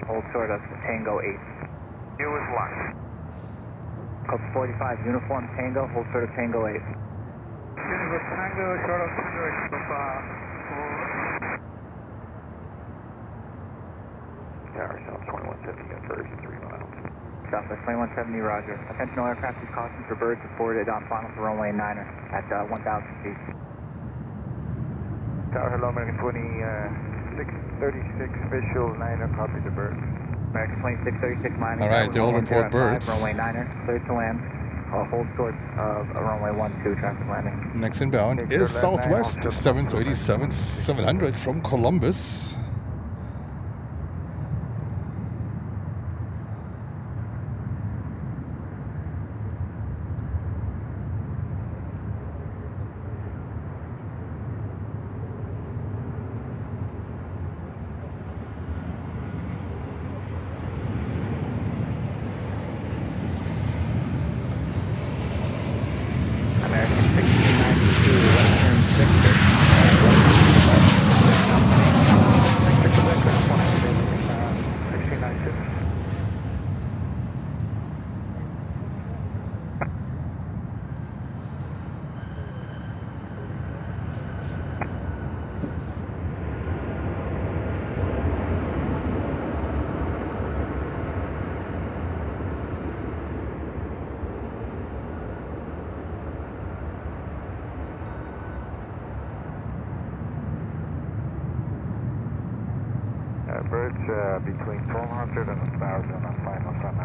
Hold short of Tango 8. You is locked. Code 45, Uniform Tango, hold short of Tango 8. Uniform Tango, short of Tango 8, so far. South 2170, birds 3 miles. Southwest 2170, roger. Attention all aircraft, use caution for birds reported on final for runway 9er at 1,000 feet. Tower, hello, American 2636, visual 9er, copy the bird. American 2636, Miami. All right, they all report birds. Runway 9er, clear to land. Hold short of runway 12, traffic landing. Next inbound is Southwest 737-700 from Columbus. Birds between 1200 and 1000 on final for 9.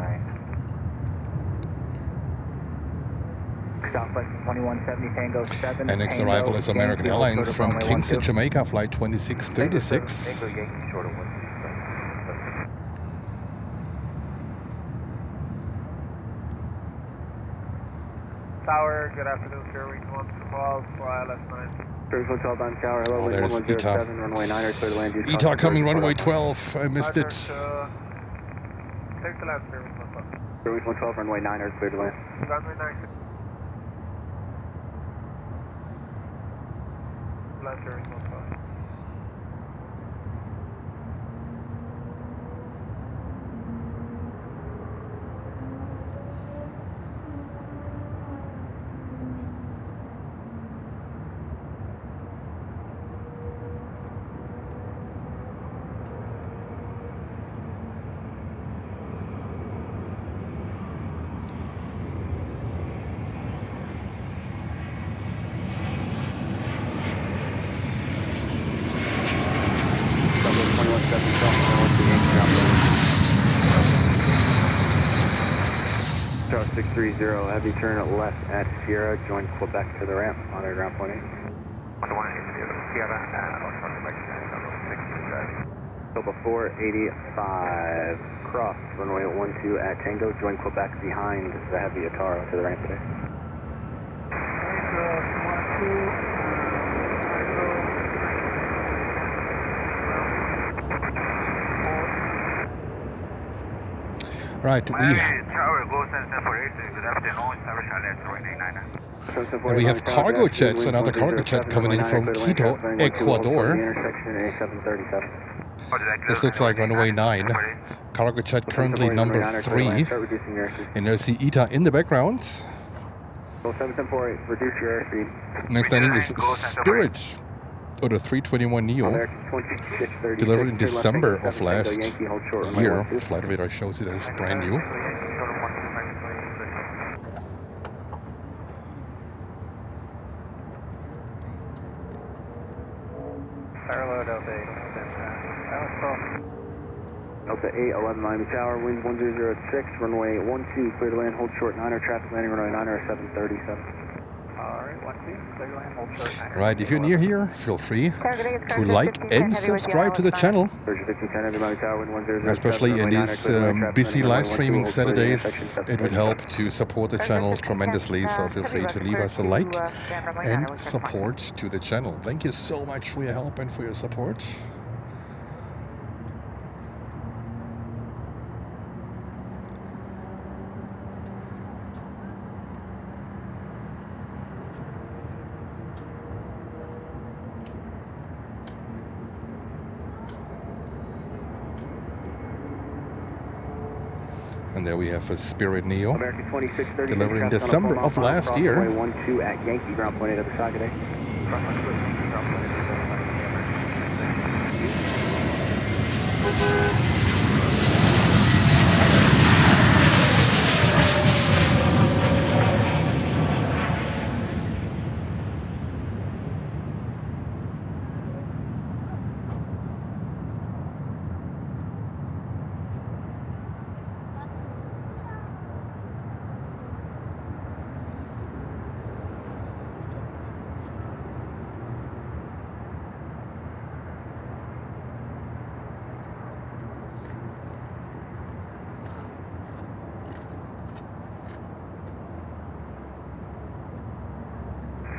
Southwest 2170, Tango 7. And next arrival is American Airlines from Kingston, Jamaica, flight 2636. Tower, good afternoon, Airways 112 for ILS 9. Hotel bound tower, hello, Oh, there's 1107, runway 9er, clear to land. Use ETA caution coming, for runway birds. 12. I missed it. Take the left, Airways 112. Airways 112, runway 9er, clear to land. Runway 9. Left, Airways 112. Tower 630, heavy turn left at Sierra, join Quebec to the ramp, monitor ground point 8. So before 85, cross, runway 12 at Tango, join Quebec behind the heavy Atara to the ramp today. Right, we have cargo jets, another cargo jet coming in from Quito, Ecuador. Intersection A737. This looks like runway 9. Cargo jet currently number 3. And there's the ETA in the background. 7748, reduce your airspeed. Next landing is Spirit, or the 321 Neo, delivered in December of last year. Flight radar shows it as brand new. Parallel Delta 8, Delta 8, 11 Miami Tower, wind 1006, runway 12, clear to land, hold short 9er, traffic landing runway 9er, 737. Alright, 12, clear to land, hold short 9er. Right, if you're near here, feel free to like and subscribe to the channel. Especially in these busy live streaming Saturdays, it would help to support the channel tremendously, so feel free to leave us a like and support to the channel. Thank you so much for your help and for your support. And there we have a Spirit Neo, delivered in December of last year. 12 at Yankee ground point 8 of the Saturday.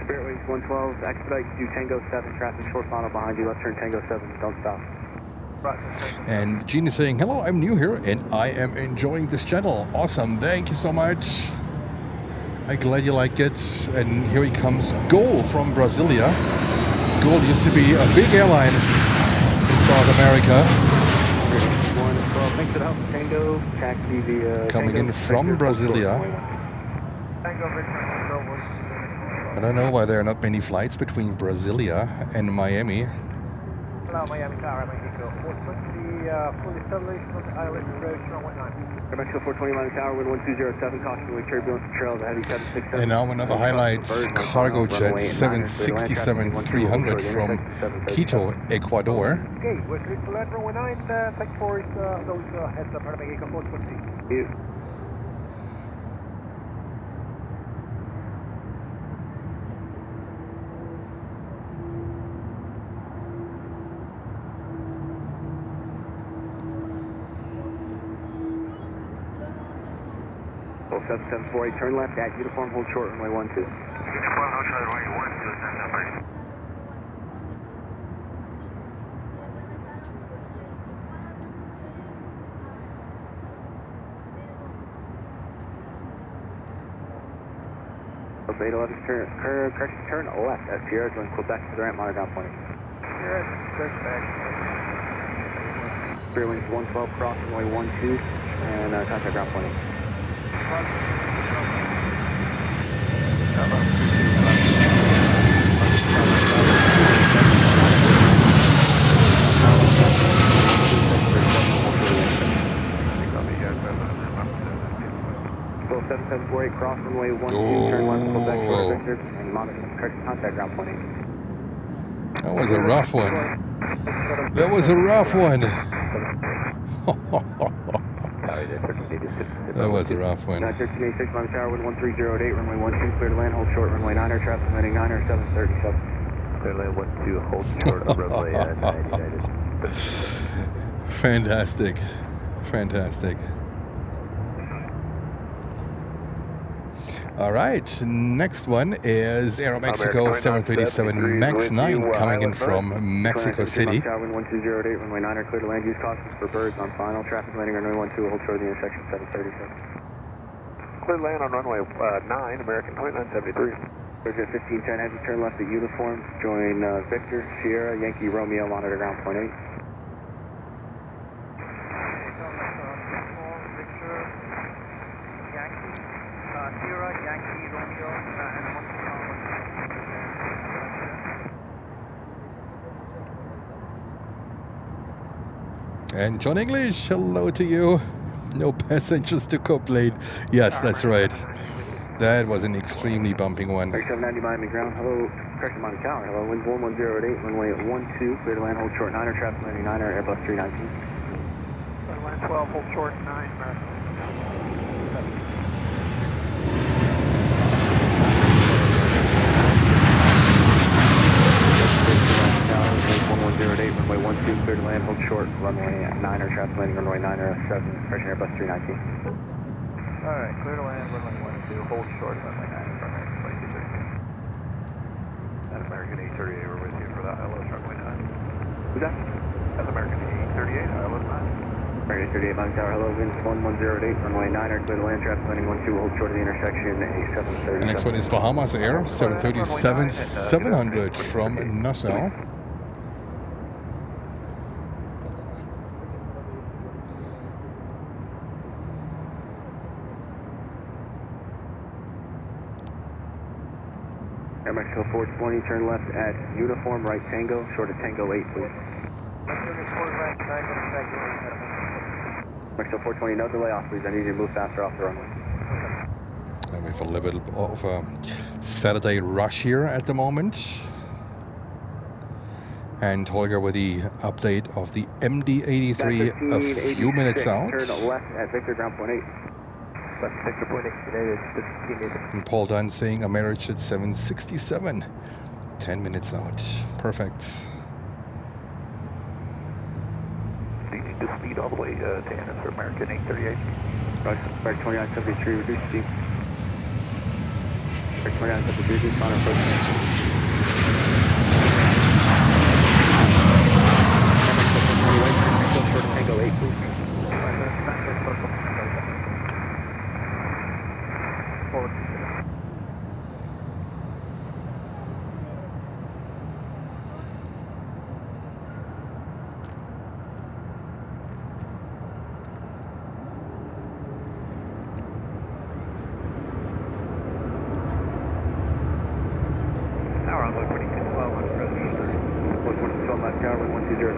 Airways 112, expedite to Tango 7, traffic short final behind you, left turn Tango 7, don't stop. And Gene is saying, hello, I'm new here and I am enjoying this channel. Awesome, thank you so much. I'm glad you like it. And here he comes, Gol from Brasilia. Gol used to be a big airline in South America. 112, thanks for the help, Tango, taxi the... Coming in from Brasilia. I don't know why there are not many flights between Brasilia and Miami. Hello, Miami Tower, Mexico 420, fully established on the island approach, runway 9. Mexico 420, Miami Tower, wind 1207, caution, we turbulence trail, the heavy 767. And now another highlight, cargo jet 767-300 from Quito, Ecuador. Okay, we're clear to land, runway 9, thanks for those heads up, Mexico 420. Oh, 7748, turn left at uniform, hold short, runway 12. Uniform, hold short, runway 12, 7748. Oh, 811, correction, turn left at Sierra, join Quebec to the ramp, monitor down point. Sierra, search back. Spirit winds 112, cross, runway 12, and contact ground point 8. So 7748 cross runway 12, turn left Quebec short Victor, and monitor correct contact ground point 8. That was a rough one. That was a rough one. That was a rough one. 1386 Miami Tower, wind 1308, runway 12, clear to land, hold short, runway 9er, traffic landing 9er, 737. Clear land 12, hold short, runway 9. Fantastic. Fantastic. All right, next one is AeroMexico 737 MAX 9 coming in from Mexico City. Wind 1208, runway 9er, clear to land, use caution for birds on final, traffic landing runway 12, hold short, the intersection 737. Clear land on runway 9, American 2973. Bridget 1510, heavy turn left at uniform, join Victor, Sierra, Yankee, Romeo, monitor ground point 8. And John English, hello to you. No passengers to complain. Yes, that's right. That was an extremely bumping one. 3790 Miami ground, hello, correction Miami Tower, hello, wind 1108, runway 12, clear to land, hold short 9er, traffic landing 9er, Airbus 319. Runway 12, hold short 9, American. Runway 12, clear to land, hold short, runway 9er, traffic landing, runway 9er, 7, correction Airbus 319. Alright, clear to land, runway 12, hold short, runway 9er, runway 22. That's American E38, we're with you for that ILS runway 9. Who's that? That's American E38, ILS 9. American E38, Miami Tower, hello, wind 1108, runway 9er, clear to land, traffic landing 12, hold short of the intersection, A730. The next one is Bahamas Air 737-700 from Nassau. Air Mexico 420, turn left at uniform, right Tango, short of Tango 8, please. Mexico 420, no delay off, please. I need you to move faster off the runway. And we have a little bit of a Saturday rush here at the moment. And Holger with the update of the MD-83 a few minutes out. Turn left at Victor, ground point 8. Victor point 8, And Paul Dunn saying Arajet 767, 10 minutes out. Perfect. Do you need to speed all the way to Anna for American 838? Right 2973, reduce speed. Right 2973, reduce on approach. Short of Tango 8, please.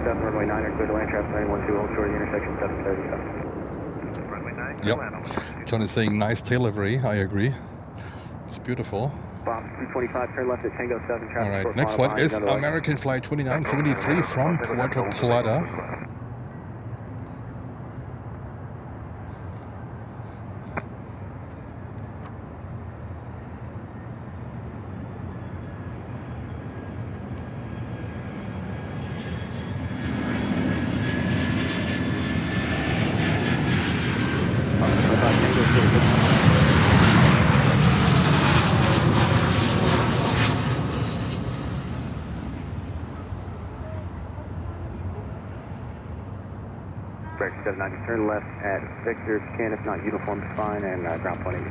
Runway 9, clear to land, traffic landing 12, hold short of the intersection 737. Runway 9, yep. John is saying nice tail livery. I agree. It's beautiful. Bomb 225, turn left at Tango 7, traffic. All right, next one is American Flight 2973 from Puerto Plata. Correct, 790, turn left at Victor, scan if not uniform is fine, and ground point 8.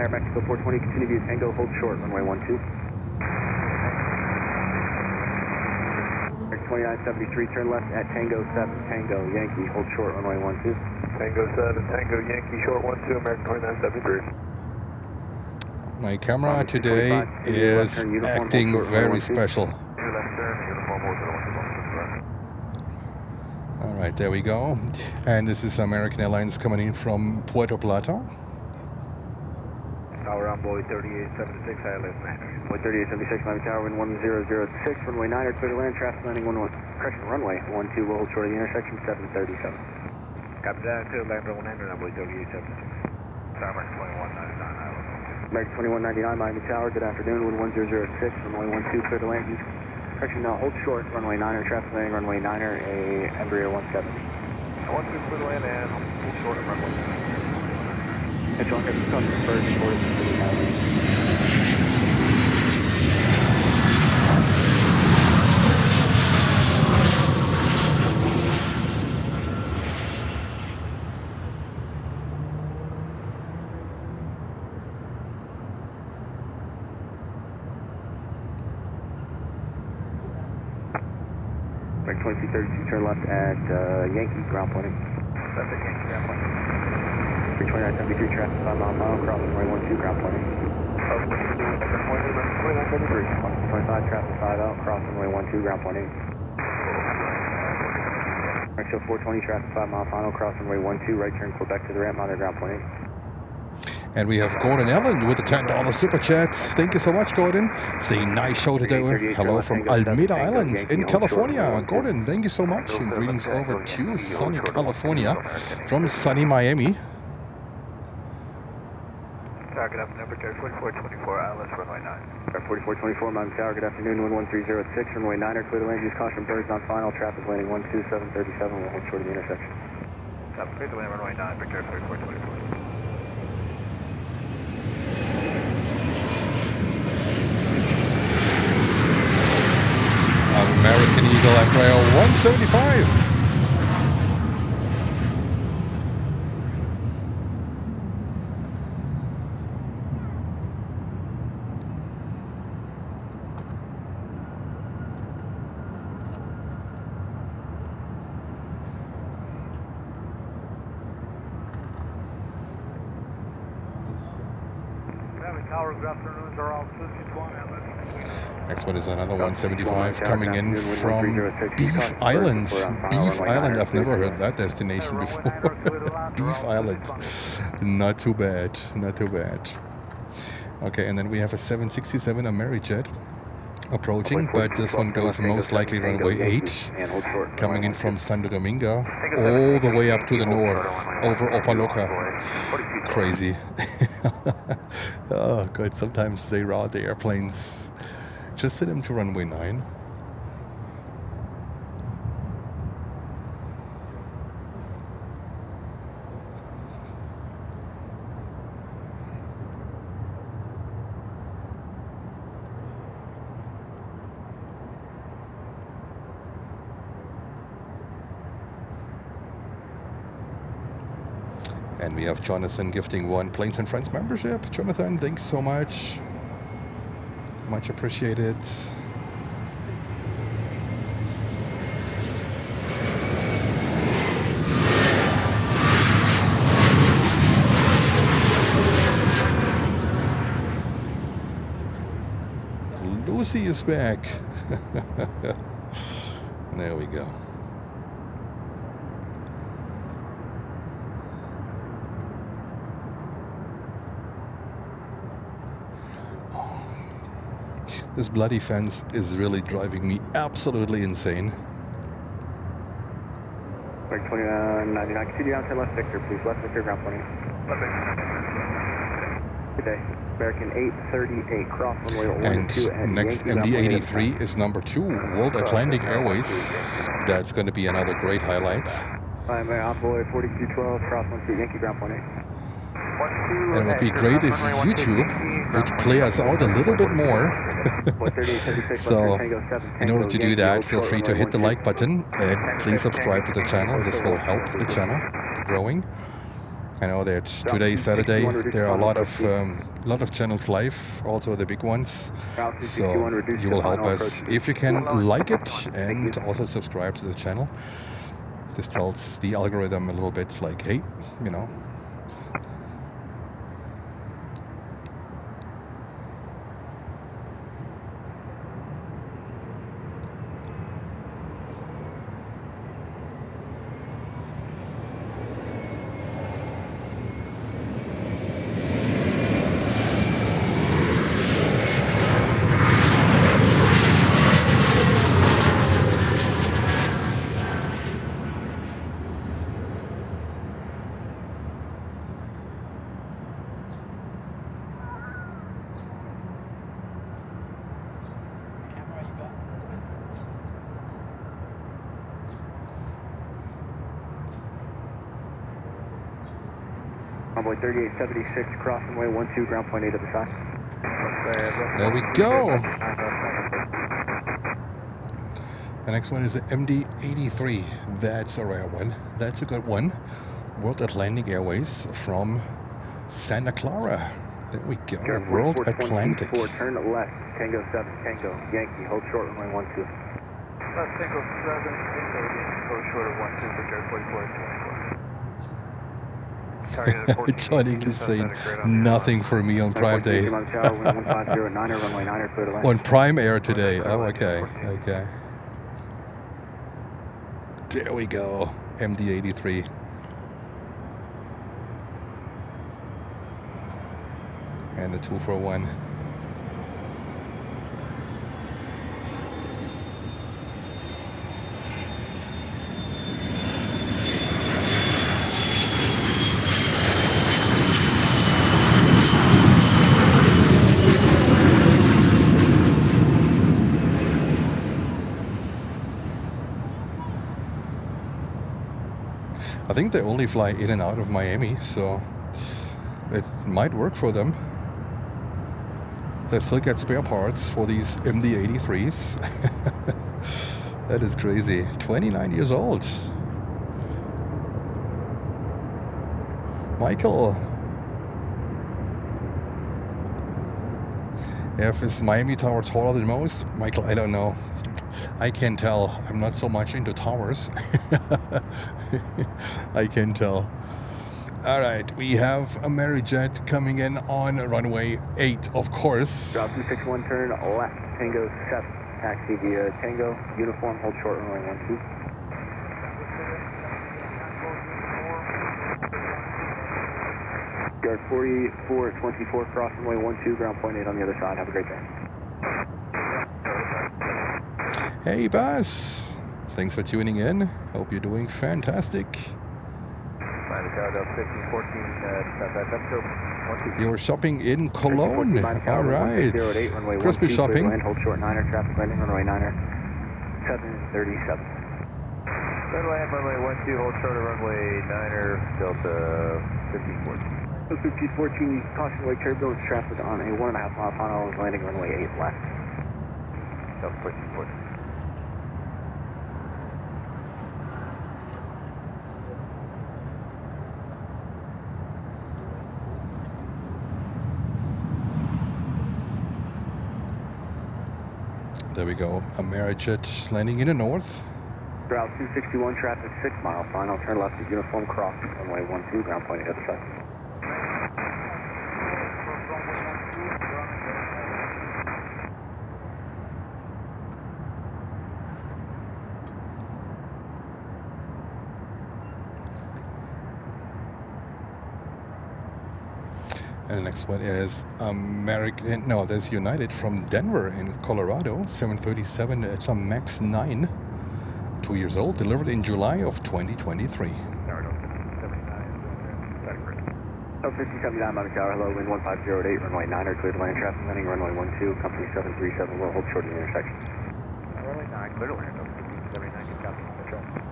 Air Mexico 420, continue view Tango, hold short, runway 12. 2973, turn left at Tango 7, Tango Yankee, hold short, runway 12. Tango 7, Tango Yankee, short 12, American 2973. My camera today is acting very special. All right, there we go. And this is American Airlines coming in from Puerto Plata. Tower on Boy 3876, ILS 9. Boy 3876, Miami Tower, wind 1006, runway 9er, clear to land, traffic landing 11, correction, runway 12, will hold short of the intersection, 737. Copy that, clear land, runway 9er, on Boy 3876. Tower 2199, ILS 12. American 2199, Miami Tower, good afternoon, wind 1006, runway 12, clear to land, correction, now hold short, runway 9er, traffic landing, runway 9er, a Embraer 170. 12, clear to land, and hold short of runway 9. It's on the customer first, board of the city highway. Back 2232, turn left at Yankee, ground pointing. Left at Yankee, ground point. 2973, traffic 5 mile, cross runway 12, ground pointing. 2973, 25, traffic 5 out, cross runway 12, ground pointing. Show 420, traffic 5 mile final, cross runway 12, right turn Quebec to the ramp, mount ground pointing. And we have Gordon Allen with a $10 super chat. Thank you so much, Gordon. Saying nice show today. Hello from Alameda Islands in California. Gordon, thank you so much. And greetings over to sunny California from sunny Miami. Tower, good afternoon, Air 4424, Atlas, runway 9. Air 4424, Mountain Tower, good afternoon, wind 130 at 6, runway 9er, clear the land use caution, birds on final, traffic landing 12737, we'll hold short of the intersection. Stop, clear the land, runway 9, Air 4424. American Eagle Embraer 175. Next one is another 175 coming in from Beef Island. Beef Island, I've never heard that destination before. Beef Island. Not too bad, not too bad. Okay, and then we have a 767 Arajet approaching, but this one goes most likely runway 8, coming in from Santo Domingo, all the way up to the north, over Opaloca. Crazy. Oh god, sometimes they route the airplanes. Just send them to runway 9. And we have Jonathan gifting 1 Planes and Friends membership. Jonathan, thanks so much. Much appreciated. Lucy is back. There we go. This bloody fence is really driving me absolutely insane. Break 2999, continue down to left Victor, please. Left Victor, ground pointing. Good day. American 838, cross runway 12 and next MD-83 is number 2, World Atlantic Airways. That's going to be another great highlight. I'm Envoy 4212, cross 12 Yankee, ground pointing. And it would be great if YouTube would play us out a little bit more. So, in order to do that, feel free to hit the like button and please subscribe to the channel. This will help the channel growing. I know that today, Saturday, there are a lot of channels live, also the big ones. So you will help us if you can like it and also subscribe to the channel. This tells the algorithm a little bit like, hey, you know. Envoy 3876, cross runway 12, ground point 8 of the side. There we go. The next one is the MD-83. That's a rare one. That's a good one. World Atlantic Airways from Santa Clara. There we go. World Atlantic. Turn left, Tango 7, Tango, Yankee, hold short runway 12. single 7, 880, go short of 1, 2, for Jared 44 and 24. John English saying nothing for me on Prime Day. On Prime Air today. Oh, okay. Okay. There we go. MD-83. And a 241. I think they only fly in and out of Miami, so it might work for them. They still get spare parts for these MD-83s. That is crazy. 29 years old. Michael. If is Miami Tower taller than most? Michael, I don't know. I can tell. I'm not so much into towers. I can tell. All right, we have a Arajet coming in on runway 8, of course. Drop 261, turn left, Tango 7, taxi via Tango, uniform, hold short, runway 12. Yard 4424, cross runway 12, ground point 8 on the other side. Have a great day. Hey, Bas. Thanks for tuning in. Hope you're doing fantastic. You're shopping in Cologne. All right. Christmas shopping. Hold short 9er, traffic landing, runway 9er, 737. Red land, runway 12, hold short of runway 9er, Delta 1514. 1514, caution wake turbulence traffic on a 1.5 mile final, landing runway 8 left. Delta 1514. There we go. Arajet landing in the north. Route 261, traffic 6 mile final, turn left at uniform cross, runway 12, ground point 8 other side. And the next one is American. No, there's United from Denver in Colorado. 737. It's a MAX 9. 2 years old. Delivered in July of 2023. 5079 Mountain Tower, hello, wind 1508, runway 9er, clear to land, traffic landing, runway 12, company 737, will hold short in the intersection. Runway 9, clear to land, 1579, good copy, good traffic.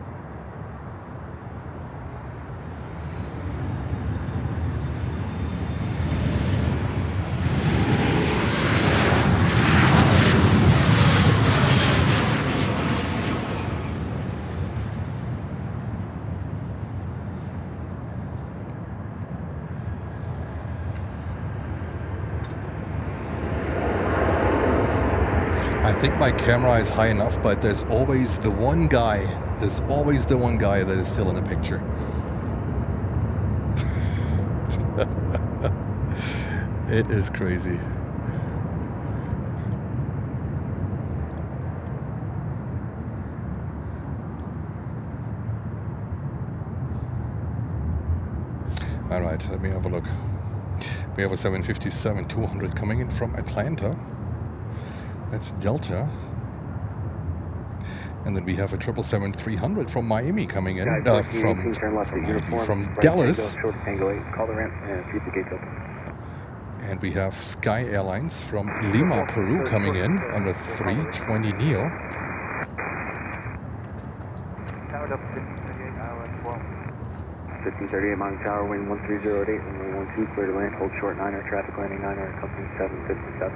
I think my camera is high enough, but there's always the one guy. There's always the one guy that is still in the picture. It is crazy. All right, let me have a look. We have a 757-200 coming in from Atlanta. That's Delta. And then we have a 777-300 from Miami coming in. From Dallas. And we have Sky Airlines from Lima, Peru coming in on a 320 Neo. Tower Delta 1538, ILS 12. 1538 Mountain Tower, wind 1308, runway 12, clear to land, hold short 9er, traffic landing 9er, company 757.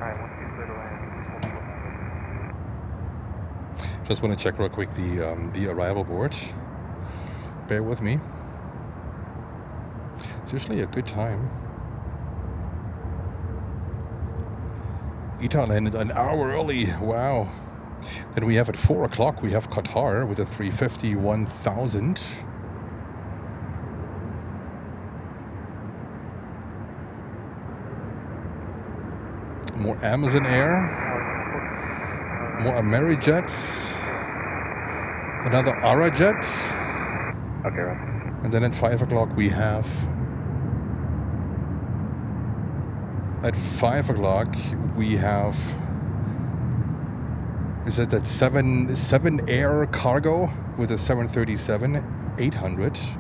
Alright, 12, clear to land. Just want to check real quick the arrival board. Bear with me. It's usually a good time. ITA landed an hour early. Wow. Then we have at 4 o'clock, we have Qatar with a 350-1000. More Amazon Air. More Amerijets. Another Arajet. Okay, right. And then at 5 o'clock we have... At 5 o'clock we have... Is it that 7 Air Cargo with a 737-800?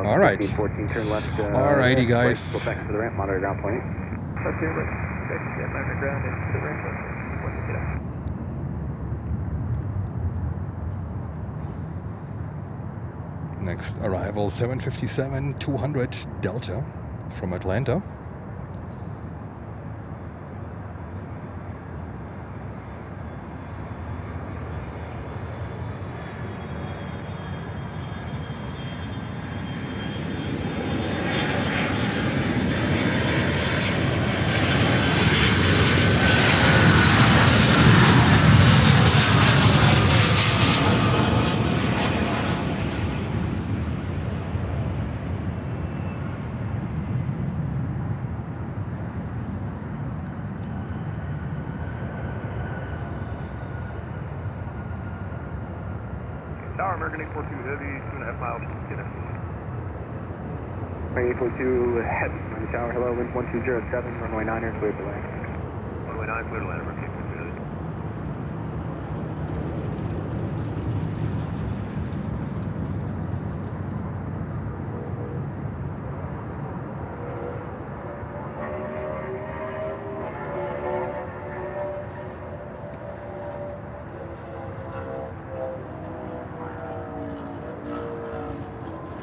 All right. 14, turn left. Alrighty, guys. Go back to the ramp, monitor ground point. Okay, but get underground into the ramp when you get out. Next arrival 757-200 Delta from Atlanta. Tower, American 842 Heavy, 2.5 miles. Get it. 842 Heavy, on the tower, hello, wind 1207, runway 9er, clear to land. Runway 9, clear to land, American 842 Heavy.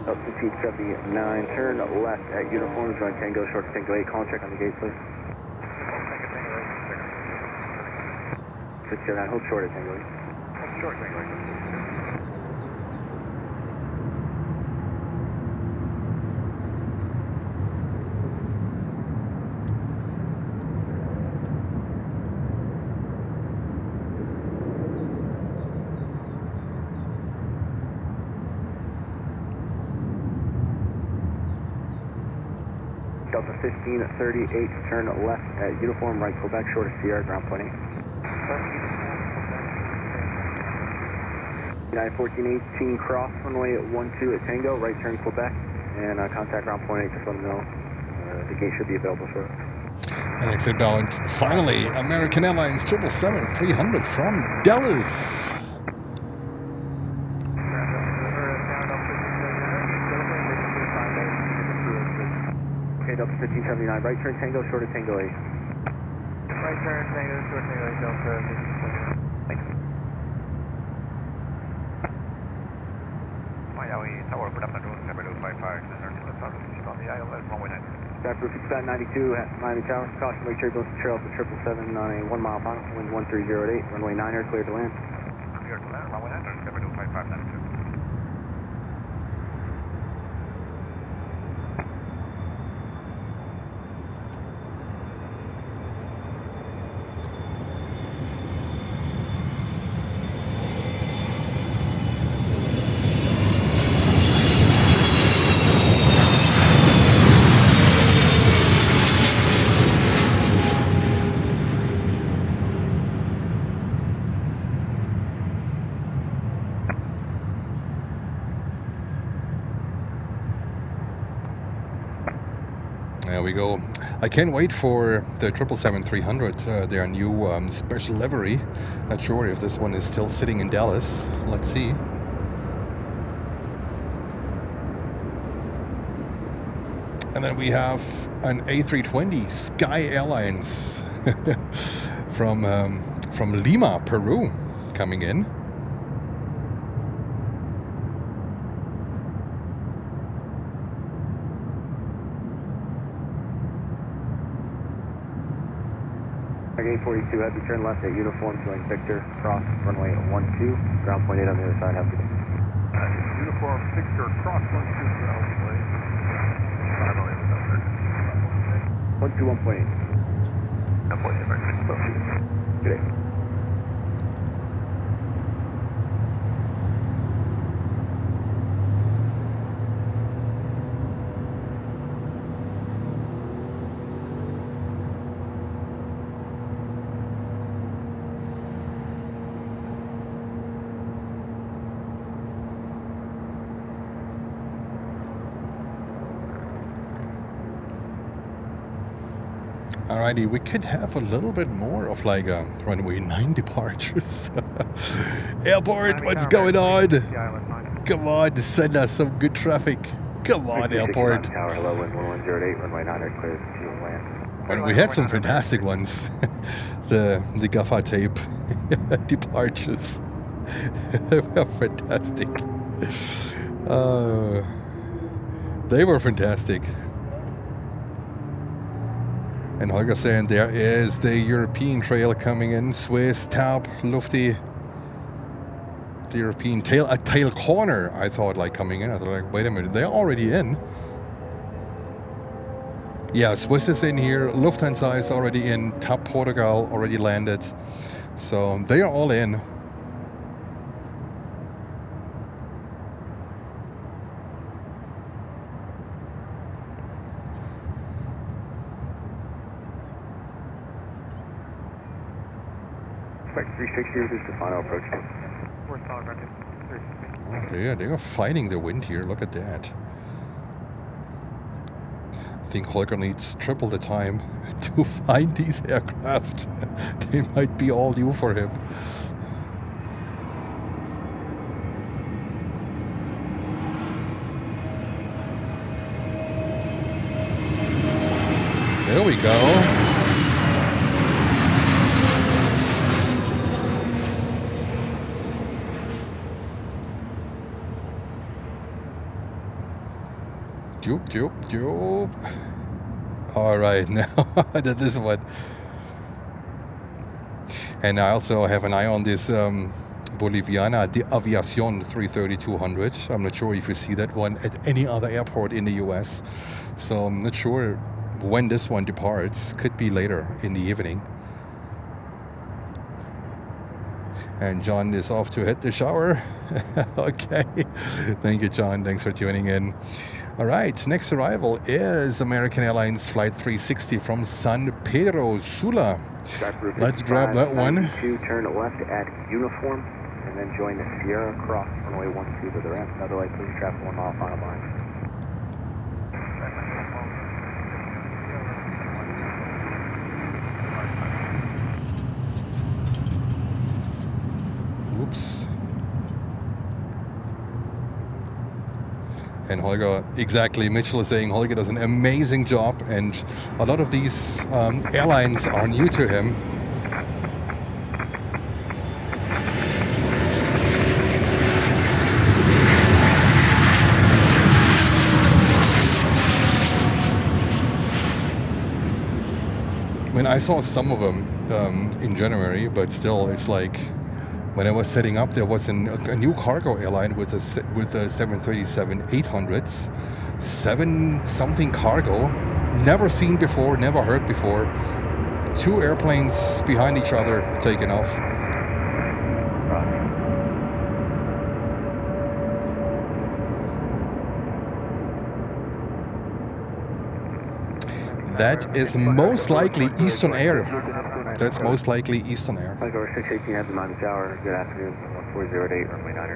Up 1579, turn left at uniforms, run Tango, short to Tango 8, call and check on the gate, please. 609, hold short at Tango 8. Hold short, Tango 8. Delta 1538, turn left at uniform, right Quebec, short of Sierra, ground point 8. 1418, cross runway 12 at Tango, right turn Quebec, and contact ground point 8, just let them know the gate should be available for us. And exit bound. Finally, American Airlines 777-300 from Dallas. Okay, Delta 1579, right turn Tango, short of Tango 8. Right turn, Tango, short Tango 8, Delta 1579. Thanks. Miami Tower, good afternoon, 7255, on the ILS, runway 9. Stafford 92, Miami Tower, caution, make sure it goes to trail to 777 on a 1 mile final, wind 1308, runway 9er, clear to land. Clear to land, runway 9, 7255, 92. There we go. I can't wait for the 777-300, their new special livery. Not sure if this one is still sitting in Dallas. Let's see. And then we have an A320 Sky Airlines from Lima, Peru, coming in. Okay, 842, heavy turn left at uniform, join Victor, cross runway 12, ground point 8 on the other side, have a good day. Uniform, Victor, cross 12, ground point 8. 121.8. 1.8, right. Good day. Alrighty, we could have a little bit more of like a runway 9 departures. Airport, what's going on? Come on, send us some good traffic. Come on, airport. Tower, hello, wind 1108, runway 9 clear to land. And we had some fantastic ones. the gaffer tape departures. They were fantastic. They were fantastic. And Holger saying there is the European trail coming in. Swiss, Taub, Lufty. The European tail, a tail corner, I thought, like coming in. I thought, like, wait a minute, they're already in. Yeah, Swiss is in here. Lufthansa is already in. Taub Portugal already landed. So they are all in. Expect 360, this is the final approach. Oh, they are fighting the wind here. Look at that. I think Holger needs triple the time to find these aircraft. They might be all new for him. There we go. Joop. All right, now this one. And I also have an eye on this Boliviana, the Aviation 330-200. I'm not sure if you see that one at any other airport in the US. So I'm not sure when this one departs. Could be later in the evening. And John is off to hit the shower. Okay. Thank you, John. Thanks for tuning in. All right, next arrival is American Airlines Flight 360 from San Pedro Sula. Let's grab that one. Turn left at Uniform and then join the Sierra Cross runway 12 to the ramp. Another light, please traffic 1 mile final line. Oops. And Holger, exactly, Mitchell is saying Holger does an amazing job, and a lot of these airlines are new to him. When I saw some of them in January, but still, it's like, when I was setting up, there was a new cargo airline with a 737-800s, 7-something cargo, never seen before, never heard before. 2 airplanes behind each other taking off. That is most likely Eastern Air. That's most likely Eastern Air. Over 618 at the Miami Tower. Good afternoon. 1408, runway 9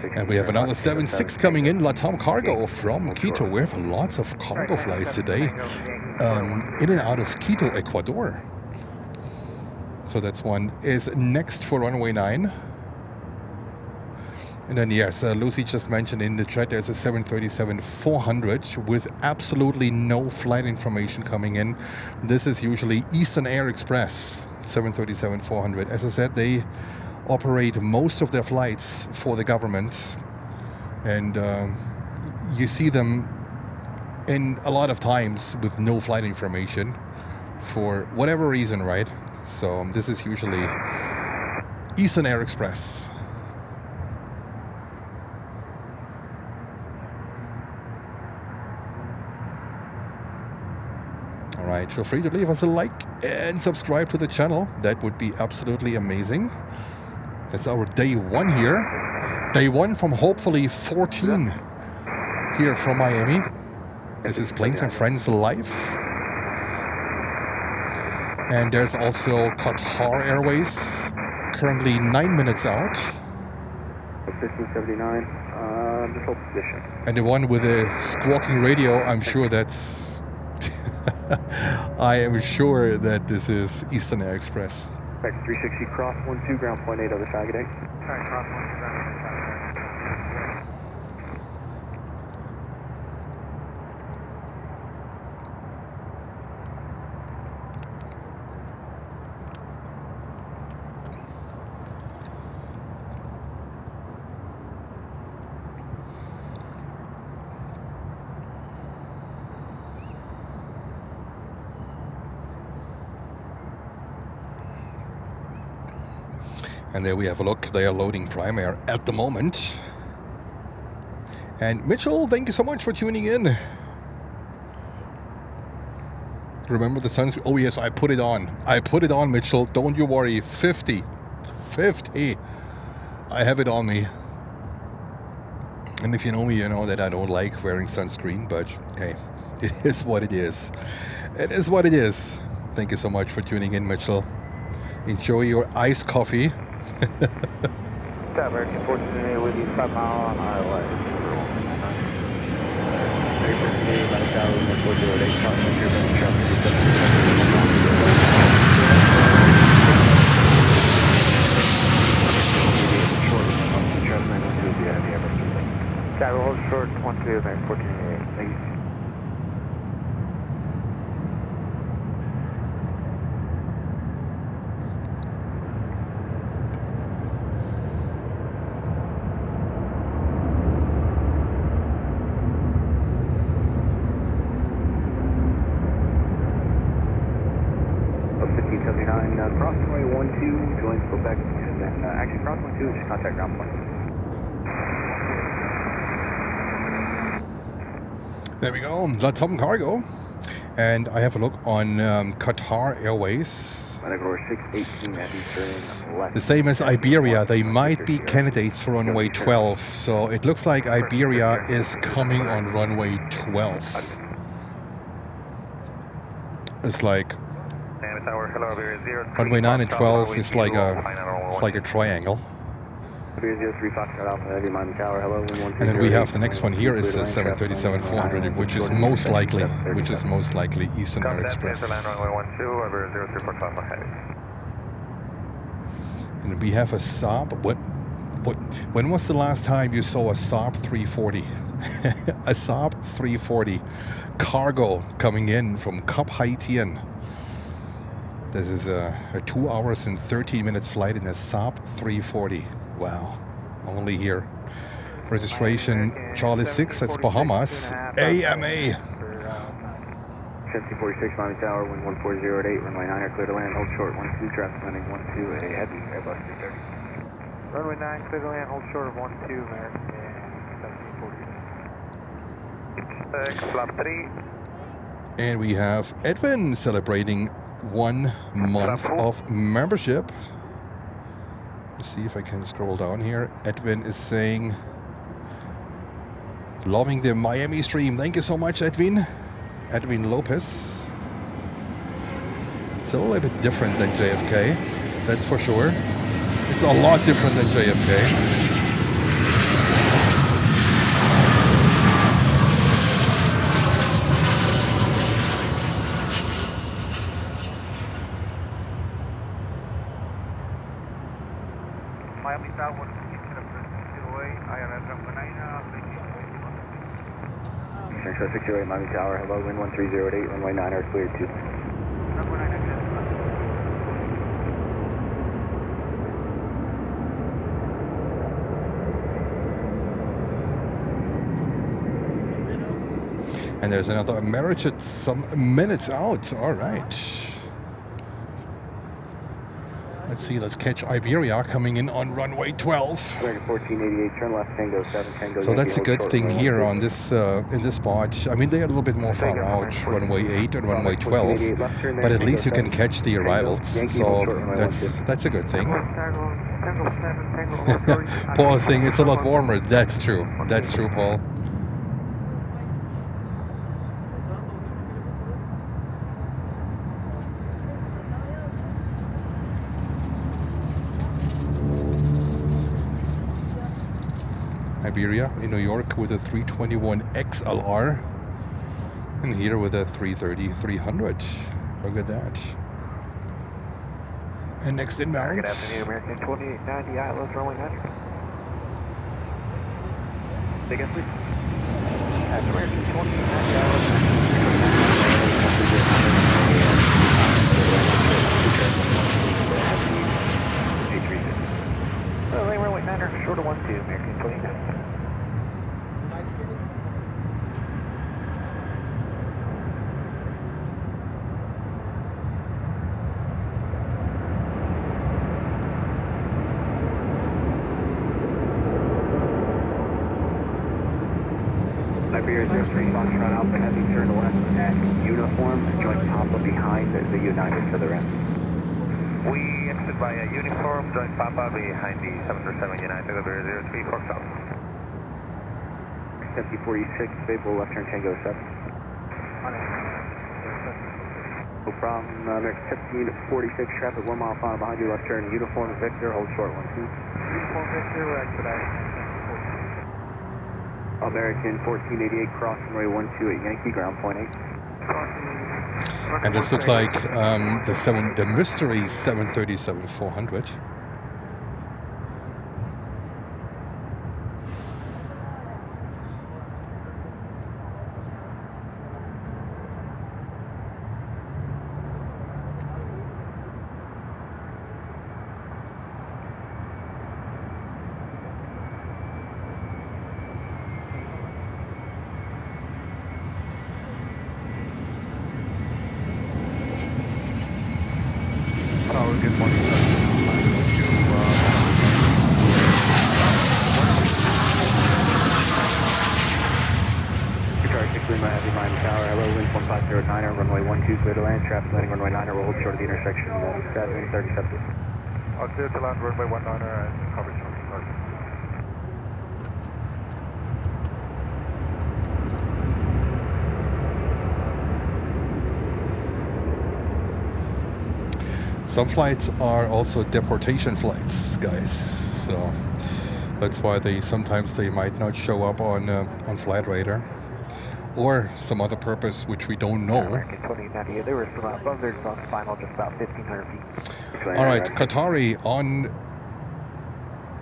clear. And we have another 7-6 coming in, Latam cargo from Quito. We have lots of cargo flights today in and out of Quito, Ecuador. So that's one is next for runway 9. And then, yes, Lucy just mentioned in the chat there's a 737-400 with absolutely no flight information coming in. This is usually Eastern Air Express 737-400. As I said, they operate most of their flights for the government. And you see them in a lot of times with no flight information for whatever reason, right? So this is usually Eastern Air Express. Alright, feel free to leave us a like and subscribe to the channel. That would be absolutely amazing. That's our day 1 here. Day 1 from hopefully 14 here from Miami. This is Planes and Friends Live. And there's also Qatar Airways, currently 9 minutes out. 1579, just hold position. And the one with the squawking radio, I'm sure that's... I am sure that this is Eastern Air Express. Back 360 cross 12, ground point 8 other faggot egg. Alright, cross 12, ground point 8. And there we have a look. They are loading Prime Air at the moment. And Mitchell, thank you so much for tuning in. Remember the sunscreen? Oh yes, I put it on. I put it on, Mitchell. Don't you worry. 50. 50. I have it on me. And if you know me, you know that I don't like wearing sunscreen. But hey, it is what it is. It is what it is. Thank you so much for tuning in, Mitchell. Enjoy your iced coffee. American 14 with you, 5 mile on Airways. Travel hold short 12, American 14. Thank you. Cross runway 12, join Quebec, and then actually cross 12, just contact ground point. There we go, Latam cargo. And I have a look on Qatar Airways. The same as Iberia, they might be candidates for runway 12. So it looks like Iberia is coming on runway 12. It's like runway 9 and 12 is like a triangle. And then we have the next one here is 737-400, which is most likely Eastern Air Express. And we have a Saab. When was the last time you saw a Saab 340? A Saab 340 cargo coming in from Cap Haitien. This is a 2 hours and 13 minutes flight in a Saab 340. Wow, only here. Registration Charlie 6, that's Bahamas. AMA. 1746 Miami Tower, wind 140 runway 9 clear to land, hold short 12, traffic landing 12, a heavy Airbus 330. Runway 9 clear to land, hold short of 12, American 1746. Flap 3. And we have Edwin celebrating 1 month of membership. Let's see if I can scroll down here. Edwin is saying, loving the Miami stream. Thank you so much, Edwin. Edwin Lopez. It's a little bit different than JFK, that's for sure. It's a lot different than JFK. Miami Tower, Central 608 Miami Tower, hello, wind 1308, runway 9 are cleared 2. And there's another Arajet some minutes out. All right. Let's see, let's catch Iberia coming in on runway 12. 1488, turn left, Tango 7, Tango. So that's a good thing here on this in this spot. I mean, they're a little bit more far out, runway 8 and runway 12, but at least you can catch the arrivals. So that's a good thing. Paul is saying it's a lot warmer. That's true. That's true, Paul. Iberia in New York with a 321 XLR. And here with a 330-300. Look at that. And next inbound. Good afternoon, American 2890, Atlas, runway 90. Say again, please. That's American 2890, Atlas. Runway 9er, short of 12, American 29. Iberia 03, Foxtrot Alpha Heavy, turn left at uniform, join Papa behind the United to the right. We exit via uniform, join Papa behind the 747 United Iberia 03, Foxtrot. 7046, stable left turn Tango 7. No problem, American 1746, traffic 1 mile final behind you, left turn uniform, Victor, hold short 12. Uniform Victor, we're expediting. American 1488, cross runway 12 at Yankee, ground point 8. And this looks like the mystery 737-400. Good morning, sir. Guitar 6 Lima, Heavy Miami Tower, hello, wind 1509, runway 12, clear to land, traffic landing runway 9, we'll hold short of the intersection, 737. I'll clear to land runway 19 and coverage from start. Some flights are also deportation flights, guys. So that's why sometimes they might not show up on Flight Radar or some other purpose which we don't know. American 2090, there were some buzzards on final, just about 1,500 feet. All right, Qatari on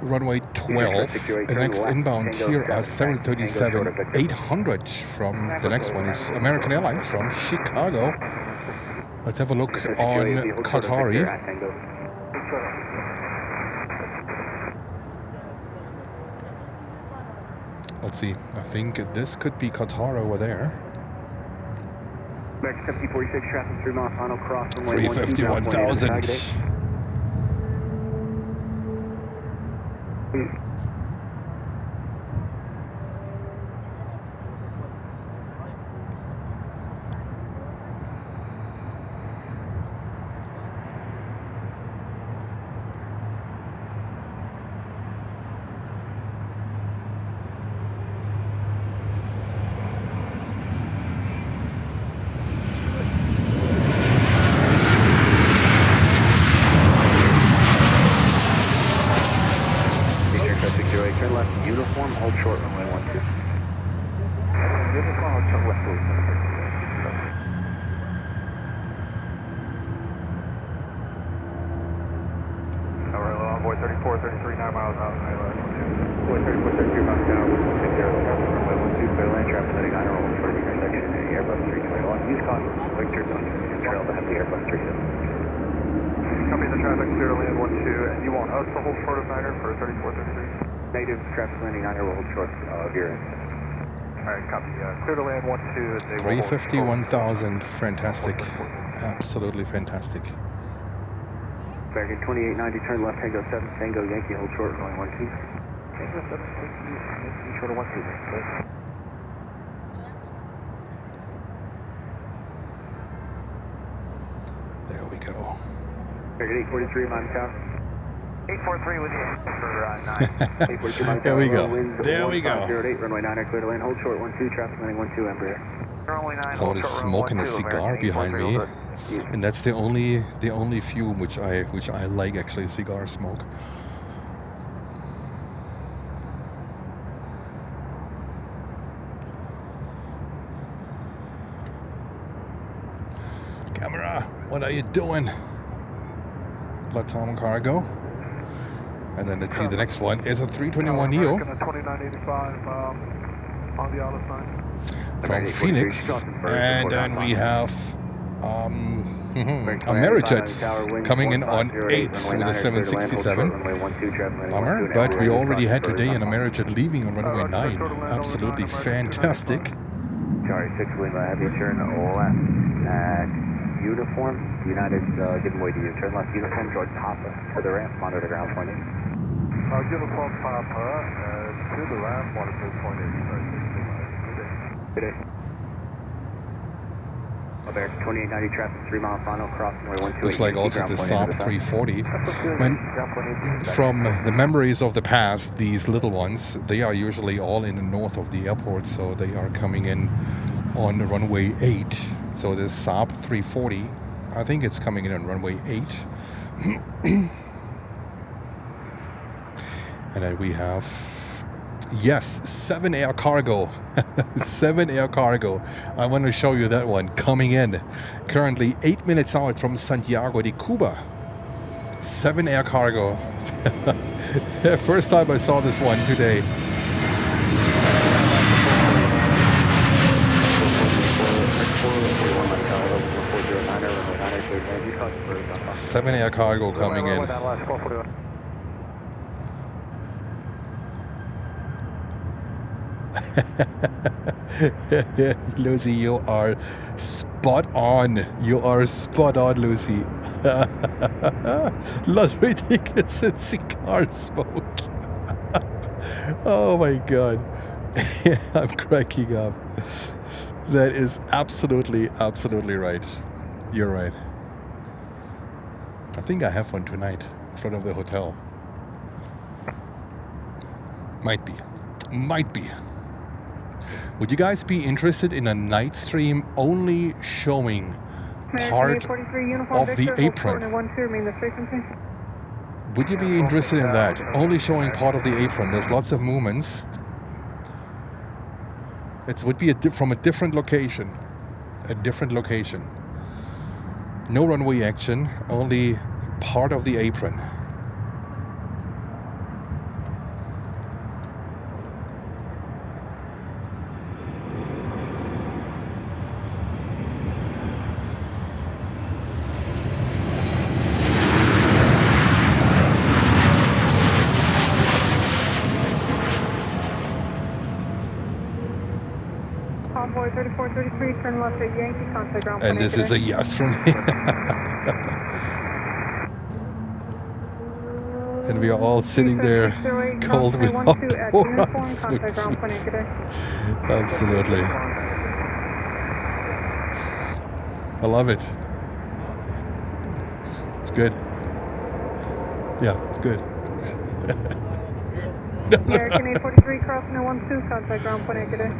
runway 12. The next inbound here are 737-800 from the next one is American Airlines from Chicago. Let's have a look on Qatari. Let's see. I think this could be Qatar over there. American 7046, traffic 3 mile final cross runway 350-1000. Turn left, uniform, hold short, runway 12. Uniform, hold short, left, please. Envoy 34, 33, 9 miles out, Envoy 34, 33 miles an hour, 150, runway 12, clear land, traffic landing 9 hold short of the intersection, Airbus 321. Use caution, Victor, don't trail to have the Airbus 37. Copy the traffic, clear to land 12, and you want us to hold short of 9er for 34, 33? Native traffic landing 9 will hold short of your end. Alright, copy. Clear to land 12. 350-1000. Fantastic. Absolutely fantastic. American 2890, turn left, Tango 7, Tango Yankee, hold short, runway 12. Tango 7, Yankee, short of 12, please. There we go. American 843, Miami Tower. 843 with you for 9. 842 Miami Tower. There we go. Winds There we go. 1508, runway 9, clear to land, hold short 12, traffic landing 12, Embraer. Someone is smoking a cigar behind me, and that's the only fume which I like, actually, cigar smoke. Camera, what are you doing? Latam cargo. And then let's see, the next one is a 321 Neo. 2985 on the other side. From Phoenix. And then we have Arajet coming in on 8 with a 767. Bummer, but we already had today an Arajet leaving on runway 9. Absolutely fantastic. Charlie 6 Lima, have you turn left at uniform. United giving way to you. Turn left uniform towards Papa to the ramp, monitor ground point 8. Uniform Papa to the ramp, monitor point 8. Good day. American 2890 traffic 3 mile final crossing way 128. Looks like also the Saab 340. From the memories of the past, these little ones, they are usually all in the north of the airport, so they are coming in on runway 8. So this Saab 340, I think it's coming in on runway 8. And then we have, yes, 7 air cargo. 7 air cargo. I want to show you that one coming in. Currently 8 minutes out from Santiago de Cuba. 7 air cargo. First time I saw this one today. Seven air cargo coming in. Lucy, you are spot on. You are spot on, Lucy. Lottery tickets and cigar smoke. Oh my god. I'm cracking up. That is absolutely right. You're right. I think I have one tonight in front of the hotel. Might be. Would you guys be interested in a night stream only showing part of the apron? Would you be interested in that? Only showing part of the apron. There's lots of movements. It would be from a different location. No runway action, only part of the apron. Convoy 3433, turn left at Yankee, contact ground. And this is a yes from me. And we are all sitting there cold with our swimsuits. Absolutely. I love it. It's good. Yeah, it's good. American 843, crossing 12, contact ground point 8 today.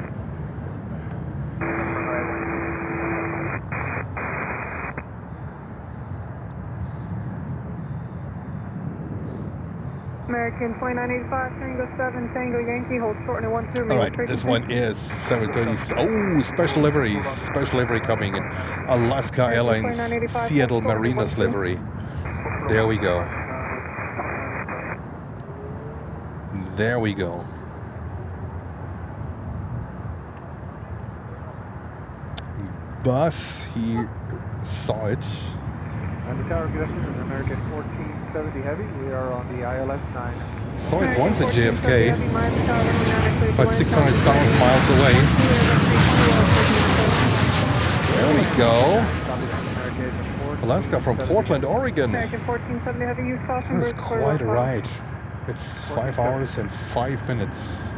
American 2985, Tango 7, Tango Yankee, hold short and 12. All right, this one is 730. Oh, special livery coming in. Alaska Airlines, Seattle Marinas livery. There we go. There we go. Bus, he saw it. And the tower, good afternoon, American 1470 Heavy. We are on the ILS 9. Saw it once at JFK, about 600,000 miles away. There we go. Alaska from Portland, Oregon. American 1470 Heavy, use caution. That is quite a ride. It's 5 hours and 5 minutes.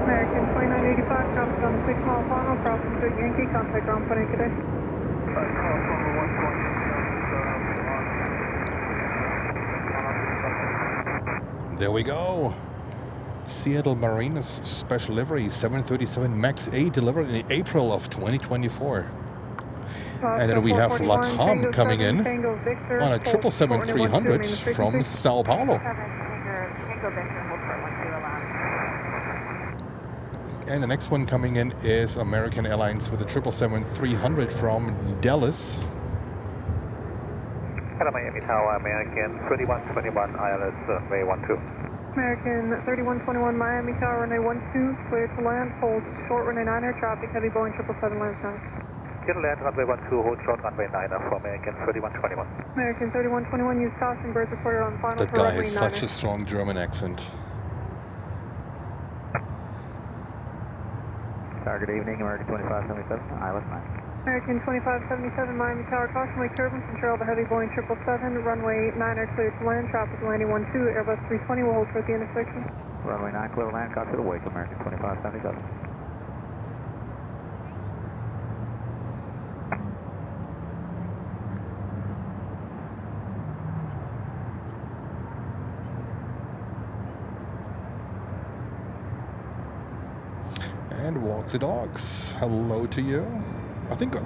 American 2985, traffic on the 6 mile final, crossing to Yankee, contact ground point 8 today. There we go. Seattle Marinas special livery 737 MAX 8 delivered in April of 2024. And then we have Latam coming in on a 777-300 from Sao Paulo. Echo Victor, hold short 12 allow. And the next one coming in is American Airlines with a 777-300 from Dallas. Hello, Miami Tower, American 3121, ILS runway 12. American 3121 Miami Tower, runway 12, clear to land, hold short runway 9er, traffic heavy Boeing 777 land time. Clear to land, runway 12, hold short runway 9er for American 3121. American 3121, use caution, birds reported on final That for guy runway has 9er. such a strong German accent. Good evening, American 2577, ILS 9. American 2577 Miami Tower, cautionary turbulence, control the heavy Boeing 777, runway 9er clear to land, traffic landing 12, Airbus 320 will hold short the intersection. Runway 9, clear to land, copy the wake, American 2577. And walk the dogs. Hello to you. I think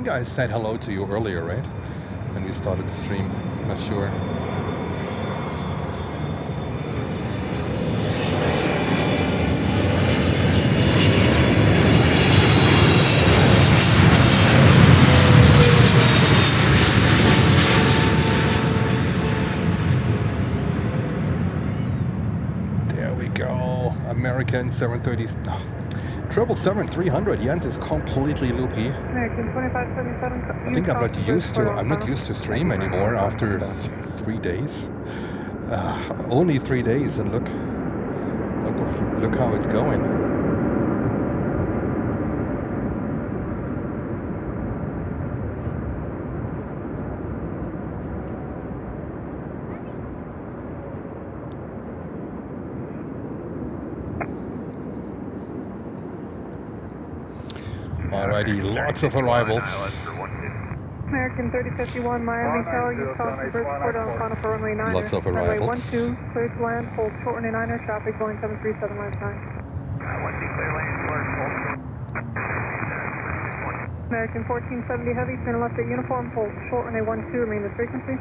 I said hello to you earlier, right? When we started the stream. Not sure. There we go. American 730. 777-300. Jens is completely loopy. American 2577. I think I'm not used to stream anymore after 3 days. Only 3 days, and look how it's going. Alrighty, lots of arrivals. American 3051 Miami Tower, use caution, birds reported on final for runway 9er. Lots of runway arrivals. 12, clear to land, hold short runway 9er, traffic Boeing 737 land time. American 1470 heavy, turn left at uniform, hold short runway 12, remain the frequency.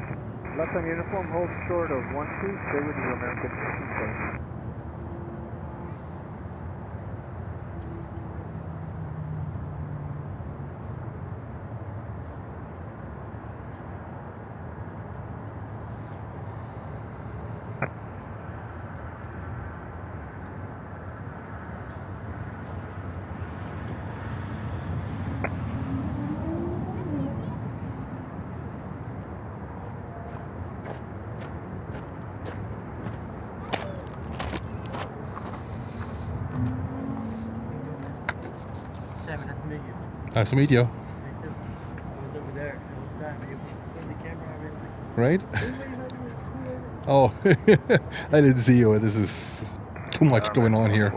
Left on uniform, hold short of 12, stay with you, American 1470. Nice to meet you. Nice to meet you. Nice to meet you too. I was over there the whole time. You put the camera on me. Right? Oh, I didn't see you. This is too much going on here.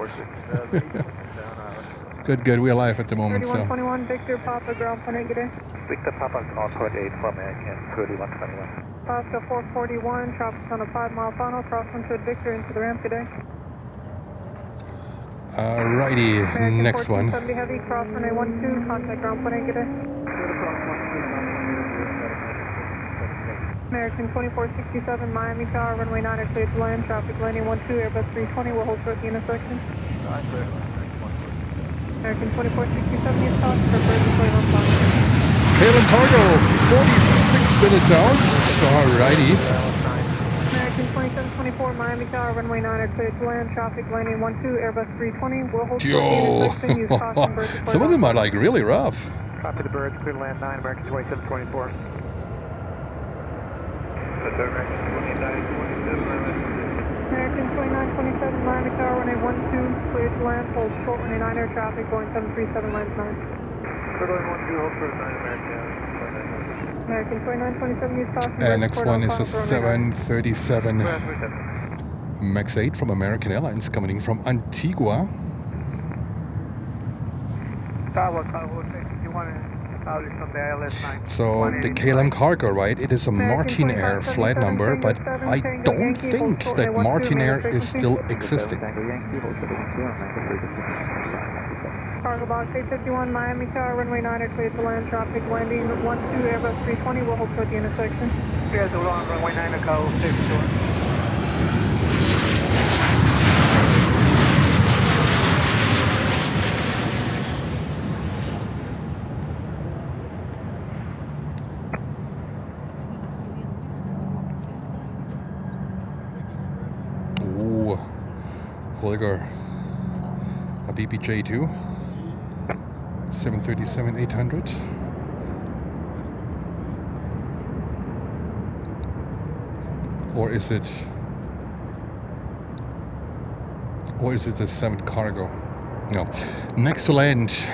Good. We're live at the moment, so. 3121 Victor Papa, ground point 8, good day. Victor Papa, ground point 8 for American 3121. Oscar 441, traffic on a 5-mile final, crosswind to Victor into the ramp, good day. Alrighty, American next one. 1470 heavy, cross runway 12, contact ground point 8, good day. American 2467 Miami Tower, runway 9er cleared to land, traffic landing 12, Airbus 320 will hold short the intersection. American 2467, use caution for birds reported on final. KLM Cargo, 46 minutes out. Alrighty. American 2724 Miami Tower, runway 9er cleared to land, traffic landing 12, Airbus 320 will hold short the intersection, use caution birds reported Some of them are like really rough. Copy the birds, clear to land 9, American 2724. American 2927 Miami Tower, runway 12, cleared to land, hold short runway 9er, traffic going 737 lines 9. American 2927, use caution. And next one is a 737 MAX 8 from American Airlines coming in from Antigua. So the KLM Cargo, right? It is a Martin Air flight number, but I don't think that Martin Air is still existing. Cargo box 851 Miami Tower, runway 9er cleared to land, traffic landing 12, Airbus 320 will hold toward the intersection. Runway 9er, call 6 Bulgar. A BBJ2. 737-800. Or is it a 7 cargo? No. Next to land.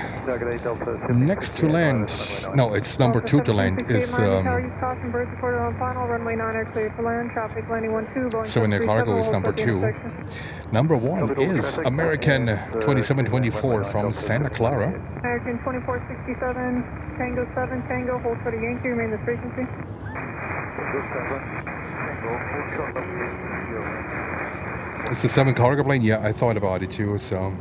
Next to land. No, it's number 2 to land. Is 7 Air Cargo is number 2. Number 1 is American 2724 from Santa Clara. American 2467, Tango 7, Tango, hold for the Yankee, remain the frequency. It's the 7 cargo plane? Yeah, I thought about it too, so.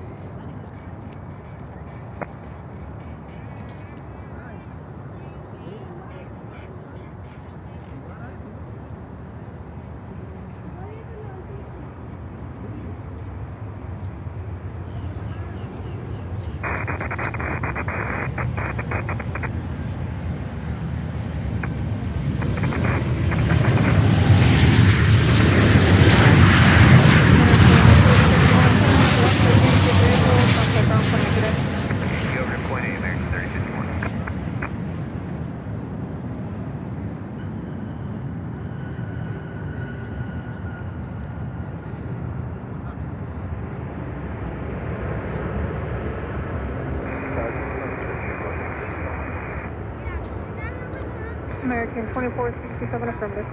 American 2467, affirmative.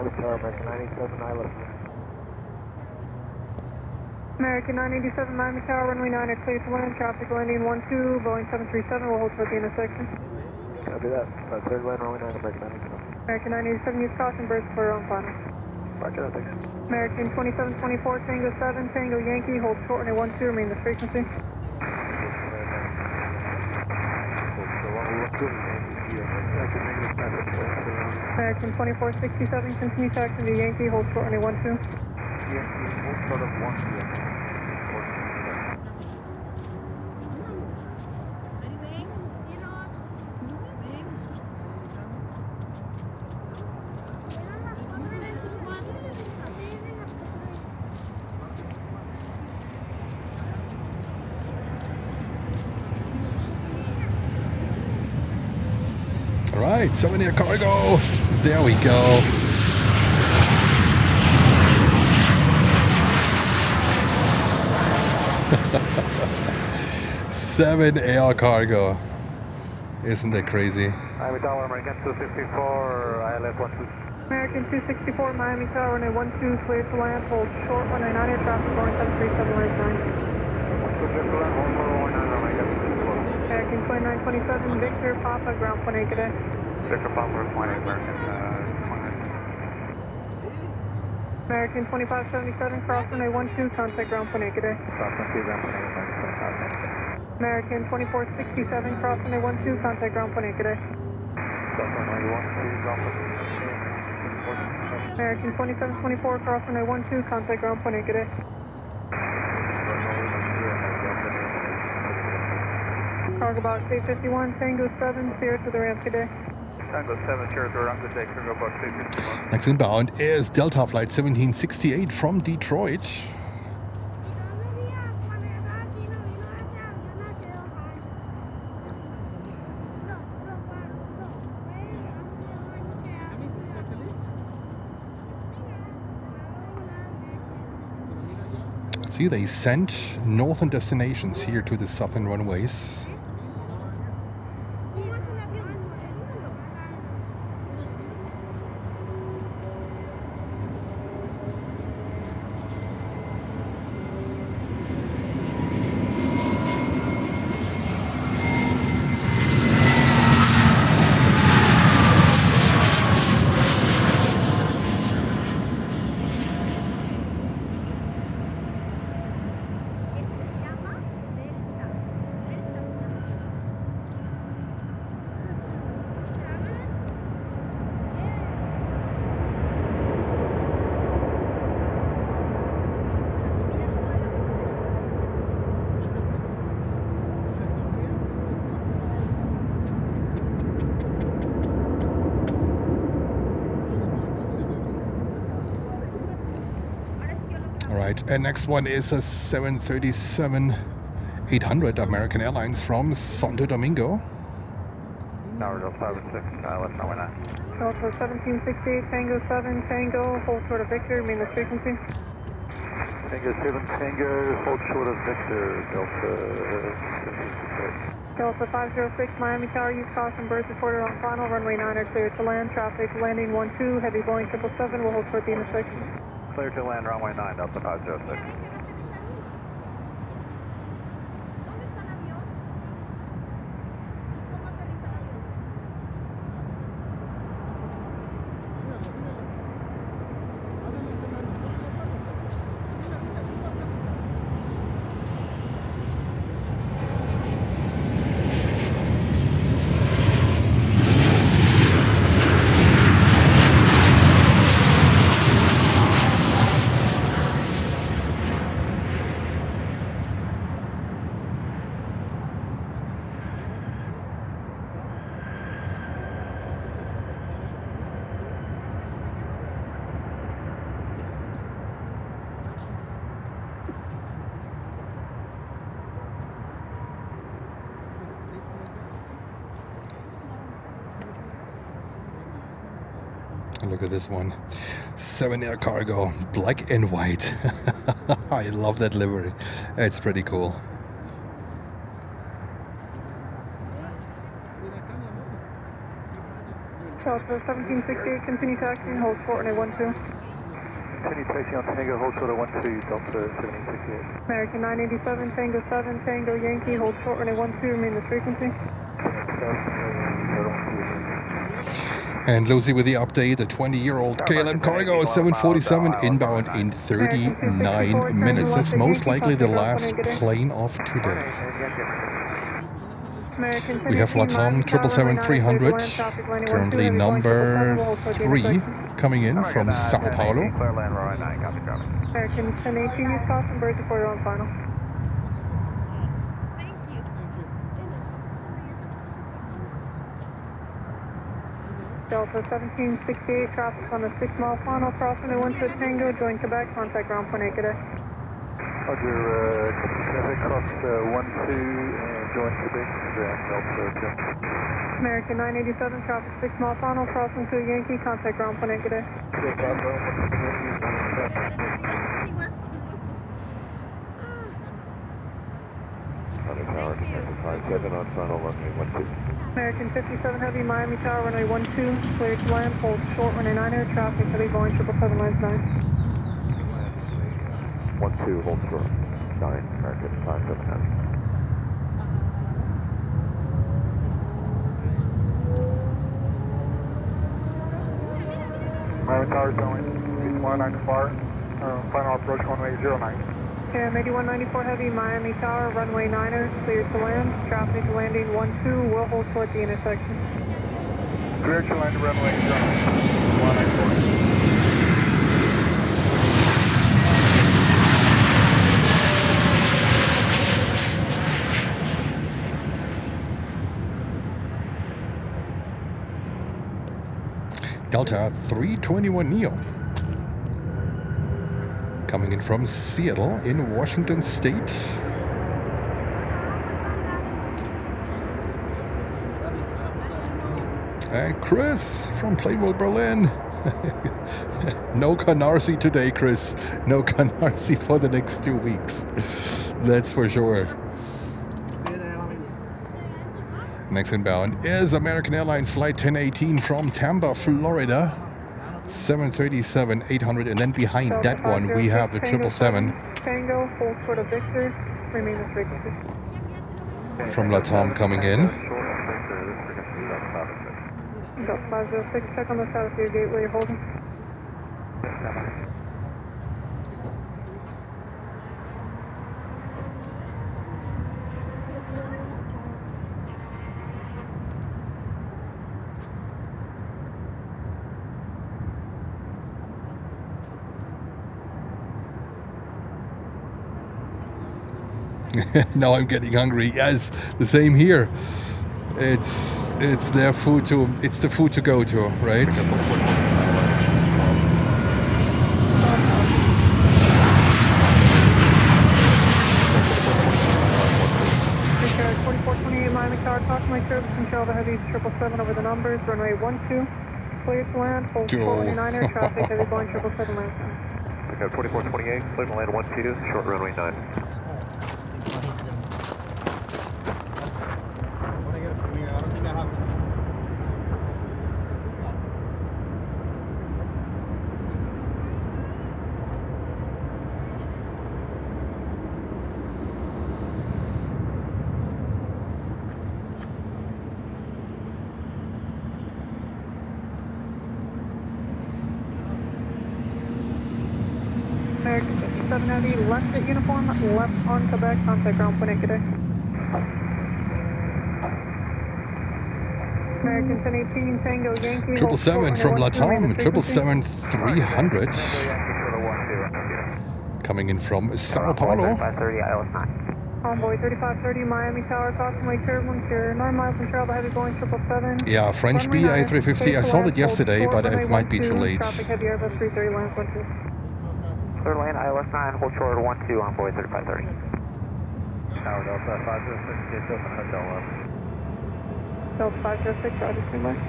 American 97, I left. American 987, Miami Tower, runway 9 clear to land, traffic landing 12, Boeing 737, will hold toward the intersection. Copy that. Third line, runway 9, American 987. American 987, use caution, birds for your own final. Roger that, thanks. American 2724, Tango 7, Tango Yankee, hold short runway 12, remain the frequency. American 2467, continue taxi to Yankee, hold short runway 12. Yankee, hold short of 1 p.m. Alright, 7 Air Cargo. There we go. Seven Air Cargo. Isn't that crazy? Miami Tower, American 264, ILS 12. American 264, Miami Tower, runway 12, clear to land, hold short, 199 air traffic, Boeing 737, right 9. American 2927, Victor Papa, ground point 8, good day. Victor Papa, point 8, American 29. American 2577, cross runway 12, contact ground point 8, good day. American 2467, cross runway 12, contact ground point 8, good day. American 2724, cross runway 12, contact ground point 8, good day. Cargo box 851, Tango 7, clear to the ramp, good day. Tango 7, clear to the ramp, good day, cargo box 851. Next inbound is Delta Flight 1768 from Detroit. See, they sent northern destinations here to the southern runways. right, and next one is a 737-800 American Airlines from Santo Domingo. Tower Delta 56, left runway 9. Delta 1768, Tango 7, Tango, hold short of Victor, main this frequency. Tango 7, Tango, hold short of Victor, Delta 1768. Delta 506, Miami Tower, use caution, birds reported on final, runway 9 are clear to land, traffic landing 12, heavy Boeing 777, will hold short the intersection. Clear to land, runway 9, Delta 506. Look at this one. 7 Air Cargo, black and white. I love that livery. It's pretty cool. Delta 1768, continue taxiing, hold short runway 12. Continue taxi on Tango, hold short of 12, Delta 1768. American 987, Tango 7, Tango Yankee, hold short runway 12, remain this frequency. And Lucy with the update, a 20-year-old KLM Cargo 747 inbound in 39 minutes. That's most likely the last plane of today. We have Latam 777-300, currently number 3, coming in from Sao Paulo. American 1018, use caution, birds reported on final. Delta 1768, traffic on the 6-mile final, crossing the 12 Tango, join Quebec, contact ground point 8 today. Roger, traffic cross 12 and join Quebec, Delta 10. American 987, traffic 6-mile final, crossing to Yankee, contact ground point 8 today. Tower, 57 on final, runway 12. American 57 Heavy, Miami Tower, runway 12, clear to land, hold short, runway 9 traffic, heavy Boeing 777, lines 9. 12, hold short, 9, American 579. Miami Tower, going 194, final approach, runway 09. KM 8194 Heavy, Miami Tower, runway 9er, clear to land, traffic landing 12, will hold short the intersection. Clear to land, runway 09, 194. Delta 321 Neo, coming in from Seattle in Washington State. And Chris from Plainville, Berlin. No Canarsie today, Chris. No Canarsie for the next 2 weeks. That's for sure. Next inbound is American Airlines Flight 1018 from Tampa, Florida. 737-800, and then behind that one we have the 777 Tango, hold short of Victor, remain this frequency. from Latam coming in. Delta 506, check on the status of your gate where you're holding. Now I'm getting hungry. Yes, the same here. It's their food to. It's the food to go to, right? approximately curves control the heavy 777 over the numbers, runway 12, clear to land, hold Go. 429er, traffic, heavy Boeing 777 land. We got 2428, clear to land 12, short runway 9. When I get it from here, I don't think I have to. American 57 Heavy, left at uniform, left on Quebec, contact ground point today. American 1018 Tango Yankee. 777 from Latam, 777-300. Coming in from Sao Paulo. 530 ILS 9. Envoy 3530 Miami Tower, approximately turbulence, you're 9 miles from travel, heavy Boeing 777. Yeah, French B A350. I saw that yesterday, but it might be too late. Traffic heavy Airbus 330 lands 12. Clear land ILS 9, hold short 12, Envoy 3530. Tower Delta 506, get Delta Hotel up. Delta 506, Roger, standby. Okay,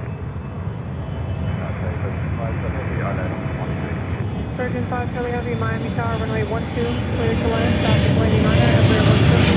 570 on that 13. Surgeon 5 Charlie Heavy, Miami Tower, runway 12, clear to land, traffic landing 9er, every 150.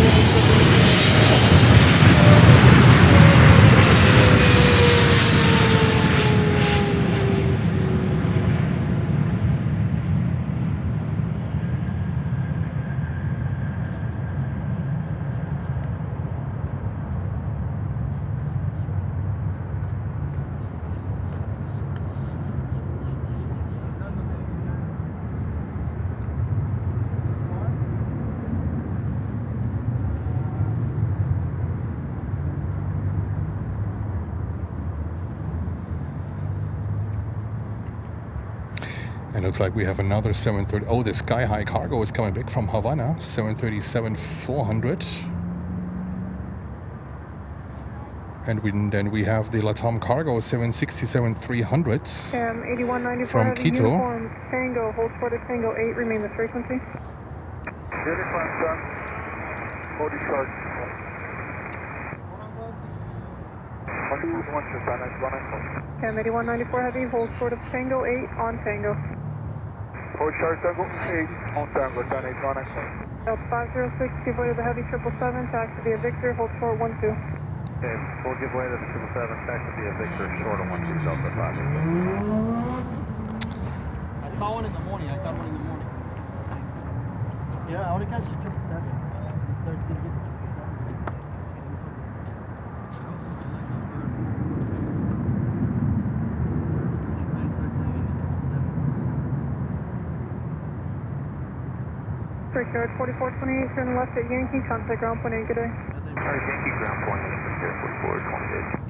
And looks like we have another 730. Oh, the Sky High cargo is coming back from Havana, 737-400. And then we have the Latam cargo, 767-300 8194 from heavy Quito. uniform, Tango, hold short of Tango 8, remain the frequency. Uniform, son. Hold it short. 8194 heavy, hold short of Tango 8, on Tango. Hold short, Tango 8, on Tango, Sun 8, Delta 506, give way to the heavy 777, taxi via Victor, hold short 12. Okay, we'll give way to the 777, taxi via Victor, short of 12, Delta 5. I saw one in the morning. I got one in the morning. Yeah, I want to catch the 777. Start seeing it. Brickyard 4428, turn left at Yankee, contact ground point 8, good day. Alright, Yankee ground point, Brickyard 4428.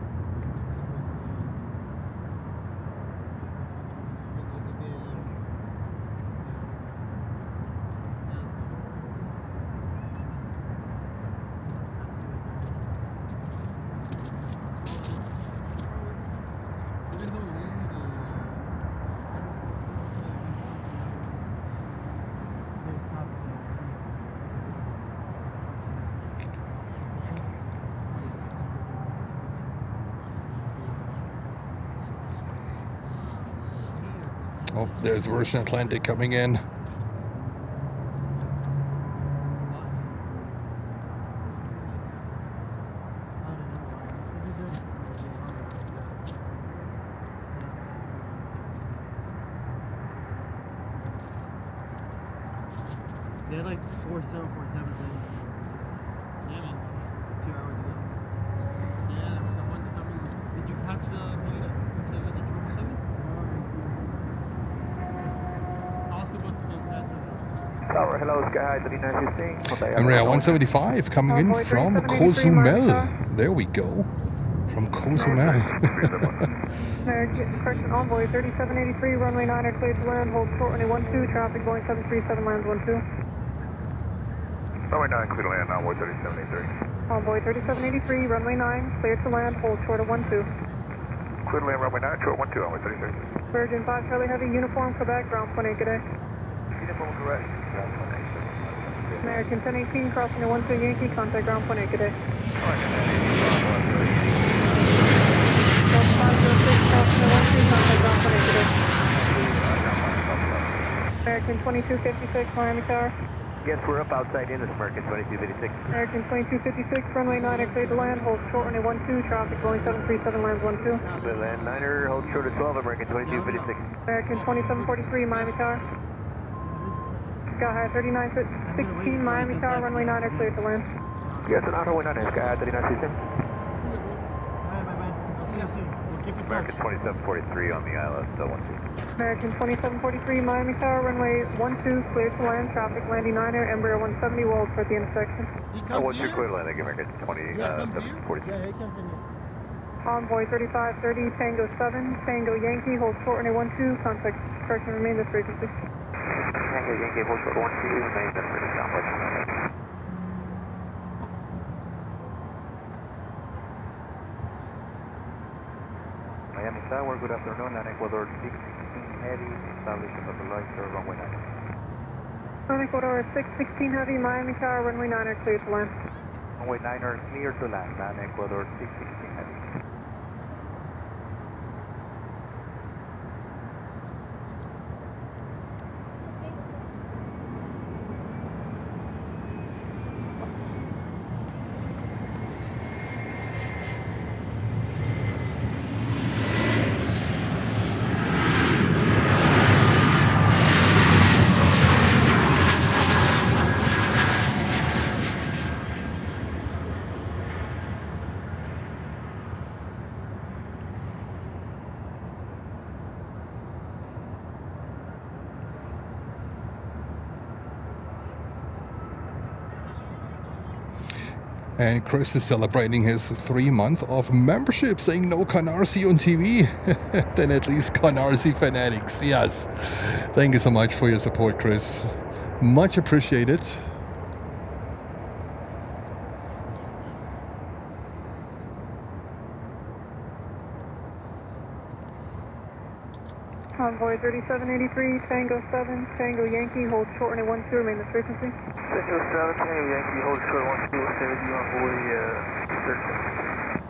Oh, there's Virgin Atlantic coming in. They had like 4747 things. Yeah, man. 2 hours ago. Yeah, the one coming. Did you catch the 777? I was supposed to go catch it. Tower, hello, Sky 3915. Embraer 175 coming in from Cozumel. There we go. From Cozumel. Correction, Envoy 3783, runway 9 clear to land, hold short runway 12, traffic Boeing 737 lands 12. Runway 9, clear to land, Envoy 3783. Envoy 3783, runway 9, clear to land, hold short of 12. Clear to land, runway 9, short 12, Envoy 3783. Virgin 5 Charlie Heavy, uniform, Quebec, ground point 8, good day. Uniform correct. American 1018, crossing the 12 Yankee, contact ground point 8, good day. Alright, ground, Pune today. American 2256, Miami Tower. Yes, we're up outside in this American 2256. American 2256, runway 9er cleared to land, hold short runway 12, traffic Boeing 737 lands 12. Clear land 9er, hold short of 12, American 2256. American 2743, Miami Tower. Sky High 3916, Miami Tower, runway 9er cleared to land. Yes, an runway 9er, Sky 3916. Bye, bye. I'll see you soon. We'll keep in touch. American 2743 on the ILS, still 12. American 2743, Miami Tower, runway 12, cleared to land, traffic landing 9er, Embraer 170, will hold for the intersection. He comes here? Clear to land, thank you, American Yeah, he comes here? 2743. Yeah, he comes in here. Envoy 3530, Tango 7, Tango Yankee, hold short runway 12, contact correction, remain this frequency. Tango Yankee, hold short 12, remain this frequency. Miami Tower, good afternoon, and Ecuador 616 heavy, established on the light runway 9. On Ecuador 616 heavy, Miami Tower, runway 9er cleared to land. Runway 9er clear to land, and Ecuador 616 heavy. And Chris is celebrating his 3 month of membership, saying no Canarsie on TV. Then at least Canarsie fanatics. Yes. Thank you so much for your support, Chris. Much appreciated. Convoy 3783, Tango 7, Tango Yankee, hold short runway 12, remain this frequency. Tango 7, Tango Yankee, hold short 12, stay with you on Hawaii 13.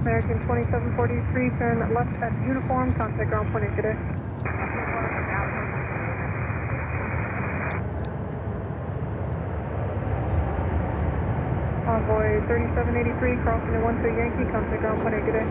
American 2743, turn left at uniform, contact ground point today. Envoy 3783, crossing the 12 Yankee, contact ground point today.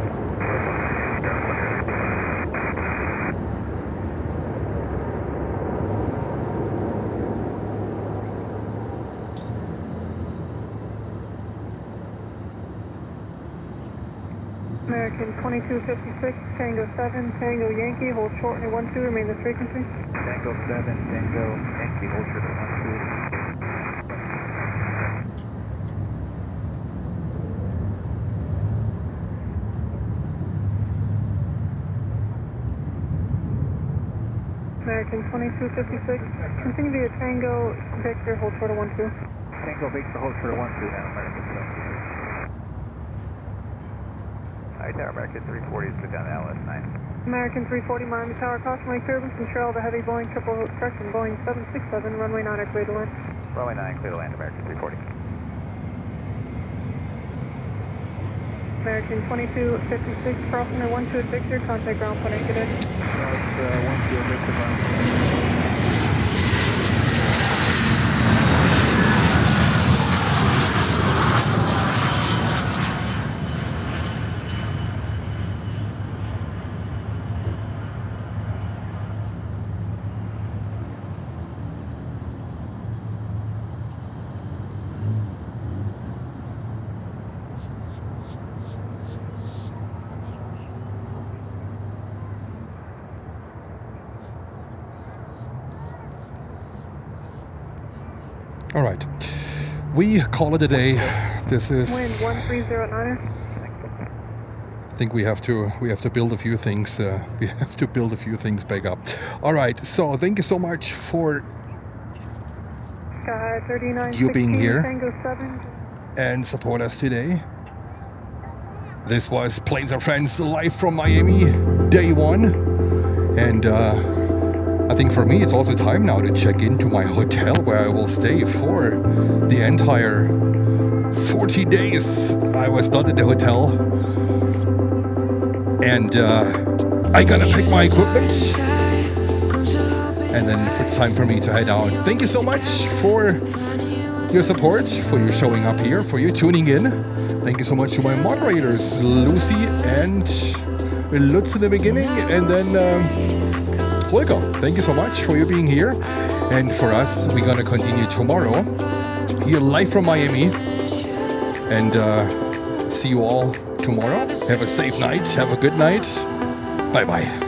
American 2256, Tango 7, Tango Yankee, hold short runway 12, remain this frequency. Tango 7, Tango Yankee, hold short 12. American 2256, continue via Tango Victor, hold short of 12. Tango Victor, hold short 12 now, American 7. Alright there, American 340 is put down LS 9. American 340, Miami Tower, cautionary turbulence and trail the heavy Boeing Boeing 767, runway 9 clear to land. Runway 9 clear to land, American 340. American 2256, crossing the 12 at Victor, contact ground point today. It's 12 Victor, ground. All right. We call it a day. This is Wind 130 at 9er. think we have to build a few things. We have to build a few things back up. All right. So thank you so much for Sky 39, you being here Tango 7. and support us today. This was Planes and Friends live from Miami, day one. And I think for me, it's also time now to check into my hotel where I will stay for the entire 40 days. I was not at the hotel. And I gotta pick my equipment. And then it's time for me to head out. Thank you so much for your support, for you showing up here, for you tuning in. Thank you so much to my moderators, Lucy and Lutz in the beginning, and then Holger. Thank you so much for you being here. And for us, we're gonna continue tomorrow here live from Miami. And see you all tomorrow. Have a safe night. Have a good night. Bye-bye.